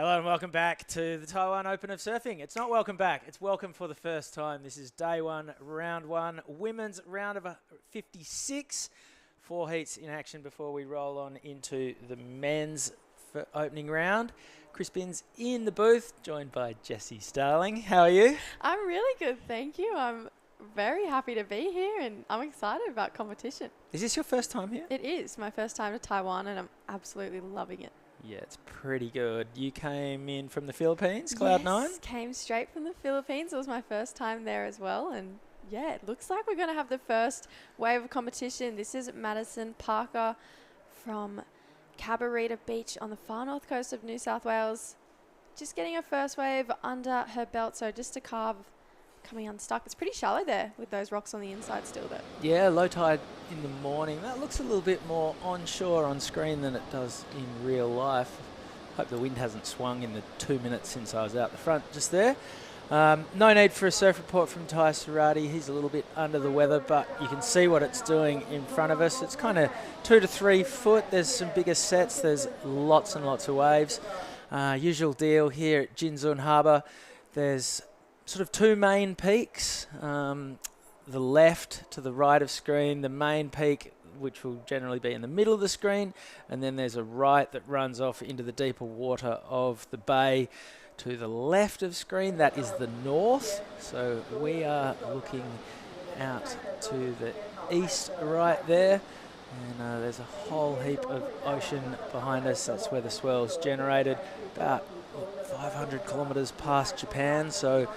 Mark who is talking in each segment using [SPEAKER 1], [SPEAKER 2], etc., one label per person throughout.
[SPEAKER 1] Hello and welcome back to the Taiwan Open of Surfing. It's not welcome back, it's welcome for the first time. This is day one, round one, women's round of 56. 4 heats in action before we roll on into the men's opening round. Chris Binns in the booth, joined by Jessie Starling. How are you?
[SPEAKER 2] I'm really good, thank you. I'm very happy to be here and I'm excited about competition.
[SPEAKER 1] Is this your first time here?
[SPEAKER 2] It is my first time to Taiwan and I'm absolutely loving it.
[SPEAKER 1] Yeah, it's pretty good. You came in from the Philippines, Cloud9?
[SPEAKER 2] Yes, came straight from the Philippines. It was my first time there as well. And yeah, it looks like we're going to have the first wave of competition. This is Madison Parker from Cabarita Beach on the far north coast of New South Wales. Just getting her first wave under her belt, so just a carve coming unstuck. It's pretty shallow there with those rocks on the inside still though.
[SPEAKER 1] Yeah, low tide in the morning. That looks a little bit more onshore on screen than it does in real life. Hope the wind hasn't swung in the 2 minutes since I was out the front just there. No need for a surf report from Ty Sarati. He's a little bit under the weather, but you can see what it's doing in front of us. It's kind of 2 to 3 foot. There's some bigger sets. There's lots and lots of waves. Usual deal here at Jinzun Harbor. There's sort of 2 main peaks. The left to the right of screen, the main peak, which will generally be in the middle of the screen, and then there's a right that runs off into the deeper water of the bay to the left of screen. That is the north. So we are looking out to the east right there. And there's a whole heap of ocean behind us. That's where the swell's generated, about 500 kilometres past Japan. So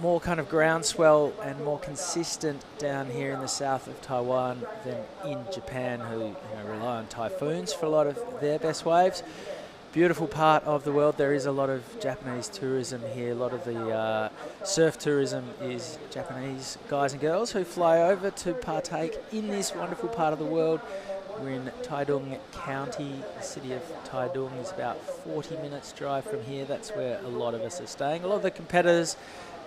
[SPEAKER 1] more kind of ground swell and more consistent down here in the south of Taiwan than in Japan, who rely on typhoons for a lot of their best waves. Beautiful part of the world. There is a lot of Japanese tourism here. A lot of the surf tourism is Japanese guys and girls who fly over to partake in this wonderful part of the world. We're in Taitung County. The city of Taitung is about 40 minutes drive from here. That's where a lot of us are staying. A lot of the competitors,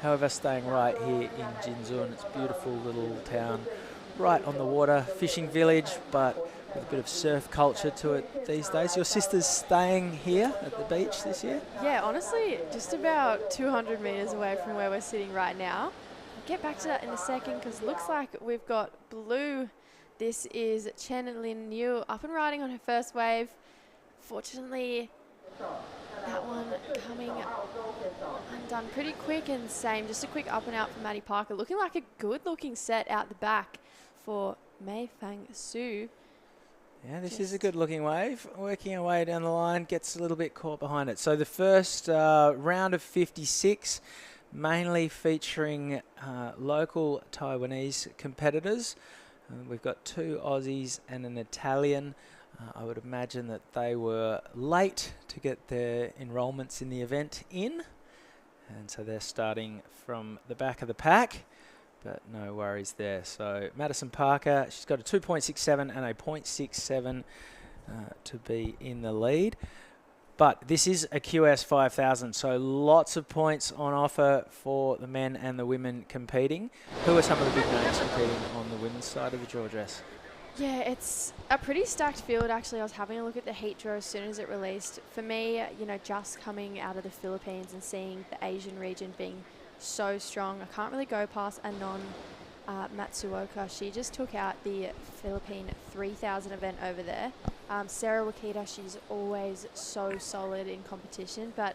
[SPEAKER 1] however, staying right here in Jinzun. It's a beautiful little town right on the water, fishing village, but with a bit of surf culture to it these days. Your sister's staying here at the beach this year?
[SPEAKER 2] Yeah, honestly, just about 200 metres away from where we're sitting right now. I'll get back to that in a second because it looks like we've got blue. This is Chen Lin Yu up and riding on her first wave. Fortunately, that one coming undone pretty quick, and same, just a quick up and out for Maddie Parker. Looking like a good looking set out the back for Mei Fang Su.
[SPEAKER 1] Yeah, this is a good looking wave. Working our way down the line, gets a little bit caught behind it. So the first round of 56, mainly featuring local Taiwanese competitors. We've got 2 Aussies and an Italian. I would imagine that they were late to get their enrolments in the event in. And so they're starting from the back of the pack. But no worries there. So Madison Parker, she's got a 2.67 and a 0.67 to be in the lead. But this is a QS5000, so lots of points on offer for the men and the women competing. Who are some of the big names competing on the women's side of the draw dress?
[SPEAKER 2] Yeah, it's a pretty stacked field actually. I was having a look at the heat draw as soon as it released. For me, just coming out of the Philippines and seeing the Asian region being so strong, I can't really go past Anon Matsuoka. She just took out the Philippine 3000 event over there. Sarah Wakita, she's always so solid in competition. But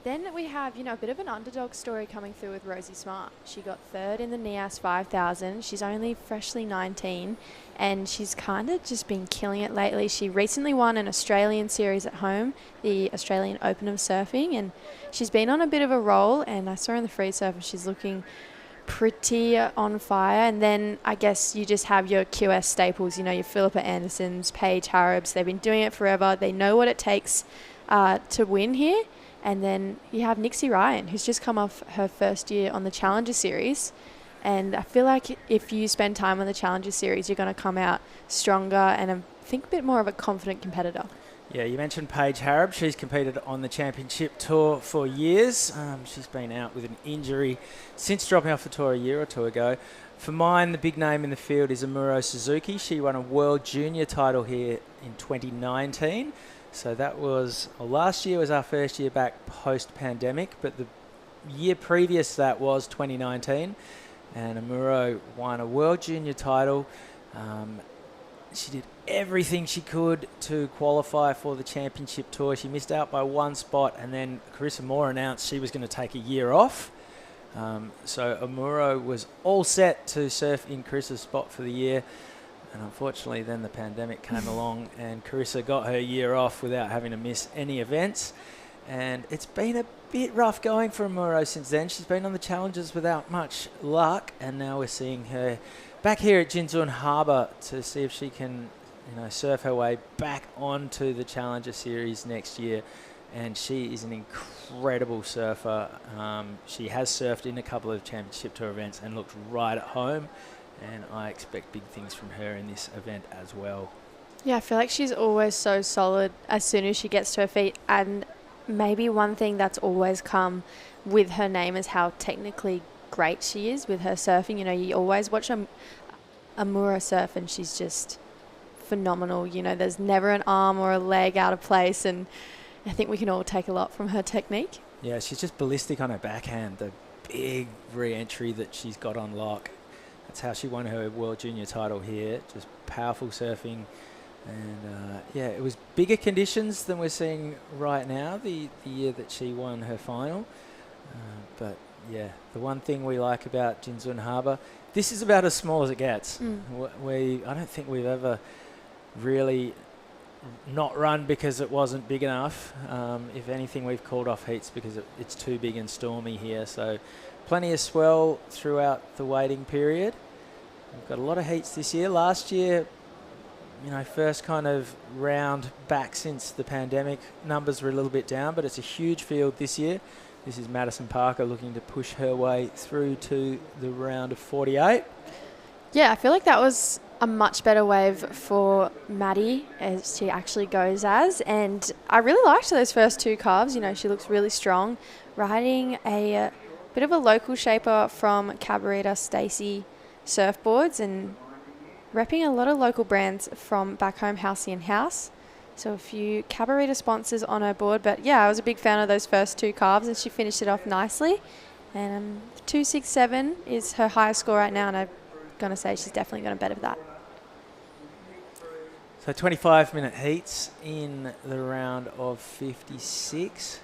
[SPEAKER 2] then we have, a bit of an underdog story coming through with Rosie Smart. She got 3rd in the NIAS 5000. She's only freshly 19 and she's kind of just been killing it lately. She recently won an Australian series at home, the Australian Open of Surfing, and she's been on a bit of a roll, and I saw her in the free surf and she's looking pretty on fire. And then I guess you just have your QS staples, your Philippa Andersons, Paige Harrobs. They've been doing it forever. They know what it takes to win here. And then you have Nixie Ryan, who's just come off her first year on the Challenger Series. And I feel like if you spend time on the Challenger Series, you're going to come out stronger and I think a bit more of a confident competitor.
[SPEAKER 1] Yeah, you mentioned Paige Harrop. She's competed on the championship tour for years. She's been out with an injury since dropping off the tour a year or two ago. For mine, the big name in the field is Amuro Suzuki. She won a World Junior title here in 2019. So that was, well, last year was our first year back post-pandemic, but the year previous to that was 2019, and Amuro won a World Junior title. She did everything she could to qualify for the championship tour. She missed out by one spot, and then Carissa Moore announced she was going to take a year off. So Amuro was all set to surf in Carissa's spot for the year. And unfortunately, then the pandemic came along, and Carissa got her year off without having to miss any events. And it's been a bit rough going for Amuro since then. She's been on the challenges without much luck, and now we're seeing her back here at Jinzun Harbor to see if she can, surf her way back onto the Challenger Series next year. And she is an incredible surfer. She has surfed in a couple of championship tour events and looked right at home. And I expect big things from her in this event as well.
[SPEAKER 2] Yeah, I feel like she's always so solid as soon as she gets to her feet. And maybe one thing that's always come with her name is how technically great she is with her surfing. You always watch Amuro surf and she's just phenomenal. There's never an arm or a leg out of place, and I think we can all take a lot from her technique.
[SPEAKER 1] Yeah, she's just ballistic on her backhand. The big re-entry that she's got on lock. That's how she won her World Junior title here. Just powerful surfing. And it was bigger conditions than we're seeing right now, the year that she won her final. But yeah, the one thing we like about Jinzun Harbor, this is about as small as it gets. I don't think we've ever really not run because it wasn't big enough. If anything, we've called off heats because it's too big and stormy here. So plenty of swell throughout the waiting period. We've got a lot of heats this year. Last year, first kind of round back since the pandemic, numbers were a little bit down, but it's a huge field this year. This is Madison Parker looking to push her way through to the round of 48.
[SPEAKER 2] Yeah, I feel like that was a much better wave for Maddie as she actually goes as. And I really liked those first two calves. She looks really strong. Riding a bit of a local shaper from Cabarita Stacey surfboards and repping a lot of local brands from back home, Halcyon House. So a few Cabarita sponsors on her board. But yeah, I was a big fan of those first two calves, and she finished it off nicely. And 267 is her highest score right now, and I'm going to say she's definitely going to better that.
[SPEAKER 1] So 25-minute heats in the round of 56.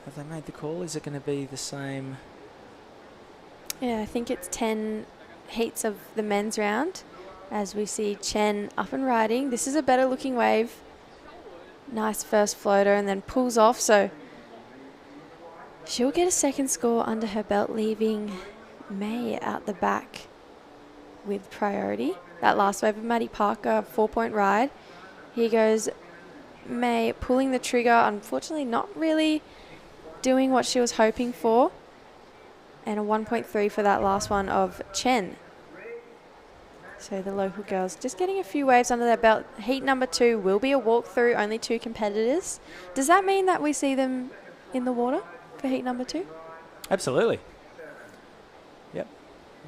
[SPEAKER 1] Have they made the call? Is it going to be the same?
[SPEAKER 2] Yeah, I think it's 10 heats of the men's round as we see Chen up and riding. This is a better looking wave. Nice first floater and then pulls off. So she'll get a second score under her belt, leaving May out the back with priority. That last wave of Maddie Parker, 4-point ride. Here goes May pulling the trigger. Unfortunately, not really doing what she was hoping for. And a 1.3 for that last one of Chen. So the local girls just getting a few waves under their belt. Heat number 2 will be a walkthrough, only 2 competitors. Does that mean that we see them in the water for heat number 2?
[SPEAKER 1] Absolutely. Yep.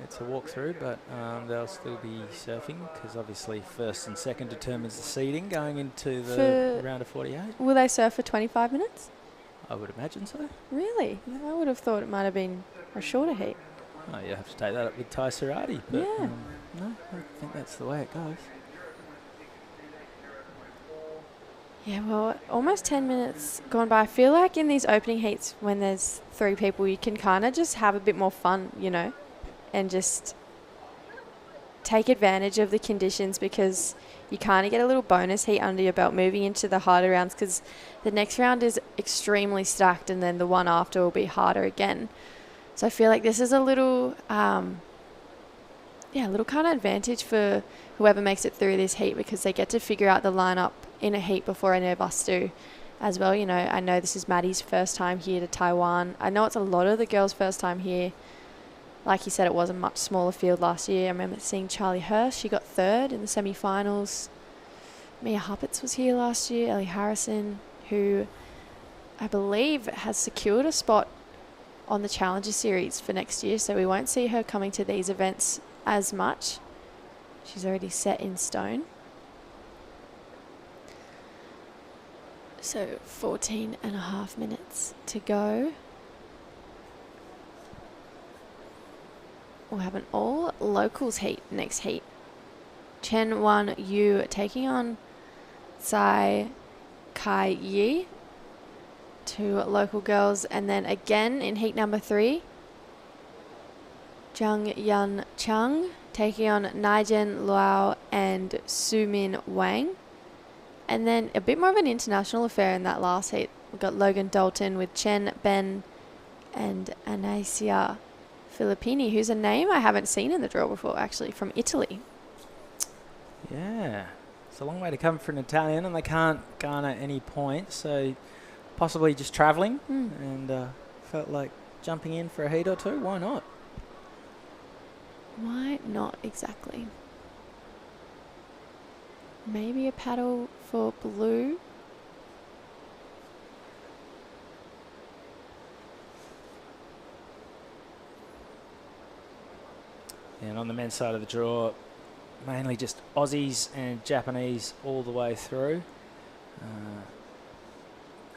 [SPEAKER 1] It's a walkthrough, but they'll still be surfing because obviously first and second determines the seeding going into the round of 48.
[SPEAKER 2] Will they surf for 25 minutes?
[SPEAKER 1] I would imagine so.
[SPEAKER 2] Really? I would have thought it might have been a shorter heat.
[SPEAKER 1] Oh, you have to take that up with Tai Serati. But
[SPEAKER 2] Yeah.
[SPEAKER 1] No, I think that's the way it goes.
[SPEAKER 2] Yeah, well, almost 10 minutes gone by. I feel like in these opening heats when there's 3 people, you can kind of just have a bit more fun, and just take advantage of the conditions because you kind of get a little bonus heat under your belt moving into the harder rounds because the next round is extremely stacked and then the one after will be harder again. So I feel like this is a little kind of advantage for whoever makes it through this heat because they get to figure out the lineup in a heat before any of us do as well. I know this is Maddie's first time here to Taiwan. I know it's a lot of the girls' first time here. Like you said, it was a much smaller field last year. I remember seeing Charlie Hirsch. She got 3rd in the semi-finals. Mia Huppets was here last year. Ellie Harrison, who I believe has secured a spot on the Challenger Series for next year. So we won't see her coming to these events as much. She's already set in stone. So 14 and a half minutes to go. We'll have an all locals heat next heat. Chen Wan Yu taking on Tsai Kai Yi. 2 local girls. And then again in heat number 3, Zhang Yan Chang taking on Naijian Luo and Sumin Wang. And then a bit more of an international affair in that last heat. We've got Logan Dalton with Chen Ben and Anasia Filippini, who's a name I haven't seen in the draw before, actually, from Italy.
[SPEAKER 1] Yeah, it's a long way to come for an Italian, and they can't garner any points, so possibly just travelling, and felt like jumping in for a heat or two. Why not?
[SPEAKER 2] Why not exactly? Maybe a paddle for blue.
[SPEAKER 1] And on the men's side of the draw, mainly just Aussies and Japanese all the way through.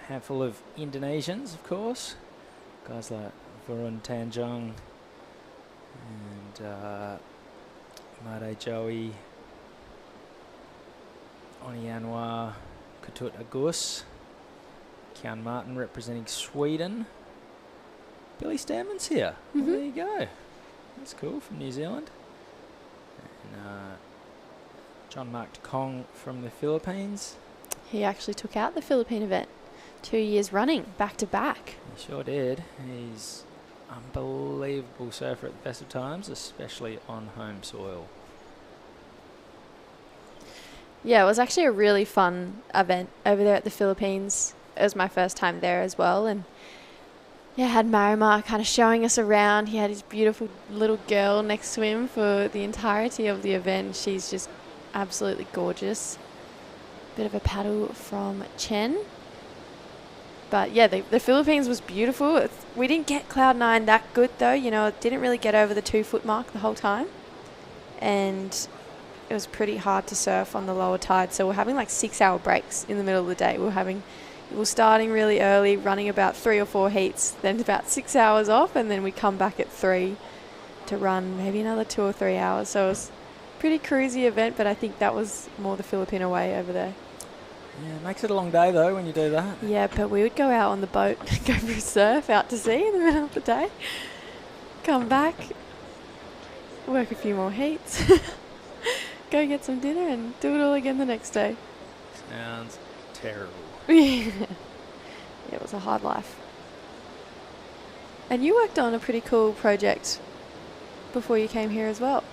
[SPEAKER 1] Handful of Indonesians, of course. Guys like Varun Tanjung and Made Joey, Oni Anwar, Kutut Agus, Kian Martin representing Sweden. Billy Stammen's here. Well, there you go. That's cool, from New Zealand. And John Mark Kong from the Philippines.
[SPEAKER 2] He actually took out the Philippine event 2 years running, back to back.
[SPEAKER 1] He sure did. He's unbelievable surfer at the best of times, especially on home soil.
[SPEAKER 2] Yeah, it was actually a really fun event over there at the Philippines. It was my first time there as well, and yeah, had Marimar kind of showing us around. He had his beautiful little girl next to him for the entirety of the event. She's just absolutely gorgeous. Bit of a paddle from Chen. But yeah, the Philippines was beautiful. We didn't get Cloud 9 that good though. You know, it didn't really get over the 2 foot mark the whole time. And it was pretty hard to surf on the lower tide. So we're having like 6-hour breaks in the middle of the day. We were starting really early, running about 3 or 4 heats, then about 6 hours off, and then we come back at 3 to run maybe another 2 or 3 hours. So it was a pretty cruisy event, but I think that was more the Filipino way over there.
[SPEAKER 1] Yeah, it makes it a long day though when you do that.
[SPEAKER 2] Yeah, but we would go out on the boat and go for a surf out to sea in the middle of the day. Come back, work a few more heats, go get some dinner and do it all again the next day.
[SPEAKER 1] Sounds terrible.
[SPEAKER 2] Yeah, it was a hard life. And you worked on a pretty cool project before you came here as well,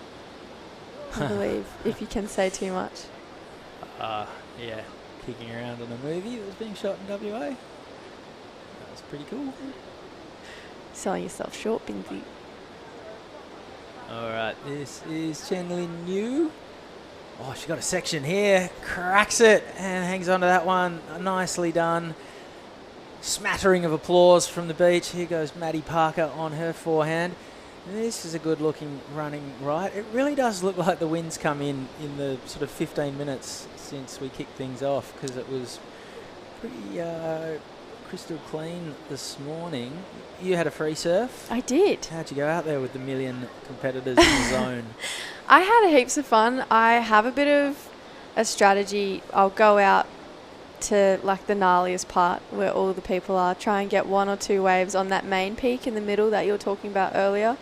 [SPEAKER 2] I believe, if you can say too much.
[SPEAKER 1] Yeah. Kicking around on a movie that was being shot in WA. That was pretty cool.
[SPEAKER 2] Selling yourself short, Binti.
[SPEAKER 1] Alright, this is Chen Lin Yu. Oh, she got a section here, cracks it, and hangs on to that one. Nicely done. Smattering of applause from the beach. Here goes Maddie Parker on her forehand. This is a good looking running right. It really does look like the wind's come in the sort of 15 minutes since we kicked things off, because it was pretty crystal clean this morning. You had a free surf.
[SPEAKER 2] I did.
[SPEAKER 1] How'd you go out there with the million competitors in the zone?
[SPEAKER 2] I had heaps of fun. I have a bit of a strategy. I'll go out to like the gnarliest part where all the people are, try and get 1 or 2 waves on that main peak in the middle that you were talking about earlier.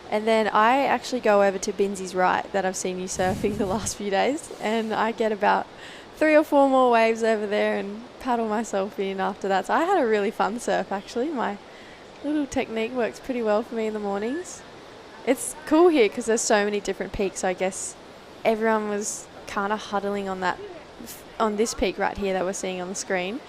[SPEAKER 2] And then I actually go over to Binzi's right that I've seen you surfing the last few days, and I get about 3 or 4 more waves over there and paddle myself in after that. So I had a really fun surf actually. My little technique works pretty well for me in the mornings. It's cool here because there's so many different peaks. I guess everyone was kind of huddling on this peak right here that we're seeing on the screen,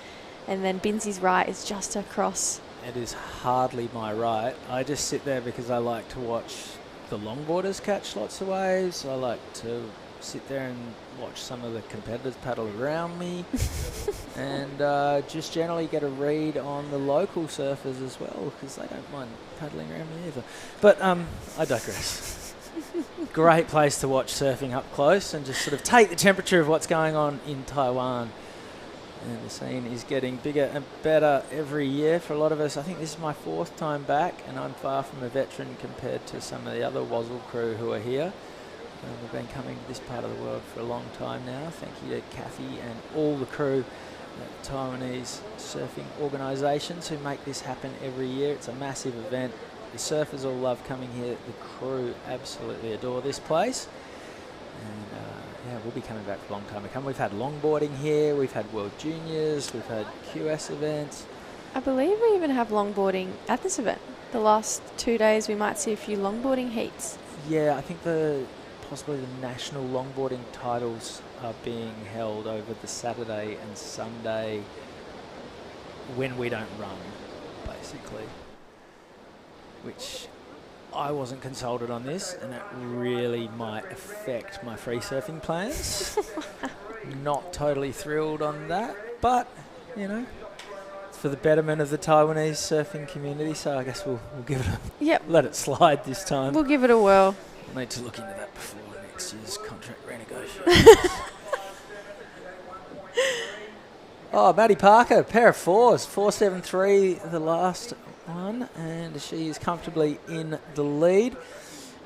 [SPEAKER 2] and then Binzi's right is just across.
[SPEAKER 1] It is hardly my right. I just sit there because I like to watch the longboarders catch lots of waves. I like to sit there and watch some of the competitors paddle around me and just generally get a read on the local surfers as well, because they don't mind paddling around me either. But I digress. Great place to watch surfing up close and just sort of take the temperature of what's going on in Taiwan. And the scene is getting bigger and better every year for a lot of us. I think this is my 4th time back, and I'm far from a veteran compared to some of the other Wazzle crew who are here. We've been coming to this part of the world for a long time now. Thank you to Kathy and all the crew at the Taiwanese surfing organisations who make this happen every year. It's a massive event. The surfers all love coming here. The crew absolutely adore this place. And yeah, we'll be coming back for a long time to come. We've had longboarding here. We've had World Juniors. We've had QS events.
[SPEAKER 2] I believe we even have longboarding at this event. The last 2 days we might see a few longboarding heats.
[SPEAKER 1] Yeah, I think possibly the national longboarding titles are being held over the Saturday and Sunday when we don't run, basically. Which I wasn't consulted on this, and it really might affect my free surfing plans. Not totally thrilled on that, but, you know, it's for the betterment of the Taiwanese surfing community, so I guess we'll give it let it slide this time.
[SPEAKER 2] We'll give it a whirl.
[SPEAKER 1] I need to look into that before next year's contract renegotiation. Oh, Maddie Parker, pair of 4s, 4.73 the last one, and she is comfortably in the lead.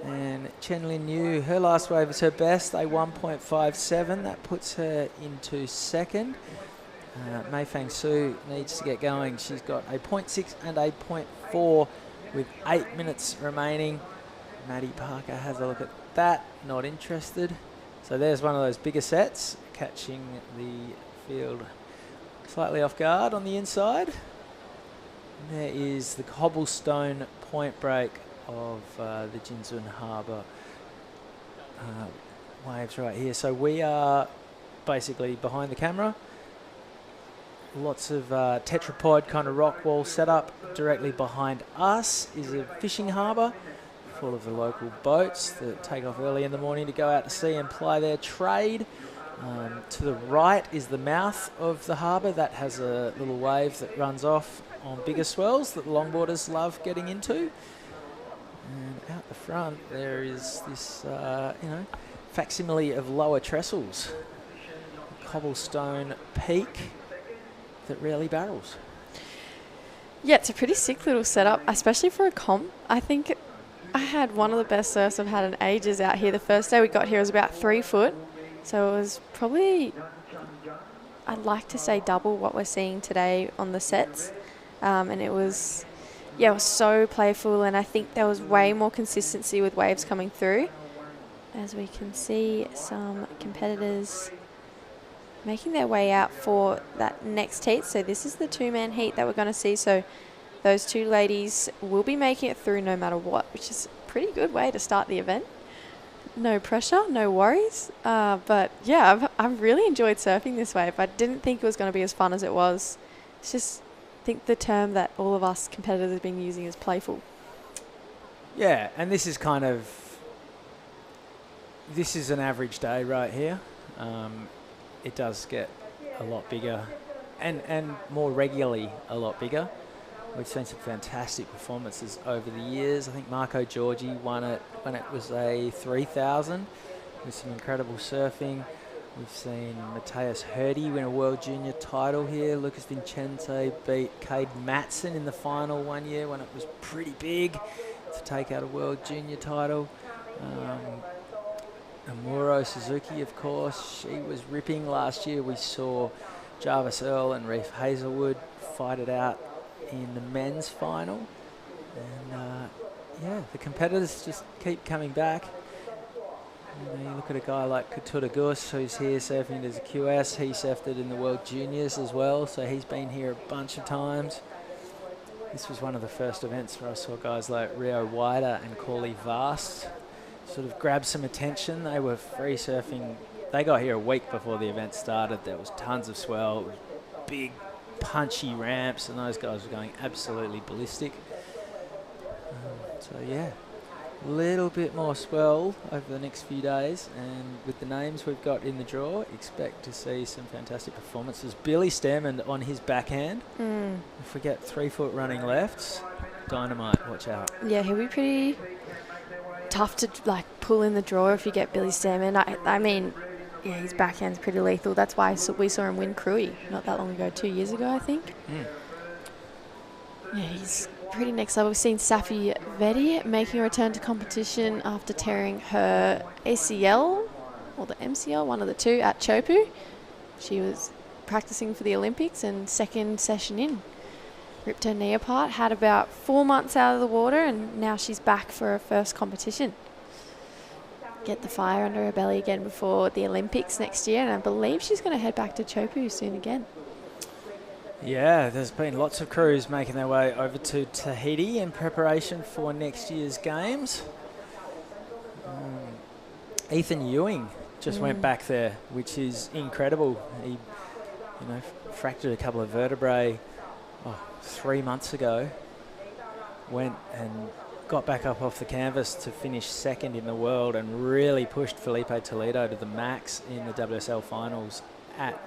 [SPEAKER 1] And Chen Lin Yu, her last wave is her best, a 1.57. That puts her into 2nd. Mei Fang Su needs to get going. She's got a 0.6 and a 0.4 with 8 minutes remaining. Maddie Parker has a look at that, not interested. So there's one of those bigger sets, catching the field slightly off guard on the inside. And there is the cobblestone point break of the Jinzun Harbor waves right here. So we are basically behind the camera. Lots of tetrapod kind of rock wall set up. Directly behind us is a fishing harbour full of the local boats that take off early in the morning to go out to sea and ply their trade. To the right is the mouth of the harbour that has a little wave that runs off on bigger swells that the longboarders love getting into. And out the front there is this, facsimile of lower trestles, cobblestone peak that rarely barrels.
[SPEAKER 2] Yeah, it's a pretty sick little setup, especially for a comp. I think I had one of the best surfs I've had in ages out here. The first day we got here was about 3 foot. So it was probably, I'd like to say double what we're seeing today on the sets. And it was so playful, and I think there was way more consistency with waves coming through. As we can see some competitors making their way out for that next heat. So this is the 2-man heat that we're going to see. So those 2 ladies will be making it through no matter what, which is a pretty good way to start the event. No pressure, no worries. But yeah, I've really enjoyed surfing this wave. I didn't think it was going to be as fun as it was. It's just, I think the term that all of us competitors have been using is playful.
[SPEAKER 1] Yeah, and this is an average day right here. It does get a lot bigger and more regularly a lot bigger. We've seen some fantastic performances over the years. I think Marco Giorgi won it when it was a 3,000 with some incredible surfing. We've seen Matthias Hurdy win a World Junior title here. Lucas Vincente beat Cade Matson in the final one year when it was pretty big to take out a World Junior title. Amuro Suzuki, of course, she was ripping last year. We saw Jarvis Earl and Reef Hazelwood fight it out in the men's final. And the competitors just keep coming back. You look at a guy like Katuta Gus, who's here surfing as a QS. He surfed it in the World Juniors as well, so he's been here a bunch of times. This was one of the first events where I saw guys like Rio Wider and Corley Vast sort of grab some attention. They were free surfing. They got here a week before the event started. There was tons of swell. It was big, punchy ramps, and those guys were going absolutely ballistic. So yeah, a little bit more swell over the next few days, and with the names we've got in the draw, expect to see some fantastic performances. Billy Stamond on his backhand. If we get 3 foot running lefts, dynamite, watch out.
[SPEAKER 2] Yeah, he'll be pretty tough to pull in the draw if you get Billy Stamond. I mean, yeah, his backhand's pretty lethal. That's why we saw him win Cruy not that long ago, 2 years ago, I think. Yeah, he's pretty next level. We've seen Safi Vedi making a return to competition after tearing her ACL or the MCL, one of the two, at Chopu. She was practicing for the Olympics and second session in. Ripped her knee apart, had about 4 months out of the water, and now she's back for her first competition. Get the fire under her belly again before the Olympics next year, and I believe she's going to head back to Chopu soon again.
[SPEAKER 1] Yeah, there's been lots of crews making their way over to Tahiti in preparation for next year's games. Ethan Ewing just went back there, which is incredible. He, fractured a couple of vertebrae 3 months ago. Went and got back up off the canvas to finish second in the world and really pushed Felipe Toledo to the max in the WSL finals at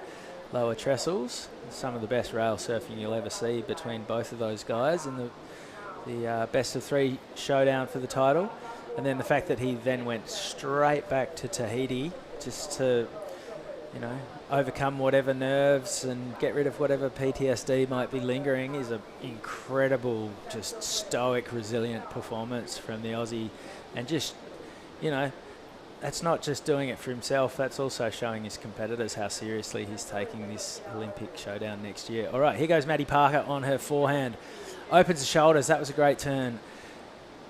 [SPEAKER 1] Lower Trestles. Some of the best rail surfing you'll ever see between both of those guys in the best of three showdown for the title. And then the fact that he then went straight back to Tahiti just to, overcome whatever nerves and get rid of whatever PTSD might be lingering is an incredible, just stoic, resilient performance from the Aussie. And just, that's not just doing it for himself, that's also showing his competitors how seriously he's taking this Olympic showdown next year. All right, here goes Maddie Parker on her forehand. Opens the shoulders, that was a great turn.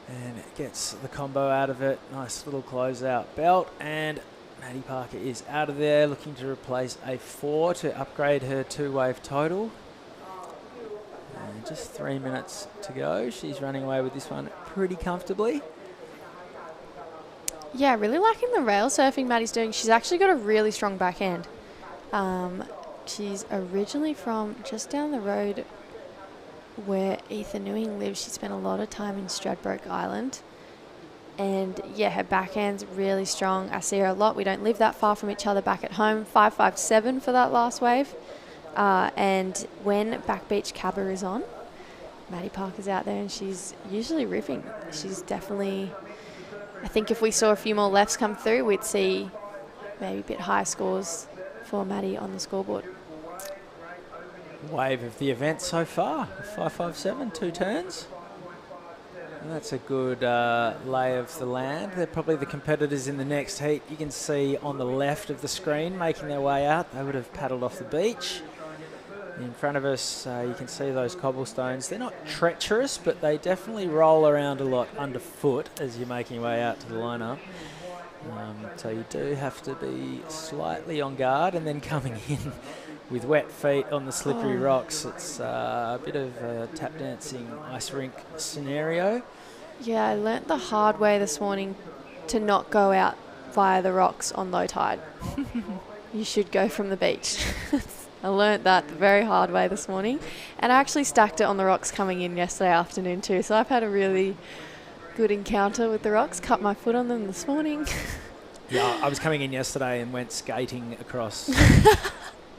[SPEAKER 1] And gets the combo out of it. Nice little closeout belt. And Maddie Parker is out of there, looking to replace a 4 to upgrade her 2-wave total. And just 3 minutes to go. She's running away with this one pretty comfortably.
[SPEAKER 2] Yeah, really liking the rail surfing Maddie's doing. She's actually got a really strong backhand. She's originally from just down the road where Ethan Ewing lives. She spent a lot of time in Stradbroke Island. And yeah, her backhand's really strong. I see her a lot. We don't live that far from each other back at home. 557 for that last wave. And when Back Beach Cabba is on, Maddie Parker's out there and she's usually ripping. She's definitely, I think if we saw a few more lefts come through, we'd see maybe a bit higher scores for Maddie on the scoreboard.
[SPEAKER 1] Wave of the event so far, 557, 2 turns. And that's a good lay of the land. They're probably the competitors in the next heat. You can see on the left of the screen making their way out. They would have paddled off the beach. In front of us, you can see those cobblestones. They're not treacherous, but they definitely roll around a lot underfoot as you're making your way out to the lineup. So you do have to be slightly on guard, and then coming in with wet feet on the slippery rocks. It's a bit of a tap dancing ice rink scenario.
[SPEAKER 2] Yeah, I learnt the hard way this morning to not go out via the rocks on low tide. You should go from the beach. I learnt that the very hard way this morning. And I actually stacked it on the rocks coming in yesterday afternoon too. So I've had a really good encounter with the rocks. Cut my foot on them this morning.
[SPEAKER 1] Yeah, I was coming in yesterday and went skating across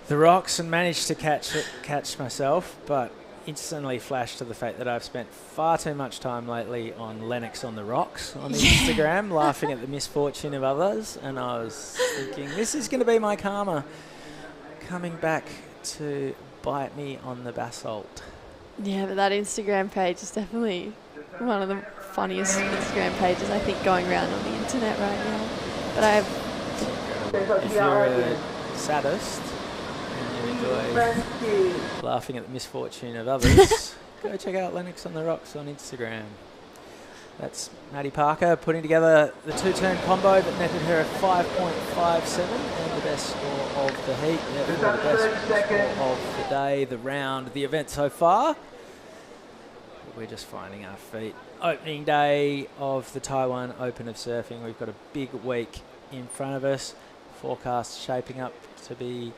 [SPEAKER 1] the rocks and managed to catch myself, but instantly flashed to the fact that I've spent far too much time lately on Lennox on the rocks on Instagram, laughing at the misfortune of others, and I was thinking, this is going to be my karma coming back to bite me on the basalt.
[SPEAKER 2] Yeah, but that Instagram page is definitely one of the funniest Instagram pages I think going around on the internet right now. But
[SPEAKER 1] if you're a sadist and you enjoy laughing at the misfortune of others, go check out Lennox on the Rocks on Instagram. That's Maddie Parker putting together the 2-turn combo that netted her a 5.57 and the best score of the heat, therefore the best score of the day, the round, the event so far. We're just finding our feet. Opening day of the Taiwan Open of Surfing. We've got a big week in front of us. Forecast shaping up to be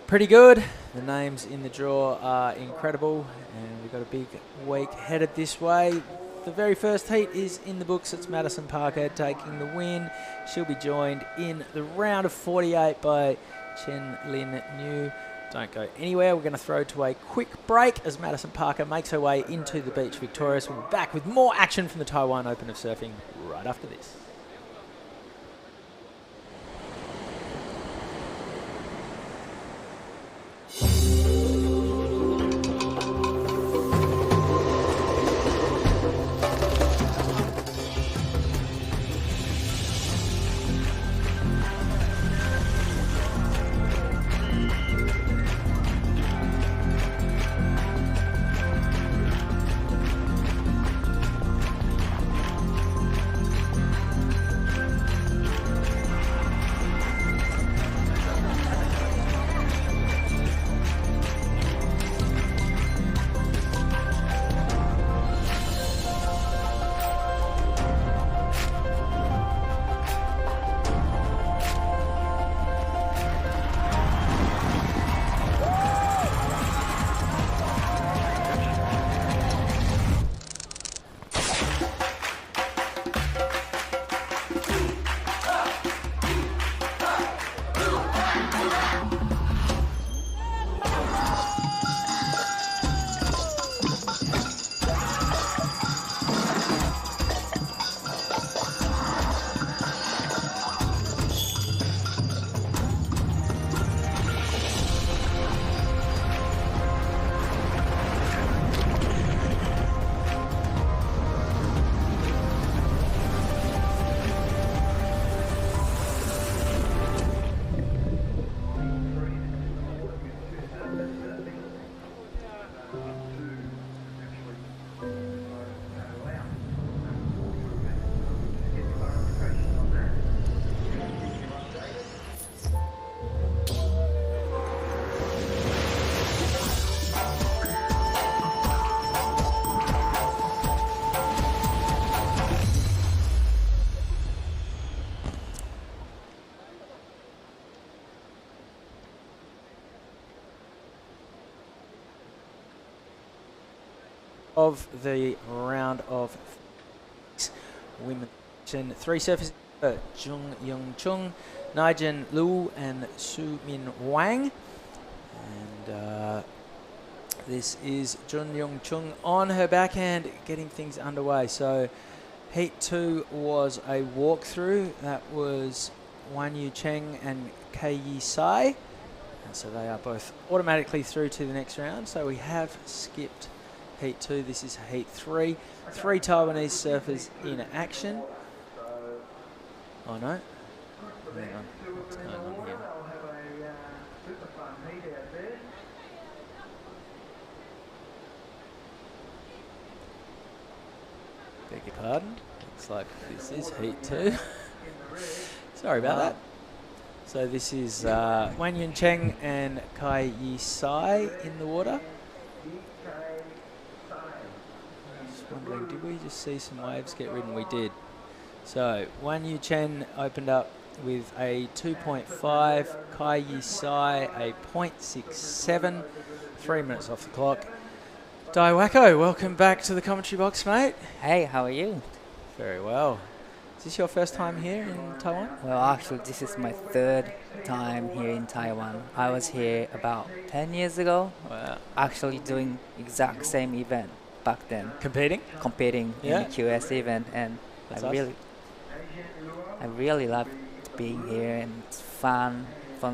[SPEAKER 1] pretty good. The names in the draw are incredible, and we've got a big week headed this way. The very first heat is in the books. It's Madison Parker taking the win. She'll be joined in the round of 48 by Chen Lin Niu. Don't go anywhere. We're going to throw to a quick break as Madison Parker makes her way into the beach victorious. We'll be back with more action from the Taiwan Open of Surfing right after this. of the round of women. 3 surfers, Jung Young Chung, Naijin Liu and Su Min Wang. And this is Jun Young Chung on her backhand getting things underway. So Heat 2 was a walkthrough. That was Wan Yu Cheng and Kei Yi Sai. And so they are both automatically through to the next round. So we have skipped Heat 2. This is Heat 3. 3 Taiwanese surfers in action. Oh no. Hang on. What's going on here? Beg your pardon. Looks like this is Heat 2. Sorry about that. So this is Wan Yun Cheng and Kai Yi Sai in the water. Just wondering, did we just see some waves get ridden? We did. So Wan Yu Chen opened up with a 2.5, Kai Yi Sai a 0.67, 3 minutes off the clock. Dai Wacko, welcome back to the commentary box, mate.
[SPEAKER 3] Hey, how are you?
[SPEAKER 1] Very well. Is this your first time here in Taiwan?
[SPEAKER 3] Well, actually, this is my 3rd time here in Taiwan. I was here about 10 years ago.
[SPEAKER 1] Wow.
[SPEAKER 3] Actually doing exact same event back then.
[SPEAKER 1] Competing
[SPEAKER 3] in the QS event, and
[SPEAKER 1] That's
[SPEAKER 3] I really love being here, and it's fun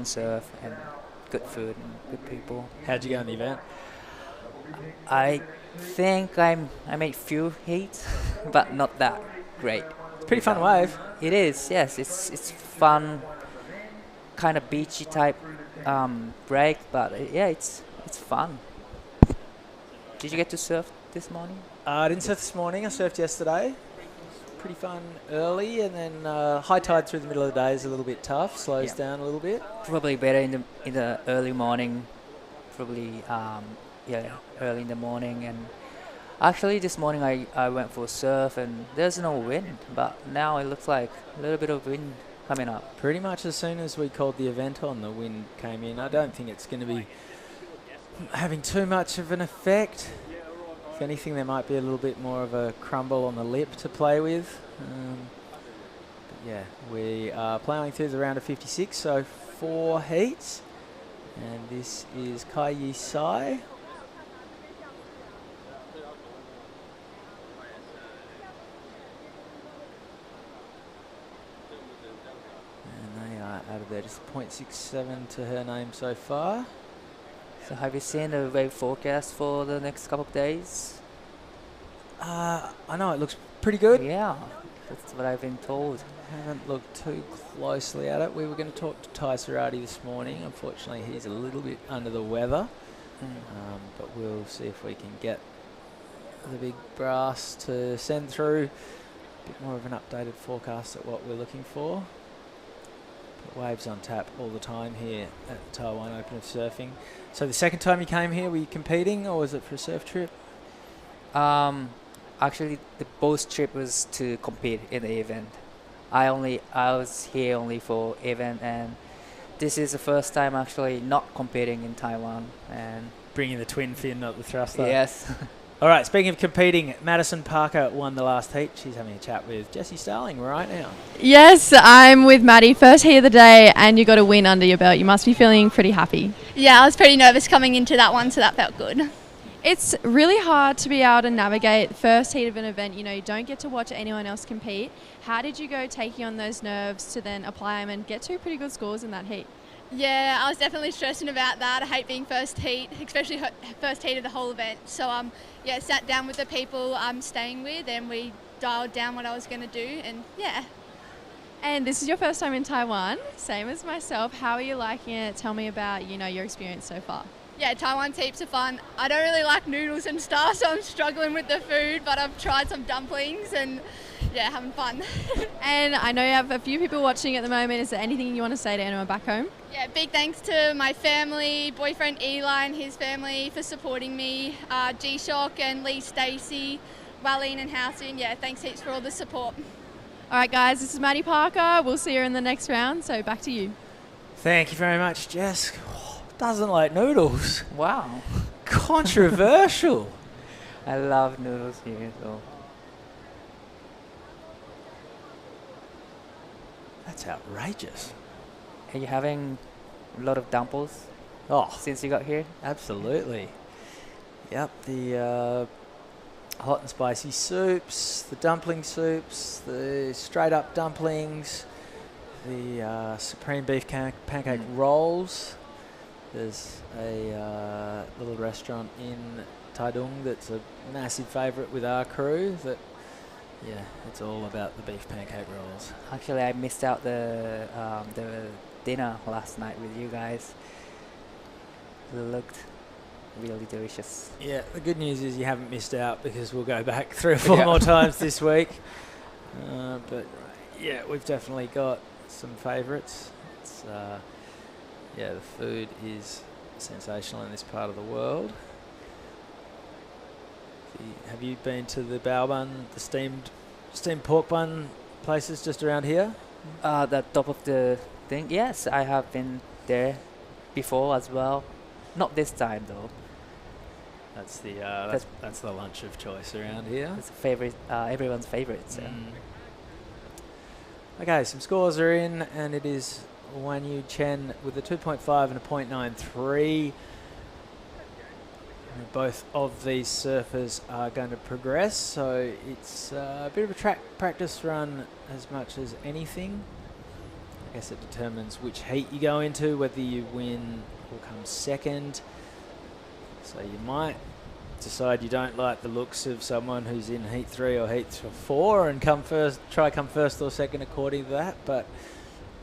[SPEAKER 3] surf and good food and good people.
[SPEAKER 1] How'd you go in the event?
[SPEAKER 3] I think I made few heats, but not that great.
[SPEAKER 1] It's a pretty fun wave.
[SPEAKER 3] It is, yes. It's fun, kind of beachy type break, but yeah, it's fun. Did you get to surf this morning?
[SPEAKER 1] I didn't surf this morning. I surfed yesterday. Pretty fun early, and then high tide through the middle of the day is a little bit tough. Slows down a little bit.
[SPEAKER 3] Probably better in the early morning. Probably early in the morning. And actually this morning I went for a surf and there's no wind, but now it looks like a little bit of wind coming up.
[SPEAKER 1] Pretty much as soon as we called the event on, the wind came in. I don't think it's going to be having too much of an effect. If anything, there might be a little bit more of a crumble on the lip to play with. But yeah, we are ploughing through the round of 56, so 4 heats. And this is Kai Yi Sai. And they are out of there, just 0.67 to her name so far.
[SPEAKER 3] So have you seen the wave forecast for the next couple of days?
[SPEAKER 1] I know it looks pretty good.
[SPEAKER 3] Yeah, that's what I've been told.
[SPEAKER 1] Haven't looked too closely at it. We were going to talk to Ty Serrati this morning. Unfortunately, he's a little bit under the weather. But we'll see if we can get the big brass to send through a bit more of an updated forecast at what we're looking for. But waves on tap all the time here at the Taiwan Open of Surfing. So the second time you came here, were you competing or was it for a surf trip?
[SPEAKER 3] Actually, the both trip was to compete in the event. I was here only for event, and this is the first time actually not competing in Taiwan. And
[SPEAKER 1] bringing the twin fin, not the thruster.
[SPEAKER 3] Yes.
[SPEAKER 1] All right, speaking of competing, Madison Parker won the last heat. She's having a chat with Jessie Starling right now.
[SPEAKER 2] Yes, I'm with Maddie. First heat of the day, and you got a win under your belt. You must be feeling pretty happy.
[SPEAKER 4] Yeah, I was pretty nervous coming into that one, so that felt good.
[SPEAKER 2] It's really hard to be able to navigate first heat of an event. You know, you don't get to watch anyone else compete. How did you go taking on those nerves to then apply them and get 2 pretty good scores in that heat?
[SPEAKER 4] Yeah, I was definitely stressing about that. I hate being first heat, especially first heat of the whole event. So, sat down with the people I'm staying with and we dialed down what I was going to do, and yeah.
[SPEAKER 2] And this is your first time in Taiwan, same as myself. How are you liking it? Tell me about, your experience so far.
[SPEAKER 4] Yeah, Taiwan's heaps of fun. I don't really like noodles and stuff, so I'm struggling with the food, but I've tried some dumplings and yeah, having fun.
[SPEAKER 2] And I know you have a few people watching at the moment. Is there anything you want to say to anyone back home?
[SPEAKER 4] Yeah, big thanks to my family, boyfriend Eli and his family for supporting me, G-Shock and Lee Stacey, Wallene and Housing. Yeah, thanks heaps for all the support.
[SPEAKER 2] All right, guys, this is Maddie Parker. We'll see her in the next round, so back to you.
[SPEAKER 1] Thank you very much, Jess. Doesn't like noodles.
[SPEAKER 3] Wow.
[SPEAKER 1] Controversial.
[SPEAKER 3] I love noodles here, so
[SPEAKER 1] That's outrageous.
[SPEAKER 3] are you having a lot of dumplings
[SPEAKER 1] Oh,
[SPEAKER 3] since you got here?
[SPEAKER 1] absolutely. Yep, the hot and spicy soups, the dumpling soups, the straight up dumplings, the supreme beef pancake rolls. There's a little restaurant in Taitung that's a massive favourite with our crew. That, yeah, it's all about the beef pancake rolls.
[SPEAKER 3] Actually, I missed out the dinner last night with you guys. It looked really delicious.
[SPEAKER 1] Yeah, the good news is you haven't missed out because we'll go back 3 or 4
[SPEAKER 3] Yeah.
[SPEAKER 1] more times this week. But yeah, we've definitely got some favourites. It's yeah, the food is sensational in this part of the world. Have you been to the bao bun, the steamed pork bun places just around here?
[SPEAKER 3] The top of the thing. Yes, I have been there before as well. Not this time though.
[SPEAKER 1] That's the that's the lunch of choice around here.
[SPEAKER 3] It's a favorite, everyone's favorite. So.
[SPEAKER 1] Okay, some scores are in, and it is Wan Yu Chen with a 2.5 and a 0.93. Both of these surfers are going to progress, so it's a bit of a track practice run as much as anything. I guess it determines which heat you go into, whether you win or come second. So you might decide you don't like the looks of someone who's in heat 3 or heat 4 and come first or second according to that, but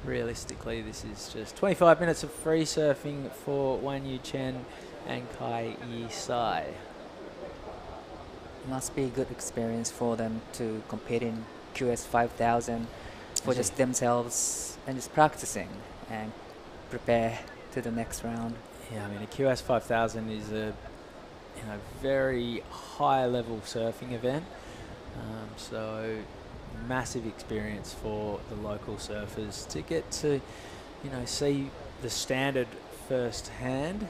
[SPEAKER 1] realistically this is just 25 minutes of free surfing for Wan Yu Chen and Kai Yi Sai.
[SPEAKER 3] Must be a good experience for them to compete in QS5000 for just themselves and just practicing and prepare to the next round.
[SPEAKER 1] Yeah, I mean a QS5000 is a very high level surfing event, so massive experience for the local surfers to get to see the standard firsthand.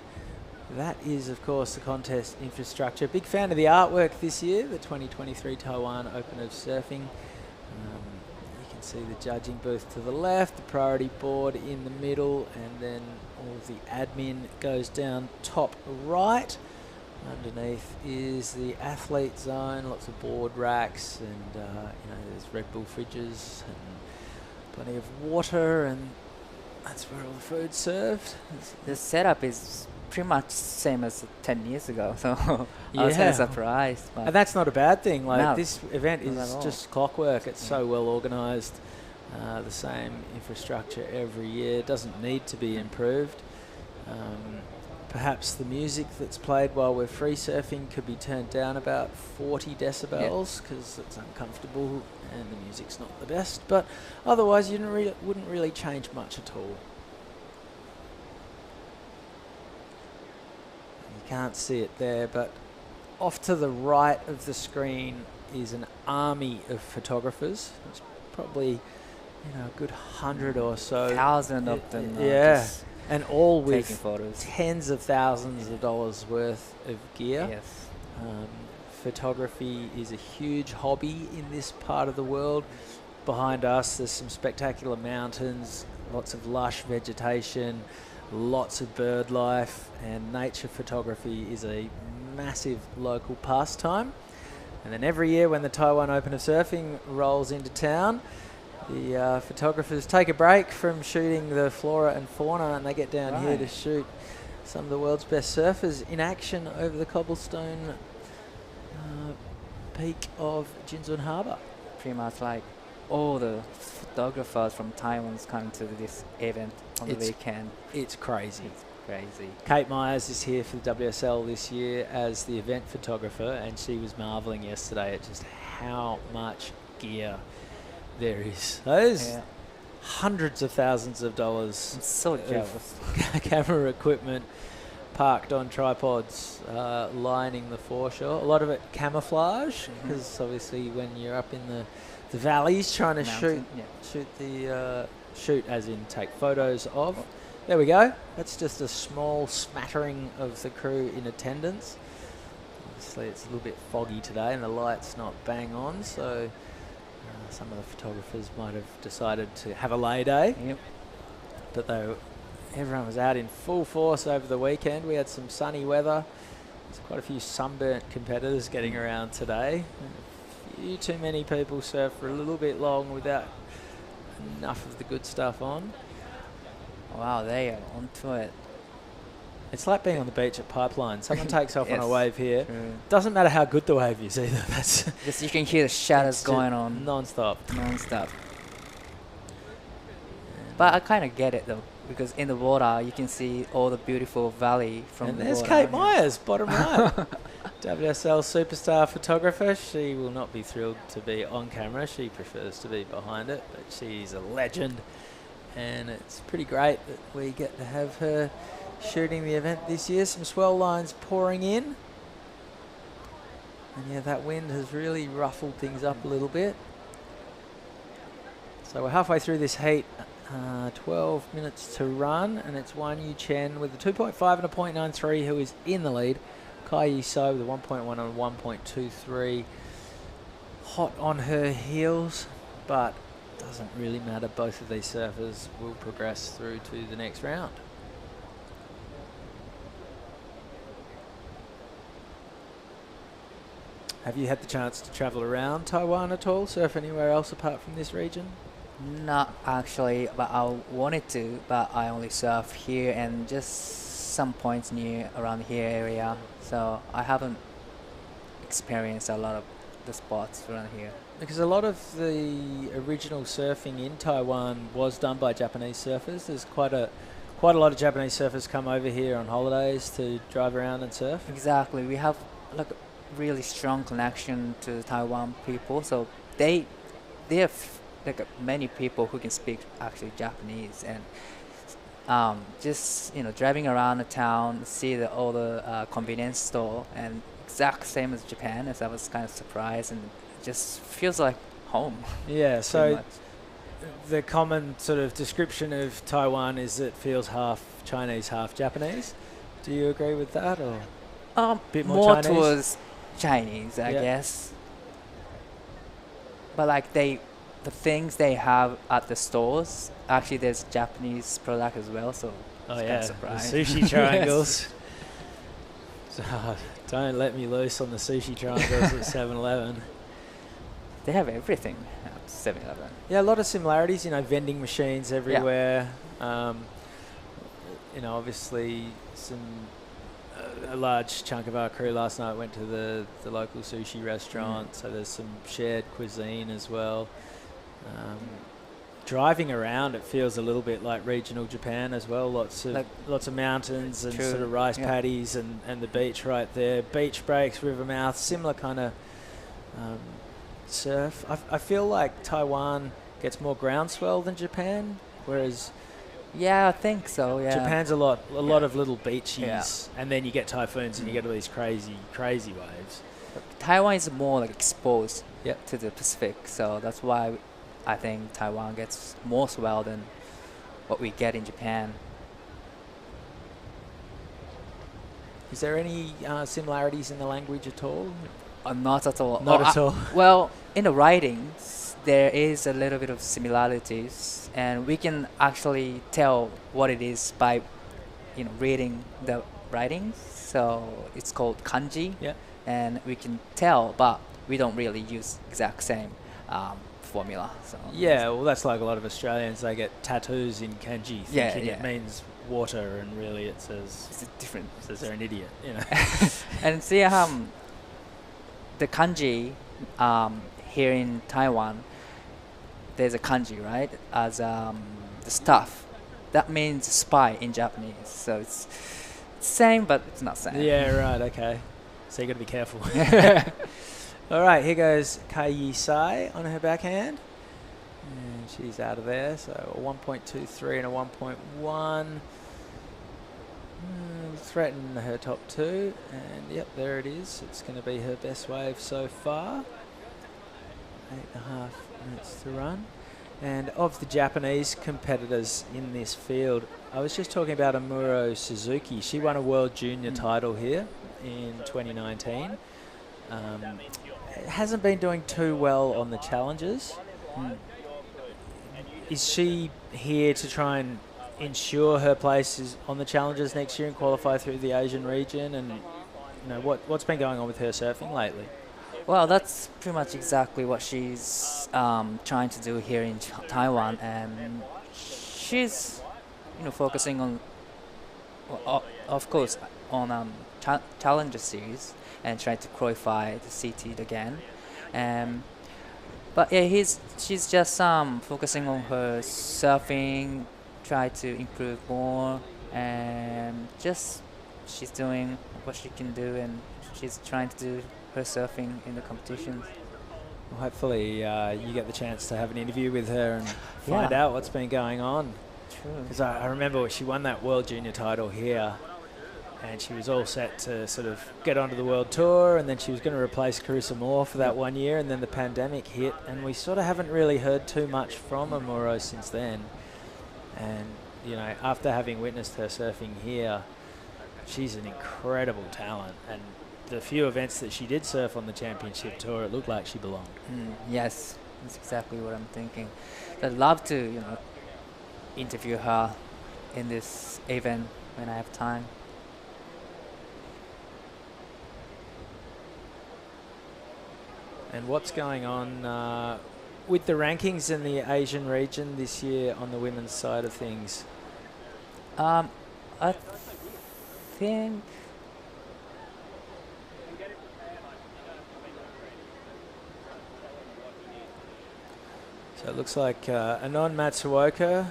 [SPEAKER 1] That is of course the contest infrastructure. Big fan of the artwork this year, the 2023 Taiwan Open of Surfing. You can see the judging booth to the left, the priority board in the middle, and then all of the admin goes down top right. Underneath is the athlete zone, lots of board racks, and there's Red Bull fridges and plenty of water, and that's where all the food's served.
[SPEAKER 3] The setup is pretty much same as 10 years ago, so I was kind of surprised. But
[SPEAKER 1] And that's not a bad thing. Like
[SPEAKER 3] No,
[SPEAKER 1] this event
[SPEAKER 3] not
[SPEAKER 1] is
[SPEAKER 3] at all.
[SPEAKER 1] just clockwork. It's so well organised. The same infrastructure every year. It doesn't need to be improved. Perhaps the music that's played while we're free surfing could be turned down about 40 decibels because it's uncomfortable and the music's not the best. But otherwise, you wouldn't really change much at all. You can't see it there, but off to the right of the screen is an army of photographers. It's probably a good 100 or so.
[SPEAKER 3] 1,000 of them.
[SPEAKER 1] Yeah.
[SPEAKER 3] Just
[SPEAKER 1] And all with
[SPEAKER 3] taking photos.
[SPEAKER 1] tens of thousands of dollars worth of gear.
[SPEAKER 3] Yes.
[SPEAKER 1] Photography is a huge hobby in this part of the world. Behind us, there's some spectacular mountains, lots of lush vegetation, lots of bird life, and nature photography is a massive local pastime. And then every year when the Taiwan Open of Surfing rolls into town, the photographers take a break from shooting the flora and fauna, and they get down here to shoot some of the world's best surfers in action over the cobblestone peak of Jinzun Harbor.
[SPEAKER 3] Pretty much like all the photographers from Taiwan's coming to this event on the weekend.
[SPEAKER 1] It's crazy.
[SPEAKER 3] It's crazy.
[SPEAKER 1] Kate Myers is here for the WSL this year as the event photographer, and she was marvelling yesterday at just how much gear there is. Those hundreds of thousands of dollars
[SPEAKER 3] I'm so jealous.
[SPEAKER 1] camera equipment parked on tripods lining the foreshore. A lot of it camouflage, because obviously when you're up in the valleys trying to shoot as in take photos of. There we go. That's just a small smattering of the crew in attendance. Obviously, it's a little bit foggy today and the light's not bang on, so some of the photographers might have decided to have a lay day.
[SPEAKER 3] Yep.
[SPEAKER 1] But everyone was out in full force over the weekend. We had some sunny weather. There's quite a few sunburnt competitors getting around today. A few too many people surf for a little bit long without enough of the good stuff on.
[SPEAKER 3] Wow, they are onto it.
[SPEAKER 1] It's like being on the beach at Pipeline. Someone takes off on a
[SPEAKER 3] Yes,
[SPEAKER 1] wave here.
[SPEAKER 3] true.
[SPEAKER 1] Doesn't matter how good the wave is either. That's
[SPEAKER 3] Just you can hear the shadows going on
[SPEAKER 1] non-stop.
[SPEAKER 3] non-stop. But I kind of get it though, because in the water you can see all the beautiful valley from
[SPEAKER 1] And
[SPEAKER 3] the
[SPEAKER 1] there's
[SPEAKER 3] water.
[SPEAKER 1] Kate Myers, bottom right. WSL superstar photographer. She will not be thrilled to be on camera. She prefers to be behind it, but she's a legend. And it's pretty great that we get to have her shooting the event this year. Some swell lines pouring in. And yeah, that wind has really ruffled things up a little bit. So we're halfway through this heat. 12 minutes to run, and it's Wan Yu Chen with a 2.5 and a 0.93 who is in the lead. Kai Yi So with a 1.1 and a 1.23. Hot on her heels, but doesn't really matter. Both of these surfers will progress through to the next round. Have you had the chance to travel around Taiwan at all? Surf anywhere else apart from this region?
[SPEAKER 3] Not actually, but I wanted to, but I only surf here and just some points near around here area. So I haven't experienced a lot of the spots around here.
[SPEAKER 1] Because a lot of the original surfing in Taiwan was done by Japanese surfers. There's quite a lot of Japanese surfers come over here on holidays to drive around and surf.
[SPEAKER 3] Exactly, we have like a really strong connection to the Taiwan people. So they have like many people who can speak actually Japanese, and just driving around the town, see all the convenience store, and exact same as Japan. As I was kind of surprised, and it just feels like home.
[SPEAKER 1] Yeah, so
[SPEAKER 3] much.
[SPEAKER 1] the common sort of description of Taiwan is it feels half Chinese, half Japanese. Do you agree with that, or bit more Chinese?
[SPEAKER 3] Towards Chinese, I guess. But like the things they have at the stores, actually there's Japanese product as well, so
[SPEAKER 1] Oh
[SPEAKER 3] it's
[SPEAKER 1] yeah,
[SPEAKER 3] kind of
[SPEAKER 1] the
[SPEAKER 3] surprised.
[SPEAKER 1] sushi triangles. So, don't let me loose on the sushi triangles at 7-Eleven.
[SPEAKER 3] They have everything at 7-Eleven.
[SPEAKER 1] Yeah, a lot of similarities, vending machines everywhere. Obviously a large chunk of our crew last night went to the local sushi restaurant, so there's some shared cuisine as well. Driving around, it feels a little bit like regional Japan as well. Lots of mountains and sort of rice paddies and the beach right there. Beach breaks, river mouth, similar kind of surf. I feel like Taiwan gets more groundswell than Japan, whereas
[SPEAKER 3] Yeah, I think so. Yeah,
[SPEAKER 1] Japan's a lot of little beaches, and then you get typhoons and you get all these crazy waves.
[SPEAKER 3] Taiwan is more like exposed
[SPEAKER 1] Yep.
[SPEAKER 3] to the Pacific, so that's why I think Taiwan gets more swell than what we get in Japan.
[SPEAKER 1] Is there any similarities in the language at all?
[SPEAKER 3] Not at all.
[SPEAKER 1] Not at all.
[SPEAKER 3] Well, in the writings, there is a little bit of similarities, and we can actually tell what it is by, reading the writings. So it's called kanji, and we can tell, but we don't really use exact same formula. So
[SPEAKER 1] Yeah, well, that's like a lot of Australians. They get tattoos in kanji thinking it means water, and really it says
[SPEAKER 3] it's different.
[SPEAKER 1] Says they're an idiot,
[SPEAKER 3] And see, the kanji here in Taiwan, there's a kanji, right? As the stuff. That means spy in Japanese. So it's same, but it's not same.
[SPEAKER 1] Yeah, right, okay. So you got to be careful. All right, here goes Kai Yi Sai on her backhand. And she's out of there, so a 1.23 and a 1.1. Threaten her top two, and yep, there it is. It's going to be her best wave so far. 8.5 minutes to run. And of the Japanese competitors in this field, I was just talking about Amuro Suzuki. She won a World Junior title here, in 2019. Hasn't been doing too well on the challenges. Is she here to try and ensure her place is on the challenges next year and qualify through the Asian region? And what's been going on with her surfing lately?
[SPEAKER 3] Well, that's pretty much exactly what she's trying to do here in Taiwan, and she's focusing on, of course, on Challenger series and trying to qualify the CT again. But yeah, she's just focusing on her surfing, try to improve more, and just she's doing what she can do, and she's trying to do her surfing in the competitions.
[SPEAKER 1] Well, hopefully you get the chance to have an interview with her and find out what's been going on.
[SPEAKER 3] True.
[SPEAKER 1] Because I remember she won that World Junior title here, and she was all set to sort of get onto the World Tour, and then she was going to replace Carissa Moore for that 1 year, and then the pandemic hit, and we sort of haven't really heard too much from Amuro since then. And, after having witnessed her surfing here, she's an incredible talent, and the few events that she did surf on the championship tour, it looked like she belonged.
[SPEAKER 3] Yes, that's exactly what I'm thinking. I'd love to, interview her in this event when I have time.
[SPEAKER 1] And what's going on with the rankings in the Asian region this year on the women's side of things?
[SPEAKER 3] I think
[SPEAKER 1] so. It looks like Anon Matsuoka,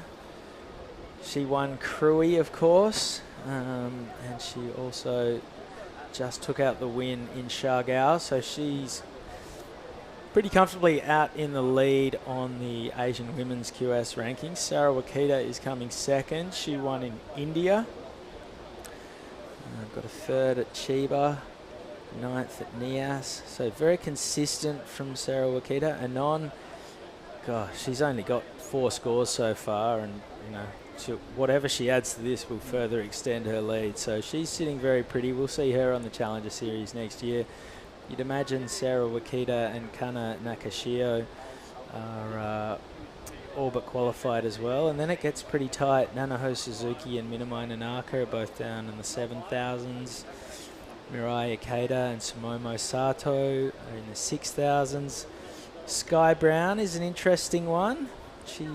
[SPEAKER 1] she won Krui, of course, and she also just took out the win in Shargao, so she's pretty comfortably out in the lead on the Asian women's QS rankings. Sarah Wakita is coming second. She won in India. Got a third at Chiba, ninth at Nias. So very consistent from Sarah Wakita. Anon, gosh, she's only got 4 scores so far, and whatever she adds to this will further extend her lead. So she's sitting very pretty. We'll see her on the Challenger Series next year. You'd imagine Sarah Wakita and Kana Nakashio are all but qualified as well. And then it gets pretty tight. Nanaho Suzuki and Minamai Nanaka are both down in the 7,000s. Mirai Ikeda and Sumomo Sato are in the 6,000s. Sky Brown is an interesting one. She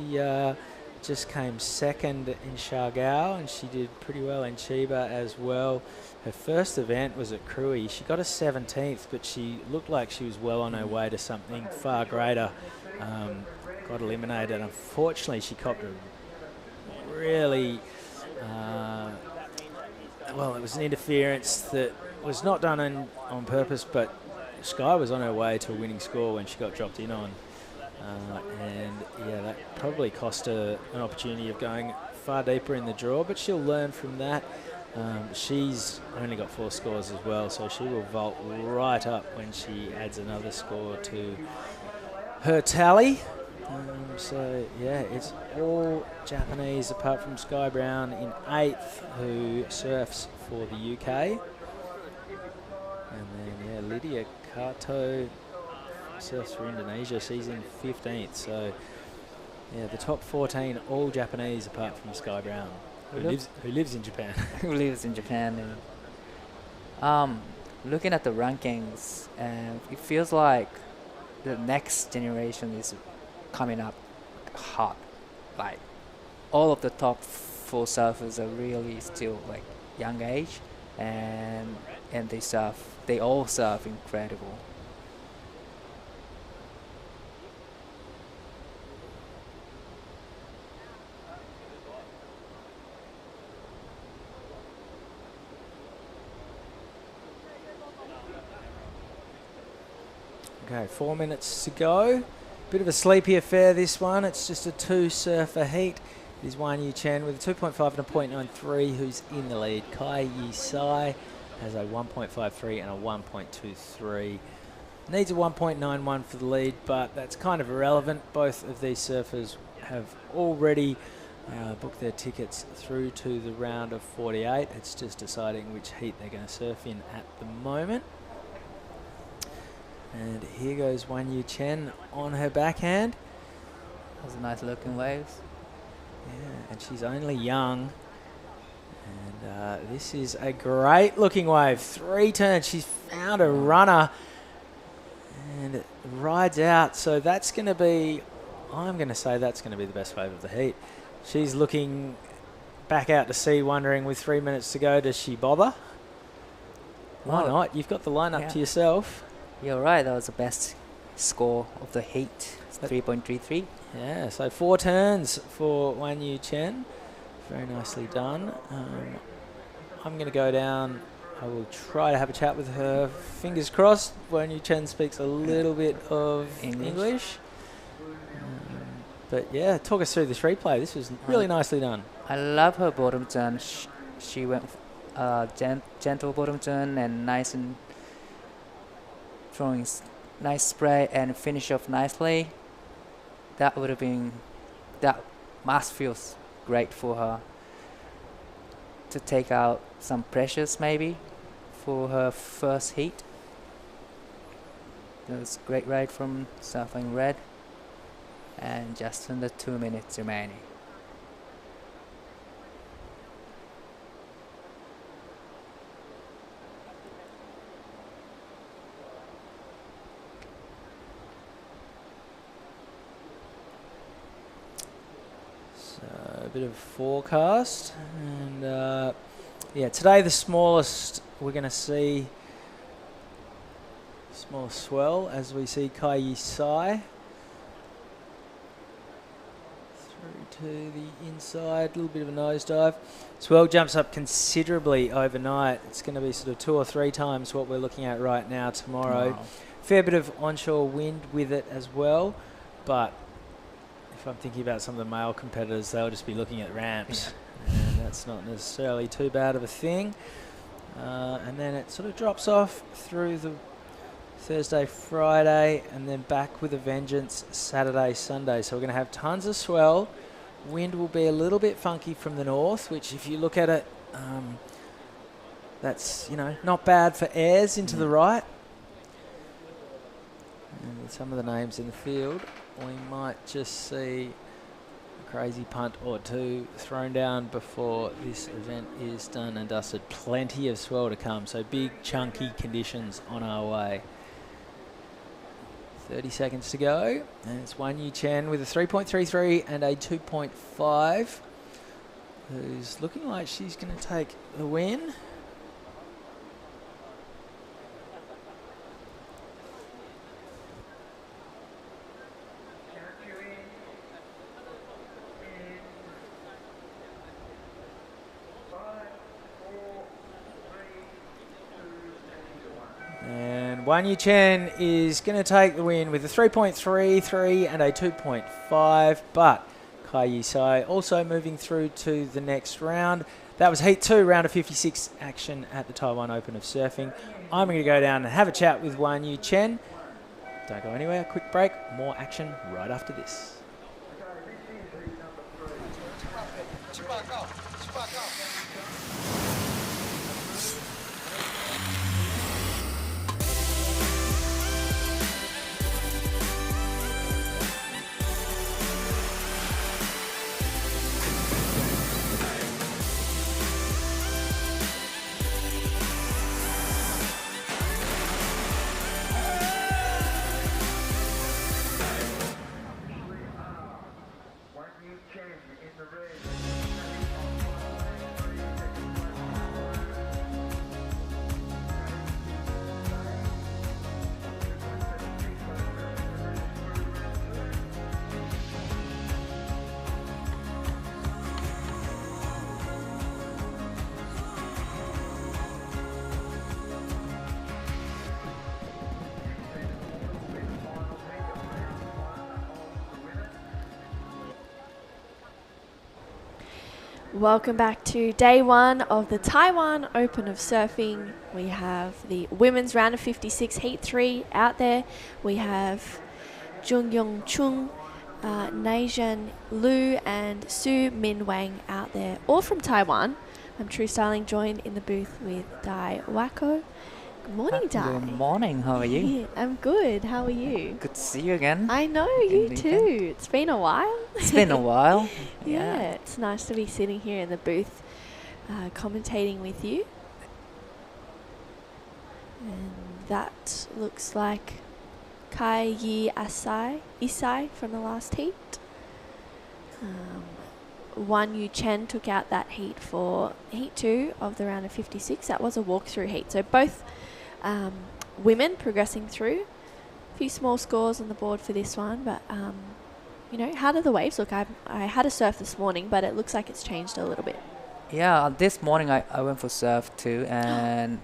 [SPEAKER 1] just came second in Shargao, and she did pretty well in Chiba as well. Her first event was at Krui. She got a 17th, but she looked like she was well on her way to something far greater. Got eliminated. Unfortunately, she copped a really... it was an interference that was not done on purpose, but Sky was on her way to a winning score when she got dropped in on. That probably cost her an opportunity of going far deeper in the draw, but she'll learn from that. She's only got 4 scores as well, so she will vault right up when she adds another score to her tally. It's all Japanese apart from Sky Brown in 8th, who surfs for the UK. And then, Lydia Kato surfs for Indonesia. She's in 15th. So, the top 14 all Japanese apart from Sky Brown, who lives in Japan.
[SPEAKER 3] Who lives in Japan. And, looking at the rankings, it feels like the next generation is coming up hot. Like, all of the top 4 surfers are really still like young age, and they all surf incredible.
[SPEAKER 1] Okay, 4 minutes to go. Bit of a sleepy affair, this one. It's just a 2-surfer heat. It is Wan Yu Chen with a 2.5 and a 0.93, who's in the lead. Kai Yi Sai has a 1.53 and a 1.23. Needs a 1.91 for the lead, but that's kind of irrelevant. Both of these surfers have already book their tickets through to the round of 48. It's just deciding which heat they're going to surf in at the moment. And here goes Wan Yu Chen on her backhand.
[SPEAKER 3] Those are nice looking waves.
[SPEAKER 1] Yeah, and she's only young. And this is a great looking wave. 3 turns. She's found a runner and it rides out. So that's going to be, I'm going to say that's going to be the best wave of the heat. She's looking back out to sea, wondering with 3 minutes to go, does she bother? Why not? You've got the lineup to yourself.
[SPEAKER 3] You're right. That was the best score of the heat. It's 3.33.
[SPEAKER 1] Yeah, so 4 turns for Wan Yu Chen. Very nicely done. I'm going to go down. I will try to have a chat with her. Fingers crossed. Wan Yu Chen speaks a little bit of English. But yeah, talk us through this replay. This was really nicely done.
[SPEAKER 3] I love her bottom turn. She went gentle bottom turn and nice and throwing nice spray and finish off nicely. That would have been, that must feel great for her to take out some pressures maybe for her first heat. It was a great ride from Surfing Red, and just under 2 minutes remaining.
[SPEAKER 1] A bit of forecast, and yeah, today the smallest we're going to see, small swell as we see Kai Yi Sai through to the inside, a little bit of a nosedive. Swell jumps up considerably overnight. It's going to be sort of 2 or 3 times what we're looking at right now tomorrow.
[SPEAKER 3] Wow.
[SPEAKER 1] Fair bit of onshore wind with it as well, but if I'm thinking about some of the male competitors, they'll just be looking at ramps, and that's not necessarily too bad of a thing. And then it sort of drops off through the Thursday, Friday, and then back with a vengeance Saturday, Sunday. So we're going to have tons of swell. Wind will be a little bit funky from the north, which if you look at it, that's, you know, not bad for airs into the right. And with some of the names in the field, we might just see a crazy punt or 2 thrown down before this event is done and dusted. Plenty of swell to come, so big chunky conditions on our way. 30 seconds to go, and it's Wan Yu Chen with a 3.33 and a 2.5, who's looking like she's going to take the win. Wan Yu Chen is going to take the win with a 3.33 and a 2.5, but Kai Yi Sai also moving through to the next round. That was Heat 2, round of 56 action at the Taiwan Open of Surfing. I'm going to go down and have a chat with Wan Yu Chen. Don't go anywhere, quick break, more action right after this.
[SPEAKER 2] Welcome back to day 1 of the Taiwan Open of Surfing. We have the women's round of 56, Heat 3 out there. We have Jung Yong Chung Neijun Lu and Su Min Wang out there, all from Taiwan. I'm True Styling, joined in the booth with Dai Wako. Good morning, Dai.
[SPEAKER 3] Good morning. How are you?
[SPEAKER 2] I'm good. How are you?
[SPEAKER 3] Good to see you again.
[SPEAKER 2] I know, you
[SPEAKER 3] Indeed.
[SPEAKER 2] too. It's been a while.
[SPEAKER 3] It's been a while.
[SPEAKER 2] Yeah, it's nice to be sitting here in the booth commentating with you. And that looks like Kai Yi Isai from the last heat. Wan Yu Chen took out that heat for heat 2 of the round of 56. That was a walkthrough heat. So both women progressing through. A few small scores on the board for this one, but you know, how do the waves look? I had a surf this morning, but it looks like it's changed a little bit.
[SPEAKER 3] Yeah, this morning I went for surf too, and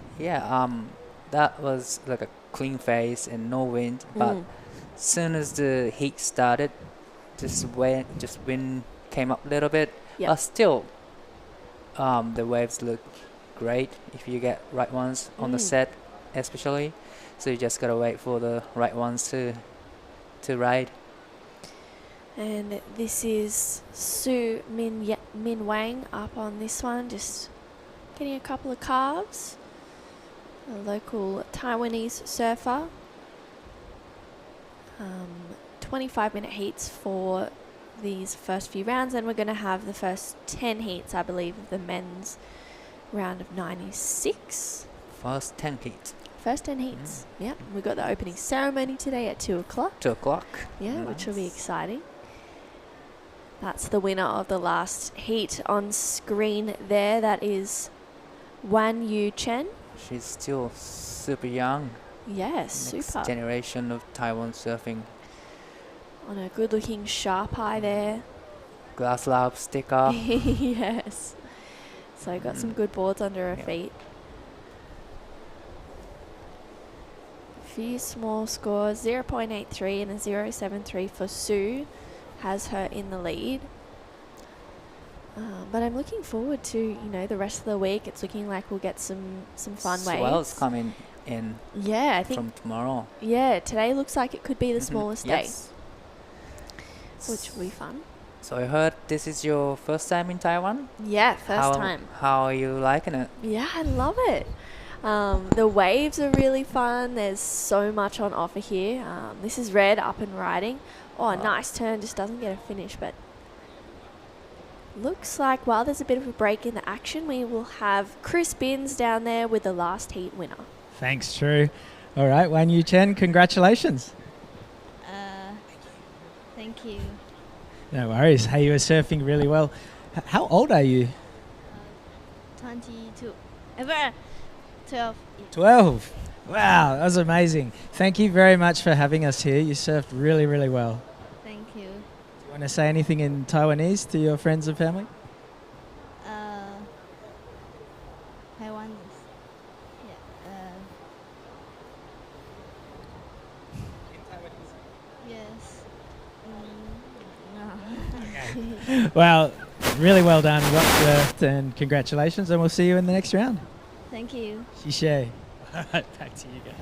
[SPEAKER 3] that was like a clean face and no wind. But soon as the heat started, just wind came up a little bit.
[SPEAKER 2] Yep.
[SPEAKER 3] But still, the waves look great if you get right ones on the set, especially. So you just gotta wait for the right ones to ride.
[SPEAKER 2] And this is Su Min Wang up on this one, just getting a couple of carves. A local Taiwanese surfer. 25-minute heats for these first few rounds, and we're going to have the first 10 heats, I believe, of the men's round of 96.
[SPEAKER 3] First 10 heats.
[SPEAKER 2] First 10 heats. Yeah, we've got the opening ceremony today at 2 o'clock.
[SPEAKER 3] 2 o'clock.
[SPEAKER 2] Yeah, which will be exciting. That's the winner of the last heat on screen there. That is Wan Yu Chen.
[SPEAKER 3] She's still super young.
[SPEAKER 2] Yes,
[SPEAKER 3] Next
[SPEAKER 2] super.
[SPEAKER 3] generation of Taiwan surfing.
[SPEAKER 2] On a good-looking sharp eye there.
[SPEAKER 3] Glass lab sticker.
[SPEAKER 2] Yes. So got some good boards under her feet. A few small scores, 0.83 and a 0.73 for Sue. Has her in the lead. But I'm looking forward to, you know, the rest of the week. It's looking like we'll get some fun waves.
[SPEAKER 3] Swells coming in.
[SPEAKER 2] Yeah, I think
[SPEAKER 3] from tomorrow.
[SPEAKER 2] Yeah, today looks like it could be the smallest day,
[SPEAKER 3] Yes.
[SPEAKER 2] which will be fun.
[SPEAKER 3] So I heard this is your first time in Taiwan?
[SPEAKER 2] Yeah, first time.
[SPEAKER 3] How are you liking it?
[SPEAKER 2] Yeah, I love it. The waves are really fun. There's so much on offer here. This is Red up and riding. Oh, nice turn. Just doesn't get a finish, but looks like while there's a bit of a break in the action, we will have Chris Binns down there with the last heat winner.
[SPEAKER 5] Thanks, True. All right, Wan Yu Chen, congratulations.
[SPEAKER 6] Thank you.
[SPEAKER 5] No worries. Hey, you were surfing really well. How old are you?
[SPEAKER 6] 22. 12.
[SPEAKER 5] 12. Wow, that was amazing. Thank you very much for having us here. You surfed really, really well.
[SPEAKER 6] Thank you.
[SPEAKER 5] Do you want to say anything in Taiwanese to your friends and family?
[SPEAKER 6] Taiwan. Yes. No.
[SPEAKER 5] Well, really well done. Well surfed, and congratulations, and we'll see you in the next round.
[SPEAKER 6] Thank you.
[SPEAKER 5] Xishe. All right, back to you guys.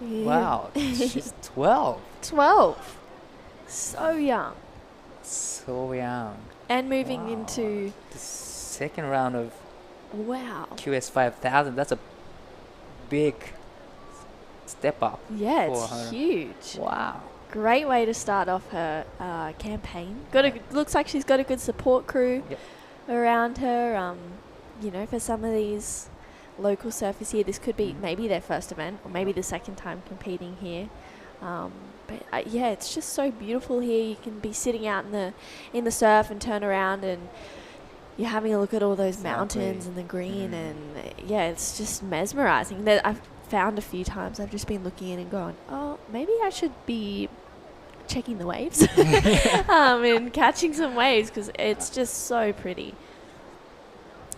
[SPEAKER 2] Yeah.
[SPEAKER 3] Wow, she's 12.
[SPEAKER 2] 12. So young.
[SPEAKER 3] So young.
[SPEAKER 2] And moving
[SPEAKER 3] Wow.
[SPEAKER 2] into,
[SPEAKER 3] The second round of
[SPEAKER 2] wow.
[SPEAKER 3] QS5000. That's a big step up.
[SPEAKER 2] Yeah,
[SPEAKER 3] for
[SPEAKER 2] it's
[SPEAKER 3] her.
[SPEAKER 2] huge.
[SPEAKER 3] Wow.
[SPEAKER 2] Great way to start off her campaign. Looks like she's got a good support crew around her. You know, for some of these local surfers here, this could be maybe their first event or maybe the second time competing here. But yeah, it's just so beautiful here. You can be sitting out in the surf and turn around and you're having a look at all those mountains and the green, and yeah, it's just mesmerizing. I've found a few times I've just been looking in and going, oh, maybe I should be checking the waves and catching some waves because it's just so pretty.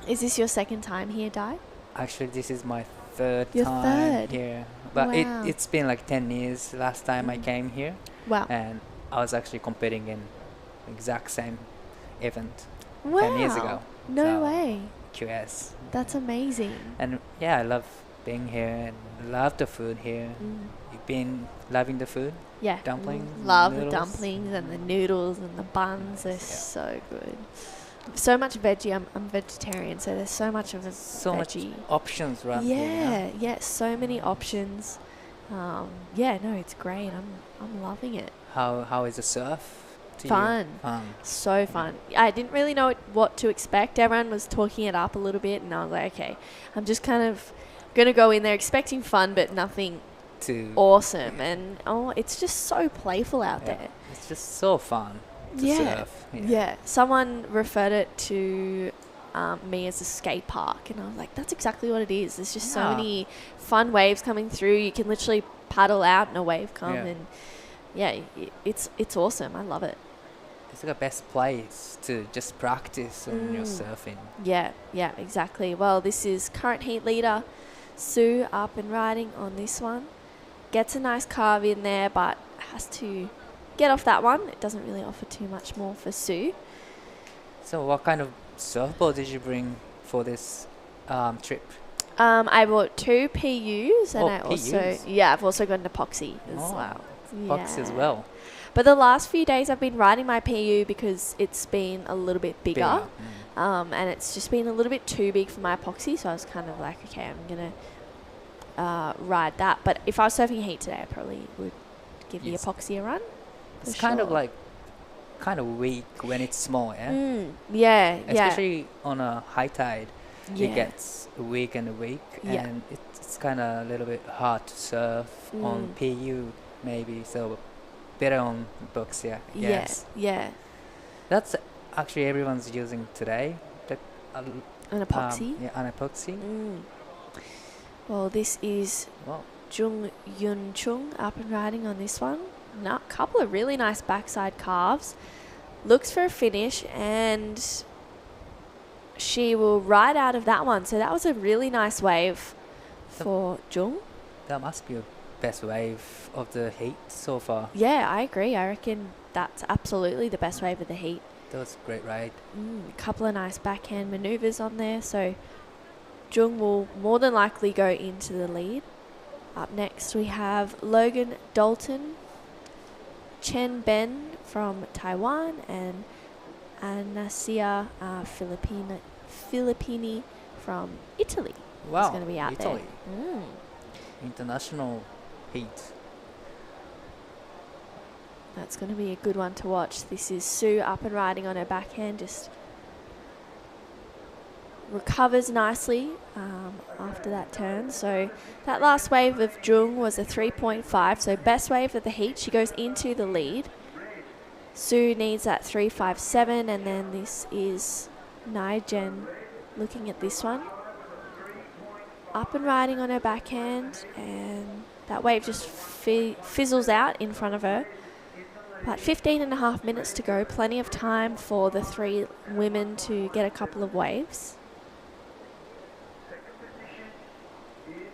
[SPEAKER 2] Is this your second time here, Dai?
[SPEAKER 3] Actually, this is my third
[SPEAKER 2] Your
[SPEAKER 3] time
[SPEAKER 2] third?
[SPEAKER 3] here. But
[SPEAKER 2] Wow.
[SPEAKER 3] it's been like 10 years last time I came here.
[SPEAKER 2] Wow.
[SPEAKER 3] And I was actually competing in exact same event
[SPEAKER 2] Wow.
[SPEAKER 3] 10 years ago.
[SPEAKER 2] No
[SPEAKER 3] So,
[SPEAKER 2] way.
[SPEAKER 3] QS.
[SPEAKER 2] That's amazing.
[SPEAKER 3] And yeah, I love being here and love the food here. You've been loving the food?
[SPEAKER 2] Yeah.
[SPEAKER 3] Dumplings,
[SPEAKER 2] Love the
[SPEAKER 3] noodles?
[SPEAKER 2] dumplings and the noodles and the buns. They're
[SPEAKER 3] Yeah.
[SPEAKER 2] so good. So much veggie. I'm vegetarian, so there's so much of a
[SPEAKER 3] So much
[SPEAKER 2] veggie.
[SPEAKER 3] options around here.
[SPEAKER 2] Yeah, so many options. Yeah, no, it's great. I'm loving it.
[SPEAKER 3] How is the surf to you?
[SPEAKER 2] Fun. So fun. I didn't really know what to expect. Everyone was talking it up a little bit, and I was like, okay, I'm just kind of gonna go in there expecting fun, but nothing
[SPEAKER 3] To
[SPEAKER 2] awesome. And it's just so playful out
[SPEAKER 3] Yeah.
[SPEAKER 2] there.
[SPEAKER 3] It's just so fun to
[SPEAKER 2] Yeah.
[SPEAKER 3] surf.
[SPEAKER 2] Yeah. Someone referred it to me as a skate park, and I was like, that's exactly what it is. There's just so
[SPEAKER 3] Yeah.
[SPEAKER 2] many fun waves coming through. You can literally paddle out and a wave come,
[SPEAKER 3] Yeah.
[SPEAKER 2] and it's awesome. I love it.
[SPEAKER 3] It's like the best place to just practice when you're surfing.
[SPEAKER 2] Yeah, exactly. Well, this is current heat leader Sue up and riding on this one. Gets a nice carve in there, but has to get off that one. It doesn't really offer too much more for Sue.
[SPEAKER 3] So what kind of surfboard did you bring for this trip?
[SPEAKER 2] I bought 2 PUs, and
[SPEAKER 3] PUs?
[SPEAKER 2] I've also got an epoxy as
[SPEAKER 3] Oh,
[SPEAKER 2] well.
[SPEAKER 3] Box as
[SPEAKER 2] Yeah.
[SPEAKER 3] well.
[SPEAKER 2] But the last few days I've been riding my PU because it's been a little bit bigger. And it's just been a little bit too big for my epoxy, so I was kind of like, okay, I'm gonna ride that. But if I was surfing heat today, I probably would give the
[SPEAKER 3] Yes.
[SPEAKER 2] epoxy a run.
[SPEAKER 3] It's
[SPEAKER 2] for
[SPEAKER 3] kind of
[SPEAKER 2] sure.
[SPEAKER 3] like weak when it's small, yeah?
[SPEAKER 2] Yeah,
[SPEAKER 3] Especially on a high tide,
[SPEAKER 2] yeah.
[SPEAKER 3] it gets weak and weak,
[SPEAKER 2] Yeah.
[SPEAKER 3] and it's kind of a little bit hard to surf on PU maybe, so better on books, yeah. Yes.
[SPEAKER 2] Yeah.
[SPEAKER 3] That's actually everyone's using today.
[SPEAKER 2] An epoxy.
[SPEAKER 3] An epoxy.
[SPEAKER 2] Well, this is
[SPEAKER 3] Wow.
[SPEAKER 2] Jung Yun Chung up and riding on this one. A couple of really nice backside carves. Looks for a finish, and she will ride out of that one. So that was a really nice wave for Jung.
[SPEAKER 3] That must be the best wave of the heat so far.
[SPEAKER 2] Yeah, I agree. I reckon that's absolutely the best wave of the heat.
[SPEAKER 3] That was a great ride.
[SPEAKER 2] A couple of nice backhand maneuvers on there. So Jung will more than likely go into the lead. Up next we have Logan Dalton, Chen Ben from Taiwan, and Anasia Filippini from Italy.
[SPEAKER 3] Wow.
[SPEAKER 2] Going to be out
[SPEAKER 3] Italy.
[SPEAKER 2] there.
[SPEAKER 3] International heat.
[SPEAKER 2] That's going to be a good one to watch. This is Sue up and riding on her backhand, just recovers nicely after that turn. So that last wave of Jung was a 3.5, so best wave of the heat. She goes into the lead. Sue needs that 3.57, and then this is Naijen looking at this one. Up and riding on her backhand, and that wave just fizzles out in front of her. About 15.5 minutes to go, plenty of time for the 3 women to get a couple of waves.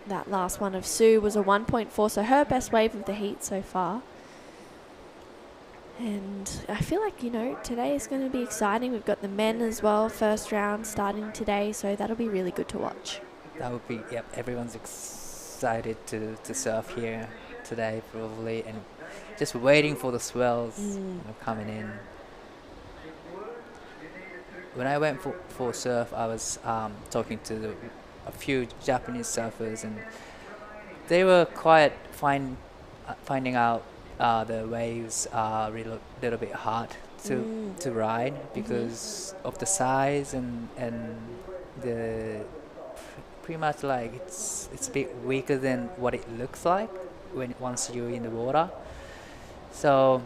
[SPEAKER 2] That last one of Sue was a 1.4, so her best wave of the heat so far. And I feel like, today is going to be exciting. We've got the men as well, first round starting today, so that'll be really good to watch.
[SPEAKER 3] That would be, everyone's excited to surf here today probably, and just waiting for the swells coming in. When I went for surf, I was talking to a few Japanese surfers, and they were quite finding out the waves are a little bit hard to ride because of the size and the pretty much like it's a bit weaker than what it looks like once you're in the water. So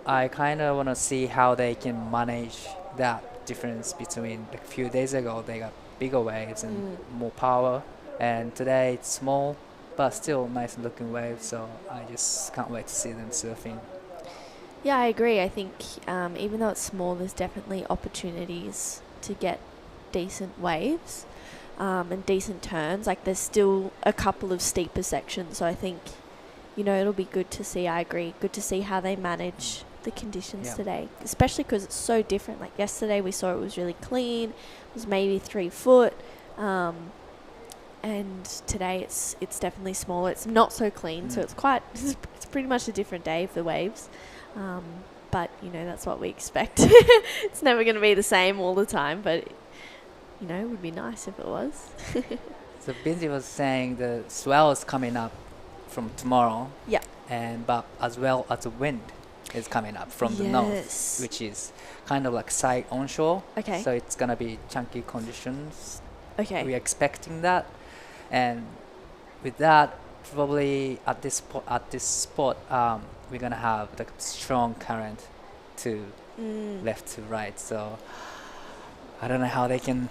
[SPEAKER 3] I kind of want to see how they can manage that difference between a few days ago they got bigger waves and more power, and today it's small but still nice looking waves, so I just can't wait to see them surfing.
[SPEAKER 2] Yeah, I agree. I think even though it's small, there's definitely opportunities to get decent waves and decent turns. Like there's still a couple of steeper sections, so I think it'll be good to see. I agree. Good to see how they manage the conditions today, especially because it's so different. Like yesterday we saw it was really clean, it was maybe 3 foot, and today it's definitely smaller. It's not so clean, so it's it's pretty much a different day for the waves. But that's what we expect. It's never going to be the same all the time, but it would be nice if it was.
[SPEAKER 3] So Binzi was saying the swell is coming up from tomorrow.
[SPEAKER 2] Yeah.
[SPEAKER 3] But as well as the wind is coming up from the north, which is kind of like side onshore.
[SPEAKER 2] Okay.
[SPEAKER 3] So it's gonna be chunky conditions.
[SPEAKER 2] Okay.
[SPEAKER 3] We're expecting that, and with that, probably at this spot, we're gonna have the strong current to left to right. So I don't know how they can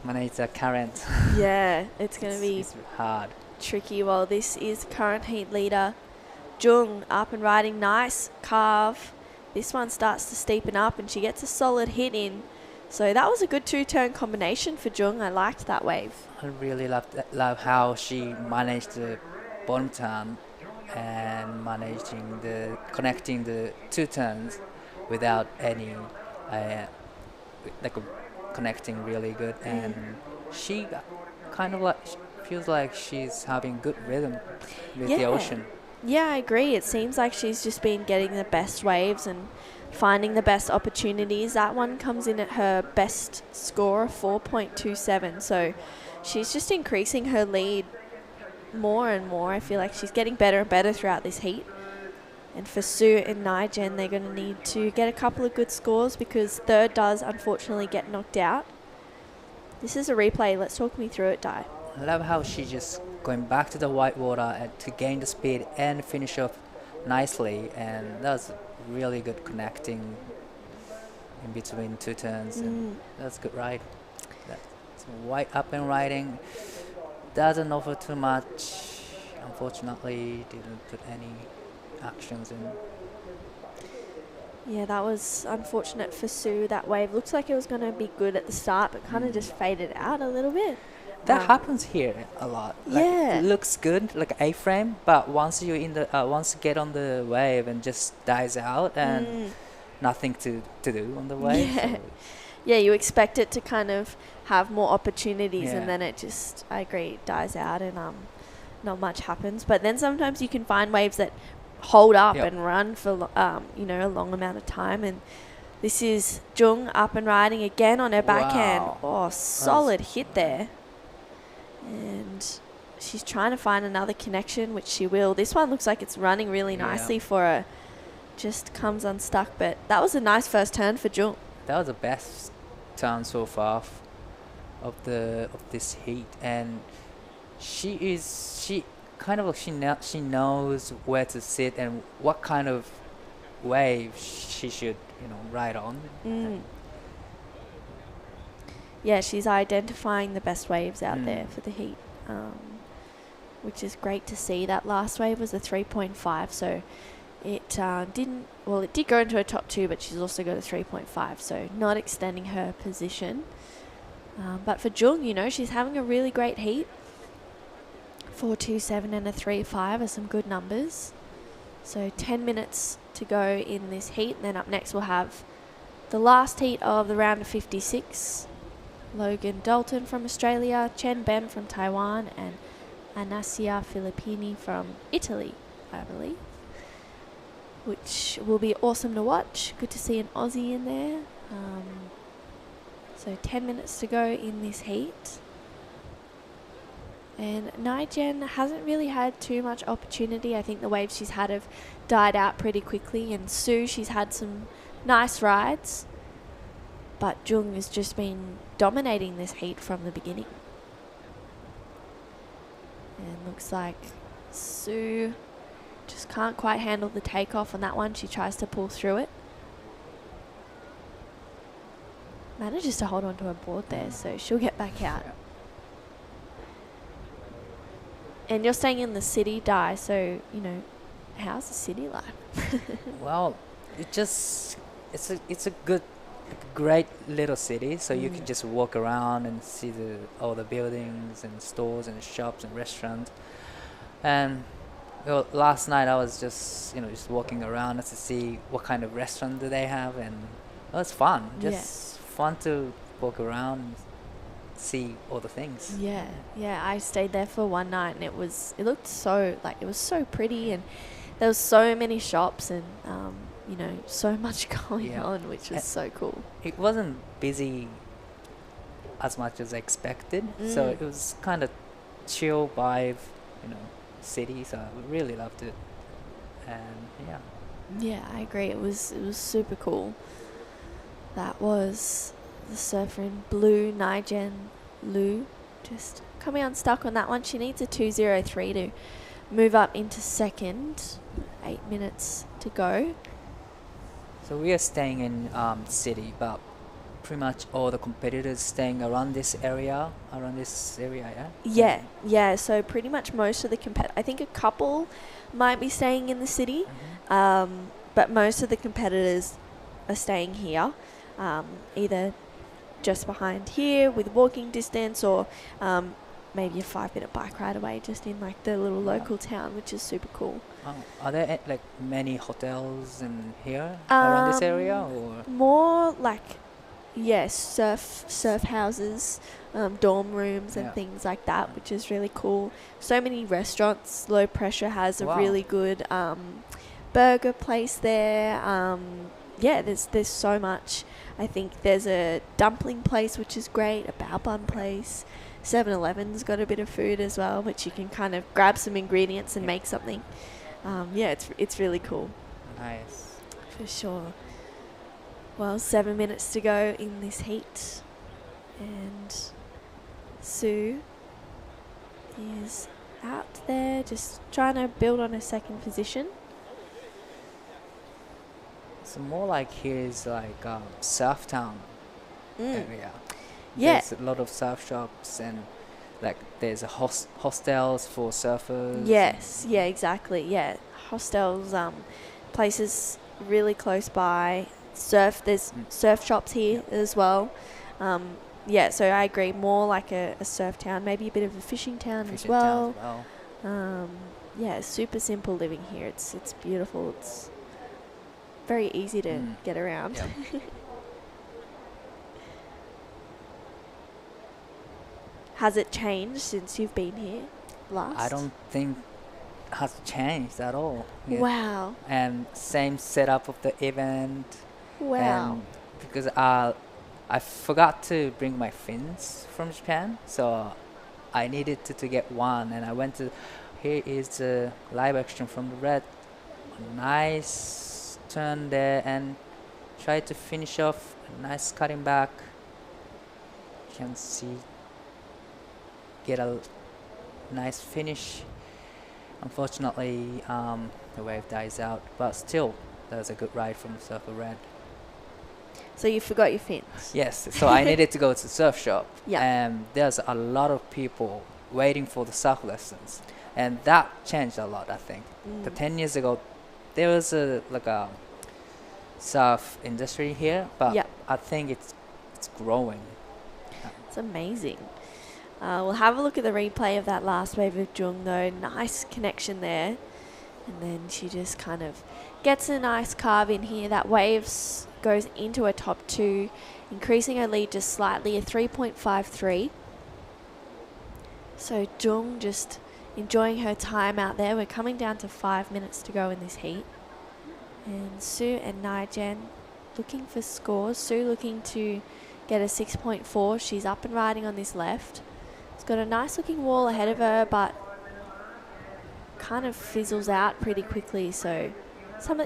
[SPEAKER 3] manage the current.
[SPEAKER 2] Yeah, it's going to be
[SPEAKER 3] it's hard.
[SPEAKER 2] tricky. Well, this is current heat leader Jung, up and riding, nice carve. This one starts to steepen up and she gets a solid hit in. So that was a good two-turn combination for Jung. I liked that wave.
[SPEAKER 3] I really love how she managed the bottom turn and connecting the two turns without any connecting really good, and she kind of feels like she's having good rhythm with the ocean.
[SPEAKER 2] Yeah, I agree. It seems like she's just been getting the best waves and finding the best opportunities. That one comes in at her best score of 4.27. So she's just increasing her lead more and more. I feel like she's getting better and better throughout this heat. And for Sue and Naijen, they're going to need to get a couple of good scores because third does unfortunately get knocked out. This is a replay. Let's talk me through it, Dai.
[SPEAKER 3] I love how she just going back to the white water and to gain the speed and finish off nicely, and that's really good connecting in between two turns, and that's good ride. That's white up and riding. Doesn't offer too much. Unfortunately, didn't put any actions in.
[SPEAKER 2] Yeah, that was unfortunate for Sue. That wave looks like it was going to be good at the start, but kind of just faded out a little bit.
[SPEAKER 3] That happens here a lot.
[SPEAKER 2] Yeah,
[SPEAKER 3] it looks good, like A-frame, but once you once you get on the wave and just dies out and nothing to do on the wave.
[SPEAKER 2] Yeah.
[SPEAKER 3] So
[SPEAKER 2] Yeah, you expect it to kind of have more opportunities, and then it just, I agree, dies out and not much happens. But then sometimes you can find waves that hold up and run for a long amount of time, and this is Jung up and riding again on her backhand. Oh, solid hit there. And she's trying to find another connection, which she will. This one looks like it's running really nicely for her. Just comes unstuck, but that was a nice first turn for Jung.
[SPEAKER 3] that was the best turn so far of this heat, and she knows where to sit and what kind of wave she should ride on.
[SPEAKER 2] Yeah, she's identifying the best waves out there for the heat, which is great to see. That last wave was a 3.5, so it did go into her top two, but she's also got a 3.5, so not extending her position. But for Jung, she's having a really great heat. 4.27 and a 3.5 are some good numbers. So 10 minutes to go in this heat, and then up next we'll have the last heat of the round of 56. Logan Dalton from Australia, Chen Ben from Taiwan, and Anasia Filippini from Italy, I believe, which will be awesome to watch. Good to see an Aussie in there. So 10 minutes to go in this heat. And Naijen hasn't really had too much opportunity. I think the waves she's had have died out pretty quickly. And Sue, she's had some nice rides. But Jung has just been dominating this heat from the beginning. And looks like Sue just can't quite handle the takeoff on that one. She tries to pull through it. Manages to hold onto her board there, so she'll get back out. And you're staying in the city, Dai, so, how's the city like?
[SPEAKER 3] Well, it's a great little city, so you can just walk around and see all the buildings and stores and shops and restaurants. And last night I was just walking around to see what kind of restaurant do they have, and it was fun. Just fun to walk around, see all the things.
[SPEAKER 2] Yeah, yeah. I stayed there for one night, and it looked so like it was so pretty, and there was so many shops, and so much going
[SPEAKER 3] Yeah.
[SPEAKER 2] on, which was so cool.
[SPEAKER 3] It wasn't busy as much as I expected, so it was kind of chill vibe, city. So I really loved it, and yeah.
[SPEAKER 2] Yeah, I agree. It was super cool. That was the surfer in blue, Naijen Lu, just coming unstuck on that one. She needs a 2:03 to move up into second. 8 minutes to go.
[SPEAKER 3] So we are staying in city, but pretty much all the competitors staying around this area, yeah?
[SPEAKER 2] Yeah. So pretty much most of the I think a couple might be staying in the city, but most of the competitors are staying here, either just behind here with walking distance, or maybe a 5-minute bike ride away, just in like the little local town, which is super cool.
[SPEAKER 3] Are there like many hotels in here around this area, or
[SPEAKER 2] more like surf houses, dorm rooms and things like that, which is really cool. So many restaurants. Low Pressure has a really good burger place there. There's so much. I think there's a dumpling place which is great, a bao bun place. 7-Eleven's got a bit of food as well, which you can kind of grab some ingredients and make something. It's really cool.
[SPEAKER 3] Nice.
[SPEAKER 2] For sure. Well, 7 minutes to go in this heat, and Sue is out there just trying to build on a second position.
[SPEAKER 3] So more like here's like surf town area.
[SPEAKER 2] Yeah.
[SPEAKER 3] There's a lot of surf shops, and like there's a hostels for surfers.
[SPEAKER 2] Yes, yeah, exactly. Yeah, hostels, places really close by. There's surf shops here as well. So I agree, more like a surf town, maybe a bit of a fishing town as well. Super simple living here. It's beautiful. It's very easy to get around.
[SPEAKER 3] Yep.
[SPEAKER 2] Has it changed since you've been here last?
[SPEAKER 3] I don't think has changed at all. Yeah.
[SPEAKER 2] Wow.
[SPEAKER 3] And same setup of the event.
[SPEAKER 2] Wow.
[SPEAKER 3] And because I forgot to bring my fins from Japan, so I needed to get one, and I went to. Here is the live action from the red. Nice turn there, and tried to finish off. Nice cutting back. You can see. Get a nice finish. Unfortunately, the wave dies out, but still, that was a good ride from Surfer Red.
[SPEAKER 2] So you forgot your fins?
[SPEAKER 3] Yes, so I needed to go to the surf shop.
[SPEAKER 2] Yeah.
[SPEAKER 3] And there's a lot of people waiting for the surf lessons. And that changed a lot, I think. 10 years ago, there was a surf industry here, but I think it's growing.
[SPEAKER 2] It's amazing. We'll have a look at the replay of that last wave of Jung, though. Nice connection there. And then she just kind of gets a nice carve in here. That wave goes into a top 2, increasing her lead just slightly, a 3.53. So Jung just enjoying her time out there. We're coming down to 5 minutes to go in this heat. And Sue and Naijen looking for scores. Sue looking to get a 6.4. She's up and riding on this left. It's got a nice looking wall ahead of her, but kind of fizzles out pretty quickly. So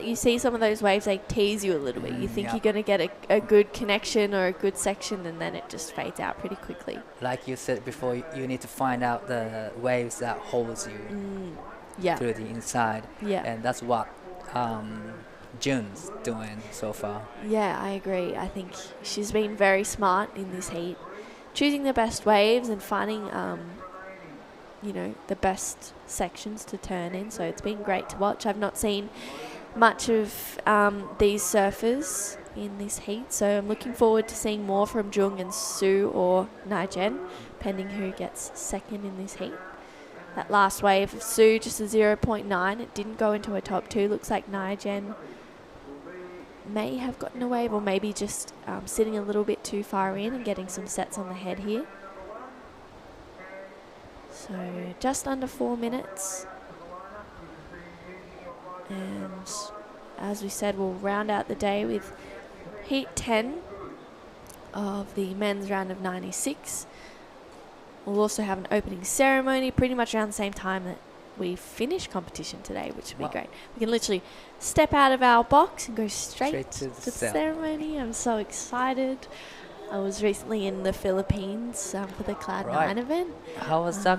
[SPEAKER 2] you see some of those waves, they tease you a little bit. You think you're going to get a good connection or a good section, and then it just fades out pretty quickly.
[SPEAKER 3] Like you said before, you need to find out the waves that holds you through the inside.
[SPEAKER 2] Yeah.
[SPEAKER 3] And that's what Jun's doing so far.
[SPEAKER 2] Yeah, I agree. I think she's been very smart in this heat, choosing the best waves and finding the best sections to turn in. So it's been great to watch. I've not seen much of these surfers in this heat, so I'm looking forward to seeing more from Jung and Sue or Naijen, depending who gets second in this heat. That last wave of Sue, just a 0.9. It didn't go into a top 2. Looks like Naijen may have gotten a wave, or maybe just sitting a little bit too far in and getting some sets on the head here. So just under 4 minutes. And as we said, we'll round out the day with Heat 10 of the men's round of 96. We'll also have an opening ceremony pretty much around the same time that we finish competition today, which will be great. We can literally step out of our box and go straight to the ceremony. I'm so excited. I was recently in the Philippines for the Cloud 9 event.
[SPEAKER 3] How was that?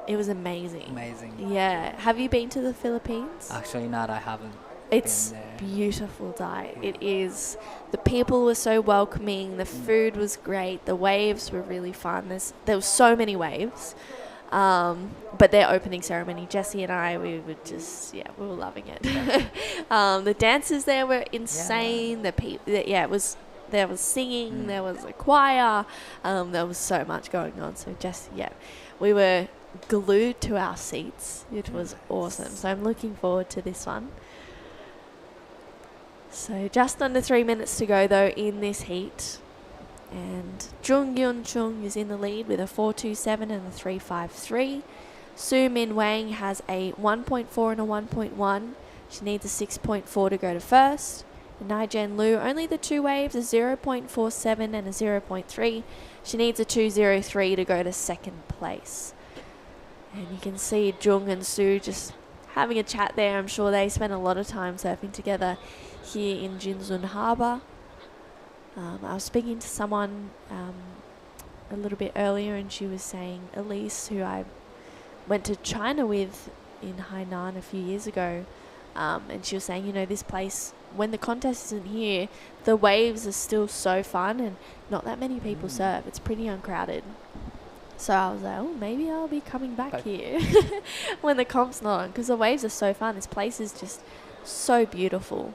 [SPEAKER 2] It was amazing.
[SPEAKER 3] Amazing.
[SPEAKER 2] Yeah. Have you been to the Philippines?
[SPEAKER 3] Actually not, I haven't.
[SPEAKER 2] It's beautiful, Di. It is. The people were so welcoming. The food was great. The waves were really fun. There were so many waves. But their opening ceremony, Jessie and I, we were just, we were loving it. The dances there were insane. There was singing. There was a choir. There was so much going on. So we were glued to our seats. It was awesome. So I'm looking forward to this one. So just under 3 minutes to go though in this heat, and Jung Yun Chung is in the lead with a 4.27 and a 3.53. Su Min Wang has a 1.4 and a 1.1. She needs a 6.4 to go to first. And Naijen Liu, only the two waves, a 0.47 and a 0.3. She needs a 2.03 to go to second place. And you can see Jung and Su just having a chat there. I'm sure they spent a lot of time surfing together here in Jinzun Harbor. I was speaking to someone a little bit earlier, and she was saying, Elise, who I went to China with in Hainan a few years ago, and she was saying, this place, when the contest isn't here, the waves are still so fun and not that many people surf. It's pretty uncrowded. So I was like, maybe I'll be coming back here when the comp's not on, because the waves are so fun. This place is just so beautiful.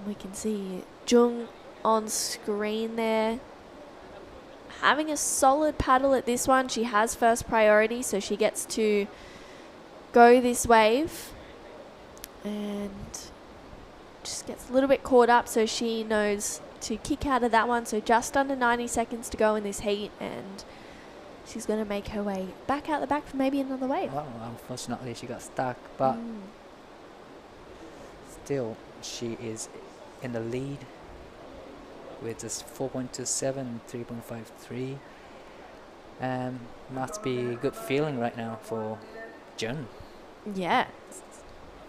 [SPEAKER 2] We can see Jung on screen there, having a solid paddle at this one. She has first priority, so she gets to go this wave and just gets a little bit caught up, so she knows to kick out of that one. So just under 90 seconds to go in this heat, and she's going to make her way back out the back for maybe another wave.
[SPEAKER 3] Well, unfortunately she got stuck, but still she is in the lead with just 4.27, 3.53. Must be a good feeling right now for Jun.
[SPEAKER 2] Yeah.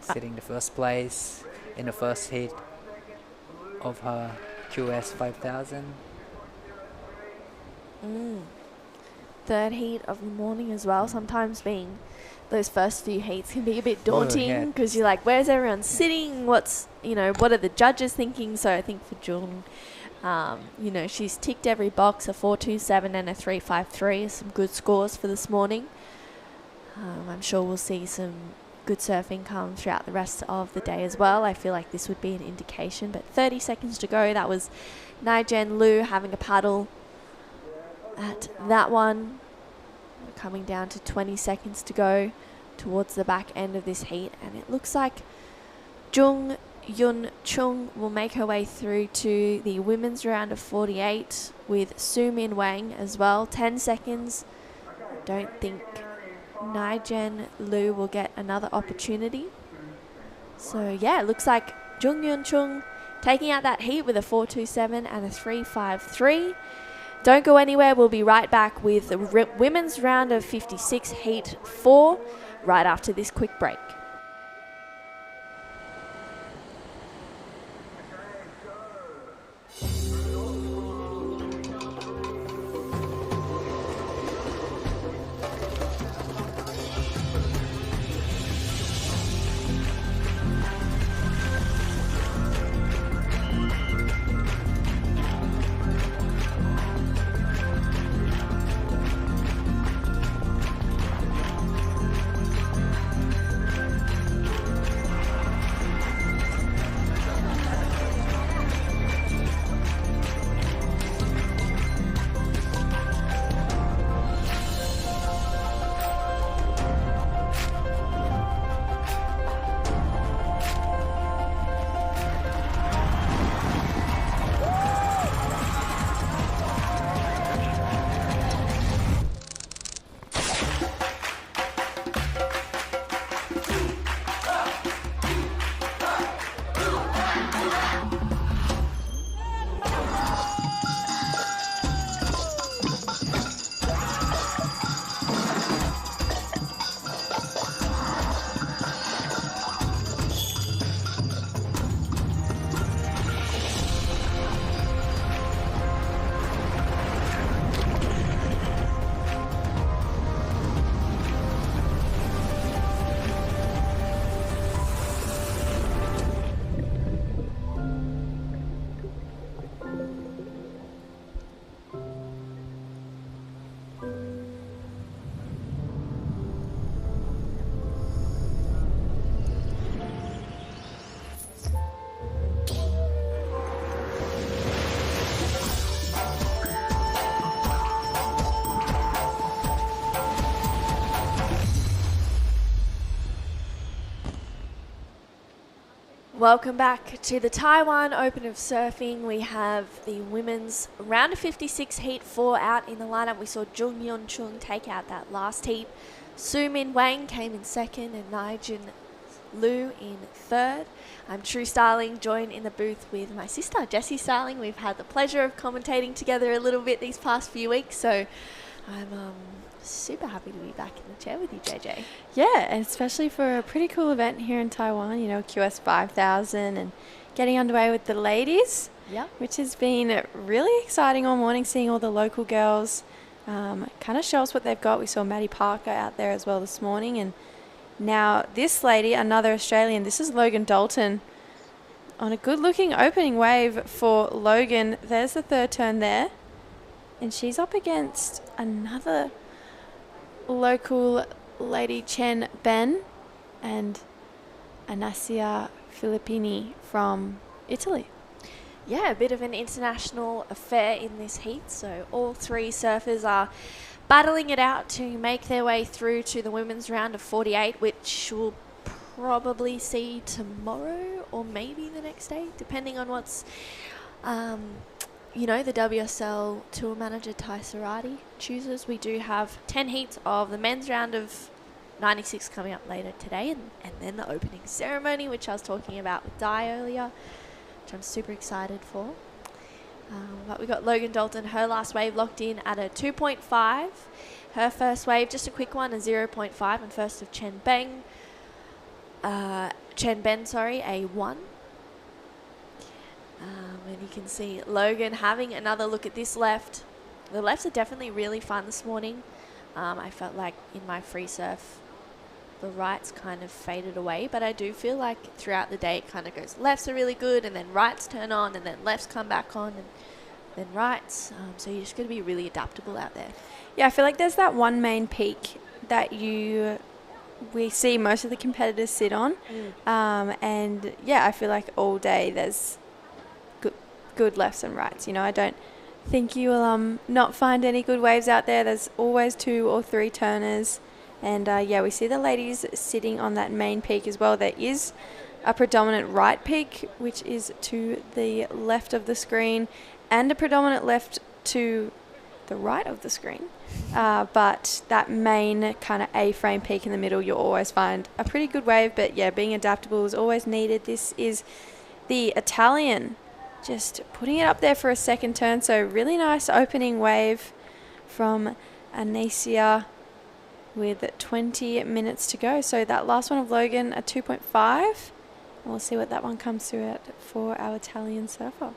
[SPEAKER 3] Sitting the first place in the first heat of her QS5000.
[SPEAKER 2] Third heat of the morning as well. Sometimes those first few heats can be a bit daunting, because you're like, where's everyone sitting? What are the judges thinking? So I think for Jung, she's ticked every box, a 4.27 and a 3.53, some good scores for this morning. I'm sure we'll see some good surfing come throughout the rest of the day as well. I feel like this would be an indication, but 30 seconds to go. That was Naijen Liu having a paddle at that one. We're coming down to 20 seconds to go towards the back end of this heat, and it looks like Jung Yun Chung will make her way through to the women's round of 48 with Su Min Wang as well. 10 seconds. I don't think Naijen Liu will get another opportunity. So it looks like Jung Yun Chung taking out that heat with a 4.27 and a 3.53. Don't go anywhere. We'll be right back with the women's round of 56, heat 4, right after this quick break. Welcome back to the Taiwan Open of Surfing. We have the women's round of 56 heat 4 out in the lineup. We saw Jung Yeon Chung take out that last heat. Su Min Wang came in second and Nijin Liu in third. I'm True Starling, joined in the booth with my sister Jessie Starling. We've had the pleasure of commentating together a little bit these past few weeks, so I'm super happy to be back in the chair with you, JJ.
[SPEAKER 7] Yeah, and especially for a pretty cool event here in Taiwan, you know, QS5000 and getting underway with the ladies, which has been really exciting all morning, seeing all the local girls kind of show us what they've got. We saw Maddie Parker out there as well this morning, and now this lady, another Australian, this is Logan Dalton on a good-looking opening wave for Logan. There's the third turn there, and she's up against another local lady, Chen Ben, and Anasia Filippini from Italy.
[SPEAKER 2] Yeah, a bit of an international affair in this heat, so all three surfers are battling it out to make their way through to the women's round of 48, which we'll probably see tomorrow or maybe the next day, depending on what's the WSL tour manager Tai Sarati chooses. We do have 10 heats of the men's round of 96 coming up later today, and then the opening ceremony, which I was talking about with Di earlier, which I'm super excited for. But we got Logan Dalton, her last wave locked in at a 2.5. Her first wave, just a quick one, a 0.5, and first of Chen Ben, a 1. And you can see Logan having another look at this left. The lefts are definitely really fun this morning. I felt like in my free surf, the rights kind of faded away, but I do feel like throughout the day it kind of goes lefts are really good, and then rights turn on, and then lefts come back on, and then rights. So you just got to be really adaptable out there.
[SPEAKER 7] Yeah, I feel like there's that one main peak that we see most of the competitors sit on. And yeah, I feel like all day there's good lefts and rights. You know, I don't think you will not find any good waves out there. There's always 2 or 3 turners. And yeah, we see the ladies sitting on that main peak as well. There is a predominant right peak, which is to the left of the screen, and a predominant left to the right of the screen. But that main kind of A-frame peak in the middle, you'll always find a pretty good wave. But yeah, being adaptable is always needed. This is the Italian, just putting it up there for a second turn. So really nice opening wave from Anasia with 20 minutes to go. So that last one of Logan, a 2.5. We'll see what that one comes through at for our Italian surfer.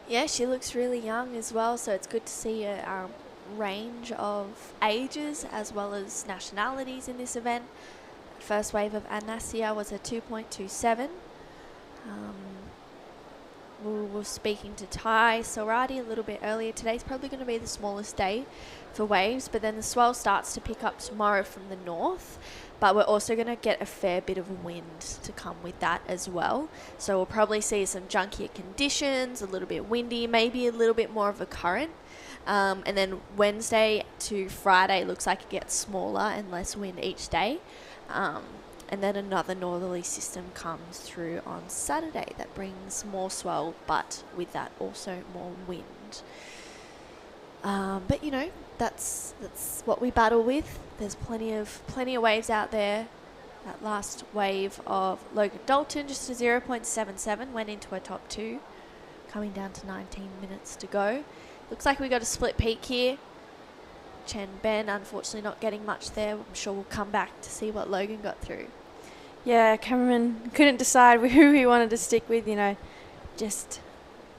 [SPEAKER 2] Yeah, she looks really young as well, so it's good to see a range of ages as well as nationalities in this event. First wave of Anasia was a 2.27. We were speaking to Tai Sarati a little bit earlier. Today's probably going to be the smallest day for waves, but then the swell starts to pick up tomorrow from the north. But we're also going to get a fair bit of wind to come with that as well. So we'll probably see some junkier conditions, a little bit windy, maybe a little bit more of a current. And then Wednesday to Friday looks like it gets smaller and less wind each day. And then another northerly system comes through on Saturday that brings more swell, but with that also more wind. But you know, that's what we battle with. There's plenty of waves out there. That last wave of Logan Dalton, just a 0.77, went into a top 2, coming down to 19 minutes to go. Looks like we got a split peak here. Chen Ben, unfortunately, not getting much there. I'm sure we'll come back to see what Logan got through.
[SPEAKER 7] Yeah, cameraman couldn't decide who he wanted to stick with, you know, just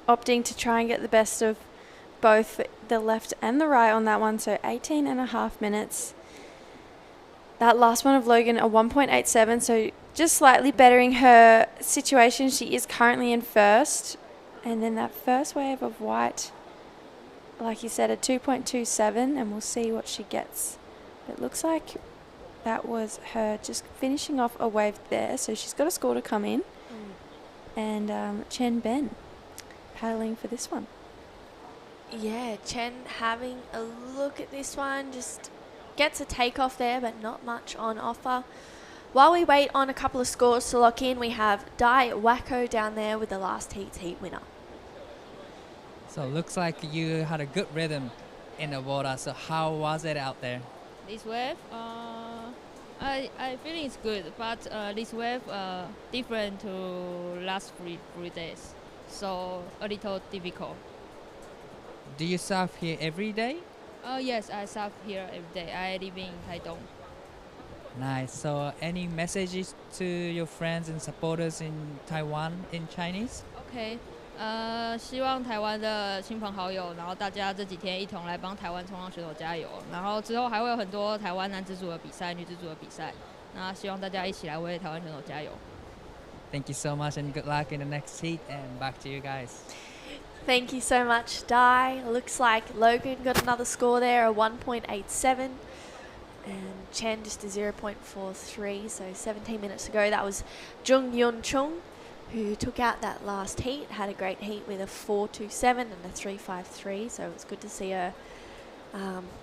[SPEAKER 7] opting to try and get the best of both the left and the right on that one. So 18.5 minutes. That last one of Logan, a 1.87, so just slightly bettering her situation. She is currently in first. And then that first wave of white, like you said, a 2.27, and we'll see what she gets. It looks like that was her just finishing off a wave there, so she's got a score to come in. And Chen Ben paddling for this one.
[SPEAKER 2] Yeah, Chen having a look at this one, just gets a takeoff there, but not much on offer. While we wait on a couple of scores to lock in, we have Dai Wacko down there with the last heat's heat winner.
[SPEAKER 8] So looks like you had a good rhythm in the water. So how was it out there?
[SPEAKER 9] This wave, I feeling it's good, but this wave different to last three days, so a little difficult.
[SPEAKER 8] Do you surf here every day?
[SPEAKER 9] Yes, I surf here every day. I live in Taitung.
[SPEAKER 8] Nice. So any messages to your friends and supporters in Taiwan in Chinese?
[SPEAKER 9] OK，希望台湾的亲朋好友，然后大家这几天一同来帮台湾冲浪选手加油。然后之后还会有很多台湾男子组的比赛、女子组的比赛。那希望大家一起来为台湾选手加油。
[SPEAKER 8] Thank you so much and good luck in the next heat and back to you guys.
[SPEAKER 2] Thank you so much, Dai. Looks like Logan got another score there, a 1.87. And Chen just a 0.43. So 17 minutes ago, that was Jung Yun Chung, who took out that last heat. Had a great heat with a 4.27 and a 3.53. So it was good to see her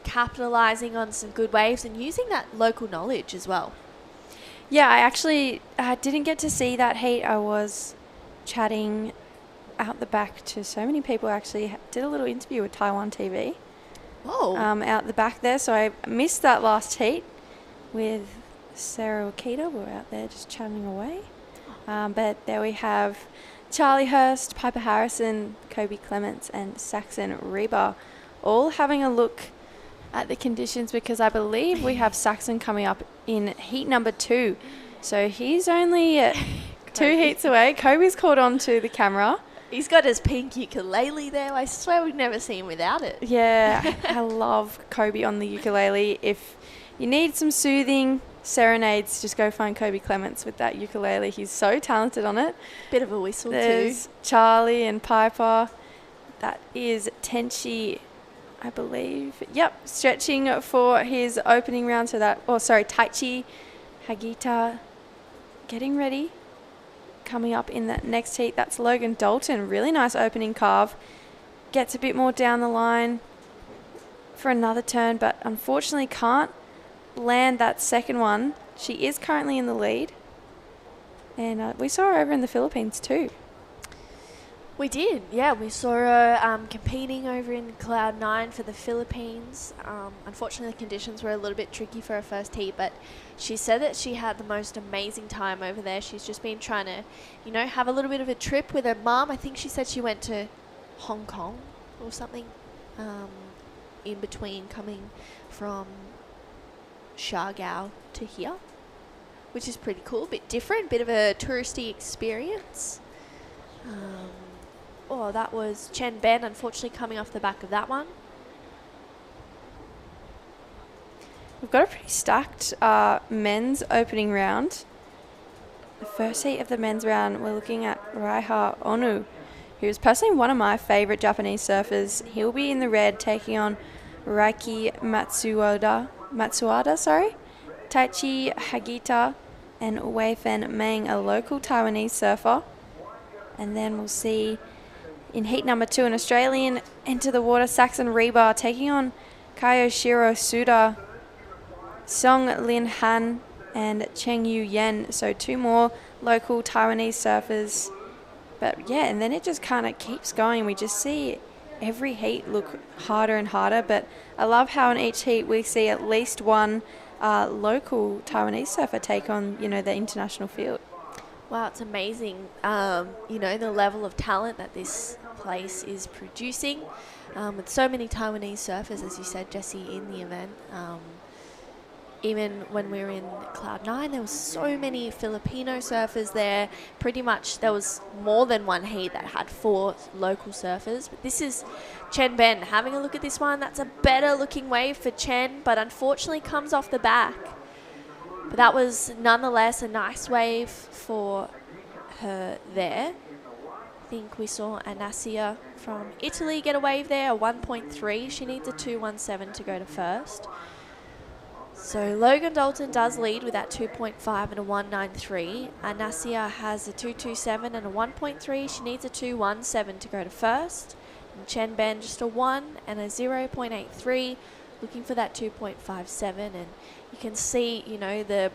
[SPEAKER 2] capitalising on some good waves and using that local knowledge as well.
[SPEAKER 7] Yeah, I actually didn't get to see that heat. I was chatting out the back to so many people. I actually did a little interview with Taiwan TV.
[SPEAKER 2] Oh.
[SPEAKER 7] Out the back there. So I missed that last heat with Sarah Wakita. We were out there just chatting away. But there we have Charlie Hurst, Piper Harrison, Kobe Clements and Saxon Reba all having a look at the conditions, because I believe we have Saxon coming up in heat number 2. So he's only 2 heats away. Kobe's caught on to the camera.
[SPEAKER 2] He's got his pink ukulele there. I swear we've never seen him without it.
[SPEAKER 7] Yeah, I love Kobe on the ukulele. If you need some soothing serenades, just go find Kobe Clements with that ukulele. He's so talented on it.
[SPEAKER 2] Bit of a whistle
[SPEAKER 7] There's
[SPEAKER 2] too.
[SPEAKER 7] Charlie and Piper. That is Tenchi, I believe. Yep, stretching for his opening round. So that, Taichi Hagita getting ready. Coming up in that next heat, that's Logan Dalton. Really nice opening carve. Gets a bit more down the line for another turn, but unfortunately can't land that second one. She is currently in the lead. And we saw her over in the Philippines too.
[SPEAKER 2] We did, yeah. We saw her competing over in Cloud 9 for the Philippines. Unfortunately, the conditions were a little bit tricky for her first heat, but she said that she had the most amazing time over there. She's just been trying to, have a little bit of a trip with her mum. I think she said she went to Hong Kong or something in between coming from Siargao to here, which is pretty cool. A bit different, bit of a touristy experience. That was Chen Ben, unfortunately coming off the back of that one.
[SPEAKER 7] We've got a pretty stacked men's opening round. The first heat of the men's round, we're looking at Raiha Onu, who's personally one of my favourite Japanese surfers. He'll be in the red, taking on Raiki Matsuada, Taichi Hagita, and Wei Fen Meng, a local Taiwanese surfer. And then we'll see in heat number 2 an Australian enter the water, Saxon Reba, taking on Kayoshiro Suda, Song Lin Han and Cheng Yu Yen. So 2 more local Taiwanese surfers. But yeah, and then it just kind of keeps going. We just see every heat look harder and harder. But I love how in each heat we see at least one local Taiwanese surfer take on, the international field.
[SPEAKER 2] Wow, it's amazing, the level of talent that this place is producing. With so many Taiwanese surfers, as you said, Jessie, in the event. Even when we were in Cloud 9, there was so many Filipino surfers there. Pretty much there was more than one heat that had 4 local surfers. But this is Chen Ben. Having a look at this one, that's a better looking wave for Chen, but unfortunately comes off the back. But that was nonetheless a nice wave for her there. I think we saw Anasia from Italy get a wave there, a 1.3. She needs a 2.17 to go to first. So Logan Dalton does lead with that 2.5 and a 1.93. Anasia has a 2.27 and a 1.3. She needs a 2.17 to go to first. And Chen Ben just a 1 and a 0.83, looking for that 2.57. And you can see, the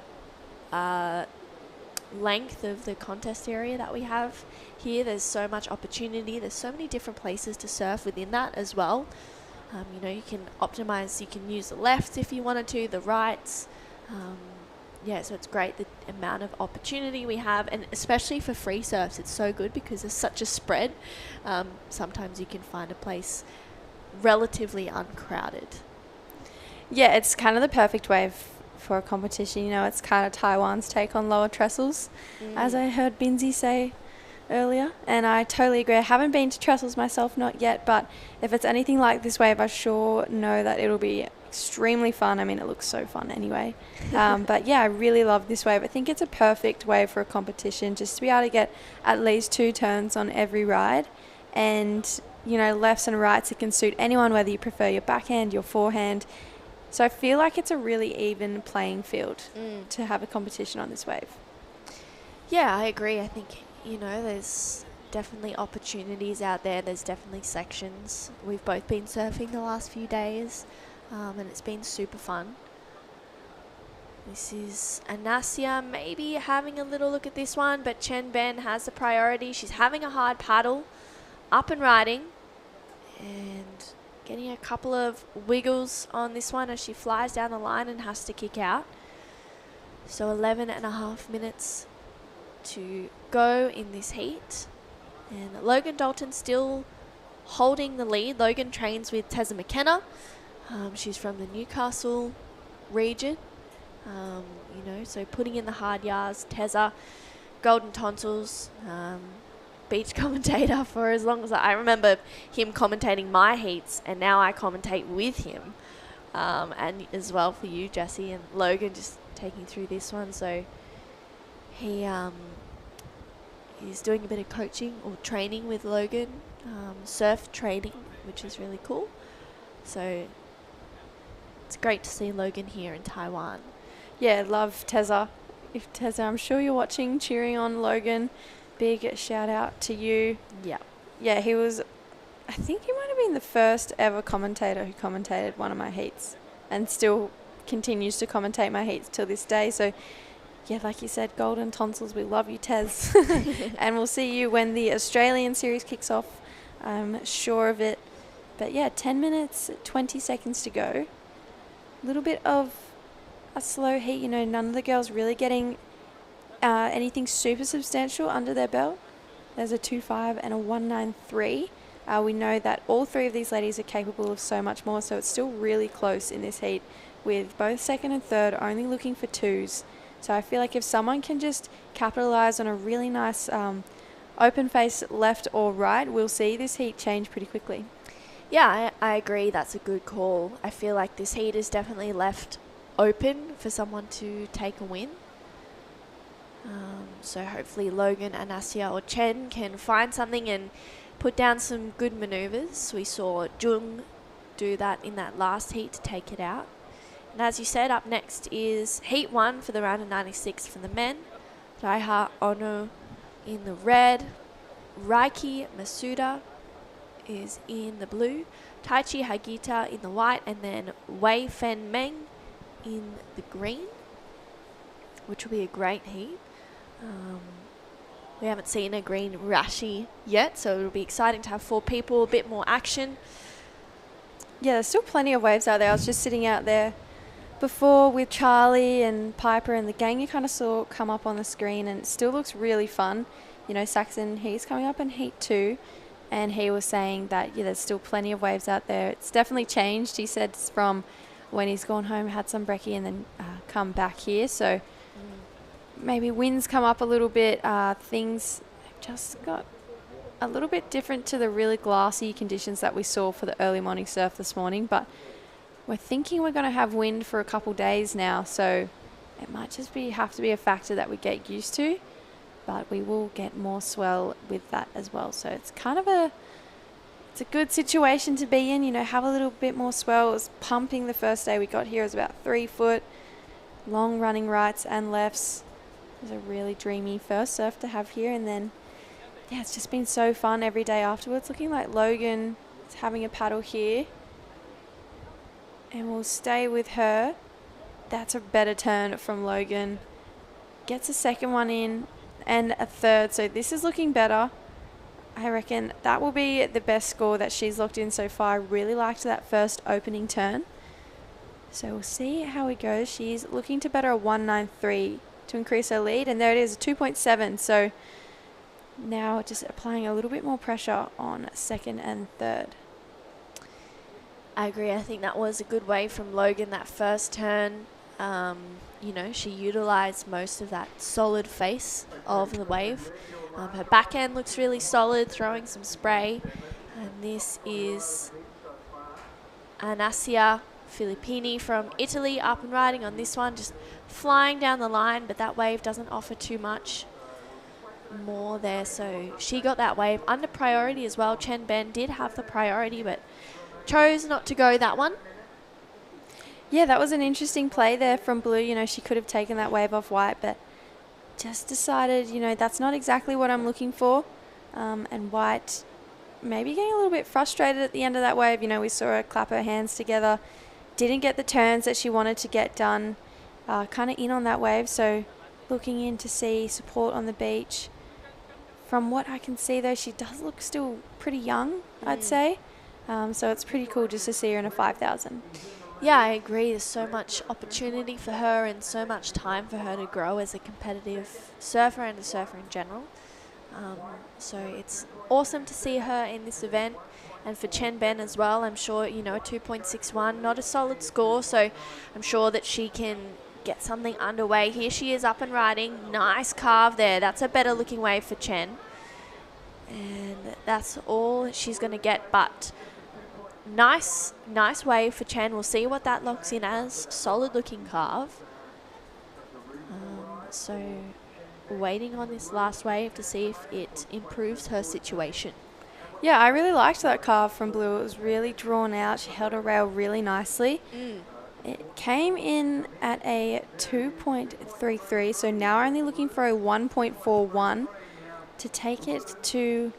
[SPEAKER 2] length of the contest area that we have here. There's so much opportunity. There's so many different places to surf within that as well. You know, you can optimize, you can use the lefts if you wanted to, the rights. Yeah, so it's great the amount of opportunity we have, and especially for free surfs, it's so good because there's such a spread. Sometimes you can find a place relatively uncrowded.
[SPEAKER 7] Yeah, it's kind of the perfect wave for a competition. You know, it's kind of Taiwan's take on lower trestles, as I heard Binzi say earlier, and I totally agree. I haven't been to trestles myself, not yet, but if it's anything like this wave, I sure know that it'll be extremely fun. I mean, it looks so fun anyway. But yeah, I really love this wave. I think it's a perfect wave for a competition, just to be able to get at least 2 turns on every ride, and you know, lefts and rights, it can suit anyone, whether you prefer your backhand, your forehand. So I feel like it's a really even playing field to have a competition on this wave.
[SPEAKER 2] Yeah, I agree. I think, you know, there's definitely opportunities out there. There's definitely sections. We've both been surfing the last few days, and it's been super fun. This is Anasia maybe having a little look at this one, but Chen Ben has the priority. She's having a hard paddle, up and riding, and getting a couple of wiggles on this one as she flies down the line and has to kick out. So 11.5 minutes to go in this heat. And Logan Dalton still holding the lead. Logan trains with Tessa McKenna. She's from the Newcastle region. You know, so putting in the hard yards. Tessa, golden tonsils, beach commentator for as long as I remember him commentating my heats, and now I commentate with him, and as well for you, Jessie, and Logan just taking through this one. So he he's doing a bit of coaching or training with Logan, surf training, which is really cool. So it's great to see Logan here in Taiwan.
[SPEAKER 7] Yeah, love Tessa. If Tessa, I'm sure you're watching, cheering on Logan. Big shout out to you.
[SPEAKER 2] Yeah.
[SPEAKER 7] Yeah, he was, I think he might have been the first ever commentator who commentated one of my heats, and still continues to commentate my heats till this day. So yeah, like you said, golden tonsils, we love you, Tez. And we'll see you when the Australian series kicks off. I'm sure of it. But yeah, 10 minutes, 20 seconds to go. A little bit of a slow heat. You know, none of the girls really getting anything super substantial under their belt. There's a 2.5 and a 1.93. We know that all 3 of these ladies are capable of so much more, so it's still really close in this heat, with both second and third only looking for 2s. So I feel like if someone can just capitalize on a really nice open face left or right, we'll see this heat change pretty quickly.
[SPEAKER 2] Yeah, I agree. That's a good call. I feel like this heat is definitely left open for someone to take a win. So hopefully Logan, Anasia or Chen can find something and put down some good maneuvers. We saw Jung do that in that last heat to take it out. And as you said, up next is Heat 1 for the round of 96 for the men. Raiha Ono in the red. Raiki Masuda is in the blue. Taichi Hagita in the white. And then Wei Fen Meng in the green, which will be a great heat. We haven't seen a green rashi yet, so it'll be exciting to have 4 people, a bit more action.
[SPEAKER 7] Yeah, there's still plenty of waves out there. I was just sitting out there before with Charlie and Piper and the gang you kind of saw come up on the screen, and it still looks really fun. You know, Saxon, he's coming up in Heat 2, and he was saying that, yeah, there's still plenty of waves out there. It's definitely changed. He said from when he's gone home, had some brekkie, and then come back here. So maybe winds come up a little bit. Things just got a little bit different to the really glassy conditions that we saw for the early morning surf this morning. But we're thinking we're going to have wind for a couple days now. So it might just have to be a factor that we get used to. But we will get more swell with that as well. So it's kind of it's a good situation to be in. You know, have a little bit more swell. It was pumping the first day we got here. It was about 3 foot. Long running rights and lefts. It was a really dreamy first surf to have here, and then yeah, it's just been so fun every day afterwards. Looking like Logan is having a paddle here, and we'll stay with her. That's a better turn from Logan. gets a second one in and a third. So this is looking better. I reckon that will be the best score that she's locked in so far. I really liked that first opening turn. So we'll see how it goes. She's looking to better a 193 to increase her lead. And there it is, 2.7. So now just applying a little bit more pressure on second and third.
[SPEAKER 2] I agree. I think that was a good wave from Logan that first turn. You know, she utilised most of that solid face of the wave. Her backhand looks really solid, throwing some spray. And this is Anasia Filippini from Italy up and riding on this one, just flying down the line, but that wave doesn't offer too much more there. So she got that wave under priority as well. Chen Ben did have the priority, but chose not to go that one.
[SPEAKER 7] Yeah, that was an interesting play there from Blue. You know, she could have taken that wave off White, but just decided, you know, that's not exactly what I'm looking for. And White maybe getting a little bit frustrated at the end of that wave. You know, we saw her clap her hands together. Didn't get the turns that she wanted to get done. Kind of in on that wave, so looking in to see support on the beach. From what I can see, though, she does look still pretty young, I'd say. So it's pretty cool just to see her in a 5,000.
[SPEAKER 2] Yeah, I agree. There's so much opportunity for her and so much time for her to grow as a competitive surfer and a surfer in general. So it's awesome to see her in this event. And for Chen Ben as well, I'm sure, you know, 2.61, not a solid score. So I'm sure that she can get something underway. Here she is up and riding. Nice carve there. That's a better looking wave for Chen. And that's all she's going to get. But nice wave for Chen. We'll see what that locks in as. Solid looking carve. So waiting on this last wave to see if it improves her situation.
[SPEAKER 7] Yeah, I really liked that carve from Blue. It was really drawn out. She held her rail really nicely. It came in at a 2.33, so now we're only looking for a 1.41 to take it to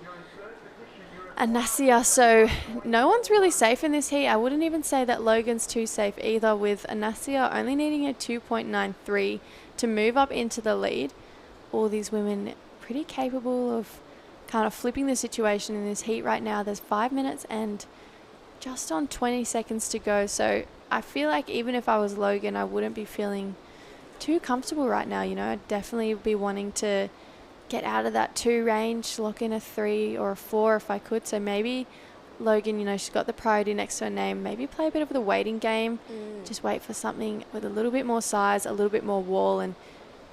[SPEAKER 7] Anasia. So no one's really safe in this heat. I wouldn't even say that Logan's too safe either, with Anasia only needing a 2.93 to move up into the lead. All these women pretty capable of kind of flipping the situation in this heat right now. There's 5 minutes and just on 20 seconds to go. So I feel like even if I was Logan, I wouldn't be feeling too comfortable right now. You know, I'd definitely be wanting to get out of that 2 range, lock in a 3 or a 4 if I could. So maybe Logan, you know, she's got the priority next to her name. Maybe play a bit of the waiting game. Just wait for something with a little bit more size, a little bit more wall, and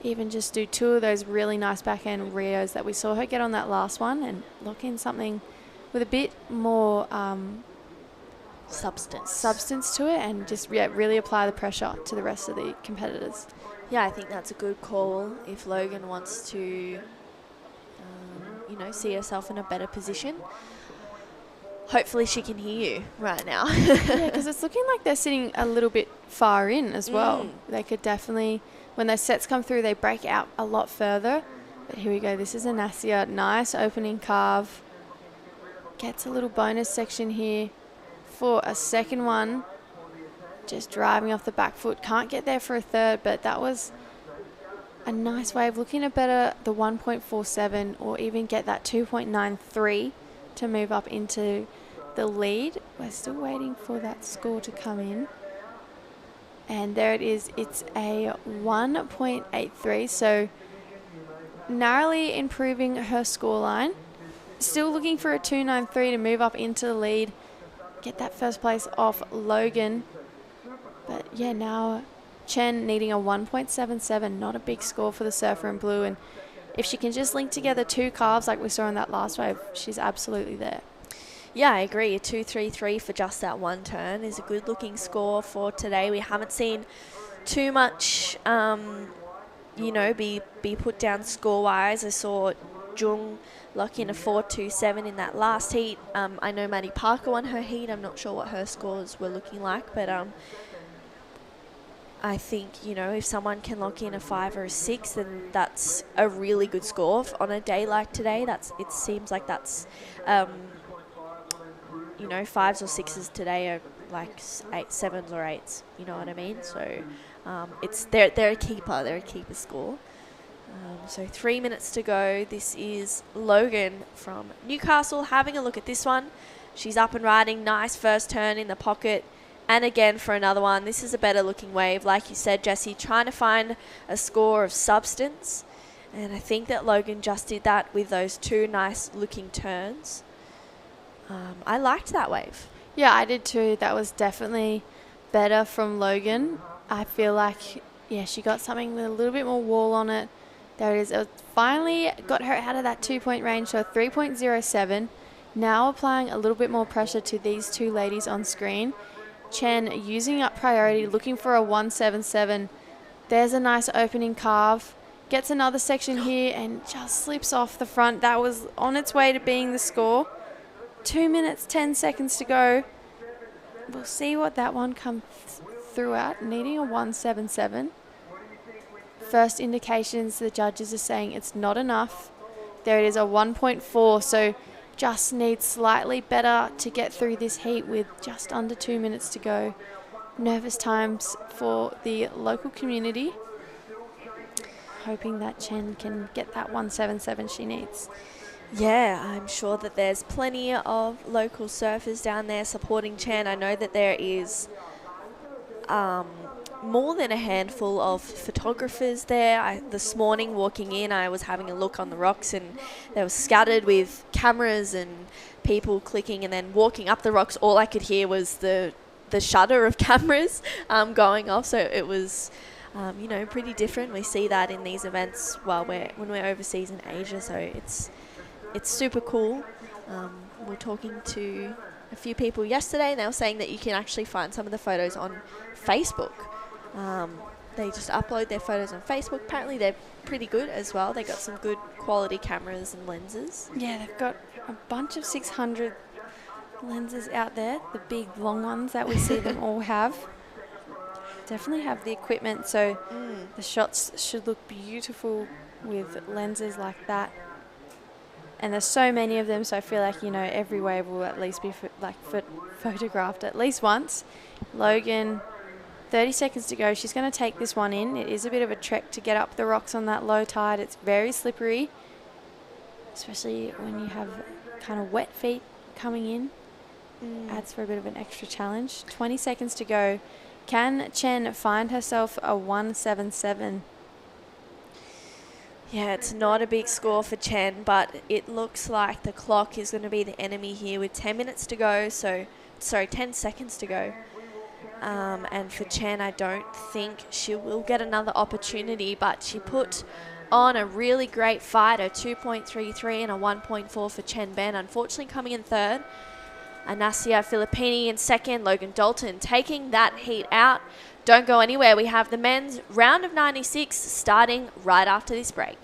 [SPEAKER 7] even just do 2 of those really nice backhand Rios that we saw her get on that last one and lock in something with a bit more substance to it, and just really apply the pressure to the rest of the competitors.
[SPEAKER 2] Yeah, I think that's a good call if Logan wants to, you know, see herself in a better position. Hopefully she can hear you right now.
[SPEAKER 7] Yeah, because it's looking like they're sitting a little bit far in as well. They could definitely, when those sets come through, they break out a lot further. But here we go. This is Anasia. Nice opening carve. Gets a little bonus section here for a second one. Just driving off the back foot. Can't get there for a third, but that was a nice wave. Looking to better the 1.47 or even get that 2.93 to move up into the lead. We're still waiting for that score to come in. And there it is. It's a 1.83, so narrowly improving her scoreline. Still looking for a 2.93 to move up into the lead. Get that first place off Logan. But yeah, now Chen needing a 1.77, not a big score for the surfer in blue. And if she can just link together 2 carves like we saw in that last wave, she's absolutely there.
[SPEAKER 2] Yeah, I agree. A 2.33 for just that one turn is a good looking score for today. We haven't seen too much, you know, be put down score-wise. I saw Jung lock in a 4.27 in that last heat. I know Maddie Parker won her heat. I'm not sure what her scores were looking like, but I think, you know, if someone can lock in a 5 or a 6, then that's a really good score on a day like today. It seems like that's, you know, 5s or 6s today are like 7s or 8s. You know what I mean? So it's they're a keeper. They're a keeper score.
[SPEAKER 10] So 3 minutes to go. This is Logan from Newcastle having a look at this one. She's up and riding. Nice first turn in the pocket. And again for another one. This is a better looking wave. Like you said, Jessie, trying to find a score of substance. And I think that Logan just did that with those 2 nice looking turns. I liked that wave.
[SPEAKER 7] Yeah, I did too. That was definitely better from Logan. I feel like, yeah, she got something with a little bit more wall on it. There it is. It finally got her out of that 2-point range, so 3.07. Now applying a little bit more pressure to these two ladies on screen. Chen using up priority, looking for a 177. There's a nice opening carve. Gets another section here and just slips off the front. That was on its way to being the score. 2 minutes, 10 seconds to go. We'll see what that one comes through at. Needing a 177. First indications the judges are saying it's not enough. There it is, a 1.4. So just needs slightly better to get through this heat with just under 2 minutes to go. Nervous times for the local community. Hoping that Chen can get that 177 she needs.
[SPEAKER 10] Yeah, I'm sure that there's plenty of local surfers down there supporting Chen. I know that there is more than a handful of photographers there. This morning walking in, I was having a look on the rocks and they were scattered with cameras and people clicking, and then walking up the rocks, all I could hear was the shudder of cameras going off. So it was pretty different. We see that in these events when we're overseas in Asia, so it's super cool. We're talking to a few people yesterday and they were saying that you can actually find some of the photos on Facebook. They just upload their photos on Facebook. Apparently they're pretty good as well. They got some good quality cameras and lenses.
[SPEAKER 7] Yeah, they've got a bunch of 600 lenses out there, the big long ones that we see them all have. Definitely have the equipment, so the shots should look beautiful with lenses like that. And there's so many of them, so I feel like, every wave will at least be photographed at least once. Logan, 30 seconds to go. She's going to take this one in. It is a bit of a trek to get up the rocks on that low tide. It's very slippery, especially when you have kind of wet feet coming in. Adds for a bit of an extra challenge. 20 seconds to go. Can Chen find herself a 177?
[SPEAKER 10] Yeah, it's not a big score for Chen, but it looks like the clock is going to be the enemy here with 10 minutes to go. 10 seconds to go. And for Chen, I don't think she will get another opportunity, but she put on a really great fight, a 2.33 and a 1.4 for Chen Ben. Unfortunately, coming in third. Anasia Filippini in second. Logan Dalton taking that heat out. Don't go anywhere. We have the men's round of 96 starting right after this break.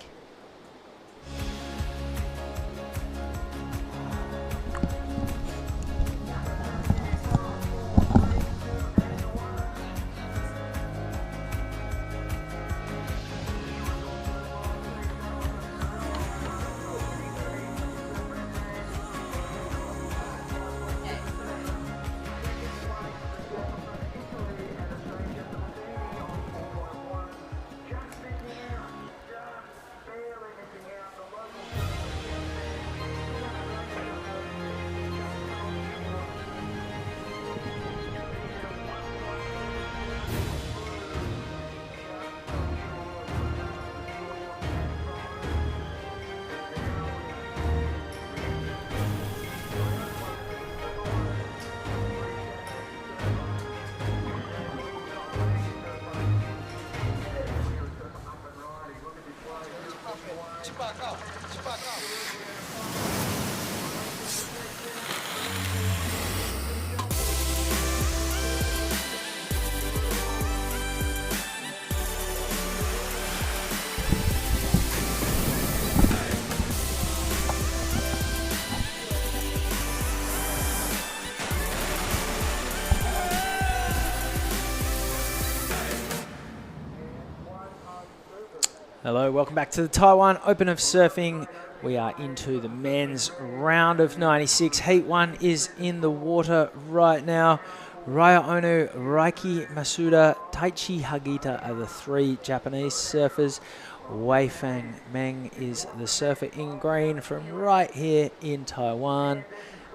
[SPEAKER 1] Hello, welcome back to the Taiwan Open of Surfing. We are into the men's round of 96. Heat 1 is in the water right now. Raya Ono, Raiki Masuda, Taichi Hagita are the three Japanese surfers. Wei Fang Meng is the surfer in green from right here in Taiwan.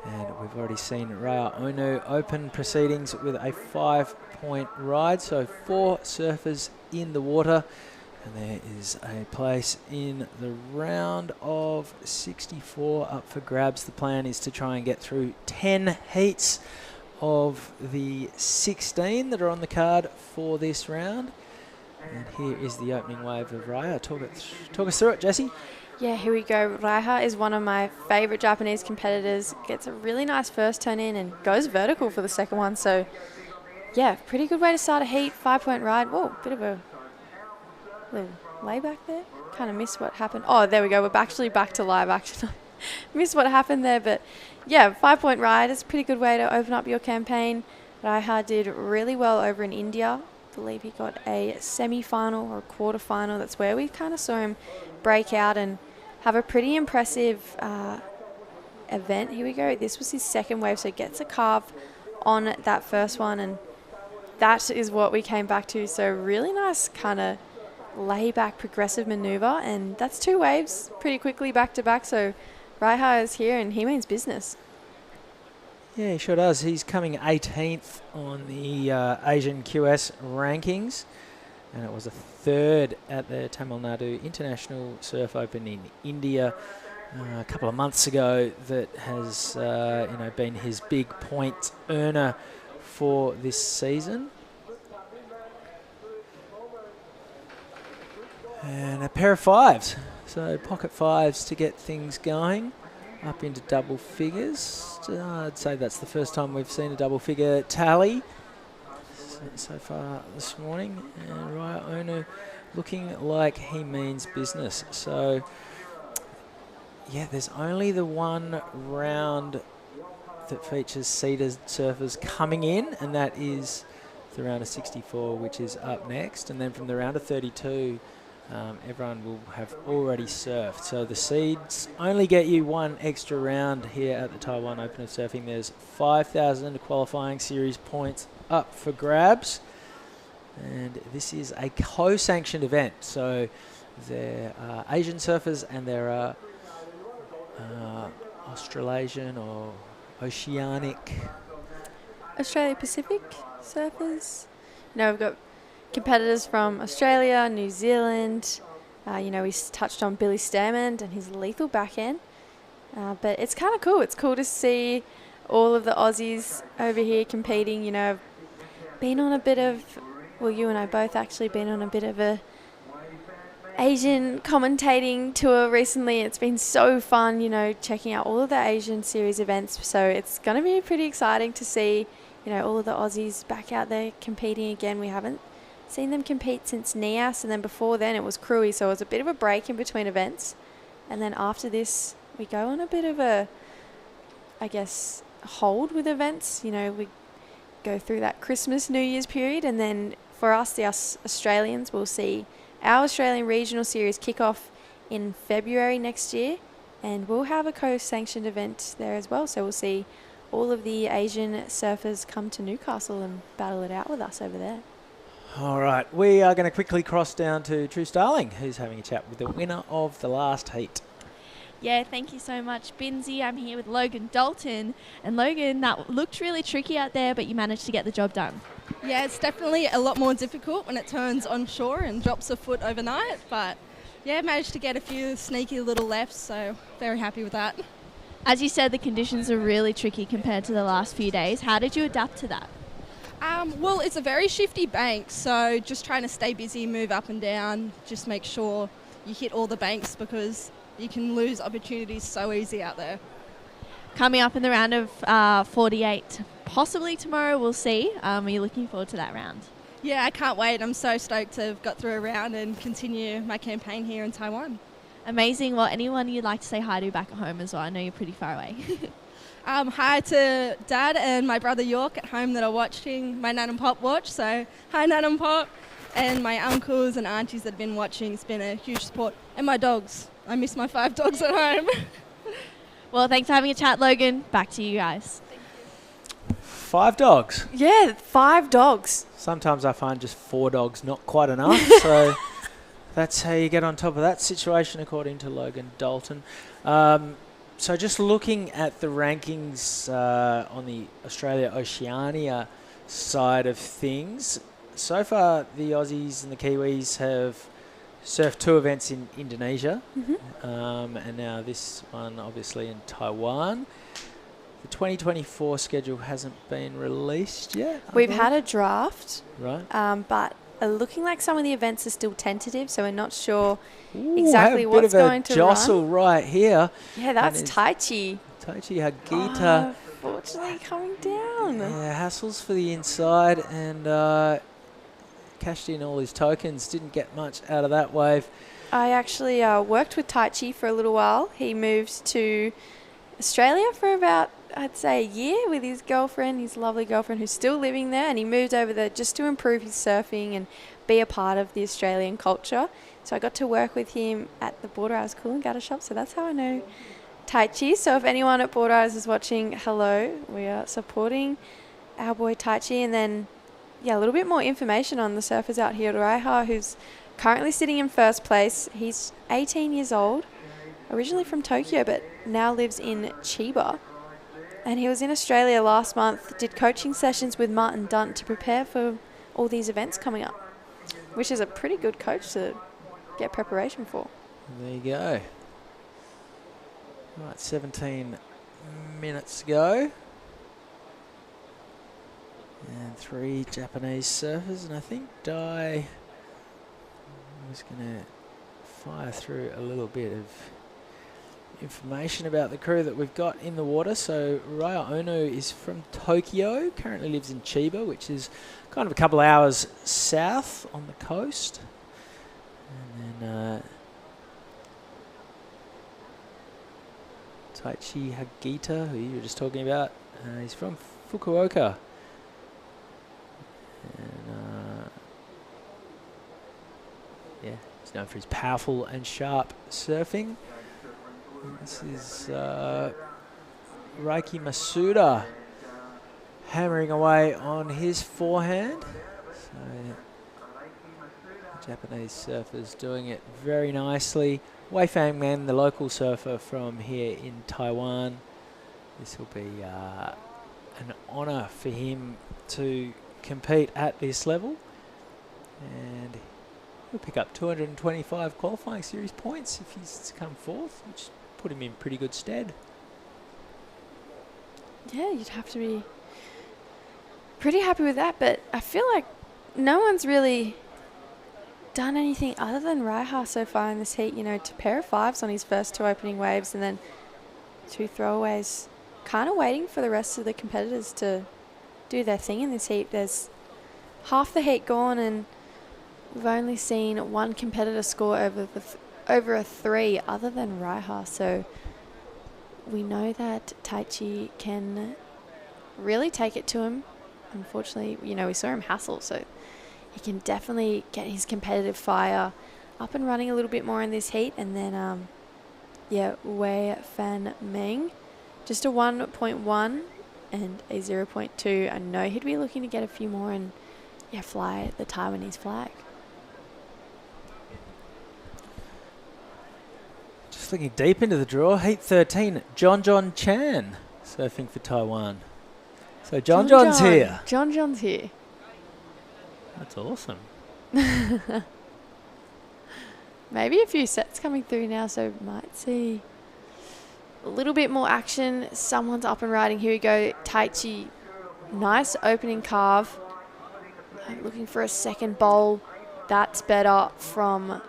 [SPEAKER 1] And we've already seen Raya Onu open proceedings with a 5-point ride. So 4 surfers in the water. And there is a place in the round of 64 up for grabs. The plan is to try and get through 10 heats of the 16 that are on the card for this round. And here is the opening wave of Raiha. Talk us through it, Jessie.
[SPEAKER 7] Yeah, here we go. Raiha is one of my favourite Japanese competitors. Gets a really nice first turn in and goes vertical for the second one. So, yeah, pretty good way to start a heat. 5-point ride. Whoa, bit of a little layback there. Kind of missed what happened. Oh, there we go. We're actually back to live action. Missed what happened there, but yeah, 5-point ride is a pretty good way to open up your campaign. Raiha did really well over in India. I believe he got a semi-final or a quarter-final. That's where we kind of saw him break out and have a pretty impressive event. Here we go. This was his second wave, so he gets a carve on that first one, and that is what we came back to. So really nice kind of lay-back progressive maneuver, and that's 2 waves pretty quickly back-to-back. So Raiha is here, and he means business.
[SPEAKER 1] Yeah, he sure does. He's coming 18th on the Asian QS rankings, and it was a 3rd at the Tamil Nadu International Surf Open in India a couple of months ago. That has been his big point earner for this season. And a pair of 5s, so pocket 5s to get things going. Up into double figures. I'd say that's the first time we've seen a double figure tally so far this morning. And Raya Onu looking like he means business. So, yeah, there's only the one round that features seated surfers coming in, and that is the round of 64, which is up next. And then from the round of 32, everyone will have already surfed. So the seeds only get you one extra round here at the Taiwan Open of Surfing. There's 5,000 qualifying series points up for grabs. And this is a co-sanctioned event. So there are Asian surfers and there are Australasian or Oceanic.
[SPEAKER 7] Australia Pacific surfers. No, we've got competitors from Australia, New Zealand. We touched on Billy Stairmand and his lethal backhand. But it's kind of cool. It's cool to see all of the Aussies over here competing. I've been on a bit of, well, you and I both actually been on a bit of a Asian commentating tour recently. It's been so fun, checking out all of the Asian series events. So it's going to be pretty exciting to see, all of the Aussies back out there competing again. We haven't seen them compete since NIAS, and then before then it was Cruy, so it was a bit of a break in between events. And then after this, we go on a bit of a, hold with events. We go through that Christmas, New Year's period, and then for us Australians, we'll see our Australian Regional Series kick off in February next year, and we'll have a co-sanctioned event there as well. So we'll see all of the Asian surfers come to Newcastle and battle it out with us over there.
[SPEAKER 1] All right, we are going to quickly cross down to True Starling, who's having a chat with the winner of the last heat.
[SPEAKER 11] Yeah, thank you so much, Binzi. I'm here with Logan Dalton. And Logan, that looked really tricky out there, but you managed to get the job done.
[SPEAKER 12] Yeah, it's definitely a lot more difficult when it turns onshore and drops a foot overnight. But yeah, managed to get a few sneaky little lefts, so very happy with that.
[SPEAKER 11] As you said, the conditions are really tricky compared to the last few days. How did you adapt to that?
[SPEAKER 12] Well, it's a very shifty bank, so just trying to stay busy, move up and down, just make sure you hit all the banks because you can lose opportunities so easy out there.
[SPEAKER 11] Coming up in the round of 48, possibly tomorrow, we'll see. Are you looking forward to that round?
[SPEAKER 12] Yeah, I can't wait. I'm so stoked to have got through a round and continue my campaign here in Taiwan.
[SPEAKER 11] Amazing. Well, anyone you'd like to say hi to back at home as well? I know you're pretty far away.
[SPEAKER 12] Hi to Dad and my brother York at home that are watching my Nan and Pop watch. So hi Nan and Pop, and my uncles and aunties that have been watching. It's been a huge support. And my dogs. I miss my 5 dogs at home.
[SPEAKER 11] Well, thanks for having a chat, Logan. Back to you guys.
[SPEAKER 1] 5 dogs?
[SPEAKER 7] Yeah, 5 dogs.
[SPEAKER 1] Sometimes I find just 4 dogs not quite enough. So that's how you get on top of that situation, according to Logan Dalton. So just looking at the rankings on the Australia-Oceania side of things, so far the Aussies and the Kiwis have surfed 2 events in Indonesia, and now this one obviously in Taiwan. The 2024 schedule hasn't been released yet.
[SPEAKER 7] We've had a draft,
[SPEAKER 1] right?
[SPEAKER 7] But looking like some of the events are still tentative, so we're not sure
[SPEAKER 1] Ooh,
[SPEAKER 7] exactly what's going to
[SPEAKER 1] jostle
[SPEAKER 7] run.
[SPEAKER 1] right here.
[SPEAKER 7] Yeah, that's Taichi.
[SPEAKER 1] Taichi Hagita.
[SPEAKER 7] Unfortunately, coming down.
[SPEAKER 1] Yeah, hassles for the inside, and cashed in all his tokens. Didn't get much out of that wave.
[SPEAKER 7] I actually worked with Taichi for a little while. He moved to Australia for about, I'd say, a year with his girlfriend, his lovely girlfriend who's still living there, and he moved over there just to improve his surfing and be a part of the Australian culture. So I got to work with him at the Border Hours Coolangatta shop, so that's how I know Taichi. So if anyone at Border Hours is watching, hello, we are supporting our boy Taichi. And then, yeah, a little bit more information on the surfers out here at Raiha, who's currently sitting in first place. He's 18 years old, originally from Tokyo, but now lives in Chiba. And he was in Australia last month, did coaching sessions with Martin Dunt to prepare for all these events coming up, which is a pretty good coach to get preparation for.
[SPEAKER 1] There you go. Right, 17 minutes to go. And 3 Japanese surfers, and I think Dai was going to fire through a little bit of information about the crew that we've got in the water. So Raya Ono is from Tokyo, currently lives in Chiba, which is kind of a couple hours south on the coast. And then Taichi Hagita, who you were just talking about, he's from Fukuoka. And yeah, he's known for his powerful and sharp surfing. This is Reiki Masuda hammering away on his forehand. So Japanese surfers doing it very nicely. Wei Fang Man, the local surfer from here in Taiwan. This will be an honour for him to compete at this level. And he'll pick up 225 qualifying series points if he's to come fourth, which put him in pretty good stead.
[SPEAKER 7] Yeah, you'd have to be pretty happy with that, but I feel like no one's really done anything other than Raiha so far in this heat. You know, 2 pair of 5s on his first 2 opening waves and then 2 throwaways. Kind of waiting for the rest of the competitors to do their thing in this heat. There's half the heat gone and we've only seen 1 competitor score over a 3 other than Raiha. So we know that Taichi can really take it to him. Unfortunately, you know, we saw him hassle, so he can definitely get his competitive fire up and running a little bit more in this heat. And then, yeah, Wei Fan Meng, just a 1.1 and a 0.2. I know he'd be looking to get a few more and, yeah, fly the Taiwanese flag.
[SPEAKER 1] Just looking deep into the draw, heat 13, John Chan surfing for Taiwan. So John's here.
[SPEAKER 7] John's here.
[SPEAKER 1] That's awesome.
[SPEAKER 7] Maybe a few sets coming through now, so might see a little bit more action. Someone's up and riding. Here we go. Taichi, nice opening carve. Looking for a second bowl. That's better from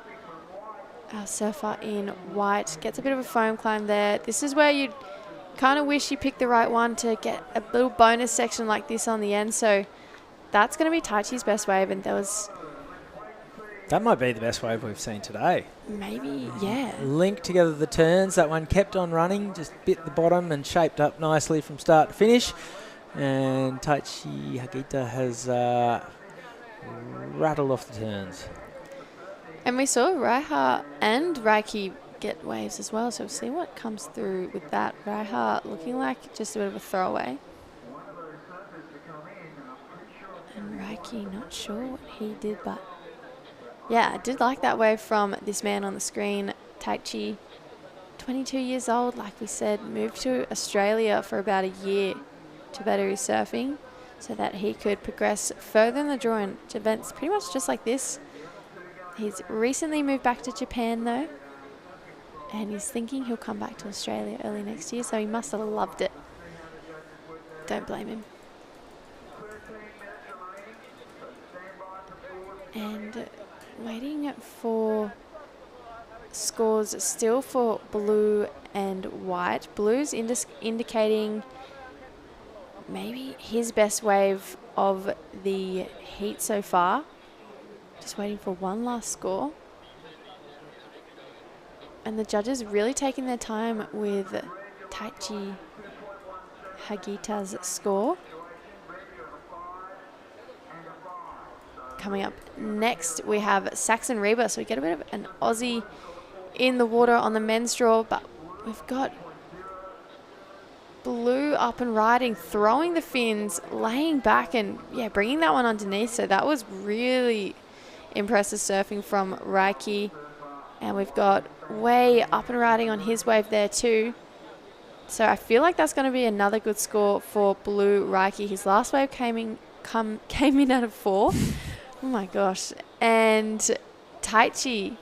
[SPEAKER 7] our surfer in white. Gets a bit of a foam climb there. This is where you'd kind of wish you picked the right one to get a little bonus section like this on the end. So that's going to be Taichi's best wave, and
[SPEAKER 1] that might be the best wave we've seen today.
[SPEAKER 7] Maybe, yeah.
[SPEAKER 1] Linked together the turns. That one kept on running, just bit the bottom and shaped up nicely from start to finish. And Taichi Hagita has rattled off the turns.
[SPEAKER 7] And we saw Raiha and Reiki get waves as well, so we'll see what comes through with that. Raiha looking like just a bit of a throwaway. And Reiki, not sure what he did, but
[SPEAKER 2] Yeah, I did like that wave from this man on the screen, Taichi. 22 years old, like we said, moved to Australia for about a year to better his surfing so that he could progress further in the drawing to events pretty much just like this. He's recently moved back to Japan though, and he's thinking he'll come back to Australia early next year, so he must have loved it. Don't blame him. And waiting for scores still for blue and white. Blue's indicating maybe his best wave of the heat so far. Just waiting for one last score. And the judges really taking their time with Taichi Hagita's score. Coming up next, we have Saxon Reba. So we get a bit of an Aussie in the water on the men's draw, but we've got Blue up and riding, throwing the fins, laying back, and yeah, bringing that one underneath. So that was really impressive surfing from Reiki. And we've got Way up and riding on his wave there too. So I feel like that's going to be another good score for Blue Reiki. His last wave came in at a 4. Oh my gosh. And Taichi,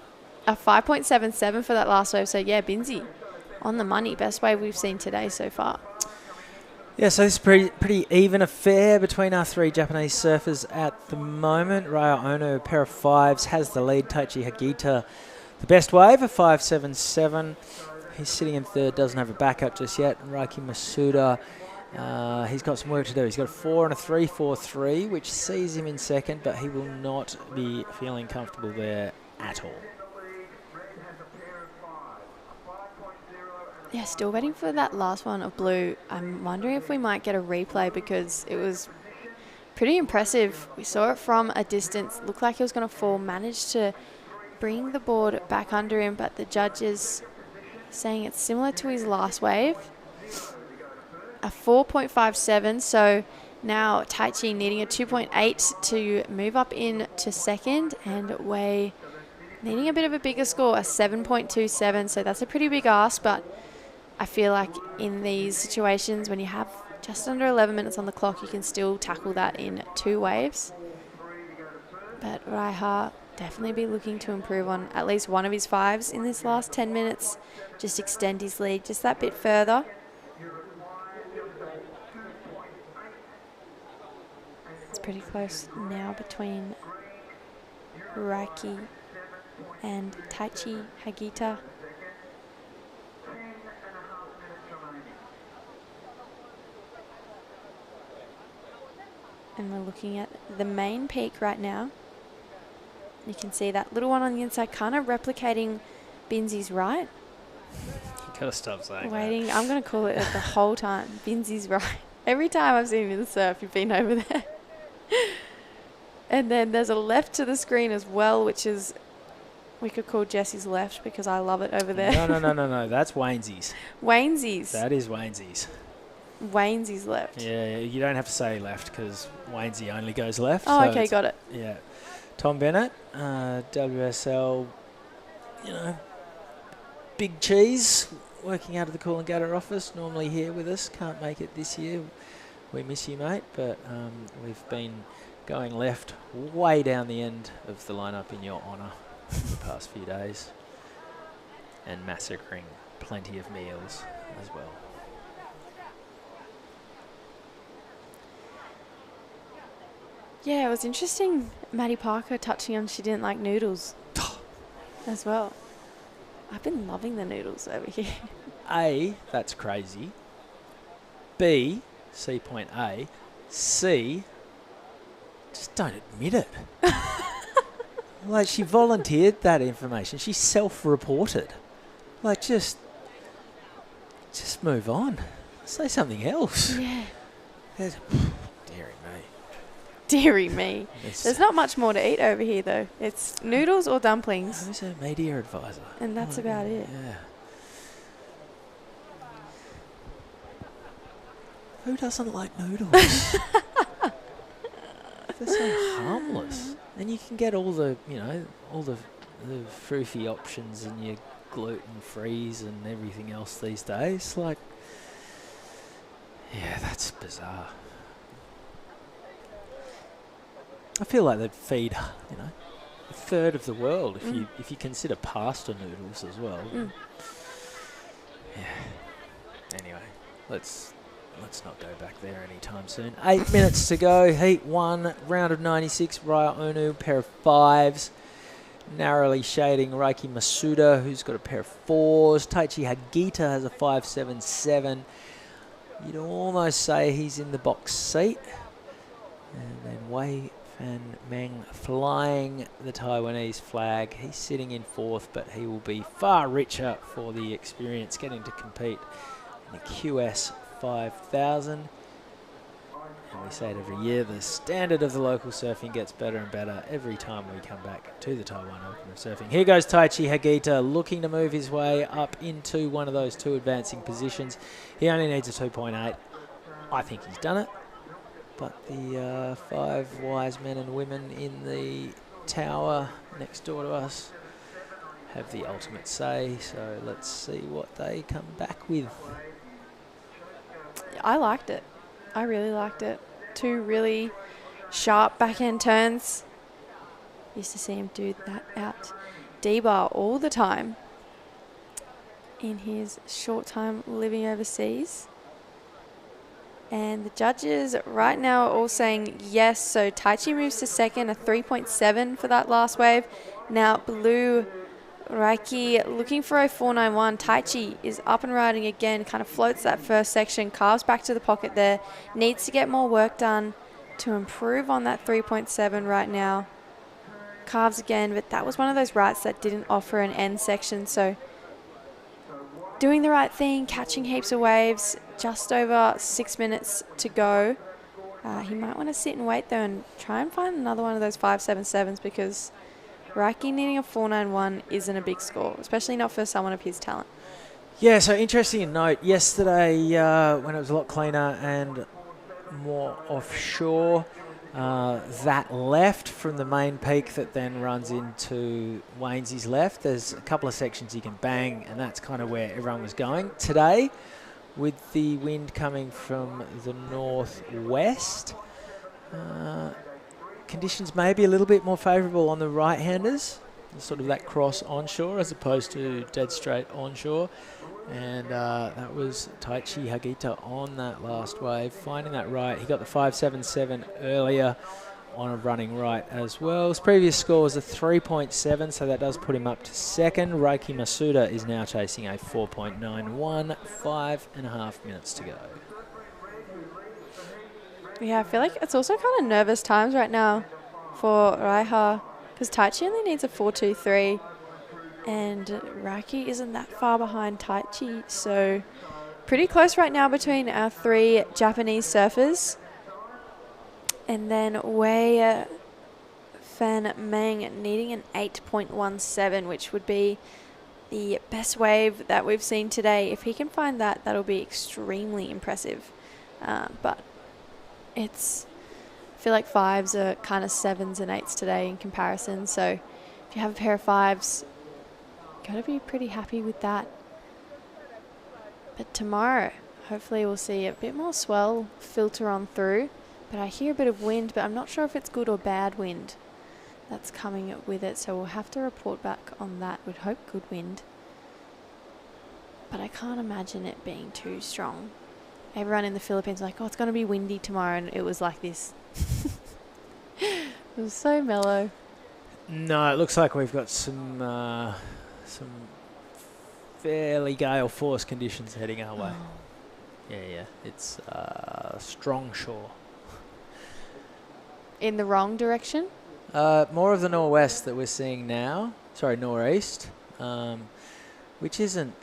[SPEAKER 2] a 5.77 for that last wave. So yeah, Binzi on the money. Best wave we've seen today so far.
[SPEAKER 1] Yeah, so this is pretty even affair between our three Japanese surfers at the moment. Raya Ono, a pair of 5s, has the lead. Taichi Hagita, the best wave, a 5.77. He's sitting in third, doesn't have a backup just yet. And Reiki Masuda, he's got some work to do. He's got a 4 and a 3.43, which sees him in second, but he will not be feeling comfortable there at all.
[SPEAKER 2] Yeah, still waiting for that last one of Blue. I'm wondering if we might get a replay because it was pretty impressive. We saw it from a distance. Looked like he was going to fall. Managed to bring the board back under him, but the judges saying it's similar to his last wave. A 4.57, so now Taichi needing a 2.8 to move up into second, and Wei needing a bit of a bigger score, a 7.27, so that's a pretty big ask, but I feel like in these situations when you have just under 11 minutes on the clock, you can still tackle that in 2 waves. But Raiha definitely be looking to improve on at least one of his 5s in this last 10 minutes, just extend his lead just that bit further. It's pretty close now between Reiki and Taichi Hagita. And we're looking at the main peak right now. You can see that little one on the inside kind of replicating Binzi's right.
[SPEAKER 1] You gotta stop saying
[SPEAKER 2] Waiting, I'm going to call it the whole time. Binzi's right. Every time I've seen him in the surf, you've been over there. And then there's a left to the screen as well, which is, we could call Jesse's left because I love it over there.
[SPEAKER 1] No. That's Waynesy's.
[SPEAKER 2] Waynesy's.
[SPEAKER 1] That is Waynesy's.
[SPEAKER 2] Waynesy's left.
[SPEAKER 1] Yeah, you don't have to say left because Waynesy only goes left.
[SPEAKER 2] Oh,
[SPEAKER 1] so
[SPEAKER 2] okay, got it.
[SPEAKER 1] Yeah. Tom Bennett, WSL, big cheese, working out of the Coolangatta office, normally here with us, can't make it this year. We miss you, mate, but we've been going left way down the end of the lineup in your honour the past few days and massacring plenty of meals as well.
[SPEAKER 2] Yeah, it was interesting. Maddie Parker touching on she didn't like noodles as well. I've been loving the noodles over here.
[SPEAKER 1] A, that's crazy. B, C point A. C, just don't admit it. Like, she volunteered that information. She self-reported. Like, just move on. Say something else.
[SPEAKER 2] Yeah.
[SPEAKER 1] Deary me.
[SPEAKER 2] Deary me. There's not much more to eat over here, though. It's noodles or dumplings.
[SPEAKER 1] Who's a media advisor?
[SPEAKER 2] And that's about it.
[SPEAKER 1] Yeah. Who doesn't like noodles? they're so harmless. And you can get all the, all the froofy options in your gluten-frees and everything else these days. Like, yeah, that's bizarre. I feel like they'd feed, a third of the world if you consider pasta noodles as well. Yeah. Anyway, let's not go back there anytime soon. 8 minutes to go. Heat 1, round of 96. Raya Onu, pair of 5s. Narrowly shading Reiki Masuda, who's got a pair of 4s. Taichi Hagita has a 5.77. You'd almost say he's in the box seat. And then Wei Fan Meng flying the Taiwanese flag. He's sitting in 4th, but he will be far richer for the experience getting to compete in the QS5000. And we say it every year, the standard of the local surfing gets better and better every time we come back to the Taiwan Open of Surfing. Here goes Taichi Hagita looking to move his way up into one of those 2 advancing positions. He only needs a 2.8. I think he's done it. But the 5 wise men and women in the tower next door to us have the ultimate say. So let's see what they come back with.
[SPEAKER 7] I liked it. I really liked it. 2 really sharp backhand turns. Used to see him do that out D-bar all the time in his short time living overseas. And the judges right now are all saying yes. So Taichi moves to 2nd, a 3.7 for that last wave. Now Blue Reiki looking for a 4.91. Taichi is up and riding again, kind of floats that first section, carves back to the pocket there. Needs to get more work done to improve on that 3.7 right now. Carves again, but that was one of those rights that didn't offer an end section. So doing the right thing, catching heaps of waves, just over 6 minutes to go. He might want to sit and wait though and try and find another one of those 5.77s because Reiki needing a 4.91 isn't a big score, especially not for someone of his talent.
[SPEAKER 1] Yeah, so interesting to note, yesterday when it was a lot cleaner and more offshore, that left from the main peak that then runs into Waynesy's left, there's a couple of sections you can bang, and that's kind of where everyone was going. Today, with the wind coming from the northwest, conditions may be a little bit more favourable on the right-handers, sort of that cross onshore as opposed to dead straight onshore. And that was Taichi Hagita on that last wave, finding that right. He got the 5.77 earlier on a running right as well. His previous score was a 3.7, so that does put him up to 2nd. Reiki Masuda is now chasing a 4.91, 5.5 minutes to go.
[SPEAKER 7] Yeah, I feel like it's also kind of nervous times right now for Raiha because Taichi only needs a 4.23 and Reiki isn't that far behind Taichi. So pretty close right now between our 3 Japanese surfers. And then Wei Fan Meng needing an 8.17, which would be the best wave that we've seen today. If he can find that, that'll be extremely impressive. But I feel like 5s are kind of 7s and 8s today in comparison. So if you have a pair of 5s, got to be pretty happy with that. But tomorrow, hopefully we'll see a bit more swell filter on through. But I hear a bit of wind, but I'm not sure if it's good or bad wind that's coming with it. So we'll have to report back on that. We'd hope good wind. But I can't imagine it being too strong. Everyone in the Philippines was like, oh, it's going to be windy tomorrow. And it was like this. It was so mellow.
[SPEAKER 1] No, it looks like we've got some fairly gale force conditions heading our way. Yeah. It's strong shore.
[SPEAKER 7] In the wrong direction?
[SPEAKER 1] More of the northwest that we're seeing now. Sorry, northeast. Which isn't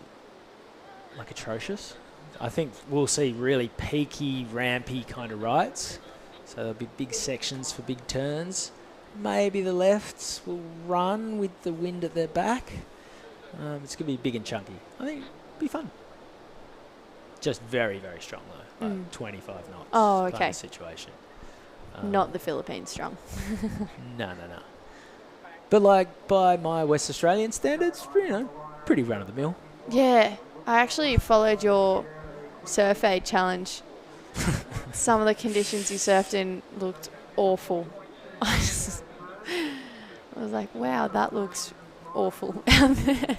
[SPEAKER 1] like atrocious. I think we'll see really peaky, rampy kind of rights. So there'll be big sections for big turns. Maybe the lefts will run with the wind at their back. It's going to be big and chunky. I think it'll be fun. Just very, very strong though. Like 25 knots.
[SPEAKER 7] Oh, okay.
[SPEAKER 1] Kind of situation.
[SPEAKER 2] Not the Philippines strong.
[SPEAKER 1] No. But like by my West Australian standards, pretty run of the mill.
[SPEAKER 2] Yeah, I actually followed your surf aid challenge. Some of the conditions you surfed in looked awful. I was like, wow, that looks awful out there.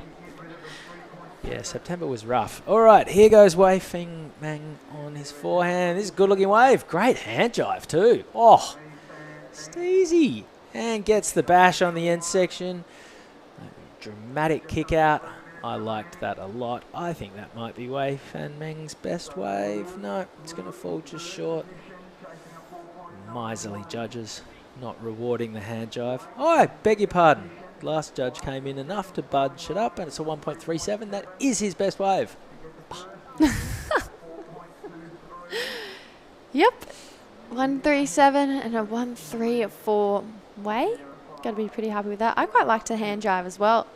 [SPEAKER 1] Yeah, September was rough. All right, here goes Wei Feng Meng on his forehand. This is a good-looking wave. Great hand jive too. Oh, steezy. And gets the bash on the end section. Dramatic kick out. I liked that a lot. I think that might be Wei Feng Meng's best wave. No, it's going to fall just short. Miserly judges not rewarding the hand jive. Oh, I beg your pardon. Last judge came in enough to budge it up, and it's a 1.37. That is his best wave.
[SPEAKER 2] Yep. 137 and a 134 Wei. Got to be pretty happy with that. I quite liked the hand jive as well.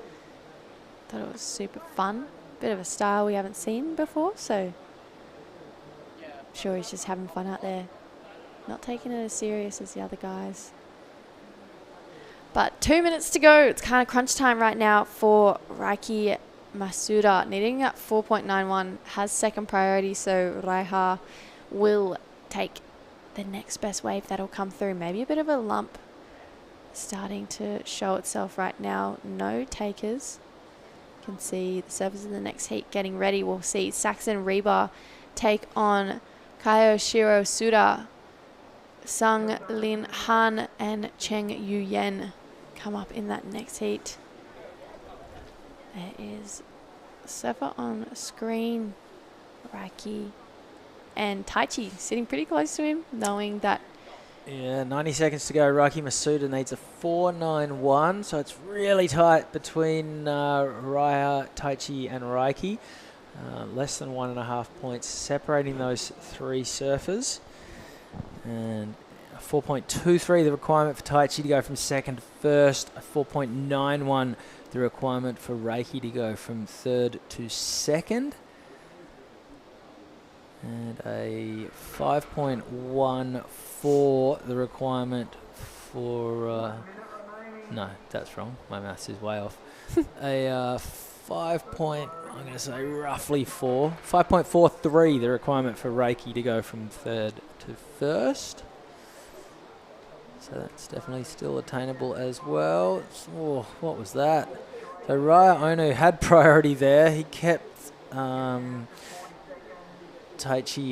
[SPEAKER 2] Thought it was super fun. Bit of a style we haven't seen before, so I'm sure he's just having fun out there. Not taking it as serious as the other guys. But 2 minutes to go. It's kind of crunch time right now for Raiki Masuda. Needing that 4.91 has second priority, so Raiha will take the next best wave that'll come through. Maybe a bit of a lump starting to show itself right now. No takers. You can see the surfers in the next heat getting ready. We'll see Saxon Reba take on Kayoshiro Suda. Sung Lin Han and Cheng Yu Yen come up in that next heat. There is surfer on screen, Raiki, and Taichi sitting pretty close to him, knowing that.
[SPEAKER 1] Yeah, 90 seconds to go. Raiki Masuda needs a 4.91, so it's really tight between Raya, Taichi, and Raiki. Less than 1.5 points separating those three surfers. And a 4.23 the requirement for Taichi to go from second to first. A 4.91 the requirement for Reiki to go from third to second. And a 5.14 the requirement for... no, that's wrong. My maths is way off. I'm going to say roughly 5.43 the requirement for Reiki to go from third to first. So that's definitely still attainable as well. Oh, what was that? So Raya Onu had priority there. He kept Taichi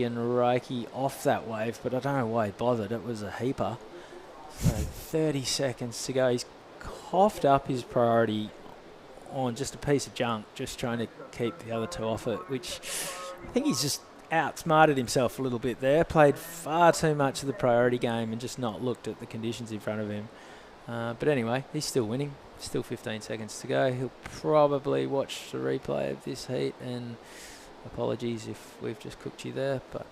[SPEAKER 1] and Reiki off that wave, but I don't know why he bothered. It was a heaper. So 30 seconds to go. He's coughed up his priority on just a piece of junk, just trying to keep the other two off it, which I think he's just outsmarted himself a little bit there, played far too much of the priority game and just not looked at the conditions in front of him. But anyway, he's still winning, still 15 seconds to go. He'll probably watch the replay of this heat, and apologies if we've just cooked you there, but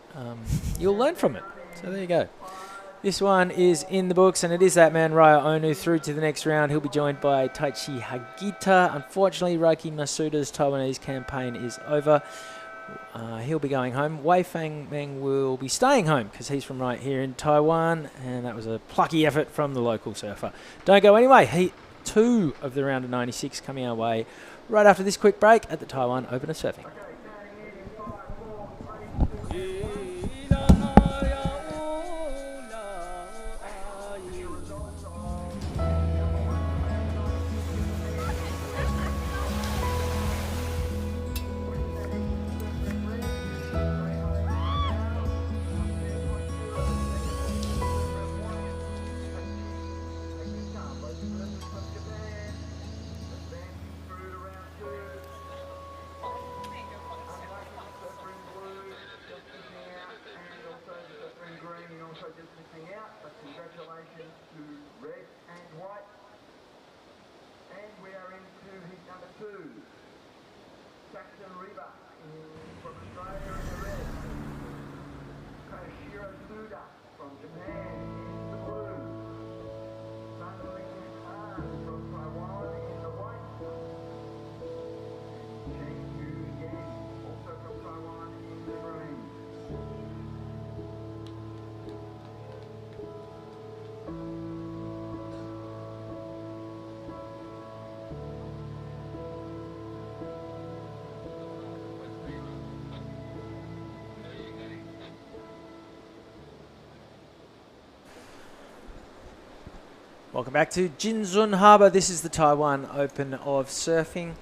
[SPEAKER 1] you'll learn from it. So there you go. This one is in the books, and it is that man, Raya Onu, through to the next round. He'll be joined by Taichi Hagita. Unfortunately, Raiki Masuda's Taiwanese campaign is over. He'll be going home. Wei Feng Meng will be staying home because he's from right here in Taiwan, and that was a plucky effort from the local surfer. Don't go anyway. Heat 2 of the round of 96 coming our way right after this quick break at the Taiwan Open of Surfing. Welcome back to Jinzun Harbor. This is the Taiwan Open of surfing.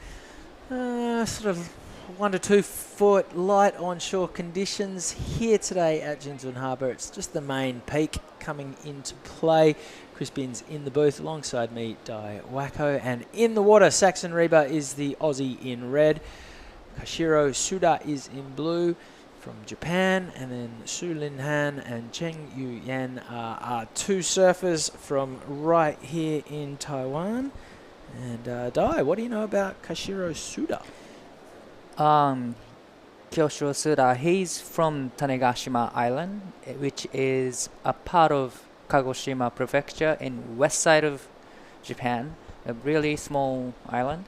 [SPEAKER 1] Sort of 1 to 2 foot light onshore conditions here today at Jinzun Harbor. It's just the main peak coming into play. Chris Binns in the booth alongside me, Dai Wacko, and in the water, Saxon Reba is the Aussie in red. Kashiro Suda is in blue from Japan, and then Su Lin Han and Cheng Yu Yan are two surfers from right here in Taiwan. And Dai, what do you know about Kashiro Suda?
[SPEAKER 3] Kyoshiro Suda, he's from Tanegashima Island, which is a part of Kagoshima Prefecture in west side of Japan, a really small island.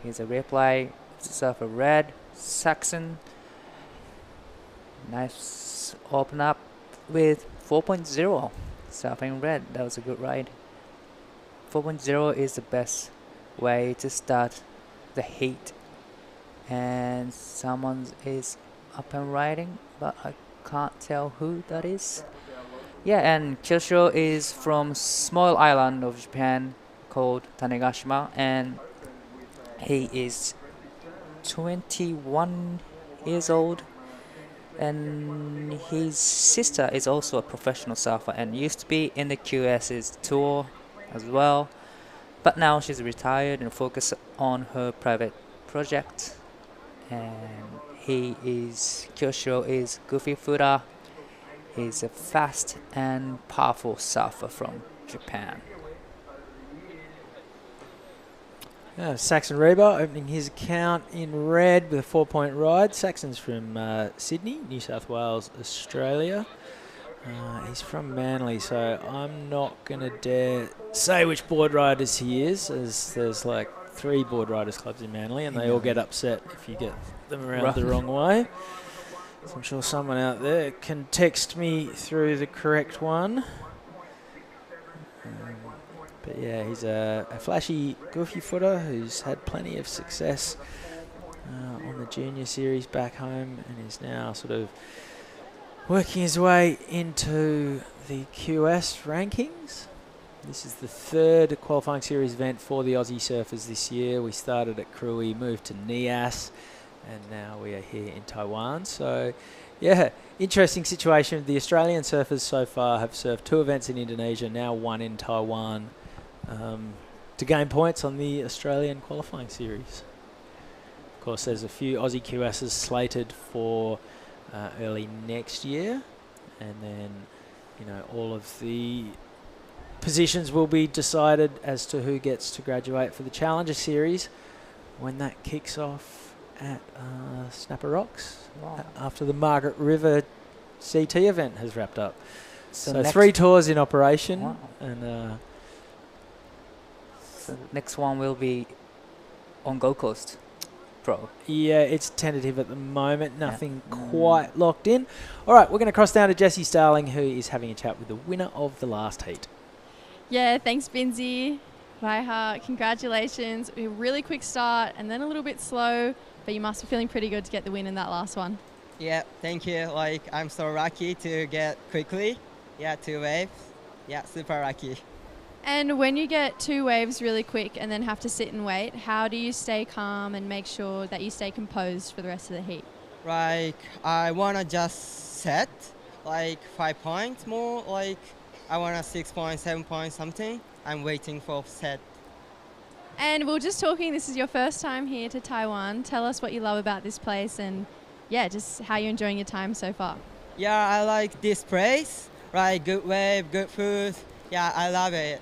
[SPEAKER 3] He's a replay surfer red, Saxon. Nice open up with 4.0 surfing red. That was a good ride. 4.0 is the best way to start the heat. And someone is up and riding, but I can't tell who that is. Yeah, and Kyoshiro is from small island of Japan called Tanegashima, and he is 21 years old, and his sister is also a professional surfer and used to be in the QS's tour as well, but now she's retired and focused on her private project. And Kyoshiro is goofy footer. He's a fast and powerful surfer from Japan.
[SPEAKER 1] Saxon Reba opening his account in red with a 4-point ride. Saxon's from Sydney, New South Wales, Australia. He's from Manly, so I'm not going to dare say which board riders he is, as there's like 3 board riders clubs in Manly, and they all get upset if you get them around the wrong way. So I'm sure someone out there can text me through the correct one. But yeah, he's a flashy, goofy footer who's had plenty of success on the junior series back home, and is now sort of working his way into the QS rankings. This is the 3rd qualifying series event for the Aussie surfers this year. We started at Krui, moved to Nias, and now we are here in Taiwan. So yeah, interesting situation. The Australian surfers so far have surfed 2 events in Indonesia, now 1 in Taiwan, to gain points on the Australian qualifying series. Of course, there's a few Aussie QSs slated for early next year, and then, you know, all of the positions will be decided as to who gets to graduate for the Challenger Series when that kicks off at Snapper Rocks after the Margaret River CT event has wrapped up. So 3 tours in operation. And
[SPEAKER 3] so next one will be on Gold Coast Pro.
[SPEAKER 1] Yeah, it's tentative at the moment. Nothing quite locked in. All right, we're going to cross down to Jessie Starling, who is having a chat with the winner of the last heat.
[SPEAKER 11] Yeah, thanks, Binzi. Raiha, congratulations. A really quick start and then a little bit slow, but you must be feeling pretty good to get the win in that last one.
[SPEAKER 13] Yeah, thank you. Like, I'm so lucky to get quickly. Yeah, 2 waves. Yeah, super lucky.
[SPEAKER 11] And when you get 2 waves really quick and then have to sit and wait, how do you stay calm and make sure that you stay composed for the rest of the heat?
[SPEAKER 13] Like, I want to just set, like, 5 points more. Like, I want a 6 points, 7 points, something. I'm waiting for set.
[SPEAKER 11] And we were just talking, this is your first time here to Taiwan. Tell us what you love about this place and, yeah, just how you're enjoying your time so far.
[SPEAKER 13] Yeah, I like this place. Like, good wave, good food. Yeah, I love it.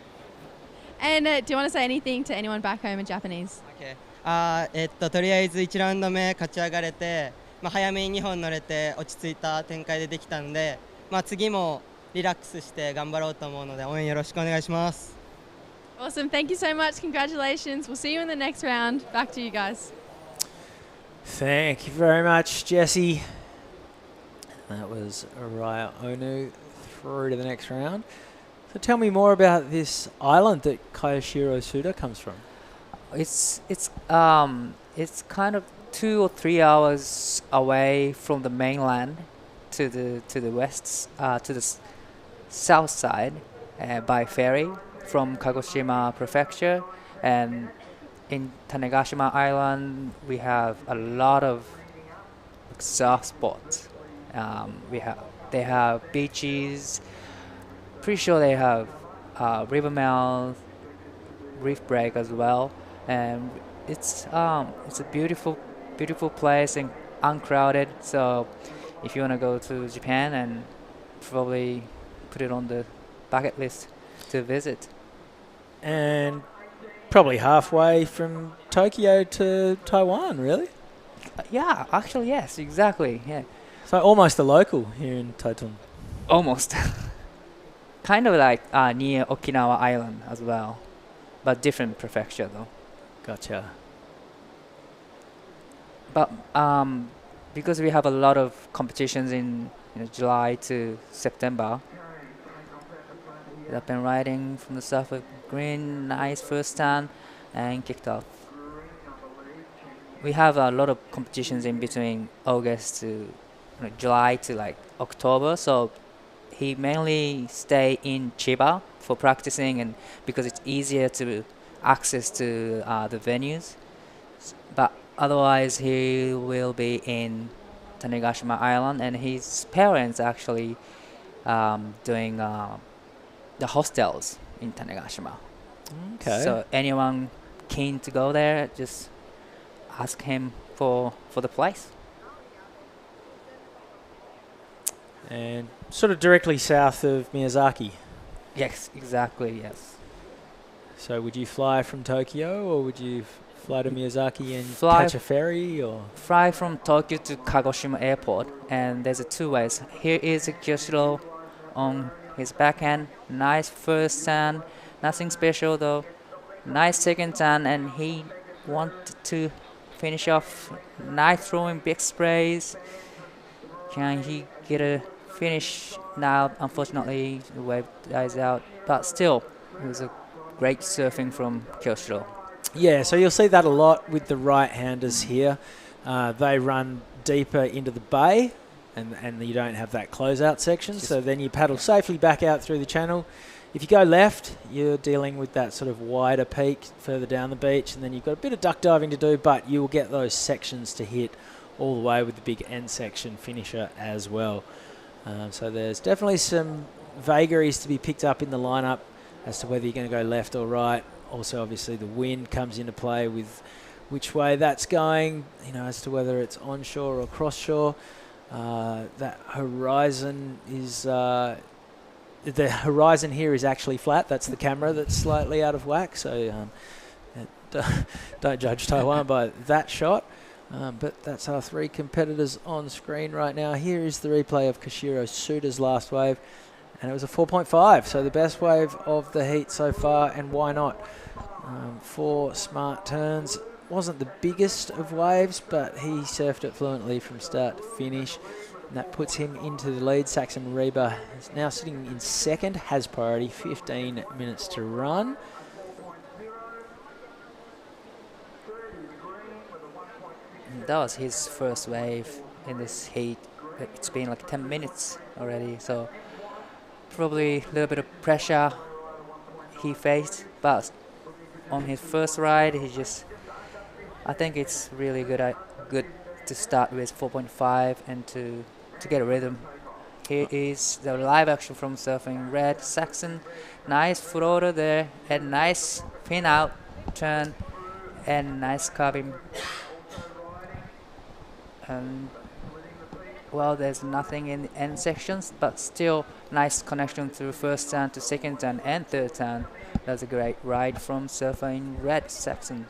[SPEAKER 11] And do you want to say anything to anyone back home in Japanese?
[SPEAKER 13] Okay. とりあえず1ラウンド目勝ち上がれて、早めに2本乗れて落ち着いた展開でできたので、次もリラックスして頑張ろうと思うので応援よろしくお願いします。
[SPEAKER 11] Awesome. Thank you so much. Congratulations. We'll see you in the next round. Back to you guys.
[SPEAKER 1] Thank you very much, Jessie. That was Araya Onu through to the next round. So tell me more about this island that Kyoshiro Suda comes from.
[SPEAKER 3] It's kind of 2 or 3 hours away from the mainland to the west, to the south side, by ferry from Kagoshima Prefecture, and in Tanegashima Island we have a lot of surf spots. They have beaches. Pretty sure they have river mouth, reef break as well, and it's a beautiful place and uncrowded. So if you want to go to Japan, and probably put it on the bucket list to visit.
[SPEAKER 1] And probably halfway from Tokyo to Taiwan, really?
[SPEAKER 3] Yeah, actually, yes, exactly. Yeah,
[SPEAKER 1] So almost a local here in Taitung.
[SPEAKER 3] almost. Kind of like near Okinawa Island as well, but different prefecture though.
[SPEAKER 1] Gotcha.
[SPEAKER 3] But because we have a lot of competitions in July to September, up and riding from the south of green, nice first turn, and kicked off. We have a lot of competitions in between August to July to like October, so he mainly stay in Chiba for practicing, and because it's easier to access to the venues. But otherwise, he will be in Tanegashima Island, and his parents actually doing the hostels in Tanegashima.
[SPEAKER 1] Okay.
[SPEAKER 3] So anyone keen to go there, just ask him for the place.
[SPEAKER 1] And sort of directly south of Miyazaki.
[SPEAKER 3] Yes, exactly. Yes.
[SPEAKER 1] So would you fly from Tokyo, or would you fly to Miyazaki and
[SPEAKER 3] Fly-
[SPEAKER 1] catch a ferry, or?
[SPEAKER 3] Fly from Tokyo to Kagoshima Airport, and there's two ways. Here is Kyoshiro on his backhand. Nice first turn, nothing special though. Nice second turn, and he wanted to finish off. Nice throwing big sprays. Can he get a finish? Now, unfortunately, the wave dies out. But still, it was a great surfing from Kyoshiro.
[SPEAKER 1] Yeah, so you'll see that a lot with the right-handers here. They run deeper into the bay, and you don't have that closeout section. So then you paddle safely back out through the channel. If you go left, you're dealing with that sort of wider peak further down the beach, and then you've got a bit of duck diving to do, but you'll get those sections to hit all the way with the big end section finisher as well. So there's definitely some vagaries to be picked up in the lineup as to whether you're going to go left or right. Also, obviously, the wind comes into play with which way that's going, as to whether it's onshore or cross-shore. That horizon is... the horizon here is actually flat. That's the camera that's slightly out of whack. So don't judge Taiwan by that shot. But that's our three competitors on screen right now. Here is the replay of Koshiro Suda's last wave, and it was a 4.5, so the best wave of the heat so far, and why not? 4 smart turns. Wasn't the biggest of waves, but he surfed it fluently from start to finish, and that puts him into the lead. Saxon Reba is now sitting in second, has priority, 15 minutes to run.
[SPEAKER 3] That was his first wave in this heat. It's been like 10 minutes already, so probably a little bit of pressure he faced, but on his first ride, I think it's really good to start with 4.5 and to get a rhythm. Here is the live action from Surfing Red. Saxon, nice floater there, and nice pin out turn, and nice carving. And well, there's nothing in the end sections, but still nice connection through first turn to second turn and third turn. That's a great ride from Surfing Red, Saxon.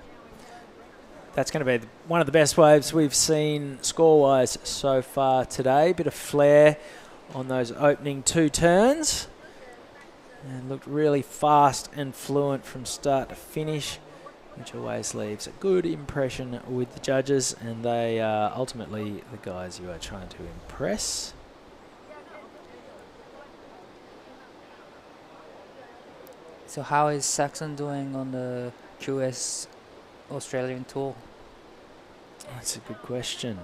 [SPEAKER 1] That's going to be one of the best waves we've seen score-wise so far today. Bit of flair on those opening 2 turns, and looked really fast and fluent from start to finish, which always leaves a good impression with the judges, and they are ultimately the guys you are trying to impress.
[SPEAKER 3] So how is Saxon doing on the QS Australian Tour?
[SPEAKER 1] That's a good question.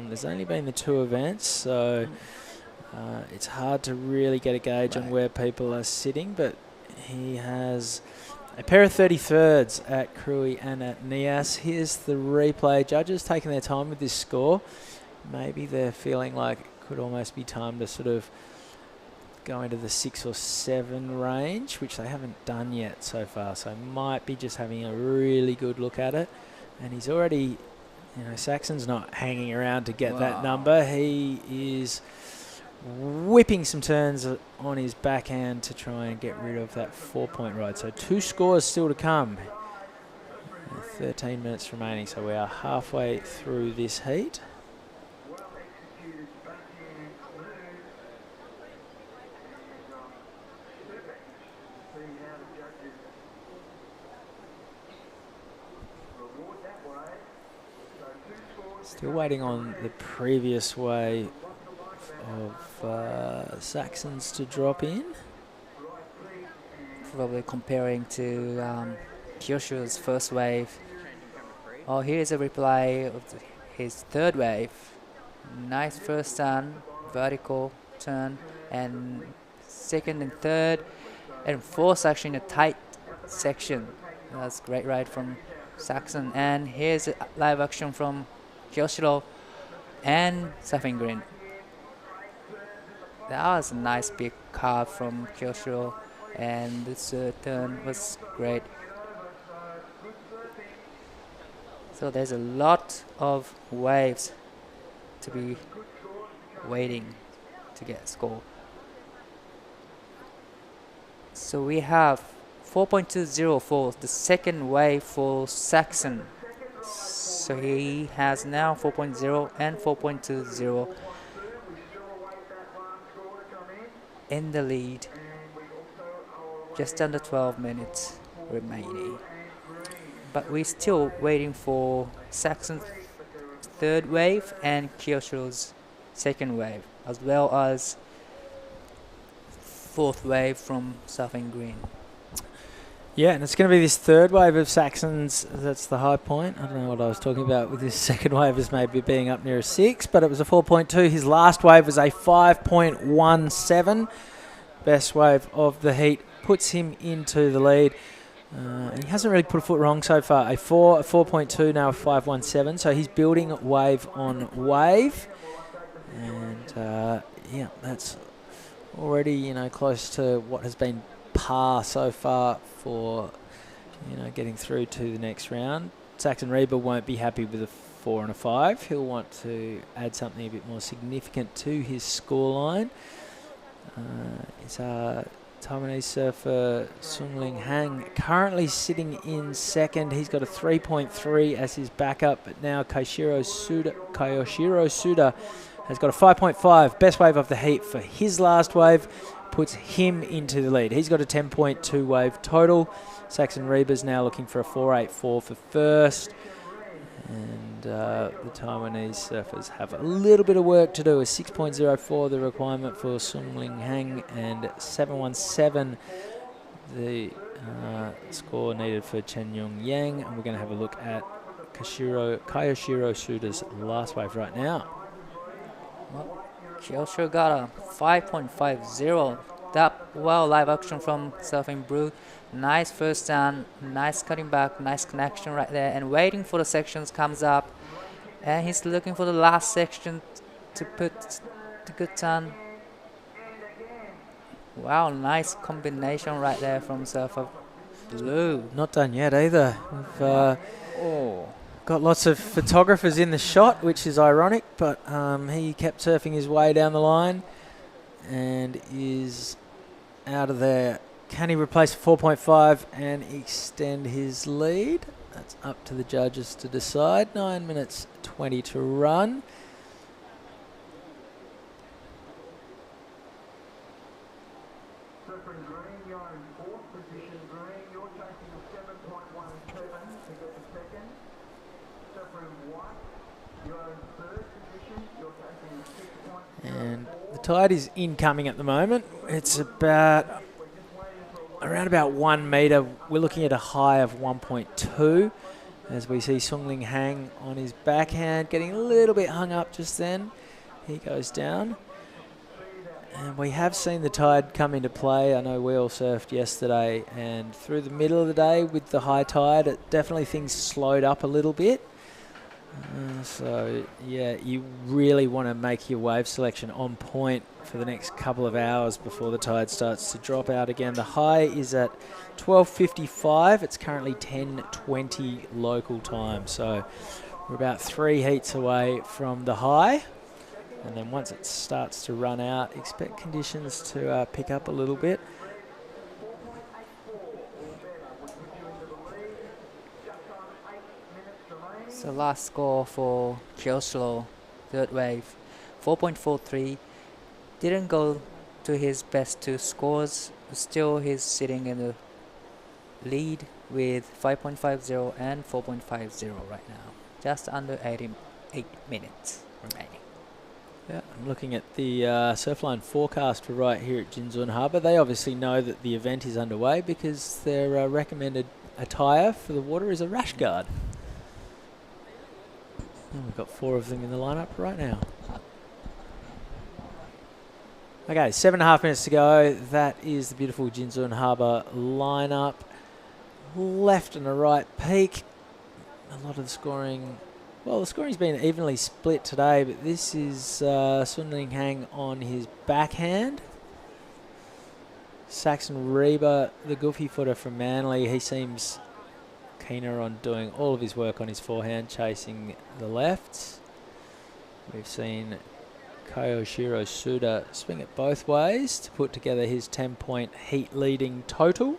[SPEAKER 1] There's only been the 2 events, so It's hard to really get a gauge on where people are sitting, but he has a pair of 33rds at Krui and at Nias. Here's the replay. Judges taking their time with this score. Maybe they're feeling like it could almost be time to sort of go into the 6 or 7 range, which they haven't done yet so far. So might be just having a really good look at it. And he's already, Saxon's not hanging around to get that number. He is whipping some turns on his backhand to try and get rid of that 4-point ride. So 2 scores still to come. 13 minutes remaining, so we are halfway through this heat. Still waiting on the previous wave of Saxons to drop in.
[SPEAKER 3] Probably comparing to Kyosho's first wave. Oh, here's a replay of his third wave. Nice first turn, vertical turn, and second and third, and fourth section, a tight section. That's great ride from Saxon. And here's a live action from Kyoshiro and Surfing Green. That was a nice big carve from Kyoshiro, and this turn was great. So there's a lot of waves to be waiting to get a score. So we have 4.20 for the second wave for Saxon. So he has now 4.0 and 4.20 in the lead. Just under 12 minutes remaining. But we're still waiting for Saxon's third wave and Kyosho's second wave, as well as fourth wave from Surfing Green.
[SPEAKER 1] Yeah, and it's going to be this third wave of Saxons. That's the high point. I don't know what I was talking about with this second wave as maybe being up near a 6, but it was a 4.2. His last wave was a 5.17. Best wave of the heat puts him into the lead. And he hasn't really put a foot wrong so far. A 4.2, now a 5.17. So he's building wave on wave. And, yeah, that's already, close to what has been par so far for, getting through to the next round. Saxon Reba won't be happy with a 4 and a 5. He'll want to add something a bit more significant to his scoreline. It's Taiwanese surfer Sungling Hang currently sitting in second. He's got a 3.3 as his backup, but now Kayoshiro Suda has got a 5.5. Best wave of the heat for his last wave puts him into the lead. He's got a 10.2 wave total. Saxon Reba's now looking for a 4.84 for first. And the Taiwanese surfers have a little bit of work to do. A 6.04 the requirement for Sungling Hang, and 7.17 the score needed for Chen Yung Yang. And we're going to have a look at Kayoshiro Suda's last wave right now.
[SPEAKER 3] Well, Kyosho got a 5.50. That live action from Surfing Brew. Nice first turn, nice cutting back, nice connection right there, and waiting for the sections comes up, and he's looking for the last section to put the good turn. Wow, nice combination right there from Surfer Blue.
[SPEAKER 1] Not done yet either. We've got lots of photographers in the shot, which is ironic, but he kept surfing his way down the line and is out of there. Can he replace 4.5 and extend his lead? That's up to the judges to decide. 9 minutes 20 to run. And the tide is incoming at the moment. It's around about 1 metre. We're looking at a high of 1.2 as we see Sungling Hang on his backhand, getting a little bit hung up just then. He goes down. And we have seen the tide come into play. I know we all surfed yesterday, and through the middle of the day with the high tide, it definitely things slowed up a little bit. So, yeah, you really want to make your wave selection on point for the next couple of hours before the tide starts to drop out again. The high is at 12:55. It's currently 10:20 local time. So we're about 3 heats away from the high. And then once it starts to run out, expect conditions to pick up a little bit.
[SPEAKER 3] So last score for Kyoslo, third wave, 4.43. Didn't go to his best two scores. Still, he's sitting in the lead with 5.50 and 4.50 right now. Just under 8 minutes remaining.
[SPEAKER 1] Yeah, I'm looking at the Surfline forecast for right here at Jinzun Harbor. They obviously know that the event is underway because their recommended attire for the water is a rash guard. And we've got 4 of them in the lineup right now. Okay, 7.5 minutes to go. That is the beautiful Jinzun Harbor lineup. Left and a right peak. A lot of the scoring. Well, the scoring's been evenly split today, but this is Sun Ling Hang on his backhand. Saxon Reba, the goofy footer from Manly, he seems keener on doing all of his work on his forehand, chasing the lefts. We've seen Koyoshiro Suda swing it both ways to put together his 10-point heat leading total.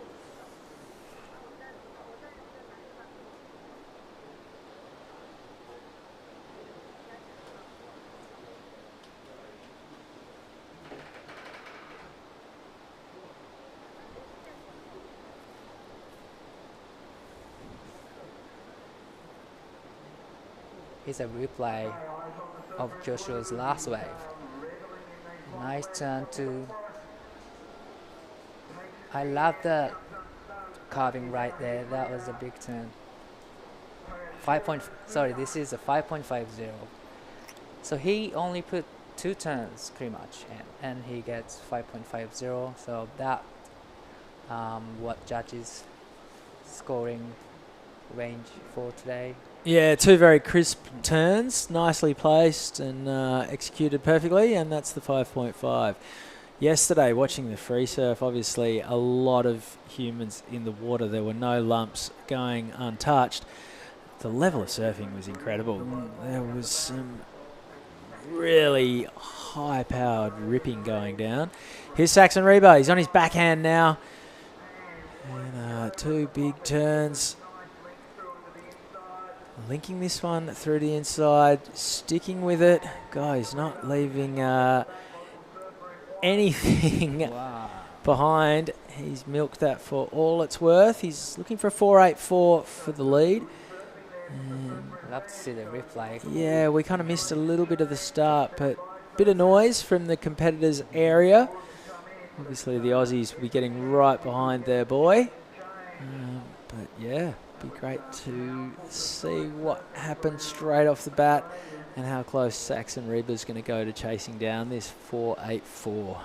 [SPEAKER 3] Here's a replay of Joshua's last wave. Nice turn to. I love the carving right there. That was a big turn. This is a 5.50. So he only put 2 turns pretty much, and he gets 5.50. So that what judges scoring range for today.
[SPEAKER 1] Yeah, 2 very crisp turns, nicely placed and executed perfectly, and that's the 5.5. Yesterday, watching the free surf, obviously a lot of humans in the water. There were no lumps going untouched. The level of surfing was incredible. There was some really high-powered ripping going down. Here's Saxon Reba. He's on his backhand now. And 2 big turns. Linking this one through the inside, sticking with it. Guy's not leaving anything behind. He's milked that for all it's worth. He's looking for a 4.84 for the lead.
[SPEAKER 3] Love to see the replay.
[SPEAKER 1] Yeah, we kind of missed a little bit of the start, but a bit of noise from the competitors' area. Obviously, the Aussies will be getting right behind their boy. But yeah, be great to see what happens straight off the bat and how close Saxon Reba's going to go to chasing down this 4.84.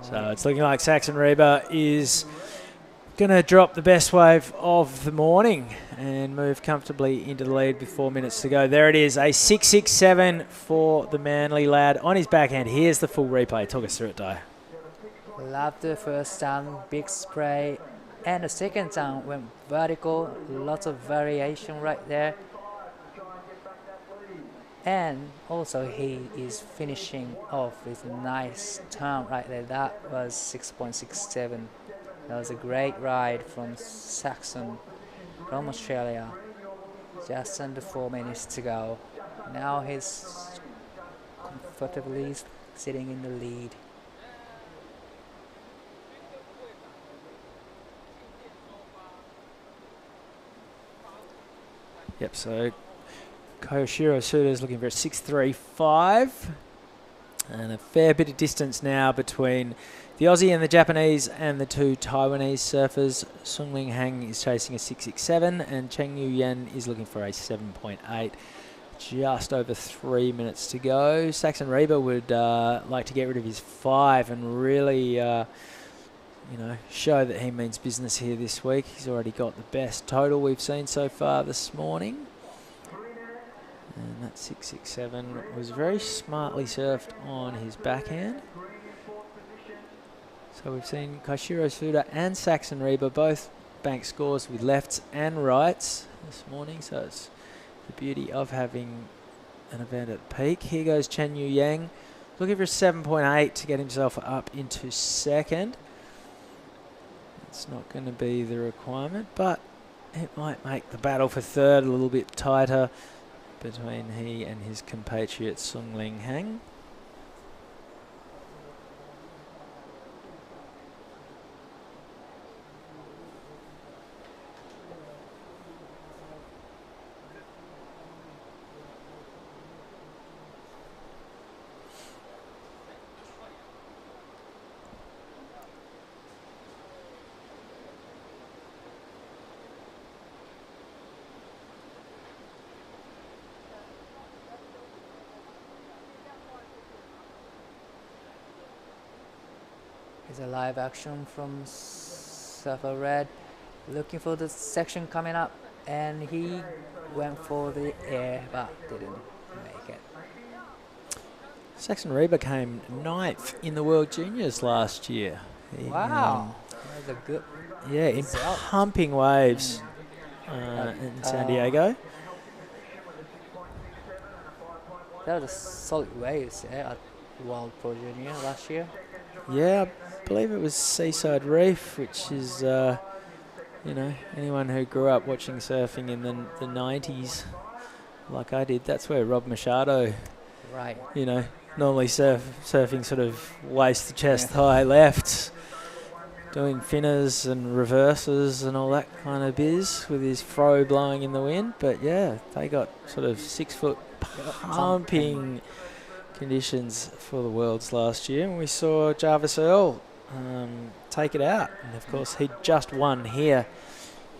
[SPEAKER 1] So it's looking like Saxon Reba is going to drop the best wave of the morning and move comfortably into the lead with 4 minutes to go. There it is, a 6.67 for the Manly lad on his backhand. Here's the full replay. Talk us through it, Di.
[SPEAKER 3] Love the first time, big spray, and the second time went vertical. Lots of variation right there. And also he is finishing off with a nice turn right there. That was 6.67. That was a great ride from Saxon from Australia. Just under 4 minutes to go. Now he's comfortably sitting in the lead.
[SPEAKER 1] Yep, so Koyoshiro Suda is looking for a 6.35. And a fair bit of distance now between the Aussie and the Japanese and the two Taiwanese surfers. Sung-Ling Hang is chasing a 6.67 and Cheng Yu Yen is looking for a 7.8. Just over 3 minutes to go. Saxon Reba would like to get rid of his 5 and really, show that he means business here this week. He's already got the best total we've seen so far this morning. And that 6.67 was very smartly surfed on his backhand. So we've seen Koshiro Suda and Saxon Reba both bank scores with lefts and rights this morning. So it's the beauty of having an event at peak. Here goes Chen Yu Yang, looking for a 7.8 to get himself up into second. It's not going to be the requirement, but it might make the battle for third a little bit tighter between he and his compatriot Sung-Ling Hang.
[SPEAKER 3] Here's a live action from Surfer Red, looking for the section coming up, and he went for the air but didn't make it.
[SPEAKER 1] Saxon Reba came 9th in the World Juniors last year.
[SPEAKER 3] Wow, that was a good
[SPEAKER 1] in
[SPEAKER 3] result.
[SPEAKER 1] pumping waves in San Diego.
[SPEAKER 3] That was a solid waves at World Pro Junior last year.
[SPEAKER 1] Yeah, I believe it was Seaside Reef, which is, anyone who grew up watching surfing in the 90s, like I did, that's where Rob Machado,
[SPEAKER 3] right,
[SPEAKER 1] normally surfing sort of waist to chest high lefts, doing finners and reverses and all that kind of biz with his fro blowing in the wind. But yeah, they got sort of 6 foot pumping conditions for the Worlds last year, and we saw Jarvis Earl take it out, and of course he just won here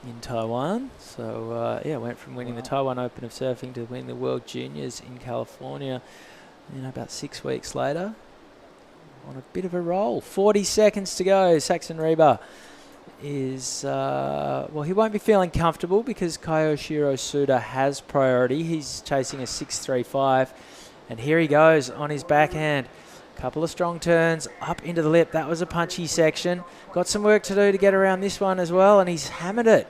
[SPEAKER 1] in Taiwan, so went from winning the Taiwan Open of Surfing to win the World Juniors in California, about 6 weeks later, on a bit of a roll. 40 seconds to go. Saxon Reba is, he won't be feeling comfortable because Koyoshiro Suda has priority. He's chasing a 6.35. And here he goes on his backhand. Couple of strong turns up into the lip. That was a punchy section. Got some work to do to get around this one as well, and he's hammered it.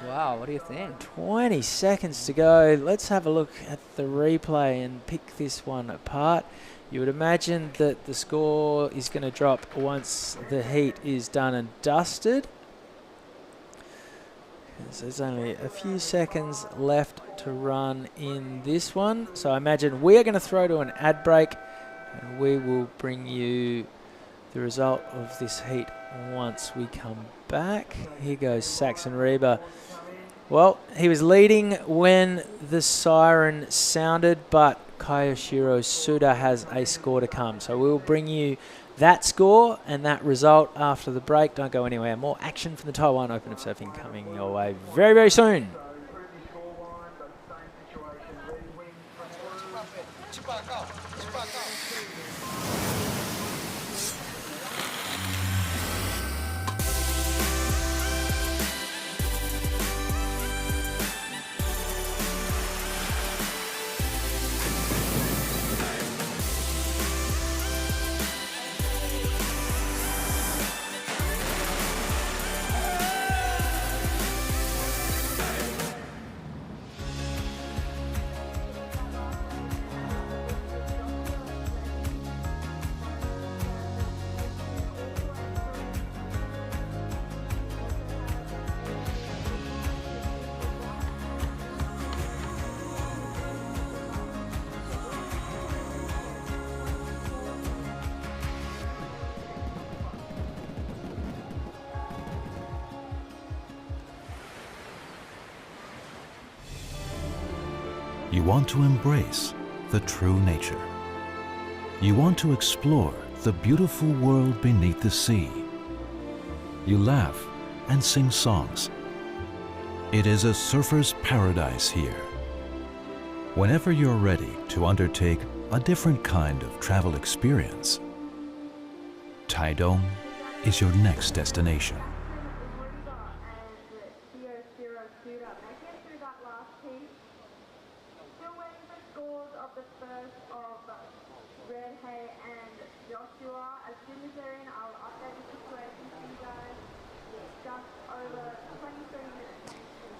[SPEAKER 3] Wow, what do you think?
[SPEAKER 1] 20 seconds to go. Let's have a look at the replay and pick this one apart. You would imagine that the score is going to drop once the heat is done and dusted. There's only a few seconds left to run in this one. So I imagine we are going to throw to an ad break, and we will bring you the result of this heat once we come back. Here goes Saxon Reba. Well, he was leading when the siren sounded, but Koyoshiro Suda has a score to come. So we will bring you that score and that result after the break. Don't go anywhere. More action from the Taiwan Open of Surfing coming your way very, very soon.
[SPEAKER 14] You want to embrace the true nature. You want to explore the beautiful world beneath the sea. You laugh and sing songs. It is a surfer's paradise here. Whenever you're ready to undertake a different kind of travel experience, Taitung is your next destination.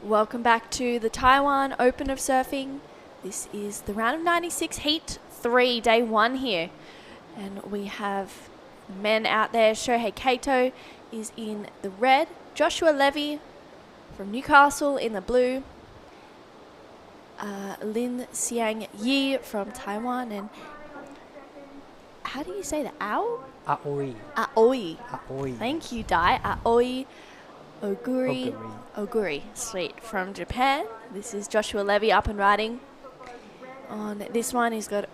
[SPEAKER 10] Welcome back to the Taiwan Open of Surfing. This is the round of 96 Heat 3, day 1 here. And we have men out there. Shohei Kato is in the red. Joshua Levy from Newcastle in the blue. Lin Xiang Yi from Taiwan. And how do you say that?
[SPEAKER 3] Aoi.
[SPEAKER 10] Aoi. Thank you, Dai. Aoi Oguri, sweet, from Japan. This is Joshua Levy up and riding. On this one, he's got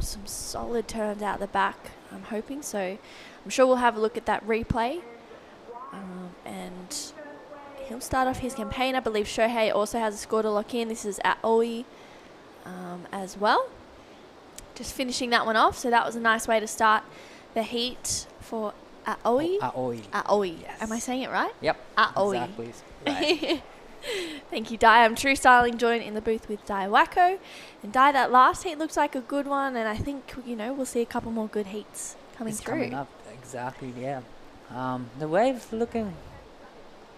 [SPEAKER 10] some solid turns out the back, I'm hoping. So I'm sure we'll have a look at that replay. And he'll start off his campaign. I believe Shohei also has a score to lock in. This is Aoi as well. Just finishing that one off. So that was a nice way to start the heat for Aoi. Aoi. Yes. Am I saying it right?
[SPEAKER 3] Yep.
[SPEAKER 10] Aoi.
[SPEAKER 3] Exactly. Right.
[SPEAKER 10] Thank you, Dai. I'm True Styling joined in the booth with Dai Wacko. And Dai, that last heat looks like a good one, and I think, we'll see a couple more good heats coming through.
[SPEAKER 3] Coming up, exactly, yeah. The wave's looking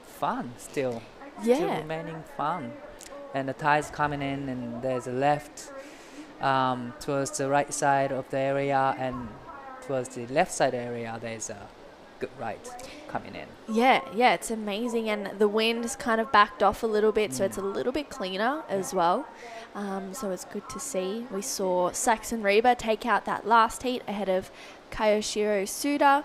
[SPEAKER 3] fun still.
[SPEAKER 10] Yeah.
[SPEAKER 3] Still remaining fun. And the tide's coming in, and there's a left towards the right side of the area, and towards the left side area, there's a good right coming in.
[SPEAKER 10] Yeah, it's amazing, and the wind's kind of backed off a little bit, so it's a little bit cleaner as well. So it's good to see. We saw Saxon Reba take out that last heat ahead of Kayoshiro Suda.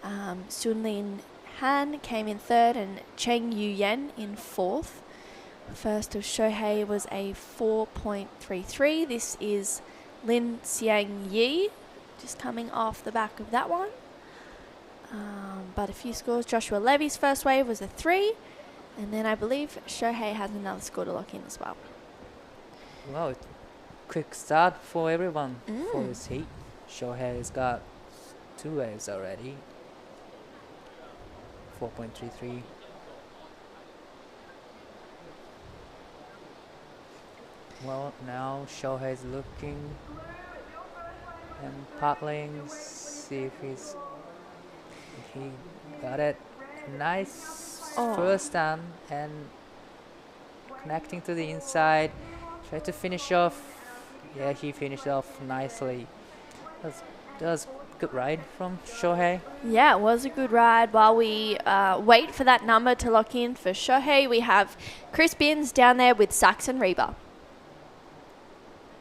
[SPEAKER 10] Sunlin Han came in third, and Cheng Yu Yen in fourth. First of Shohei was a 4.33. This is Lin Xiang Yi, just coming off the back of that one. But a few scores. Joshua Levy's first wave was a 3. And then I believe Shohei has another score to lock in as well.
[SPEAKER 3] Wow, quick start for everyone for this heat. Shohei's got 2 waves already. 4.33. Well, now Shohei's looking and paddling, see if he got it. Nice first stand and connecting to the inside. Try to finish off. Yeah, he finished off nicely. That was good ride from Shohei.
[SPEAKER 10] Yeah, it was a good ride. While we wait for that number to lock in for Shohei, we have Chris Binns down there with Saxon Reba.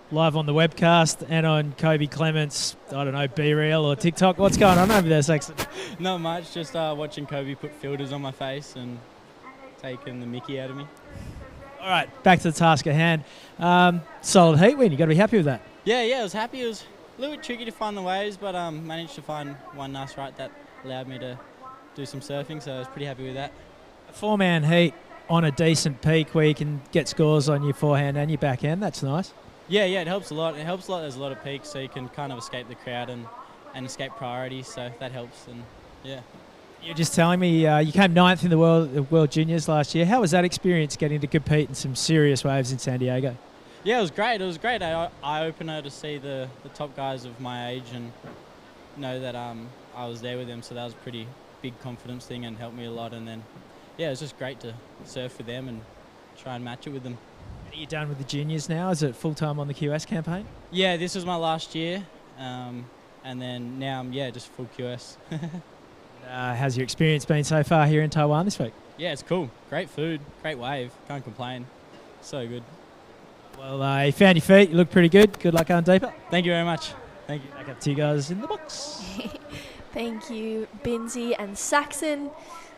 [SPEAKER 5] Live on the webcast and on Kobe Clements, I don't know, B-Reel or TikTok. What's going on over there, Saxon?
[SPEAKER 15] Not much, just watching Kobe put filters on my face and taking the mickey out of me.
[SPEAKER 5] All right, back to the task at hand. Solid heat win. You got to be happy with that.
[SPEAKER 15] Yeah, I was happy. It was a little bit tricky to find the waves, but managed to find one nice right that allowed me to do some surfing, so I was pretty happy with that.
[SPEAKER 5] A 4-man heat on a decent peak where you can get scores on your forehand and your backhand. That's nice.
[SPEAKER 15] Yeah, it helps a lot. It helps a lot. There's a lot of peaks, so you can kind of escape the crowd and escape priorities, so that helps. And yeah.
[SPEAKER 5] You're just telling me you came 9th in the World Juniors last year. How was that experience getting to compete in some serious waves in San Diego?
[SPEAKER 15] Yeah, it was great. It was great. Eye-opener to see the top guys of my age and know that I was there with them, so that was a pretty big confidence thing and helped me a lot. And then, yeah, it was just great to surf with them and try and match it with them.
[SPEAKER 5] Are you done with the juniors now? Is it full-time on the QS campaign?
[SPEAKER 15] Yeah, this was my last year, and then now I'm, just full QS.
[SPEAKER 5] How's your experience been so far here in Taiwan this week?
[SPEAKER 15] Yeah, it's cool. Great food, great wave. Can't complain. So good.
[SPEAKER 5] Well, you found your feet. You look pretty good. Good luck going deeper.
[SPEAKER 15] Thank you very much. Thank you.
[SPEAKER 5] Back up to you guys in the box.
[SPEAKER 10] Thank you, Binzi and Saxon.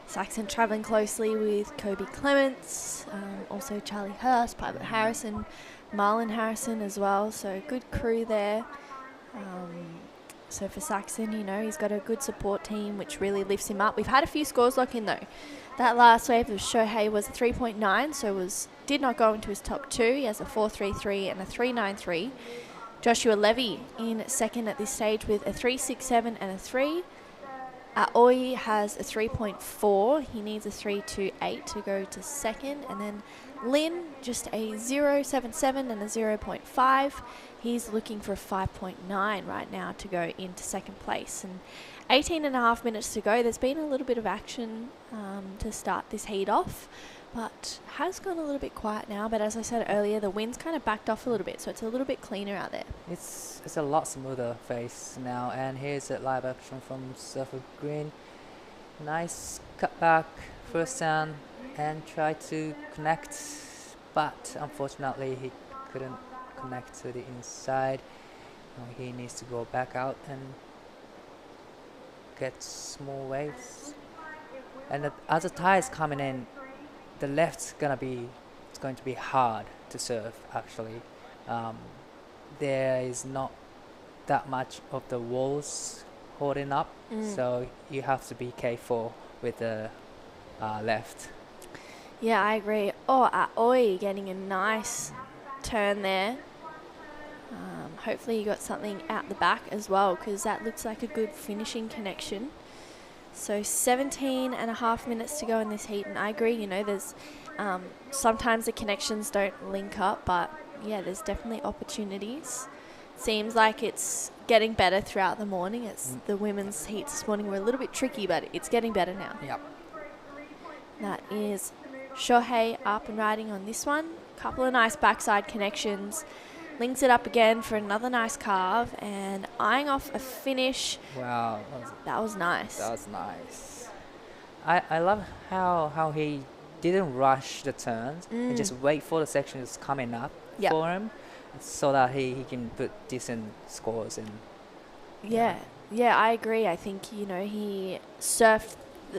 [SPEAKER 10] Saxon travelling closely with Kobe Clements, also Charlie Hurst, Private Harrison, Marlon Harrison as well. So good crew there. So for Saxon, you know, he's got a good support team which really lifts him up. We've had a few scores lock in though. That last wave of Shohei was a 3.9, so did not go into his top two. He has a 4.33 and a 3.93. Joshua Levy in second at this stage with a 3.67 and a 3. Aoi has a 3.4. He needs a 3.28 to go to second. And then Lin, just a 0.77 and a 0.5. He's looking for a 5.9 right now to go into second place. And 18 and a half minutes to go. There's been a little bit of action to start this heat off, but has gone a little bit quiet now. But as I said earlier, the wind's kind of backed off a little bit, so it's a little bit cleaner out there.
[SPEAKER 3] It's a lot smoother face now, and here's a live action from Surfer Green. Nice cutback, first down, and tried to connect, but unfortunately he couldn't connect to the inside. He needs to go back out and get small waves. And as the tide is coming in, the left's going to be hard to serve actually. There is not that much of the walls holding up, so you have to be careful with the left.
[SPEAKER 10] Yeah, I agree. Oh, Aoi getting a nice turn there. Hopefully you got something out the back as well, because that looks like a good finishing connection. So 17 and a half minutes to go in this heat, and I agree, you know, there's sometimes the connections don't link up, but yeah, there's definitely opportunities. Seems like it's getting better throughout the morning. It's the women's heats this morning were a little bit tricky, but it's getting better now.
[SPEAKER 3] Yep.
[SPEAKER 10] That is Shohei up and riding on this one. Couple of nice backside connections. Links it up again for another nice carve, and eyeing off a finish.
[SPEAKER 3] Wow.
[SPEAKER 10] That was nice.
[SPEAKER 3] That was nice. I love how he didn't rush the turns and just wait for the sections coming up for him, so that he can put decent scores in.
[SPEAKER 10] Yeah, I agree. I think, you know, he surfed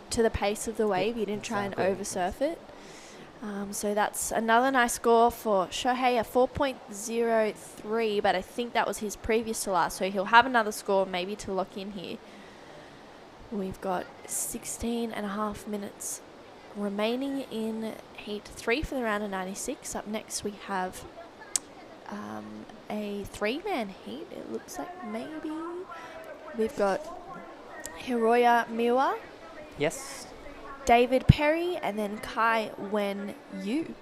[SPEAKER 10] to the pace of the wave. He didn't try and over-surf it. So that's another nice score for Shohei, a 4.03, but I think that was his previous to last, so he'll have another score maybe to lock in here. We've got 16 and a half minutes remaining in heat 3 for the round of 96. Up next we have a 3-man heat. It looks like maybe we've got Hiroya Miwa.
[SPEAKER 3] Yes.
[SPEAKER 10] David Perry, and then Kai Wen Yu.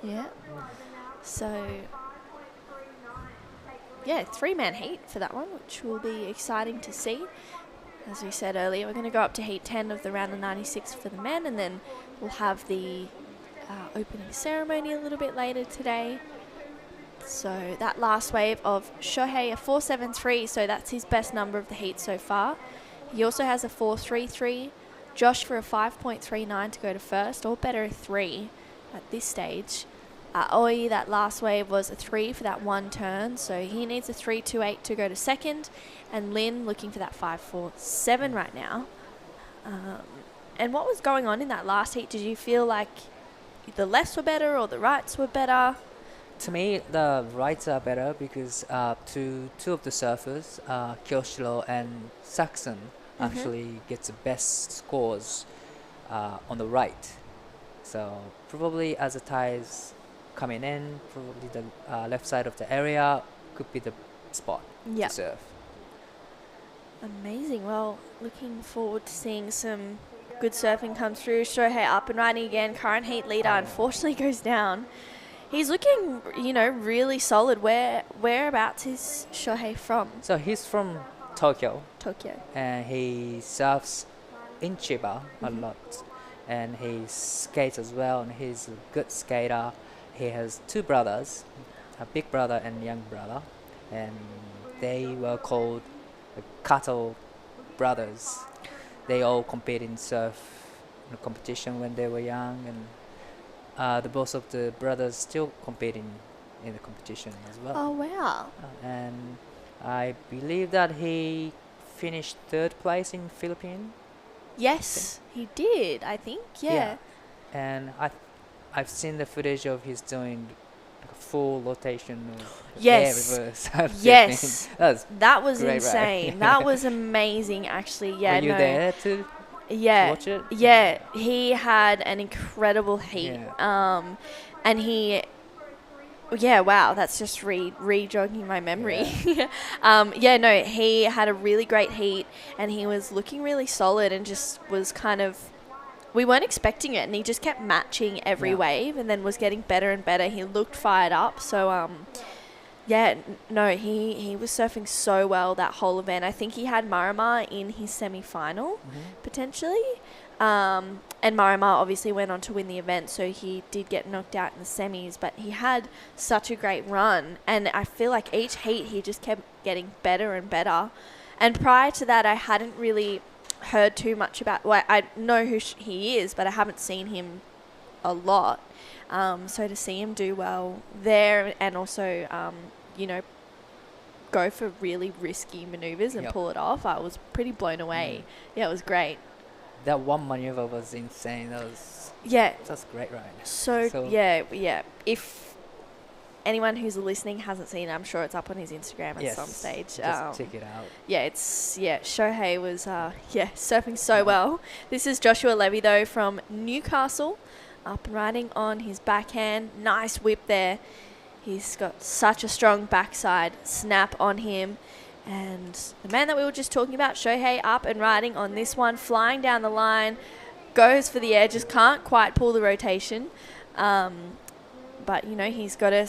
[SPEAKER 10] Yeah. So, yeah, 3-man heat for that one, which will be exciting to see. As we said earlier, we're going to go up to heat 10 of the round of 96 for the men, and then we'll have the opening ceremony a little bit later today. So that last wave of Shohei, a 4.73, so that's his best number of the heat so far. He also has a 4.33. Josh for a 5.39 to go to first, or better, a 3 at this stage. Aoi, that last wave was a 3 for that one turn, so he needs a 3.28 to go to second. And Lin looking for that 5.47 right now. And what was going on in that last heat? Did you feel like the lefts were better or the rights were better?
[SPEAKER 3] To me, the rights are better because two of the surfers, Kyoshiro and Saxon, actually gets the best scores on the right. So probably as the tides coming in, probably the left side of the area could be the spot to surf.
[SPEAKER 10] Amazing. Well, looking forward to seeing some good surfing come through. Shohei up and riding again. Current heat leader unfortunately goes down. He's looking, you know, really solid. Whereabouts is Shohei from?
[SPEAKER 3] So he's from Tokyo. And he surfs in Chiba a lot. And he skates as well, and he's a good skater. He has 2 brothers, a big brother and young brother. And they were called the Kato brothers. They all compete in surf competition when they were young, and the both of the brothers still competing in the competition as well.
[SPEAKER 10] Oh, wow.
[SPEAKER 3] And I believe that he finished 3rd place in Philippines
[SPEAKER 10] Yes, he did, I think. Yeah.
[SPEAKER 3] And I've seen the footage of his doing like a full rotation of
[SPEAKER 10] Yes.
[SPEAKER 3] air reverse. I've
[SPEAKER 10] Yes.
[SPEAKER 3] seen.
[SPEAKER 10] That was
[SPEAKER 3] great, right?
[SPEAKER 10] insane. That was amazing, actually. Yeah,
[SPEAKER 3] Were you
[SPEAKER 10] no.
[SPEAKER 3] there to watch it?
[SPEAKER 10] Yeah, he had an incredible heat. And he, yeah, wow, that's just re-jogging my memory. Yeah, no, he had a really great heat, and he was looking really solid, and just was kind of, we weren't expecting it, and he just kept matching every wave, and then was getting better and better. He looked fired up, so yeah, no, he was surfing so well that whole event. I think he had Marima in his semi-final, potentially. And Marima obviously went on to win the event, so he did get knocked out in the semis, but he had such a great run, and I feel like each heat he just kept getting better and better. And prior to that, I hadn't really heard too much about, well, I know who he is, but I haven't seen him a lot. So to see him do well there, and also, you know, go for really risky maneuvers and pull it off, I was pretty blown away. Yeah, it was great.
[SPEAKER 3] That one maneuver was insane. That's great, right?
[SPEAKER 10] So yeah. If anyone who's listening hasn't seen it, I'm sure it's up on his Instagram at some stage.
[SPEAKER 3] Just check it out.
[SPEAKER 10] Yeah, Shohei was surfing so well. This is Joshua Levy though from Newcastle, up and riding on his backhand. Nice whip there. He's got such a strong backside snap on him. And the man that we were just talking about, Shohei, up and riding on this one, flying down the line, goes for the air, just can't quite pull the rotation. But, you know, he's got a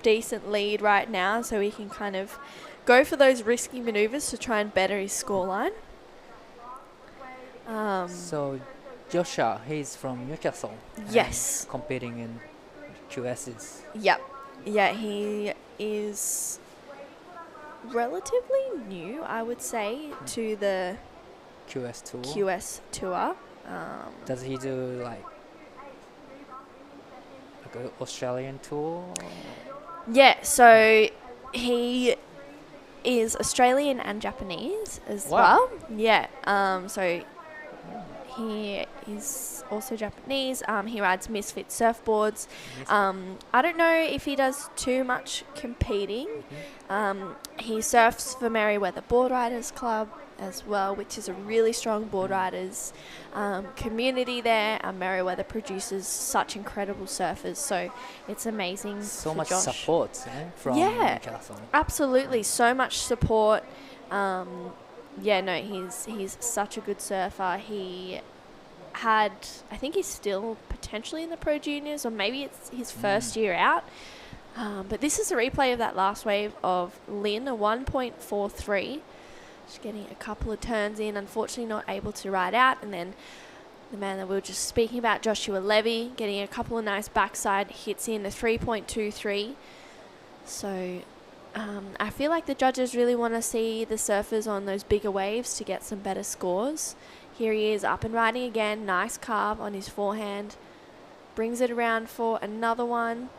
[SPEAKER 10] decent lead right now, so he can kind of go for those risky maneuvers to try and better his scoreline.
[SPEAKER 3] So, Joshua, he's from Newcastle.
[SPEAKER 10] Yes.
[SPEAKER 3] Competing in QSs.
[SPEAKER 10] Yep. Yeah, he is relatively new, I would say, to the
[SPEAKER 3] QS tour. Does he do like an Australian tour?
[SPEAKER 10] Yeah, so he is Australian and Japanese as well. Yeah. So he is also Japanese. He rides Misfit surfboards. I don't know if he does too much competing. He surfs for Merriweather Board Riders Club as well, which is a really strong board riders community there. Merriweather produces such incredible surfers, so it's amazing.
[SPEAKER 3] So
[SPEAKER 10] for
[SPEAKER 3] much
[SPEAKER 10] Josh.
[SPEAKER 3] support from Newcastle.
[SPEAKER 10] Absolutely, so much support. He's such a good surfer. He had, I think he's still potentially in the Pro Juniors, or maybe it's his first year out. But this is a replay of that last wave of Lin, a 1.43. Just getting a couple of turns in, unfortunately not able to ride out. And then the man that we were just speaking about, Joshua Levy, getting a couple of nice backside hits in, a 3.23. So I feel like the judges really want to see the surfers on those bigger waves to get some better scores. Here he is up and riding again. Nice carve on his forehand. Brings it around for another one.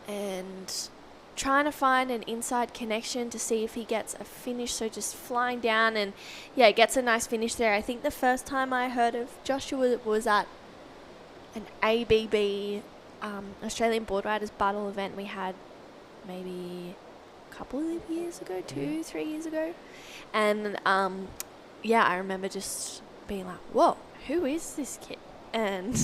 [SPEAKER 10] And trying to find an inside connection to see if he gets a finish. So just flying down and, gets a nice finish there. I think the first time I heard of Joshua was at an ABB Australian Board Riders Battle event we had maybe a couple of years ago, 2-3 years ago. And, I remember just being like, whoa, who is this kid? And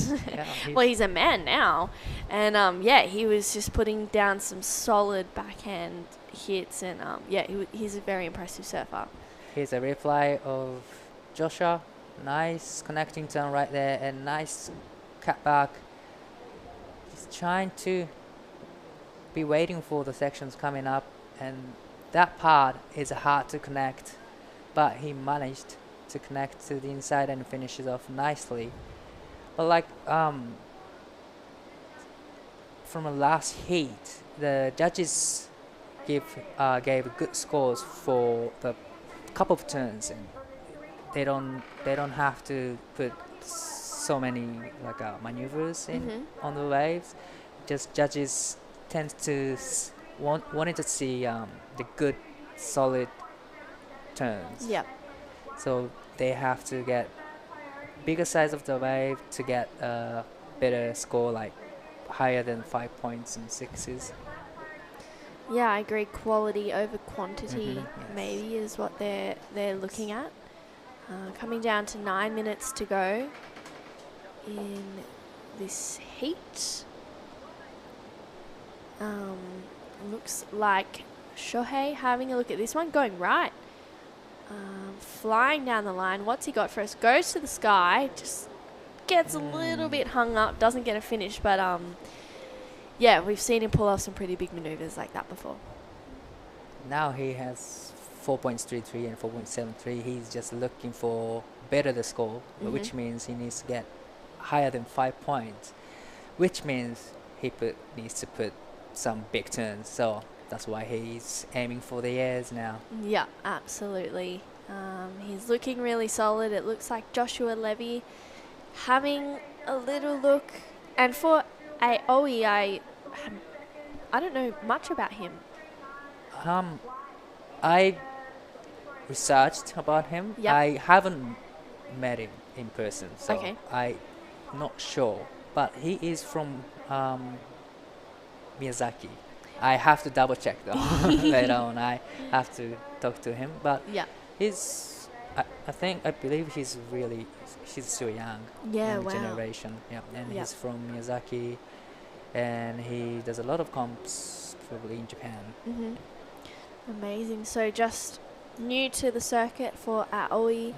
[SPEAKER 10] he's a man now. And he was just putting down some solid backhand hits. And he's a very impressive surfer.
[SPEAKER 3] Here's a replay of Joshua. Nice connecting turn right there, and nice cut back. He's trying to be waiting for the sections coming up, and that part is hard to connect, but he managed to connect to the inside and finishes off nicely. But from the last heat, the judges gave good scores for the couple of turns, and they don't have to put so many maneuvers in on the waves. Just judges tend to wanted to see the good solid turns.
[SPEAKER 10] Yeah.
[SPEAKER 3] So they have to get bigger size of the wave to get a better score, like higher than 5 points and 6s.
[SPEAKER 10] Yeah, I agree. Quality over quantity,
[SPEAKER 3] Yes.
[SPEAKER 10] maybe, is what they're looking at. Coming down to 9 minutes to go in this heat. Looks like Shohei having a look at this one, going right. Flying down the line. What's he got for us? Goes to the sky, just gets a little bit hung up, doesn't get a finish, but yeah, we've seen him pull off some pretty big maneuvers like that before.
[SPEAKER 3] Now he has 4.33 and 4.73. He's just looking for better the score, which means he needs to get higher than 5 points, which means he needs to put some big turns. So that's why he's aiming for the airs now.
[SPEAKER 10] Yeah, absolutely. He's looking really solid. It looks like Joshua Levy having a little look. And for Aoi, I don't know much about him.
[SPEAKER 3] I researched about him.
[SPEAKER 10] Yep.
[SPEAKER 3] I haven't met him in person, so
[SPEAKER 10] Okay.
[SPEAKER 3] I'm not sure. But he is from Miyazaki. I have to double check though later on. I have to talk to him. But
[SPEAKER 10] yeah,
[SPEAKER 3] I believe he's still young.
[SPEAKER 10] Yeah,
[SPEAKER 3] young
[SPEAKER 10] wow.
[SPEAKER 3] generation. Yeah, and
[SPEAKER 10] Yep.
[SPEAKER 3] he's from Miyazaki, and he does a lot of comps probably in Japan.
[SPEAKER 10] Amazing. So just new to the circuit for Aoi,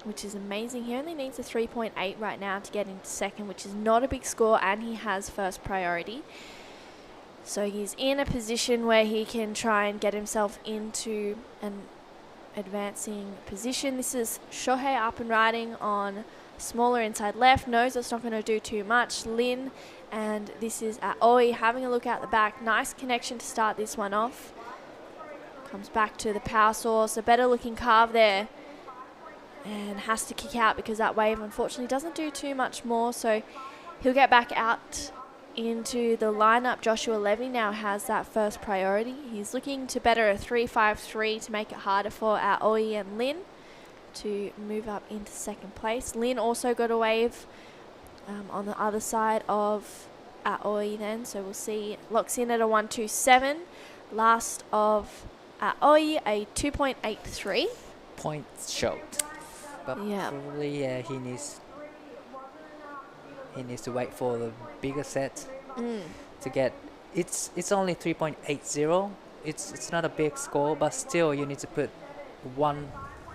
[SPEAKER 10] which is amazing. He only needs a 3.8 right now to get into second, which is not a big score, and he has first priority. So he's in a position where he can try and get himself into an advancing position. This is Shohei up and riding on smaller inside left. Knows it's not going to do too much. Lin, and this is Aoi having a look out the back. Nice connection to start this one off. Comes back to the power source. A better looking carve there. And has to kick out because that wave unfortunately doesn't do too much more. So he'll get back out into the lineup. Joshua Levy now has that first priority. He's looking to better a 3.53 to make it harder for Aoi and Lin to move up into second place. Lin also got a wave on the other side of Aoi then. So we'll see. Locks in at a 1.27. Last of Aoi, a 2.83.
[SPEAKER 3] Points short. But
[SPEAKER 10] Yeah.
[SPEAKER 3] probably he needs to wait for the bigger set to get. It's only 3.80. It's not a big score, but still you need to put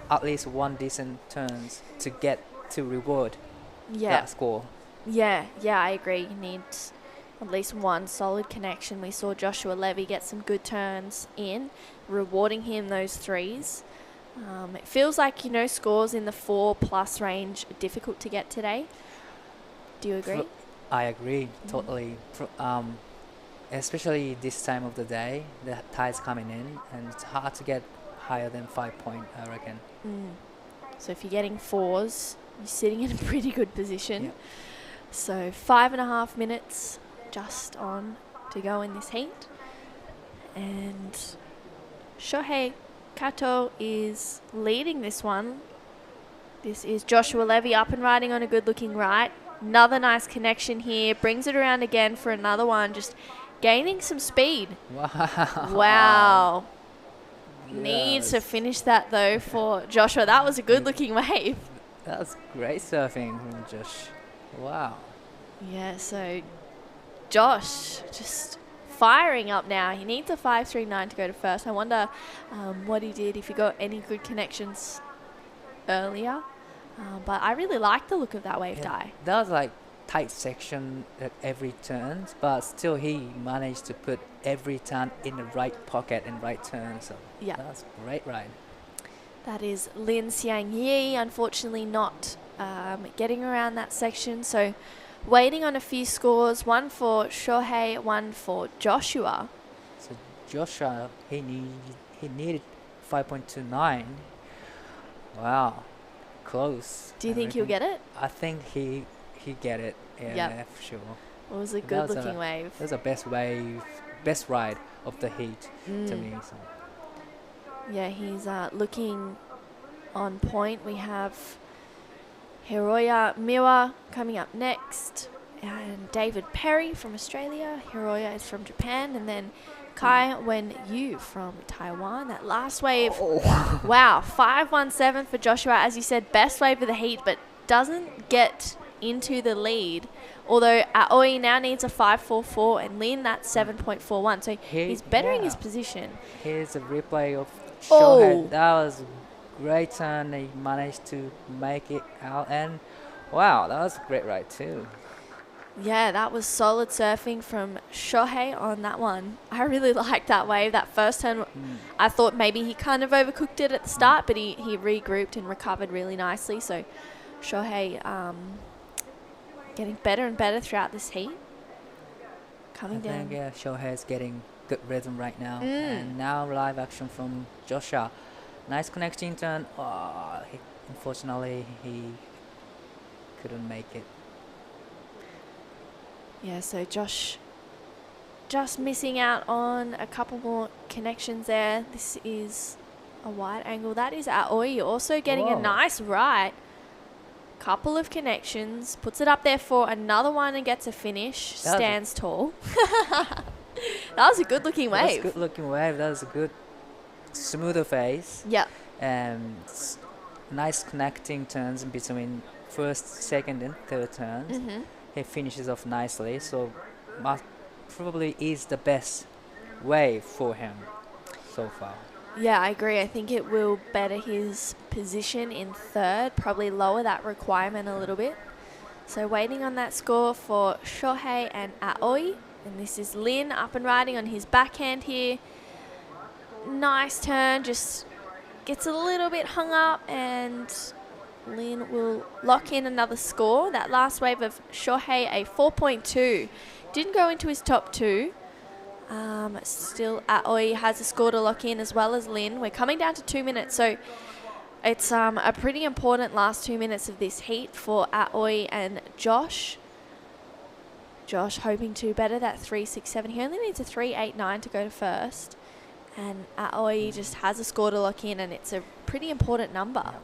[SPEAKER 3] at least one decent turns to get to reward that score.
[SPEAKER 10] Yeah, I agree. You need at least one solid connection. We saw Joshua Levy get some good turns in, rewarding him those threes. It feels like, scores in the 4+ range are difficult to get today. Do you agree?
[SPEAKER 3] I agree, totally. Especially this time of the day, the tide's coming in, and it's hard to get higher than 5 point, I reckon.
[SPEAKER 10] So if you're getting 4s, you're sitting in a pretty good position. Yep. So 5.5 minutes just on to go in this heat. And Shohei Kato is leading this one. This is Joshua Levy up and riding on a good looking right. Another nice connection here. Brings it around again for another one. Just gaining some speed. Wow. Yes. Needs to finish that though for Joshua. That was a good looking wave.
[SPEAKER 3] That was great surfing from Josh. Wow.
[SPEAKER 10] Yeah, so Josh just firing up now. He needs a 5.39 to go to first. I wonder what he did, if he got any good connections earlier. But I really like the look of that wave die.
[SPEAKER 3] That was like tight section at every turn, but still he managed to put every turn in the right pocket and right turn. So yeah, that's a great ride.
[SPEAKER 10] That is Lin Xiang Yi, unfortunately not getting around that section. So waiting on a few scores, one for Shohei, one for Joshua.
[SPEAKER 3] So Joshua, he needed 5.29. Wow, close.
[SPEAKER 10] Do you think he'll get it?
[SPEAKER 3] I think he get it. Yeah, for sure.
[SPEAKER 10] It was a good looking wave.
[SPEAKER 3] It was the best ride of the heat to me. So.
[SPEAKER 10] Yeah, he's looking on point. We have Hiroya Miwa coming up next, and David Perry from Australia. Hiroya is from Japan, and then Kai Wen Yu from Taiwan. That last wave, wow, 5:17 for Joshua. As you said, best wave of the heat, but doesn't get into the lead. Although Aoi now needs a 5:44, and Lin that's 7.41. So he's bettering his position.
[SPEAKER 3] Here's a replay of
[SPEAKER 10] Oh.
[SPEAKER 3] Shohei. That was a great turn. He managed to make it out, and wow, that was a great ride too.
[SPEAKER 10] Yeah, that was solid surfing from Shohei on that one. I really liked that wave. That first turn, I thought maybe he kind of overcooked it at the start, but he regrouped and recovered really nicely. So Shohei getting better and better throughout this heat. Coming down.
[SPEAKER 3] I think Shohei's getting good rhythm right now. And now live action from Joshua. Nice connecting turn. Oh, unfortunately, he couldn't make it.
[SPEAKER 10] Yeah, so Josh just missing out on a couple more connections there. This is a wide angle. That is Aoi also getting a nice right. Couple of connections. Puts it up there for another one and gets a finish. Stands tall. That was a good looking wave.
[SPEAKER 3] That was a good looking wave. That was a good, smoother face.
[SPEAKER 10] Yep.
[SPEAKER 3] And nice connecting turns in between first, second, and third turns. He finishes off nicely, so probably is the best wave for him so far.
[SPEAKER 10] Yeah, I agree. I think it will better his position in third, probably lower that requirement a little bit. So waiting on that score for Shohei and Aoi. And this is Lin up and riding on his backhand here. Nice turn, just gets a little bit hung up, and Lin will lock in another score. That last wave of Shohei, a 4.2. Didn't go into his top two. Still, Aoi has a score to lock in as well as Lin. We're coming down to 2 minutes, so it's a pretty important last 2 minutes of this heat for Aoi and Josh. Josh hoping to better that 3.67. He only needs a 3.89 to go to first. And Aoi just has a score to lock in, and it's a pretty important number.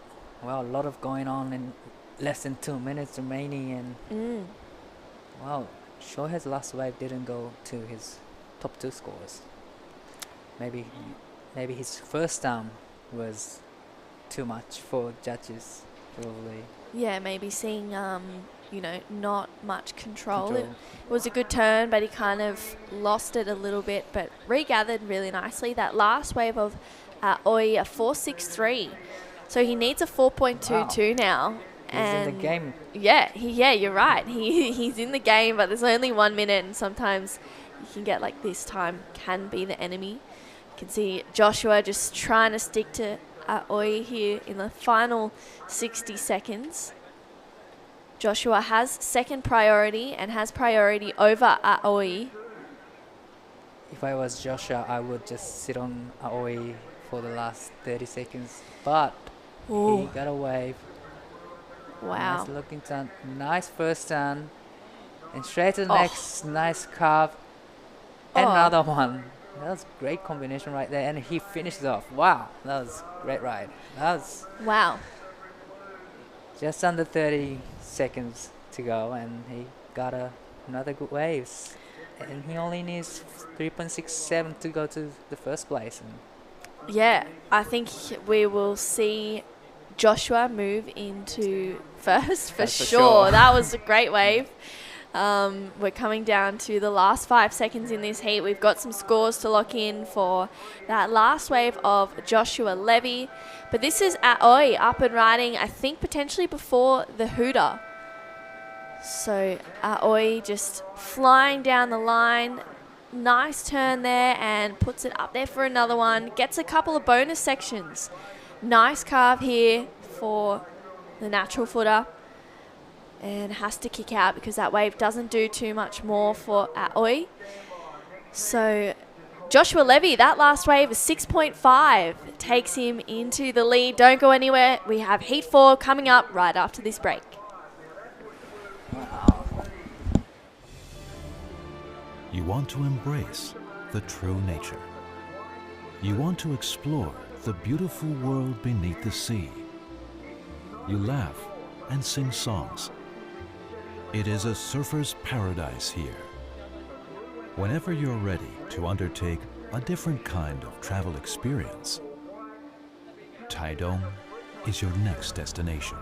[SPEAKER 3] Well, a lot of going on in less than 2 minutes remaining, and wow, Shohei's last wave didn't go to his top two scores. Maybe his first time was too much for judges, probably.
[SPEAKER 10] Yeah, maybe seeing not much control. It was a good turn, but he kind of lost it a little bit, but regathered really nicely. That last wave of Aoi, a 4.63. So he needs a 4.22 now.
[SPEAKER 3] He's in the game.
[SPEAKER 10] Yeah, you're right. He's in the game, but there's only 1 minute, and sometimes you can get like this time can be the enemy. You can see Joshua just trying to stick to Aoi here in the final 60 seconds. Joshua has second priority and has priority over Aoi.
[SPEAKER 3] If I was Joshua, I would just sit on Aoi for the last 30 seconds, but he got a wave.
[SPEAKER 10] Wow.
[SPEAKER 3] Nice looking turn. Nice first turn. And straight to the next. Nice carve. And another one. That was a great combination right there. And he finishes off. Wow. That was a great ride. That was...
[SPEAKER 10] Wow.
[SPEAKER 3] Just under 30 seconds to go. And he got another good waves. And he only needs 3.67 to go to the first place. And
[SPEAKER 10] yeah, I think we will see Joshua move into first for sure. That was a great wave. We're coming down to the last 5 seconds in this heat. We've got some scores to lock in for that last wave of Joshua Levy. But this is Aoi up and riding, I think potentially before the Hooter. So Aoi just flying down the line. Nice turn there and puts it up there for another one. Gets a couple of bonus sections. Nice carve here for the natural footer. And has to kick out because that wave doesn't do too much more for Aoi. So Joshua Levy, that last wave is 6.5. Takes him into the lead. Don't go anywhere. We have Heat 4 coming up right after this break.
[SPEAKER 14] You want to embrace the true nature. You want to explore the beautiful world beneath the sea. You laugh and sing songs. It is a surfer's paradise here. Whenever you're ready to undertake a different kind of travel experience, Taitung is your next destination.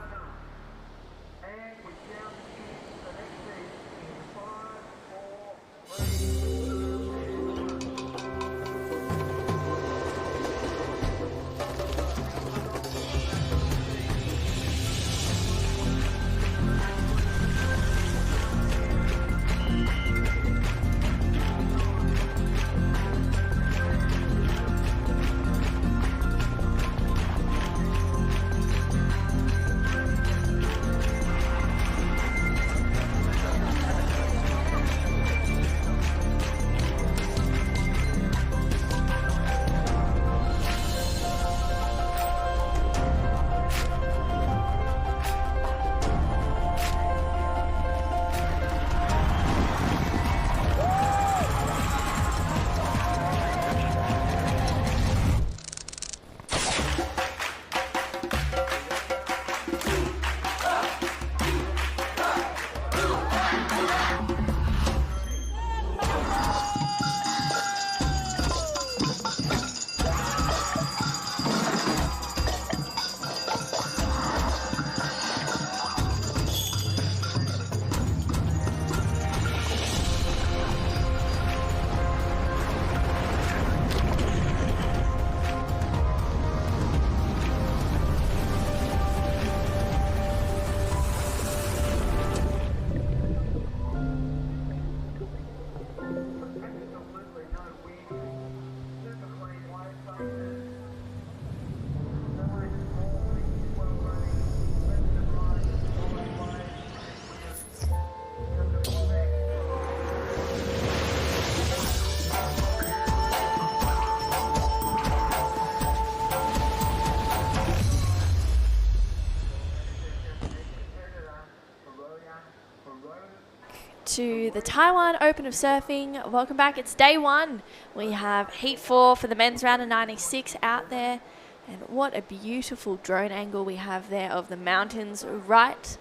[SPEAKER 10] To the Taiwan Open of Surfing. Welcome back. It's day one. We have heat 4 for the men's round of 96 out there. And what a beautiful drone angle we have there of the mountains right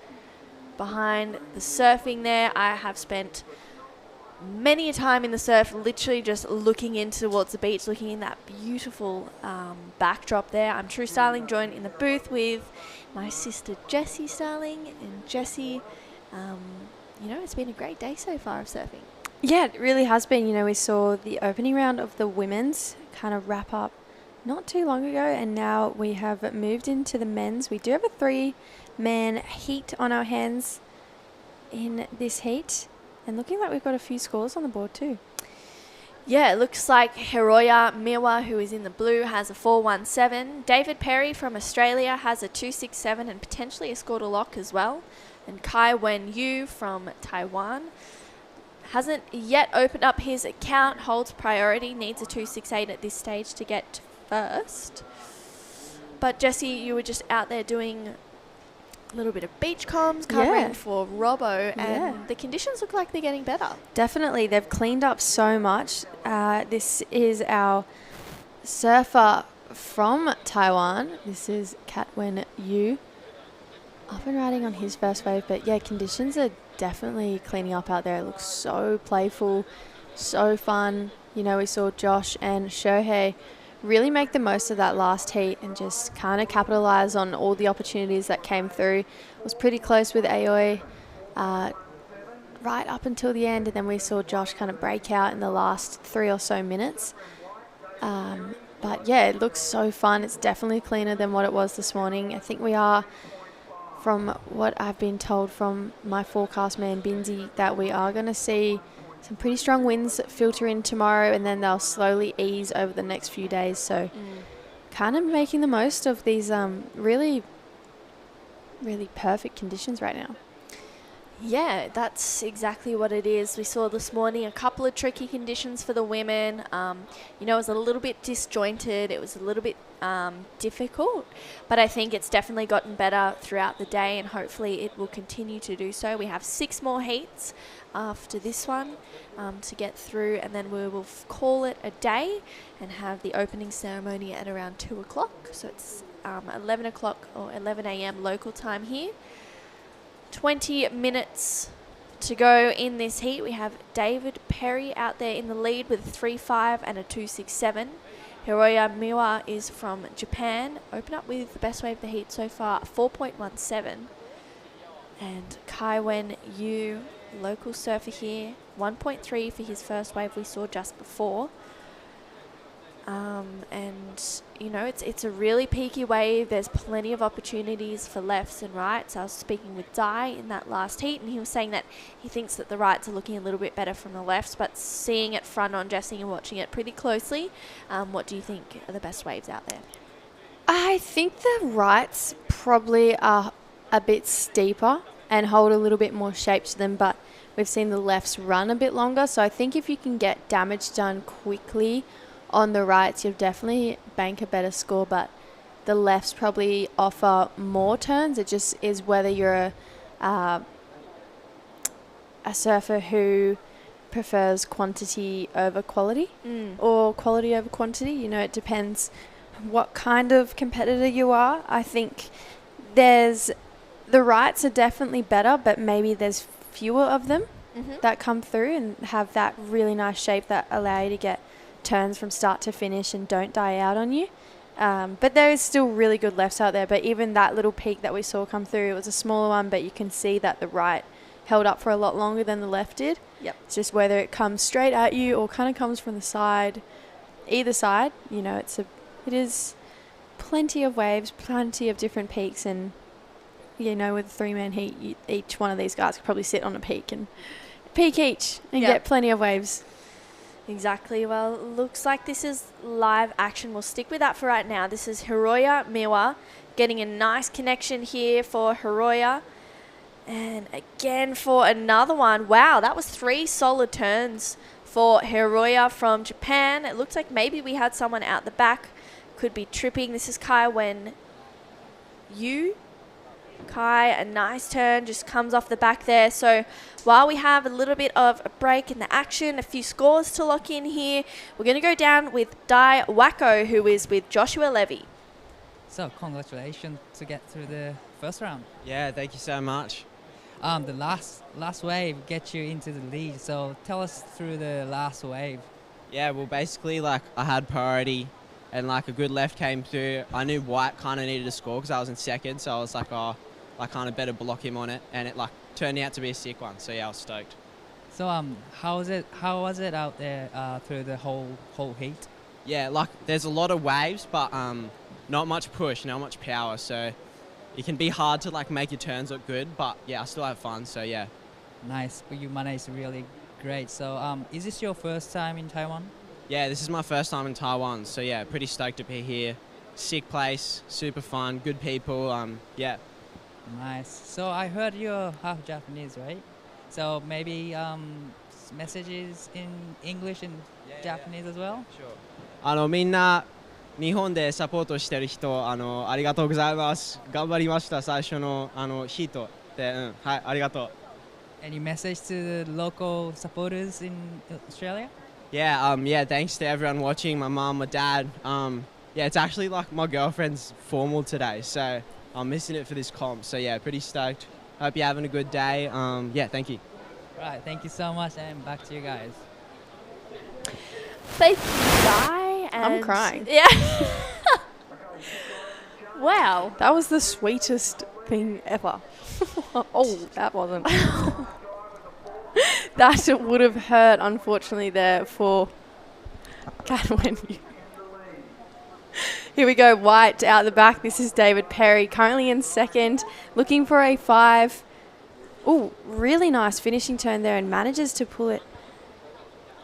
[SPEAKER 10] behind the surfing there. I have spent many a time in the surf literally just looking in towards the beach, looking in that beautiful backdrop there. I'm True Starling, joined in the booth with my sister Jessie Starling. And Jessie, you know, it's been a great day so far of surfing.
[SPEAKER 7] Yeah, it really has been. You know, we saw the opening round of the women's kind of wrap up not too long ago, and now we have moved into the men's. We do have a 3-man heat on our hands in this heat, and looking like we've got a few scores on the board too.
[SPEAKER 10] Yeah, it looks like Hiroya Miwa, who is in the blue, has a 4.17. David Perry from Australia has a 2.67 and potentially a score to lock as well. And Kai Wen Yu from Taiwan hasn't yet opened up his account, holds priority, needs a 2.68 at this stage to get first. But Jessie, you were just out there doing a little bit of beach comms, covering for Robbo, and the conditions look like they're getting better.
[SPEAKER 7] Definitely. They've cleaned up so much. This is our surfer from Taiwan. This is Kat Wen Yu. Up and riding on his first wave, but yeah, conditions are definitely cleaning up out there. It looks so playful, so fun. You know, we saw Josh and Shohei really make the most of that last heat and just kind of capitalize on all the opportunities that came through. It was pretty close with Aoi right up until the end, and then we saw Josh kind of break out in the last 3 or so minutes. But yeah, it looks so fun. It's definitely cleaner than what it was this morning. I think we are, from what I've been told from my forecast man Binzi, that we are going to see some pretty strong winds filter in tomorrow, and then they'll slowly ease over the next few days. So kind of making the most of these really, really perfect conditions right now.
[SPEAKER 10] Yeah, that's exactly what it is. We saw this morning a couple of tricky conditions for the women. You know, it was a little bit disjointed. It was a little bit difficult, but I think it's definitely gotten better throughout the day, and hopefully it will continue to do so. We have 6 more heats after this one to get through, and then we will call it a day and have the opening ceremony at around 2 o'clock. So it's 11 o'clock or 11 a.m. local time here. 20 minutes to go in this heat. We have David Perry out there in the lead with a 3.5 and a 2.67. Hiroya Miwa is from Japan. Open up with the best wave of the heat so far, 4.17. And Kaiwen Yu, local surfer here, 1.3 for his first wave we saw just before. And, you know, it's a really peaky wave. There's plenty of opportunities for lefts and rights. I was speaking with Dai in that last heat, and he was saying that he thinks that the rights are looking a little bit better from the lefts, but seeing it front on Jesse and watching it pretty closely, what do you think are the best waves out there?
[SPEAKER 7] I think the rights probably are a bit steeper and hold a little bit more shape to them, but we've seen the lefts run a bit longer, so I think if you can get damage done quickly on the rights, you'll definitely bank a better score, but the lefts probably offer more turns. It just is whether you're a surfer who prefers quantity over quality or quality over quantity. You know, it depends what kind of competitor you are. I think the rights are definitely better, but maybe there's fewer of them that come through and have that really nice shape that allow you to get turns from start to finish and don't die out on you. But there is still really good lefts out there. But even that little peak that we saw come through, it was a smaller one, but you can see that the right held up for a lot longer than the left did.
[SPEAKER 10] Yep.
[SPEAKER 7] It's just whether it comes straight at you or kind of comes from the side. Either side, you know, it is plenty of waves, plenty of different peaks, and you know, with a 3-man heat, each one of these guys could probably sit on a peak and peak each and get plenty of waves.
[SPEAKER 10] Exactly. Well, looks like this is live action. We'll stick with that for right now. This is Hiroya Miwa getting a nice connection here for Hiroya. And again for another one. Wow, that was 3 solid turns for Hiroya from Japan. It looks like maybe we had someone out the back. Could be tripping. This is Kaiwen Yu. Kai, a nice turn, just comes off the back there. So while we have a little bit of a break in the action, a few scores to lock in here, we're going to go down with Dai Wacko, who is with Joshua Levy.
[SPEAKER 8] So congratulations to get through the first round.
[SPEAKER 16] Yeah, thank you so much.
[SPEAKER 8] The last wave gets you into the lead, so tell us through the last wave.
[SPEAKER 16] Yeah, well basically like I had priority and like a good left came through. I knew white kind of needed a score because I was in second, so I was like, oh, I kind of better block him on it, and it like turned out to be a sick one. So yeah, I was stoked.
[SPEAKER 8] So how was it out there through the whole heat?
[SPEAKER 16] Yeah, like there's a lot of waves, but not much push, not much power. So it can be hard to like make your turns look good, but yeah, I still have fun. So yeah.
[SPEAKER 8] Nice, but you managed really great. So is this your first time in Taiwan?
[SPEAKER 16] Yeah, this is my first time in Taiwan. So yeah, pretty stoked to be here. Sick place, super fun, good people. Yeah.
[SPEAKER 8] Nice. So I heard you're half Japanese, right? So maybe messages in English and Japanese as well?
[SPEAKER 16] Sure. みんな日本でサポートしてる人ありがとうございます。頑張りました最初のヒートで、はい、ありがとう。
[SPEAKER 8] Any message to the local supporters in Australia?
[SPEAKER 16] Yeah, thanks to everyone watching, my mom, my dad. Yeah, it's actually like my girlfriend's formal today, so I'm missing it for this comp. So yeah, pretty stoked. Hope you're having a good day. Yeah, thank you.
[SPEAKER 8] Right, thank you so much, and back to you guys.
[SPEAKER 10] Thank you, Dai.
[SPEAKER 7] I'm crying.
[SPEAKER 10] Yeah. Wow.
[SPEAKER 7] That was the sweetest thing ever. Oh, that wasn't. That would have hurt, unfortunately, there for Kaiwen Yu. Here we go, white out the back. This is David Perry, currently in second, looking for a 5. Oh, really nice finishing turn there, and manages to pull it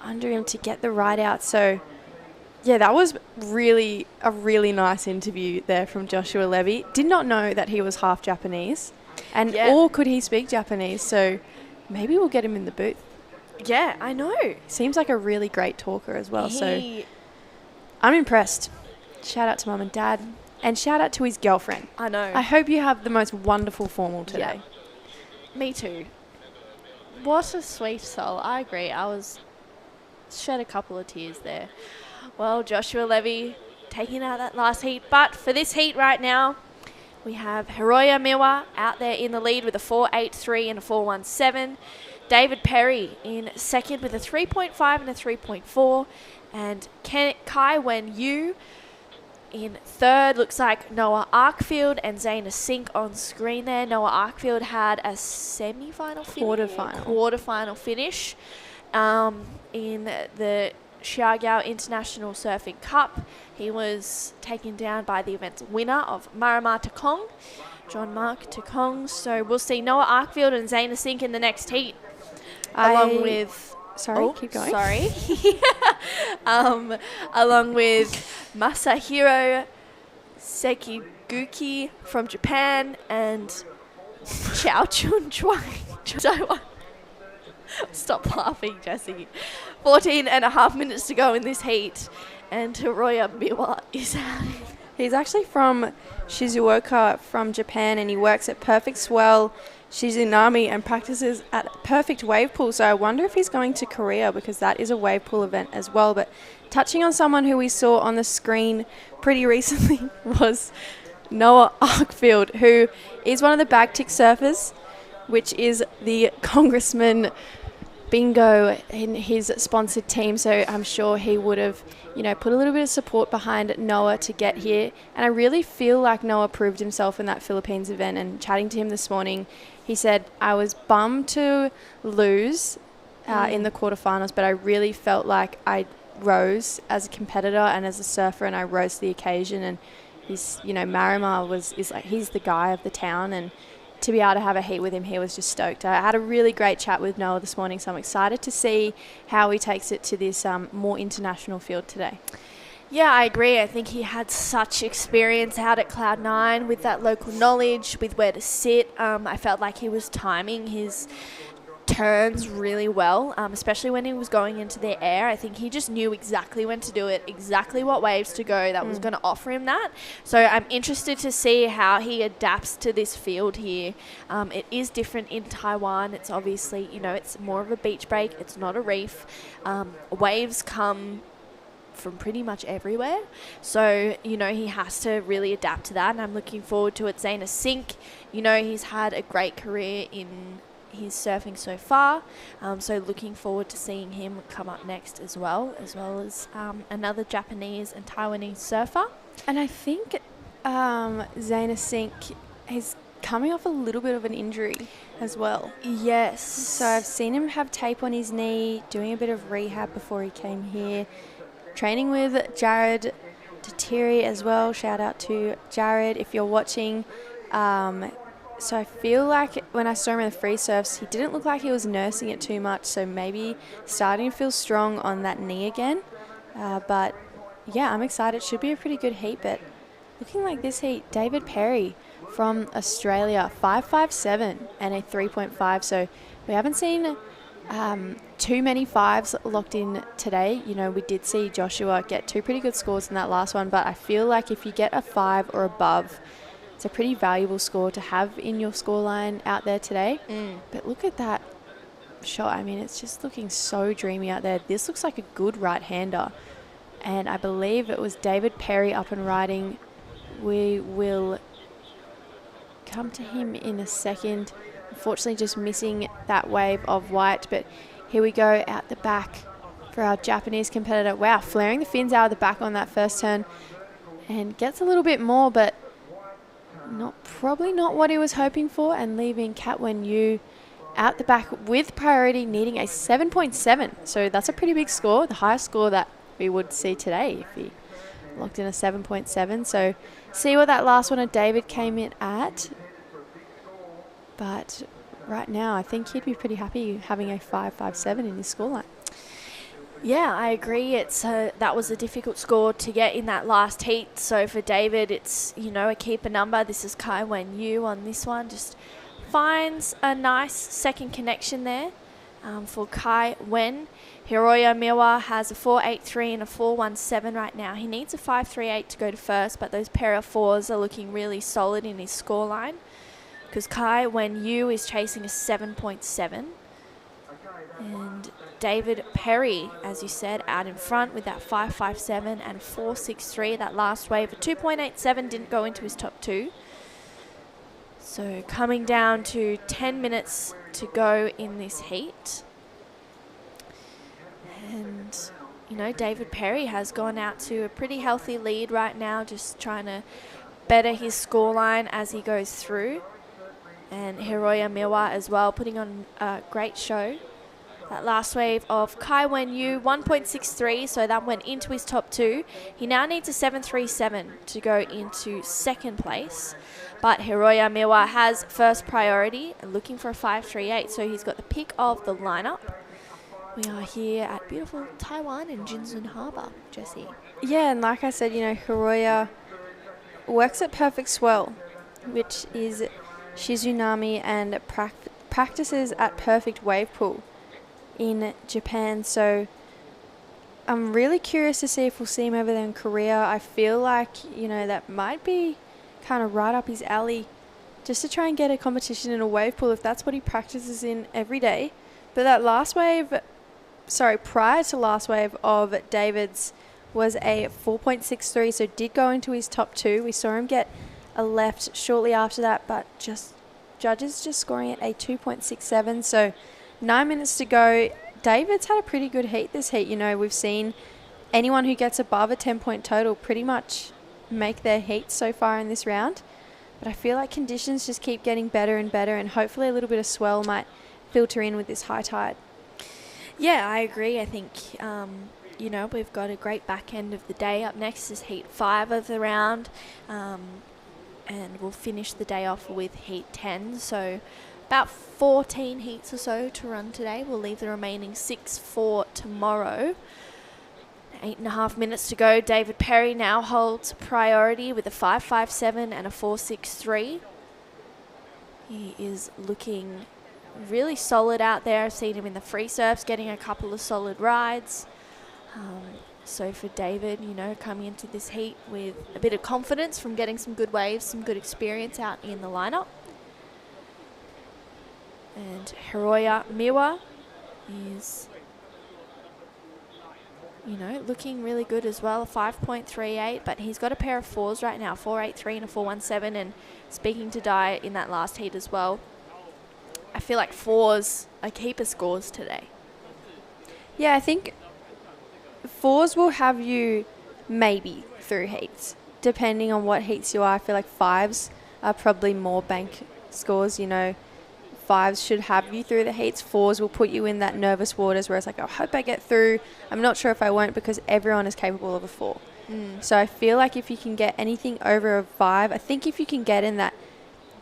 [SPEAKER 7] under him to get the ride out. So, yeah, that was really a really nice interview there from Joshua Levy. Did not know that he was half Japanese, and or could he speak Japanese? So maybe we'll get him in the booth.
[SPEAKER 10] Yeah, I know.
[SPEAKER 7] Seems like a really great talker as well. So I'm impressed. Shout out to mum and dad, and shout out to his girlfriend.
[SPEAKER 10] I know.
[SPEAKER 7] I hope you have the most wonderful formal today.
[SPEAKER 10] Yeah. Me too. What a sweet soul. I agree. I was shed a couple of tears there. Well, Joshua Levy taking out that last heat. But for this heat right now, we have Hiroya Miwa out there in the lead with a 4.83 and a 4.17. David Perry in second with a 3.5 and a 3.4. And Kai Wen-yu in third. Looks like Noah Arkfield and Zaina Sink on screen there. Noah Arkfield had a semi-final finish. Quarterfinal finish in the Xiaogyao International Surfing Cup. He was taken down by the event's winner of Marama Takong, John Mark Takong. So we'll see Noah Arkfield and Zaina Sink in the next heat. Along with...
[SPEAKER 7] Sorry, keep going.
[SPEAKER 10] Sorry. Along with Masahiro Sekiguchi from Japan and Chao Chun Chuang, Taiwan. Stop laughing, Jessie. 14 and a half minutes to go in this heat. And Hiroya Miwa is out.
[SPEAKER 7] He's actually from Shizuoka from Japan, and he works at Perfect Swell Shizunami and practices at Perfect Wave Pool. So I wonder if he's going to Korea, because that is a wave pool event as well. But touching on someone who we saw on the screen pretty recently was Noah Arkfield, who is one of the Bagtick surfers, which is the Congressman Bingo in his sponsored team. So I'm sure he would have, put a little bit of support behind Noah to get here. And I really feel like Noah proved himself in that Philippines event. And chatting to him this morning, he said, I was bummed to lose in the quarterfinals, but I really felt like I rose as a competitor and as a surfer, and I rose to the occasion. And he's, Marima he's the guy of the town, and to be able to have a heat with him, he was just stoked. I had a really great chat with Noah this morning, so I'm excited to see how he takes it to this more international field today.
[SPEAKER 10] Yeah, I agree. I think he had such experience out at Cloud9 with that local knowledge, with where to sit. I felt like he was timing his turns really well, especially when he was going into the air. I think he just knew exactly when to do it, exactly what waves to go that was going to offer him that. So I'm interested to see how he adapts to this field here. It is different in Taiwan. It's obviously, it's more of a beach break. It's not a reef. Waves come from pretty much everywhere. So, he has to really adapt to that, and I'm looking forward to it. Zaina Sink, he's had a great career in his surfing so far, so looking forward to seeing him come up next as well as another Japanese and Taiwanese surfer.
[SPEAKER 7] And I think Zaina Sink is coming off a little bit of an injury as well.
[SPEAKER 10] Yes.
[SPEAKER 7] So I've seen him have tape on his knee, doing a bit of rehab before he came here, training with Jared Tatiri as well. Shout out to Jared if you're watching. So I feel like when I saw him in the free surfs, he didn't look like he was nursing it too much. So maybe starting to feel strong on that knee again. But yeah, I'm excited. It should be a pretty good heat. But looking like this heat, David Perry from Australia, 5.57 and a 3.5. So we haven't seen too many fives locked in today. We did see Joshua get two pretty good scores in that last one. But I feel like if you get a 5 or above, it's a pretty valuable score to have in your scoreline out there today. But look at that shot. I mean, it's just looking so dreamy out there. This looks like a good right-hander. And I believe it was David Perry up and riding. We will come to him in a second. Unfortunately, just missing that wave of white. But here we go out the back for our Japanese competitor. Wow, flaring the fins out of the back on that first turn. And gets a little bit more, but probably not what he was hoping for, and leaving Kat Wen-yu out the back with priority, needing a 7.7. So that's a pretty big score, the highest score that we would see today if he locked in a 7.7. So see what that last one of David came in at. But right now, I think he'd be pretty happy having a 5.57 in his scoreline.
[SPEAKER 10] Yeah, I agree. It's that was a difficult score to get in that last heat. So for David, it's, a keeper number. This is Kai Wen-yu on this one. Just finds a nice second connection there for Kai Wen. Hiroya Miwa has a 4.83 and a 4.17 right now. He needs a 5.38 to go to first, but those pair of fours are looking really solid in his scoreline, because Kai Wen-yu is chasing a 7.7. And David Perry, as you said, out in front with that 5.57 and 4.63. That last wave, a 2.87 didn't go into his top two. So coming down to 10 minutes to go in this heat. And, you know, David Perry has gone out to a pretty healthy lead right now, just trying to better his scoreline as he goes through. And Hiroya Miwa as well, putting on a great show. That last wave of Kai Wen-yu, 1.63, so that went into his top two. He now needs a 7.37 to go into second place. But Hiroya Miwa has first priority and looking for a 5.38, so he's got the pick of the lineup. We are here at beautiful Taiwan and Jinzun Harbor, Jessie.
[SPEAKER 7] Yeah, and like I said, you know, Hiroya works at perfect swell, which is Shizunami, and practices at perfect wave pool in Japan. So I'm really curious to see if we'll see him over there in Korea. I feel like, you know, that might be kind of right up his alley, just to try and get a competition in a wave pool if that's what he practices in every day. But that prior to last wave of David's was a 4.63, so did go into his top two. We saw him get a left shortly after that, but judges just scoring at a 2.67, so 9 minutes to go. David's had a pretty good heat this heat. You know, we've seen anyone who gets above a 10-point total pretty much make their heat so far in this round. But I feel like conditions just keep getting better and better, and hopefully a little bit of swell might filter in with this high tide.
[SPEAKER 10] Yeah, I agree. I think, you know, we've got a great back end of the day. Up next is Heat 5 of the round, and we'll finish the day off with Heat 10. So about 14 heats or so to run today. We'll leave the remaining 6 for tomorrow. 8.5 minutes to go. David Perry now holds priority with a 5.57 and a 4.63. He is looking really solid out there. I've seen him in the free surfs getting a couple of solid rides. So for David, you know, coming into this heat with a bit of confidence from getting some good waves, some good experience out in the lineup. And Hiroya Miwa is, you know, looking really good as well, a 5.38, but he's got a pair of fours right now, 4.83 and a 4.17, and speaking to Dai in that last heat as well, I feel like fours are keeper scores today.
[SPEAKER 7] Yeah, I think fours will have you maybe through heats, depending on what heats you are. I feel like fives are probably more bank scores, you know. Fives should have you through the heats. Fours will put you in that nervous waters where it's like, I hope I get through. I'm not sure if I won't, because everyone is capable of a 4. So I feel like if you can get anything over a 5, I think if you can get in that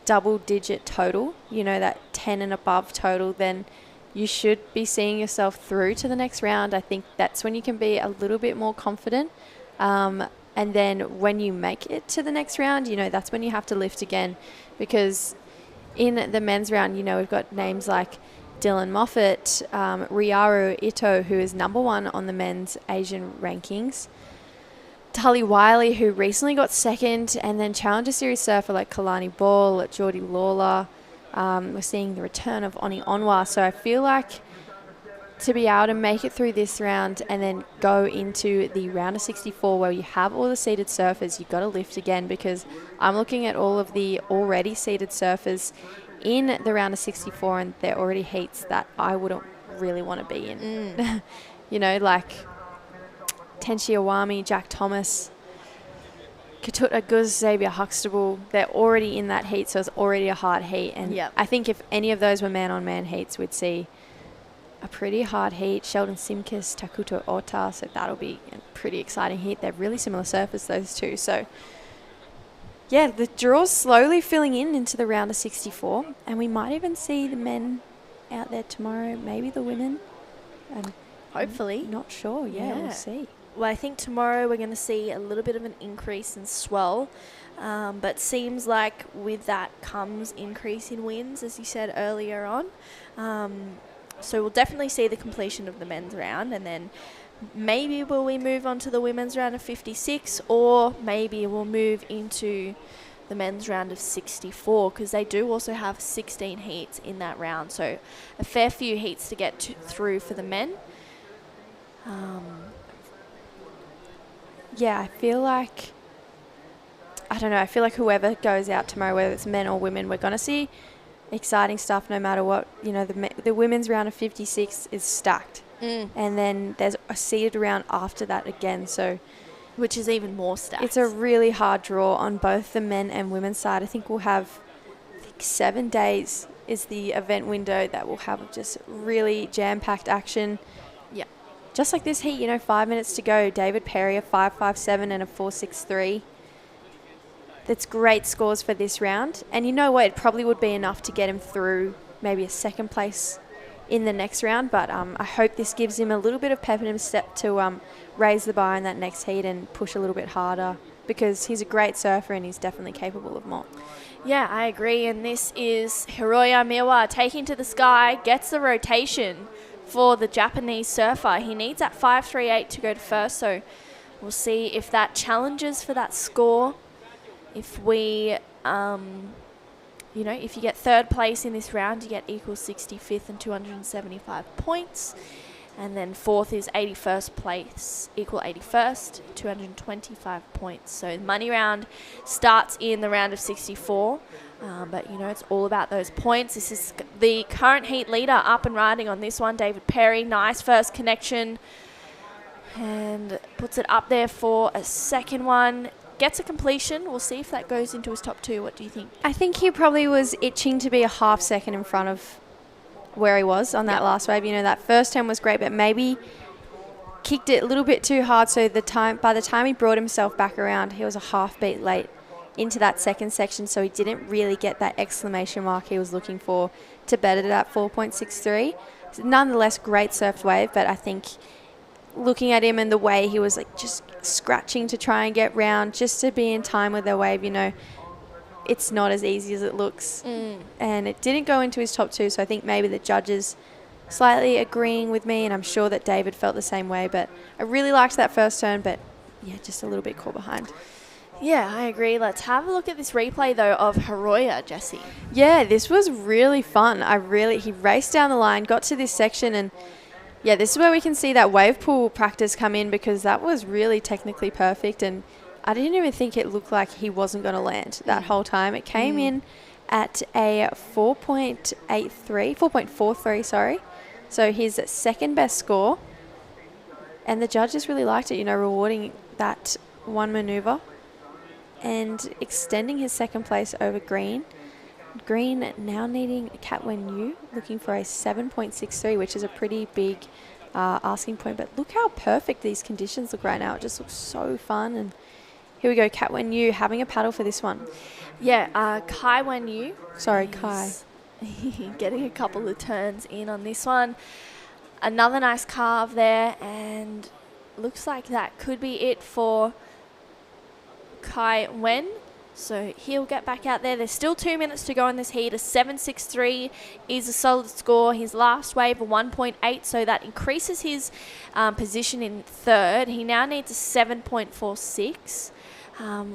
[SPEAKER 7] double-digit total, you know, that 10 and above total, then you should be seeing yourself through to the next round. I think that's when you can be a little bit more confident. And then when you make it to the next round, you know, that's when you have to lift again, because in the men's round, you know, we've got names like Dylan Moffat, Ryaru Ito, who is number 1 on the men's Asian rankings, Tully Wiley, who recently got second, and then Challenger Series surfer like Kalani Ball, Geordie Lawler. We're seeing the return of Oni Onwa. So I feel like to be able to make it through this round and then go into the round of 64 where you have all the seeded surfers, you've got to lift again, because I'm looking at all of the already seeded surfers in the round of 64, and they're already heats that I wouldn't really want to be in. You know, like Tenshi Iwami, Jack Thomas, Katuta Guz, Xavier Huxtable, they're already in that heat, so it's already a hard heat. And I think if any of those were man-on-man heats, we'd see a pretty hard heat. Sheldon Simkis, Takuto Ota, so that'll be a pretty exciting heat. They're really similar surfers, those two. So, yeah, the draw's slowly filling in into the round of 64, and we might even see the men out there tomorrow, maybe the women. And
[SPEAKER 10] hopefully.
[SPEAKER 7] Not sure, we'll see.
[SPEAKER 10] Well, I think tomorrow we're going to see a little bit of an increase in swell, but seems like with that comes increase in winds, as you said earlier on. So we'll definitely see the completion of the men's round, and then maybe will we move on to the women's round of 56, or maybe we'll move into the men's round of 64, because they do also have 16 heats in that round, so a fair few heats to get through for the men.
[SPEAKER 7] Yeah, I feel like whoever goes out tomorrow, whether it's men or women, we're going to see exciting stuff no matter what. You know, the women's round of 56 is stacked. And then there's a seeded round after that again, so
[SPEAKER 10] which is even more stacked.
[SPEAKER 7] It's a really hard draw on both the men and women's side. I think we'll have 7 days is the event window that will have just really jam-packed action.
[SPEAKER 10] Yeah.
[SPEAKER 7] Just like this heat, 5 minutes to go. David Perry, a 5.57 and a 4.63. That's great scores for this round. And you know what? It probably would be enough to get him through maybe a second place in the next round. But I hope this gives him a little bit of pep in his step to raise the bar in that next heat and push a little bit harder, because he's a great surfer and he's definitely capable of more.
[SPEAKER 10] Yeah, I agree. And this is Hiroya Miwa taking to the sky, gets the rotation for the Japanese surfer. He needs that 5.38 to go to first, so we'll see if that challenges for that score. If we, if you get third place in this round, you get equal 65th and 275 points. And then fourth is 81st place, equal 81st, 225 points. So the money round starts in the round of 64. But, it's all about those points. This is the current heat leader up and riding on this one, David Perry. Nice first connection. And puts it up there for a second one. Gets a completion. We'll see if that goes into his top two. What do you think?
[SPEAKER 7] I think he probably was itching to be a half second in front of where he was on that last wave. That first time was great, but maybe kicked it a little bit too hard. So by the time he brought himself back around, he was a half beat late into that second section. So he didn't really get that exclamation mark he was looking for to better that 4.63. Nonetheless, great surf wave, but I think looking at him and the way he was just scratching to try and get round just to be in time with the wave, it's not as easy as it looks. And it didn't go into his top two, so I think maybe the judges slightly agreeing with me, and I'm sure that David felt the same way. But I really liked that first turn, but yeah, just a little bit caught behind.
[SPEAKER 10] Yeah, I agree. Let's have a look at this replay, though, of Hiroya, Jessie.
[SPEAKER 7] Yeah, this was really fun. He raced down the line, got to this section, and yeah, this is where we can see that wave pool practice come in, because that was really technically perfect, and I didn't even think it looked like he wasn't going to land that whole time. It came in at a 4.43, sorry. So his second best score, and the judges really liked it, rewarding that one maneuver and extending his second place over Green. Green now needing Kat Wen Yu, looking for a 7.63, which is a pretty big asking point. But look how perfect these conditions look right now. It just looks so fun. And here we go, Kat Wen Yu having a paddle for this one.
[SPEAKER 10] Yeah, Kai Wen Yu.
[SPEAKER 7] Sorry, Kai.
[SPEAKER 10] Getting a couple of turns in on this one. Another nice carve there, and looks like that could be it for Kai Wen. So he'll get back out there. There's still 2 minutes to go in this heat. A 7.63 is a solid score. His last wave, a 1.8, so that increases his position in third. He now needs a 7.46,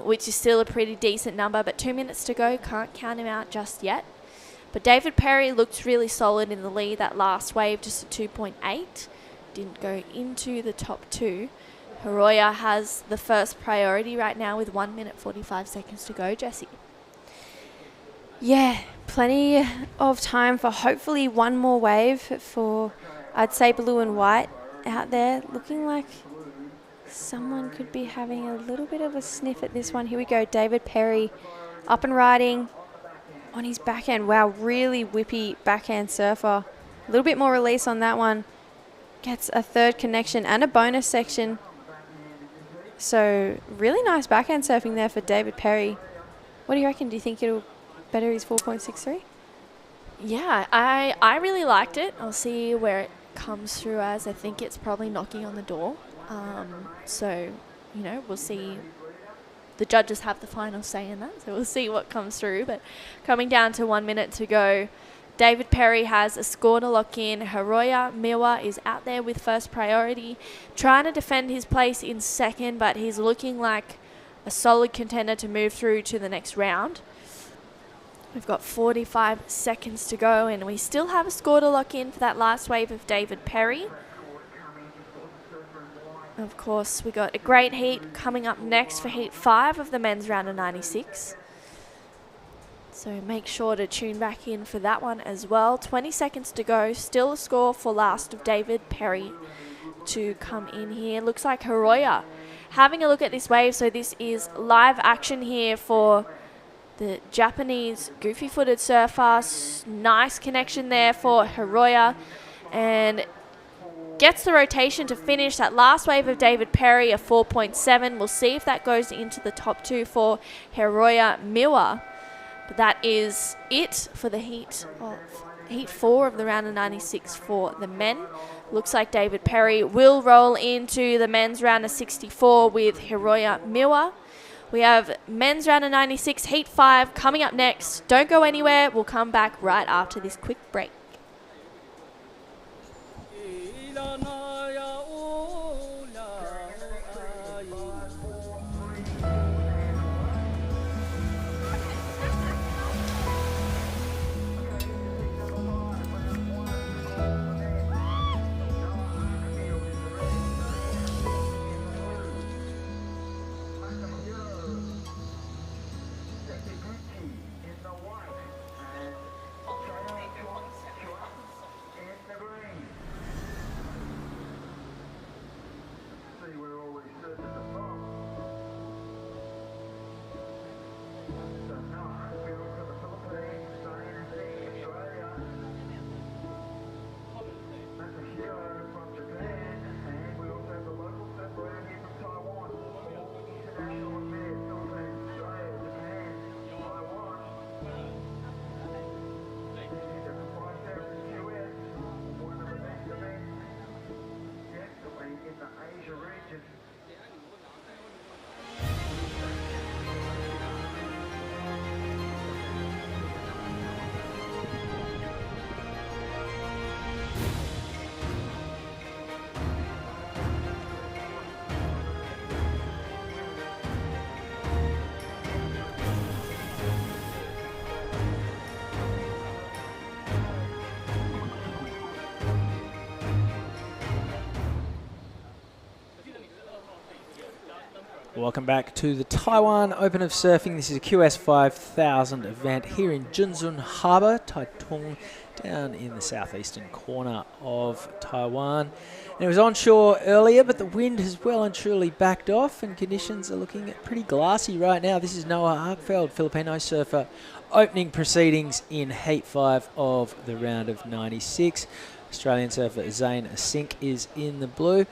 [SPEAKER 10] which is still a pretty decent number, but 2 minutes to go. Can't count him out just yet. But David Perry looked really solid in the lead. That last wave, just a 2.8. Didn't go into the top two. Hiroya has the first priority right now with 1 minute 45 seconds to go, Jessie.
[SPEAKER 7] Yeah, plenty of time for hopefully one more wave for, I'd say, blue and white out there. Looking like someone could be having a little bit of a sniff at this one. Here we go, David Perry up and riding on his backhand. Wow, really whippy backhand surfer. A little bit more release on that one. Gets a third connection and a bonus section. So really nice backhand surfing there for David Perry. What do you reckon? Do you think it'll better his 4.63?
[SPEAKER 10] Yeah, I really liked it. I'll see where it comes through as. I think it's probably knocking on the door. So, we'll see. The judges have the final say in that, so we'll see what comes through. But coming down to 1 minute to go, David Perry has a score to lock in. Hiroya Miwa is out there with first priority, trying to defend his place in second, but he's looking like a solid contender to move through to the next round. We've got 45 seconds to go, and we still have a score to lock in for that last wave of David Perry. Of course, we got a great heat coming up next for Heat 5 of the men's round of 96. So make sure to tune back in for that one as well. 20 seconds to go, still a score for last of David Perry to come in here. Looks like Hiroya having a look at this wave, so this is live action here for the Japanese goofy-footed surfer. Nice connection there for Hiroya, and gets the rotation to finish that last wave of David Perry, a 4.7. We'll see if that goes into the top 2 for Hiroya Miwa. But that is it for the Heat 4 of the round of 96 for the men. Looks like David Perry will roll into the men's round of 64 with Hiroya Miwa. We have men's round of 96, Heat 5 coming up next. Don't go anywhere. We'll come back right after this quick break.
[SPEAKER 1] Welcome back to the Taiwan Open of Surfing. This is a QS5000 event here in Jinzun Harbor, Taitung, down in the southeastern corner of Taiwan. And it was onshore earlier, but the wind has well and truly backed off, and conditions are looking pretty glassy right now. This is Noah Arkfeld, Filipino surfer, opening proceedings in Heat 5 of the round of 96. Australian surfer Zane Asink is in the blue.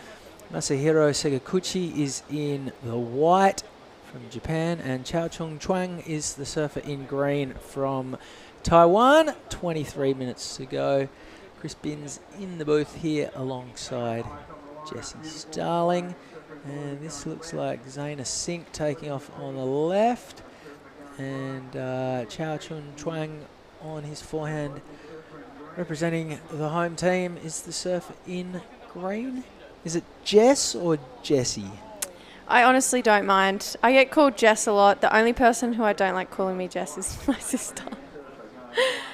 [SPEAKER 1] Masahiro Segakuchi is in the white from Japan, and Chao Chung Chuang is the surfer in green from Taiwan. 23 minutes to go. Chris Binns in the booth here alongside Jesse Starling. And this looks like Zane Asink taking off on the left, and Chao Chung Chuang on his forehand. Representing the home team is the surfer in green. Is it Jess or Jessie?
[SPEAKER 7] I honestly don't mind. I get called Jess a lot. The only person who I don't like calling me Jess is my sister.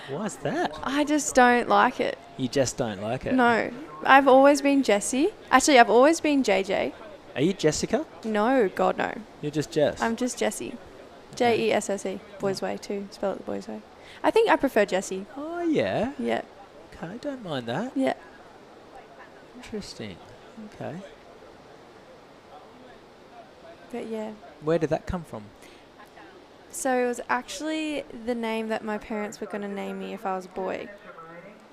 [SPEAKER 1] Why's that?
[SPEAKER 7] I just don't like it.
[SPEAKER 1] You just don't like it?
[SPEAKER 7] No. I've always been Jessie. Actually, I've always been JJ.
[SPEAKER 1] Are you Jessica?
[SPEAKER 7] No, God no.
[SPEAKER 1] You're just Jess?
[SPEAKER 7] I'm just Jessie. Jesse. Boys way too. Spell it the boys way. I think I prefer Jessie.
[SPEAKER 1] Oh, yeah?
[SPEAKER 7] Yeah.
[SPEAKER 1] Okay, don't mind that.
[SPEAKER 7] Yeah.
[SPEAKER 1] Interesting. Okay.
[SPEAKER 7] But yeah.
[SPEAKER 1] Where did that come from?
[SPEAKER 7] So it was actually the name that my parents were going to name me if I was a boy.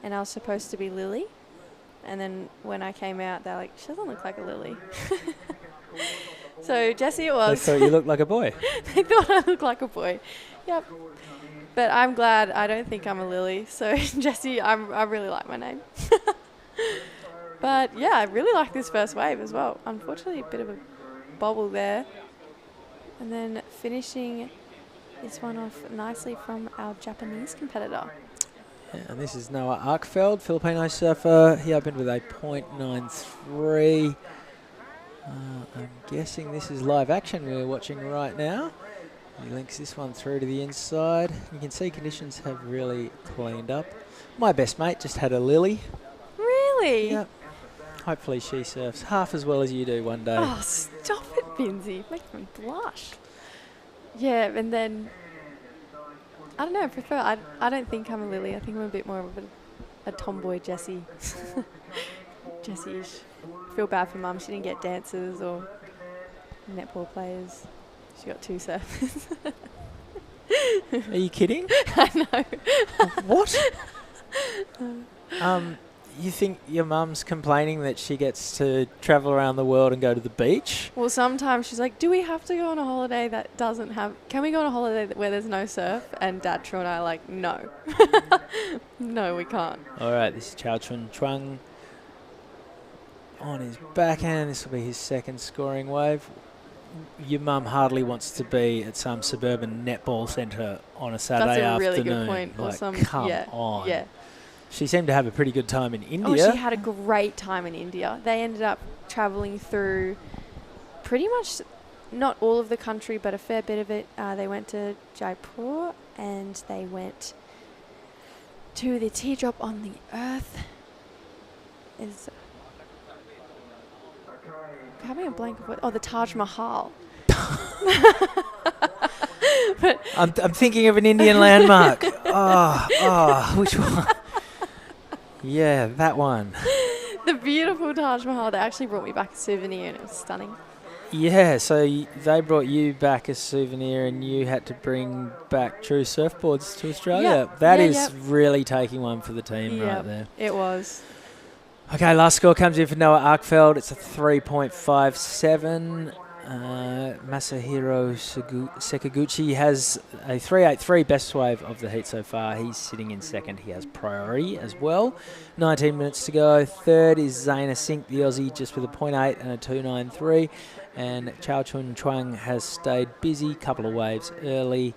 [SPEAKER 7] And I was supposed to be Lily. And then when I came out, they're like, she doesn't look like a Lily. So Jessie it was.
[SPEAKER 1] They thought you looked like a boy.
[SPEAKER 7] They thought I looked like a boy. Yep. But I'm glad. I don't think I'm a Lily. So Jessie, I really like my name. But yeah, I really like this first wave as well. Unfortunately, a bit of a bobble there. And then finishing this one off nicely from our Japanese competitor.
[SPEAKER 1] Yeah, and this is Noah Arkfeld, Filipino surfer. He opened with a .93. I'm guessing this is live action we're watching right now. He links this one through to the inside. You can see conditions have really cleaned up. My best mate just had a lily.
[SPEAKER 7] Really?
[SPEAKER 1] Yep. Hopefully she surfs half as well as you do one day.
[SPEAKER 7] Oh, stop it, Binsey. Make me blush. Yeah, and then, I don't know, I don't think I'm a Lily. I think I'm a bit more of a tomboy Jessie. Jessie-ish. Feel bad for Mum. She didn't get dancers or netball players. She got 2 surfers.
[SPEAKER 1] Are you kidding?
[SPEAKER 7] I know.
[SPEAKER 1] What? You think your mum's complaining that she gets to travel around the world and go to the beach?
[SPEAKER 7] Well, sometimes she's like, do we have to go on a holiday that doesn't have... Can we go on a holiday where there's no surf? And Dad, True and I are like, no. No, we can't.
[SPEAKER 1] All right, this is Chao Chun Chuang on his backhand. This will be his second scoring wave. Your mum hardly wants to be at some suburban netball centre on a Saturday afternoon.
[SPEAKER 7] That's a really good point.
[SPEAKER 1] Like, come on.
[SPEAKER 7] Yeah.
[SPEAKER 1] She seemed to have a pretty good time in India.
[SPEAKER 7] Oh, she had a great time in India. They ended up travelling through pretty much not all of the country, but a fair bit of it. They went to Jaipur and they went to the teardrop on the earth. Is having a blank of what? Oh, the Taj Mahal. But
[SPEAKER 1] I'm thinking of an Indian landmark. Which one? Yeah, that one.
[SPEAKER 7] The beautiful Taj Mahal. They actually brought me back a souvenir and it was stunning.
[SPEAKER 1] Yeah, so they brought you back a souvenir and you had to bring back True surfboards to Australia.
[SPEAKER 7] Yep.
[SPEAKER 1] That is really taking one for the team right there.
[SPEAKER 7] It was.
[SPEAKER 1] Okay, last score comes in for Noah Arkfeld. It's a 3.57. Masahiro Sekaguchi has a 3.83, best wave of the heat so far. He's sitting in second. He has priority as well. 19 minutes to go. Third is Zaina Sink, the Aussie, just with a 0.8 and a 2.93. And Chao Chun Chuang has stayed busy. Couple of waves early.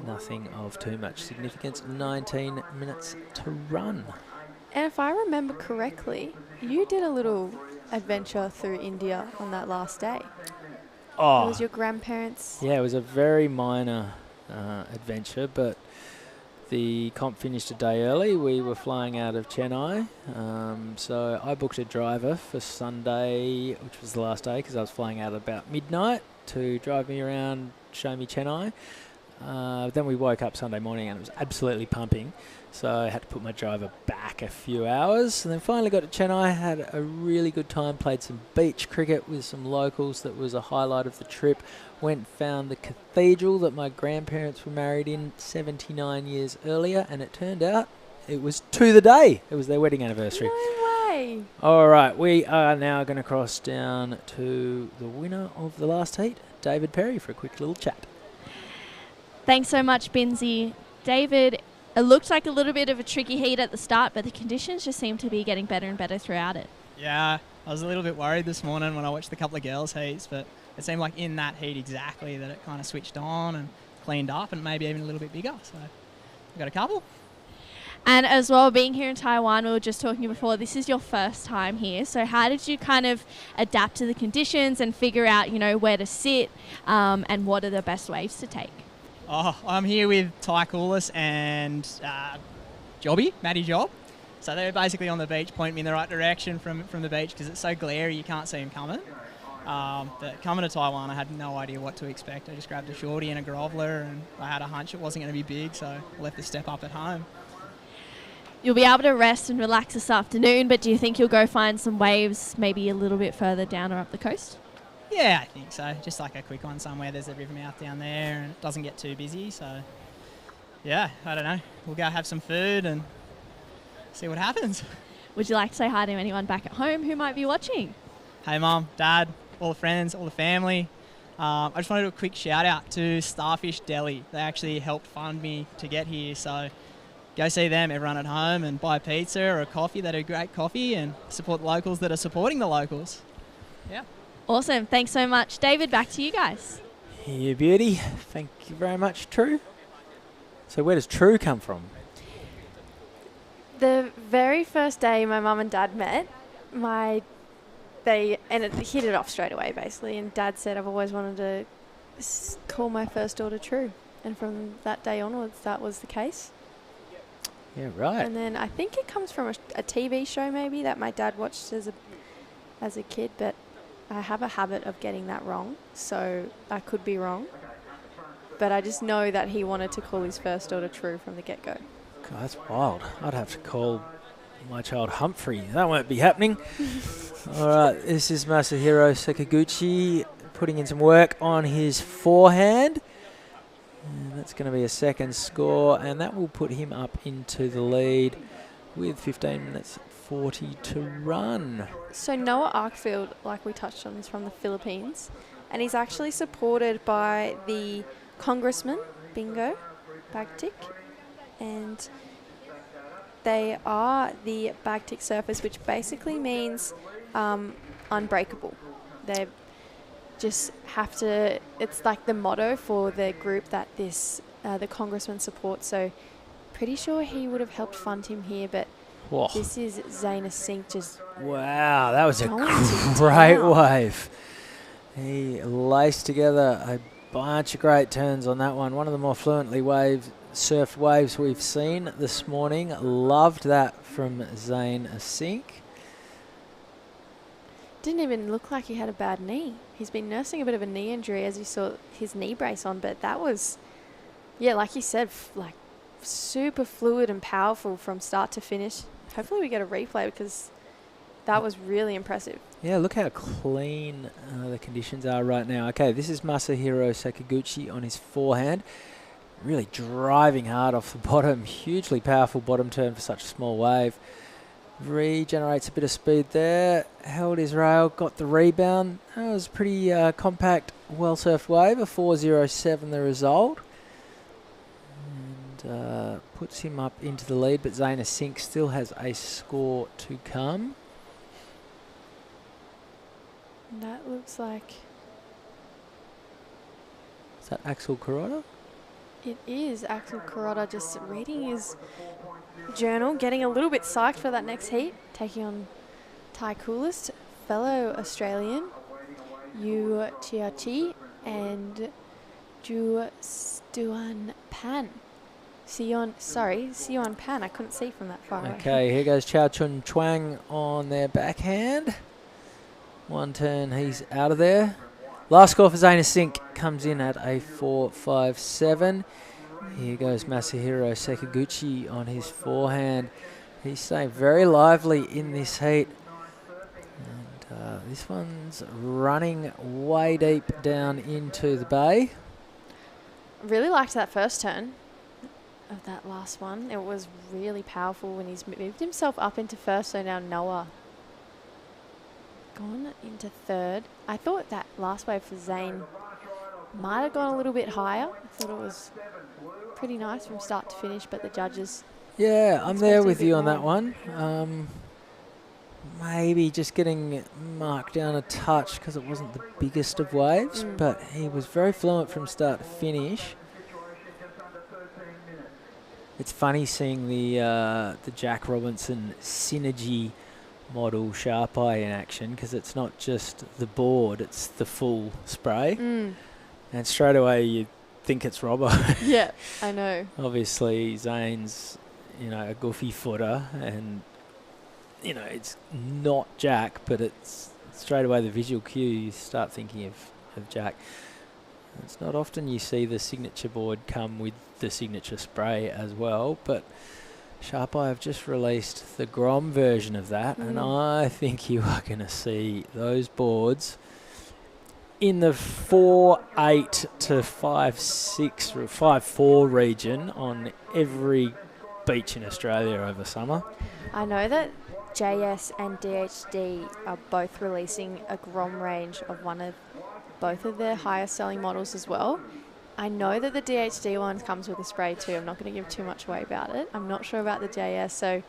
[SPEAKER 1] Nothing of too much significance. 19 minutes to run.
[SPEAKER 7] And if I remember correctly, you did a little adventure through India on that last day.
[SPEAKER 1] Oh.
[SPEAKER 7] It was your grandparents.
[SPEAKER 1] Yeah, it was a very minor adventure, but the comp finished a day early. We were flying out of Chennai, so I booked a driver for Sunday, which was the last day, because I was flying out about midnight to drive me around, show me Chennai. Then we woke up Sunday morning and it was absolutely pumping, so I had to put my driver back a few hours, and then finally got to Chennai, had a really good time, played some beach cricket with some locals. That was a highlight of the trip. Went and found the cathedral that my grandparents were married in 79 years earlier, and it turned out it was to the day. It was their wedding anniversary.
[SPEAKER 7] No way.
[SPEAKER 1] All right, we are now going to cross down to the winner of the last heat, David Perry, for a quick little chat.
[SPEAKER 17] Thanks so much, Binsey. David, it looked like a little bit of a tricky heat at the start, but the conditions just seem to be getting better and better throughout it.
[SPEAKER 18] Yeah, I was a little bit worried this morning when I watched a couple of girls' heats, but it seemed like in that heat exactly that it kind of switched on and cleaned up and maybe even a little bit bigger. So we've got a couple.
[SPEAKER 17] And as well, being here in Taiwan, we were just talking before, this is your first time here. So how did you kind of adapt to the conditions and figure out, where to sit and what are the best waves to take?
[SPEAKER 18] Oh, I'm here with Ty Coolis and Jobby, Matty Job. So they're basically on the beach, pointing me in the right direction from the beach because it's so glary you can't see them coming. But coming to Taiwan, I had no idea what to expect. I just grabbed a shorty and a groveler, and I had a hunch it wasn't going to be big, so I left the step up at home.
[SPEAKER 17] You'll be able to rest and relax this afternoon, but do you think you'll go find some waves maybe a little bit further down or up the coast?
[SPEAKER 18] Yeah, I think so. Just like a quick one somewhere. There's a river mouth down there and it doesn't get too busy. So, yeah, I don't know. We'll go have some food and see what happens.
[SPEAKER 17] Would you like to say hi to anyone back at home who might be watching?
[SPEAKER 18] Hey, Mum, Dad, all the friends, all the family. I just wanted to do a quick shout out to Starfish Deli. They actually helped fund me to get here. So go see them, everyone at home, and buy a pizza or a coffee. They do great coffee and support the locals that are supporting the locals. Yeah.
[SPEAKER 17] Awesome. Thanks so much. David, back to you guys.
[SPEAKER 1] You beauty. Thank you very much, True. So where does True come from?
[SPEAKER 7] The very first day my mum and dad met, my they and it hit it off straight away, basically. And Dad said, I've always wanted to call my first daughter True. And from that day onwards, that was the case.
[SPEAKER 1] Yeah, right.
[SPEAKER 7] And then I think it comes from a TV show maybe that my dad watched as a kid, but I have a habit of getting that wrong, so I could be wrong. But I just know that he wanted to call his first daughter True from the get-go.
[SPEAKER 1] God, that's wild. I'd have to call my child Humphrey. That won't be happening. All right, this is Masahiro Sakaguchi putting in some work on his forehand. And that's going to be a second score, and that will put him up into the lead with 15 minutes 40 to run.
[SPEAKER 7] So Noah Arkfield, like we touched on, is from the Philippines, and he's actually supported by the Congressman, Bingo Bagtik, and they are the Bagtik surfers, which basically means unbreakable. They just have to, it's like the motto for the group that the Congressman supports, so pretty sure he would have helped fund him here, but
[SPEAKER 1] whoa.
[SPEAKER 7] This is Zaina Singh just...
[SPEAKER 1] Wow, that was a
[SPEAKER 7] going
[SPEAKER 1] great wave. He laced together a bunch of great turns on that one. One of the more fluently surfed waves we've seen this morning. Loved that from Zaina Singh.
[SPEAKER 7] Didn't even look like he had a bad knee. He's been nursing a bit of a knee injury, as you saw his knee brace on, but that was, yeah, like you said, like super fluid and powerful from start to finish. Hopefully we get a replay because that was really impressive.
[SPEAKER 1] Yeah, look how clean the conditions are right now. Okay, this is Masahiro Sakaguchi on his forehand. Really driving hard off the bottom. Hugely powerful bottom turn for such a small wave. Regenerates a bit of speed there. Held his rail, got the rebound. That was a pretty compact, well-surfed wave. A 4.07 the result. And puts him up into the lead, but Zaina Singh still has a score to come.
[SPEAKER 7] That looks like...
[SPEAKER 1] Is that Axel Kuroda?
[SPEAKER 7] It is Axel Kuroda just reading his journal, getting a little bit psyched for that next heat, taking on Thai coolest, fellow Australian, Yu Chia-Chi and Ju Stuan Pan. Sion Pan. I couldn't see from that far away.
[SPEAKER 1] Okay, here goes Chow Chun Chuang on their backhand. One turn, he's out of there. Last score for Zaina Singh comes in at a 4.57. Here goes Masahiro Sakaguchi on his forehand. He's staying very lively in this heat. And this one's running way deep down into the bay.
[SPEAKER 7] Really liked that first turn of that last one. It was really powerful when he's moved himself up into first, so now Noah gone into third. I thought that last wave for Zane might have gone a little bit higher. I thought it was pretty nice from start to finish, but the judges...
[SPEAKER 1] Yeah, I'm there with you on that one. Maybe just getting marked down a touch because it wasn't the biggest of waves, but he was very fluent from start to finish. It's funny seeing the Jack Robinson Synergy model Sharp Eye in action because it's not just the board, it's the full spray. And straight away you think it's Robbo.
[SPEAKER 7] Yeah, I know.
[SPEAKER 1] Obviously Zane's, a goofy footer and, it's not Jack, but it's straight away the visual cue you start thinking of Jack. It's not often you see the signature board come with the signature spray as well, but Sharp Eye have just released the Grom version of that, and I think you are going to see those boards in the 4.8 to 5.6 or 5.4 region on every beach in Australia over summer.
[SPEAKER 7] I know that JS and DHD are both releasing a Grom range of both of their highest selling models as well. I know that the DHD one comes with a spray too. I'm not going to give too much away about it. I'm not sure about the JS, so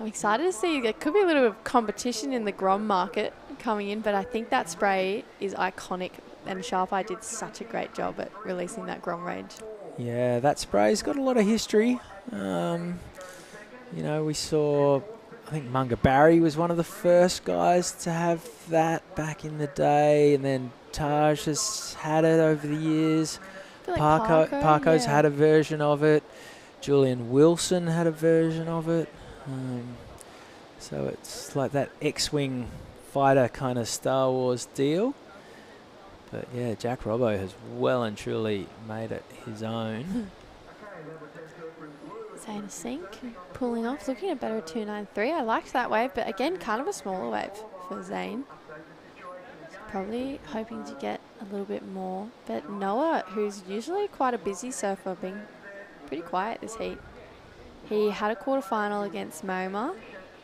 [SPEAKER 7] I'm excited to see. There could be a little bit of competition in the Grom market coming in, but I think that spray is iconic, and Sharp Eye did such a great job at releasing that Grom range.
[SPEAKER 1] Yeah, that spray's got a lot of history. We saw, I think Munga Barry was one of the first guys to have that back in the day, and then Taj has had it over the years.
[SPEAKER 2] feel like
[SPEAKER 1] Parko's had a version of it. Julian Wilson had a version of it. So it's like that X-Wing fighter kind of Star Wars deal. But yeah, Jack Robbo has well and truly made it his own.
[SPEAKER 2] Zane Sink pulling off, looking at better at 293. I liked that wave, but again, kind of a smaller wave for Zane. Probably hoping to get a little bit more. But Noah, who's usually quite a busy surfer, being pretty quiet this heat. He had a quarterfinal against Marima,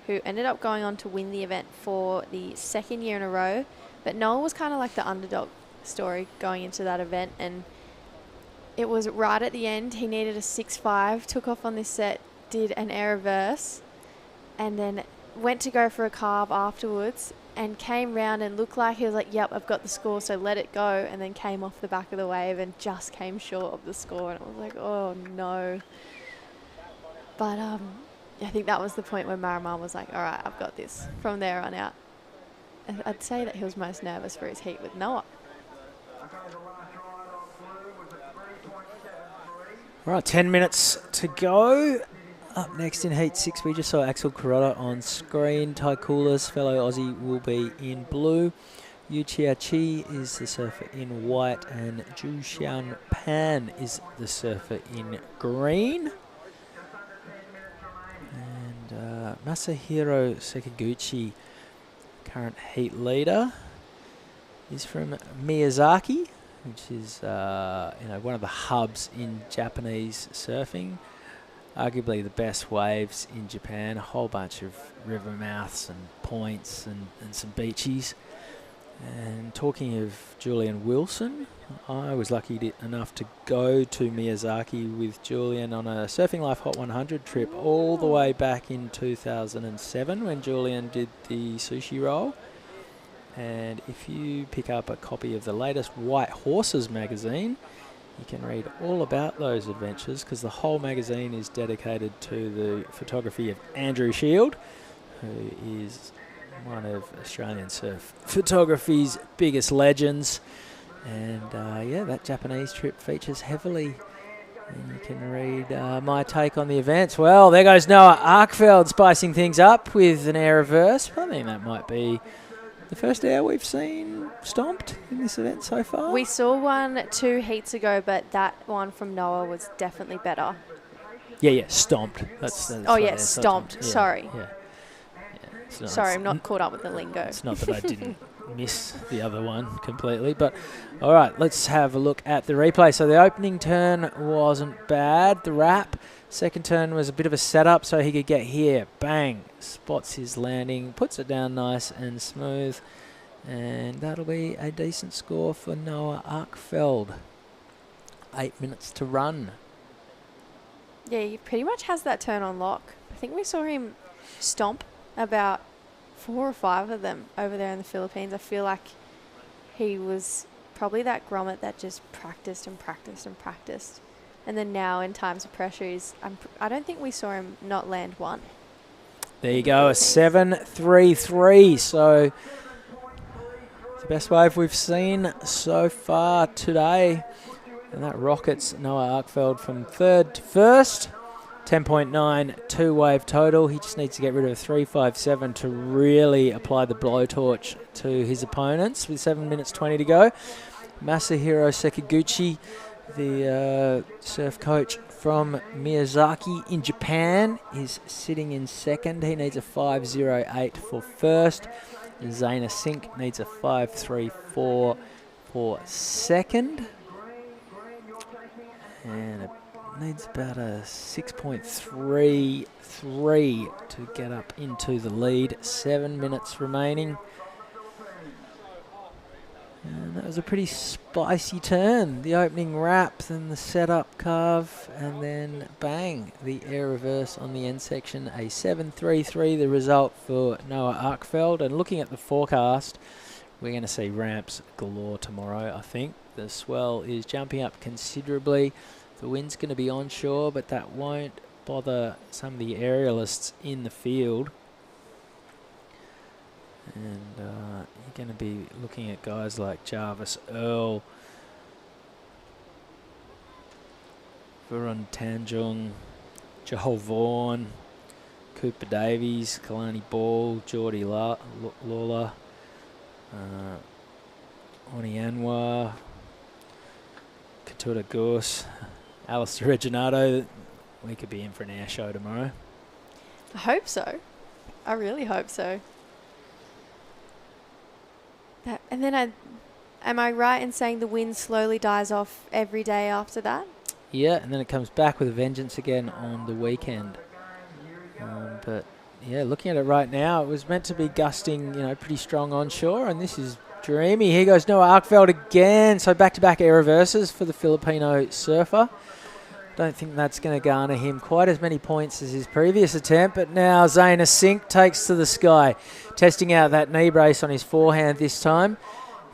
[SPEAKER 2] who ended up going on to win the event for the second year in a row. But Noah was kind of like the underdog story going into that event, and it was right at the end. He needed a 6.5, took off on this set, did an air reverse, and then went to go for a carve afterwards and came round and looked like he was like, yep, I've got the score, so let it go, and then came off the back of the wave and just came short of the score, and it was like, oh no. But I think that was the point where Marima was like, all right, I've got this from there on out. I'd say that he was most nervous for his heat with Noah.
[SPEAKER 1] All right, 10 minutes to go. Up next in Heat 6, we just saw Axel Carrota on screen. Tai Koulis, fellow Aussie, will be in blue. Yu Chia Chi is the surfer in white, and Zhu Xian Pan is the surfer in green. And Masahiro Sekiguchi, current heat leader, is from Miyazaki, which is one of the hubs in Japanese surfing. Arguably the best waves in Japan, a whole bunch of river mouths and points and some beaches. And talking of Julian Wilson, I was lucky enough to go to Miyazaki with Julian on a Surfing Life Hot 100 trip all the way back in 2007 when Julian did the sushi roll. And if you pick up a copy of the latest White Horses magazine, you can read all about those adventures, because the whole magazine is dedicated to the photography of Andrew Shield, who is one of Australian surf photography's biggest legends. And that Japanese trip features heavily. And you can read my take on the events. Well, there goes Noah Arkfeld spicing things up with an air reverse. I think that might be the first air we've seen stomped in this event so far.
[SPEAKER 2] We saw one 2 heats ago, but that one from Noah was definitely better.
[SPEAKER 1] Yeah, stomped. That's
[SPEAKER 2] stomped.
[SPEAKER 1] Yeah,
[SPEAKER 2] Sorry.
[SPEAKER 1] Yeah.
[SPEAKER 2] Sorry, I'm not caught up with the lingo.
[SPEAKER 1] It's not that I didn't miss the other one completely. But, all right, let's have a look at the replay. So the opening turn wasn't bad. The wrap. Second turn was a bit of a setup so he could get here. Bang. Spots his landing. Puts it down nice and smooth. And that'll be a decent score for Noah Arkfeld. 8 minutes to run.
[SPEAKER 2] Yeah, he pretty much has that turn on lock. I think we saw him stomp about 4 or 5 of them over there in the Philippines. I feel like he was probably that grommet that just practiced and practiced and practiced. And then now in times of pressure, I don't think we saw him not land one.
[SPEAKER 1] There you go, a 7.33. So the best wave we've seen so far today. And that rockets Noah Arkfeld from third to first. 10.92 wave total. He just needs to get rid of a 3.57 to really apply the blowtorch to his opponents with 7 minutes 20 to go. Masahiro Sekiguchi, the surf coach from Miyazaki in Japan, is sitting in second. He needs a 5.08 for first. Zana Sink needs a 5.34 for second. And it needs about a 6.33 to get up into the lead. 7 minutes remaining. And that was a pretty spicy turn. The opening wrap, then the setup carve, and then bang, the air reverse on the end section. A 7.33, the result for Noah Arkfeld. And looking at the forecast, we're going to see ramps galore tomorrow, I think. The swell is jumping up considerably. The wind's going to be onshore, but that won't bother some of the aerialists in the field. And you're going to be looking at guys like Jarvis Earl, Varun Tanjung, Joel Vaughan, Cooper Davies, Kalani Ball, Geordie Lawler, Oni Anwar, Katura Goose, Alistair Reginato. We could be in for an air show tomorrow.
[SPEAKER 2] I hope so. I really hope so. And then am I right in saying the wind slowly dies off every day after that?
[SPEAKER 1] Yeah, and then it comes back with a vengeance again on the weekend. But yeah, looking at it right now, it was meant to be gusting, pretty strong onshore, and this is dreamy. Here goes Noah Arkveld again. So back-to-back air reverses for the Filipino surfer. Don't think that's going to garner him quite as many points as his previous attempt, but now Zayna Sink takes to the sky, testing out that knee brace on his forehand this time.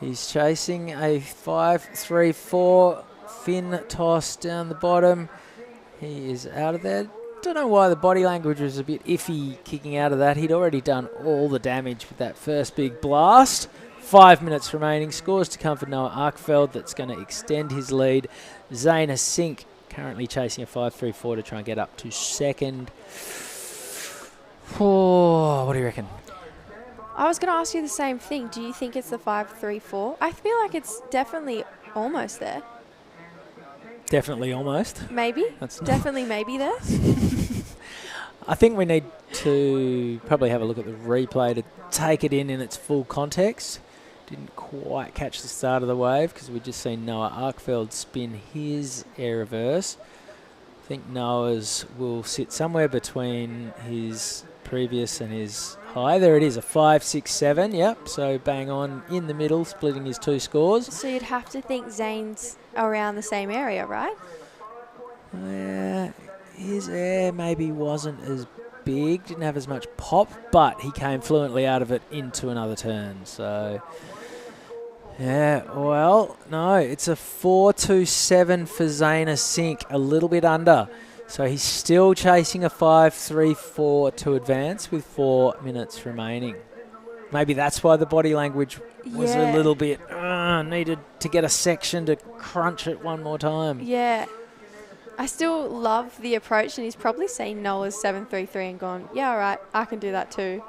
[SPEAKER 1] He's chasing a 5-3-4 fin toss down the bottom. He is out of there. Don't know why the body language was a bit iffy kicking out of that. He'd already done all the damage with that first big blast. 5 minutes remaining. Scores to come for Noah Arkveld. That's going to extend his lead. Zayna Sink currently chasing a 5-3-4 to try and get up to second. Oh, what do you reckon?
[SPEAKER 2] I was going to ask you the same thing. Do you think it's the 5-3-4? I feel like it's definitely almost there.
[SPEAKER 1] Definitely almost.
[SPEAKER 2] Maybe.
[SPEAKER 1] That's
[SPEAKER 2] definitely maybe there.
[SPEAKER 1] I think we need to probably have a look at the replay to take it in its full context. Didn't quite catch the start of the wave because we've just seen Noah Arkveld spin his air reverse. I think Noah's will sit somewhere between his previous and his high. There it is, a 5-6-7. Yep, so bang on in the middle, splitting his two scores.
[SPEAKER 2] So you'd have to think Zane's around the same area, right?
[SPEAKER 1] Yeah, his air maybe wasn't as big, didn't have as much pop, but he came fluently out of it into another turn. So, yeah, well, no, it's a 4-2-7 for Zayna Sink, a little bit under. So he's still chasing a 5-3-4 to advance with 4 minutes remaining. Maybe that's why the body language was a little bit needed to get a section to crunch it one more time.
[SPEAKER 2] Yeah. I still love the approach, and he's probably seen Noah's 7-3-3 and gone, yeah, all right, I can do that too.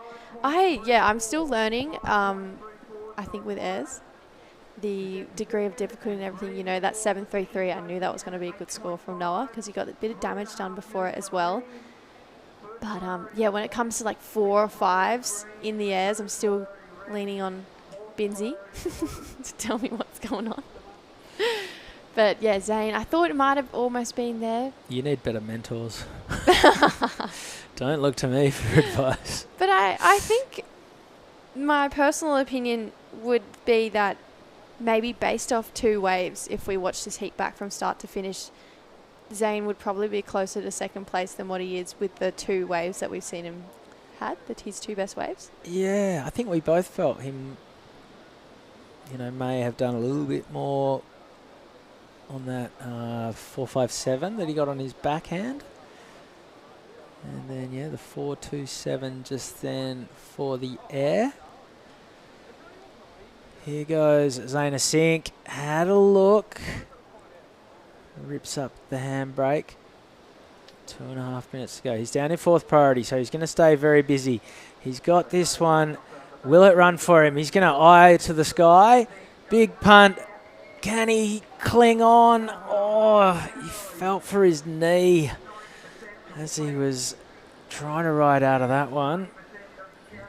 [SPEAKER 2] I'm still learning, I think, with airs. The degree of difficulty and everything, that 7-3-3, I knew that was going to be a good score from Noah because he got a bit of damage done before it as well. But, when it comes to like 4 or 5s in the airs, I'm still leaning on Binzi to tell me what's going on. But, yeah, Zane, I thought it might have almost been there.
[SPEAKER 1] You need better mentors. Don't look to me for advice.
[SPEAKER 2] But I think my personal opinion would be that maybe based off 2 waves, if we watch this heat back from start to finish, Zane would probably be closer to second place than what he is with the 2 waves that we've seen him had, his 2 best waves.
[SPEAKER 1] Yeah, I think we both felt him, may have done a little bit more on that 4-5-7 that he got on his backhand. And then, the 4-2-7 just then for the air. Here goes Zayna Sink. Had a look. Rips up the handbrake. 2.5 minutes to go. He's down in 4th priority, so he's going to stay very busy. He's got this one. Will it run for him? He's going to eye to the sky. Big punt. Can he cling on? Oh, he felt for his knee as he was trying to ride out of that one.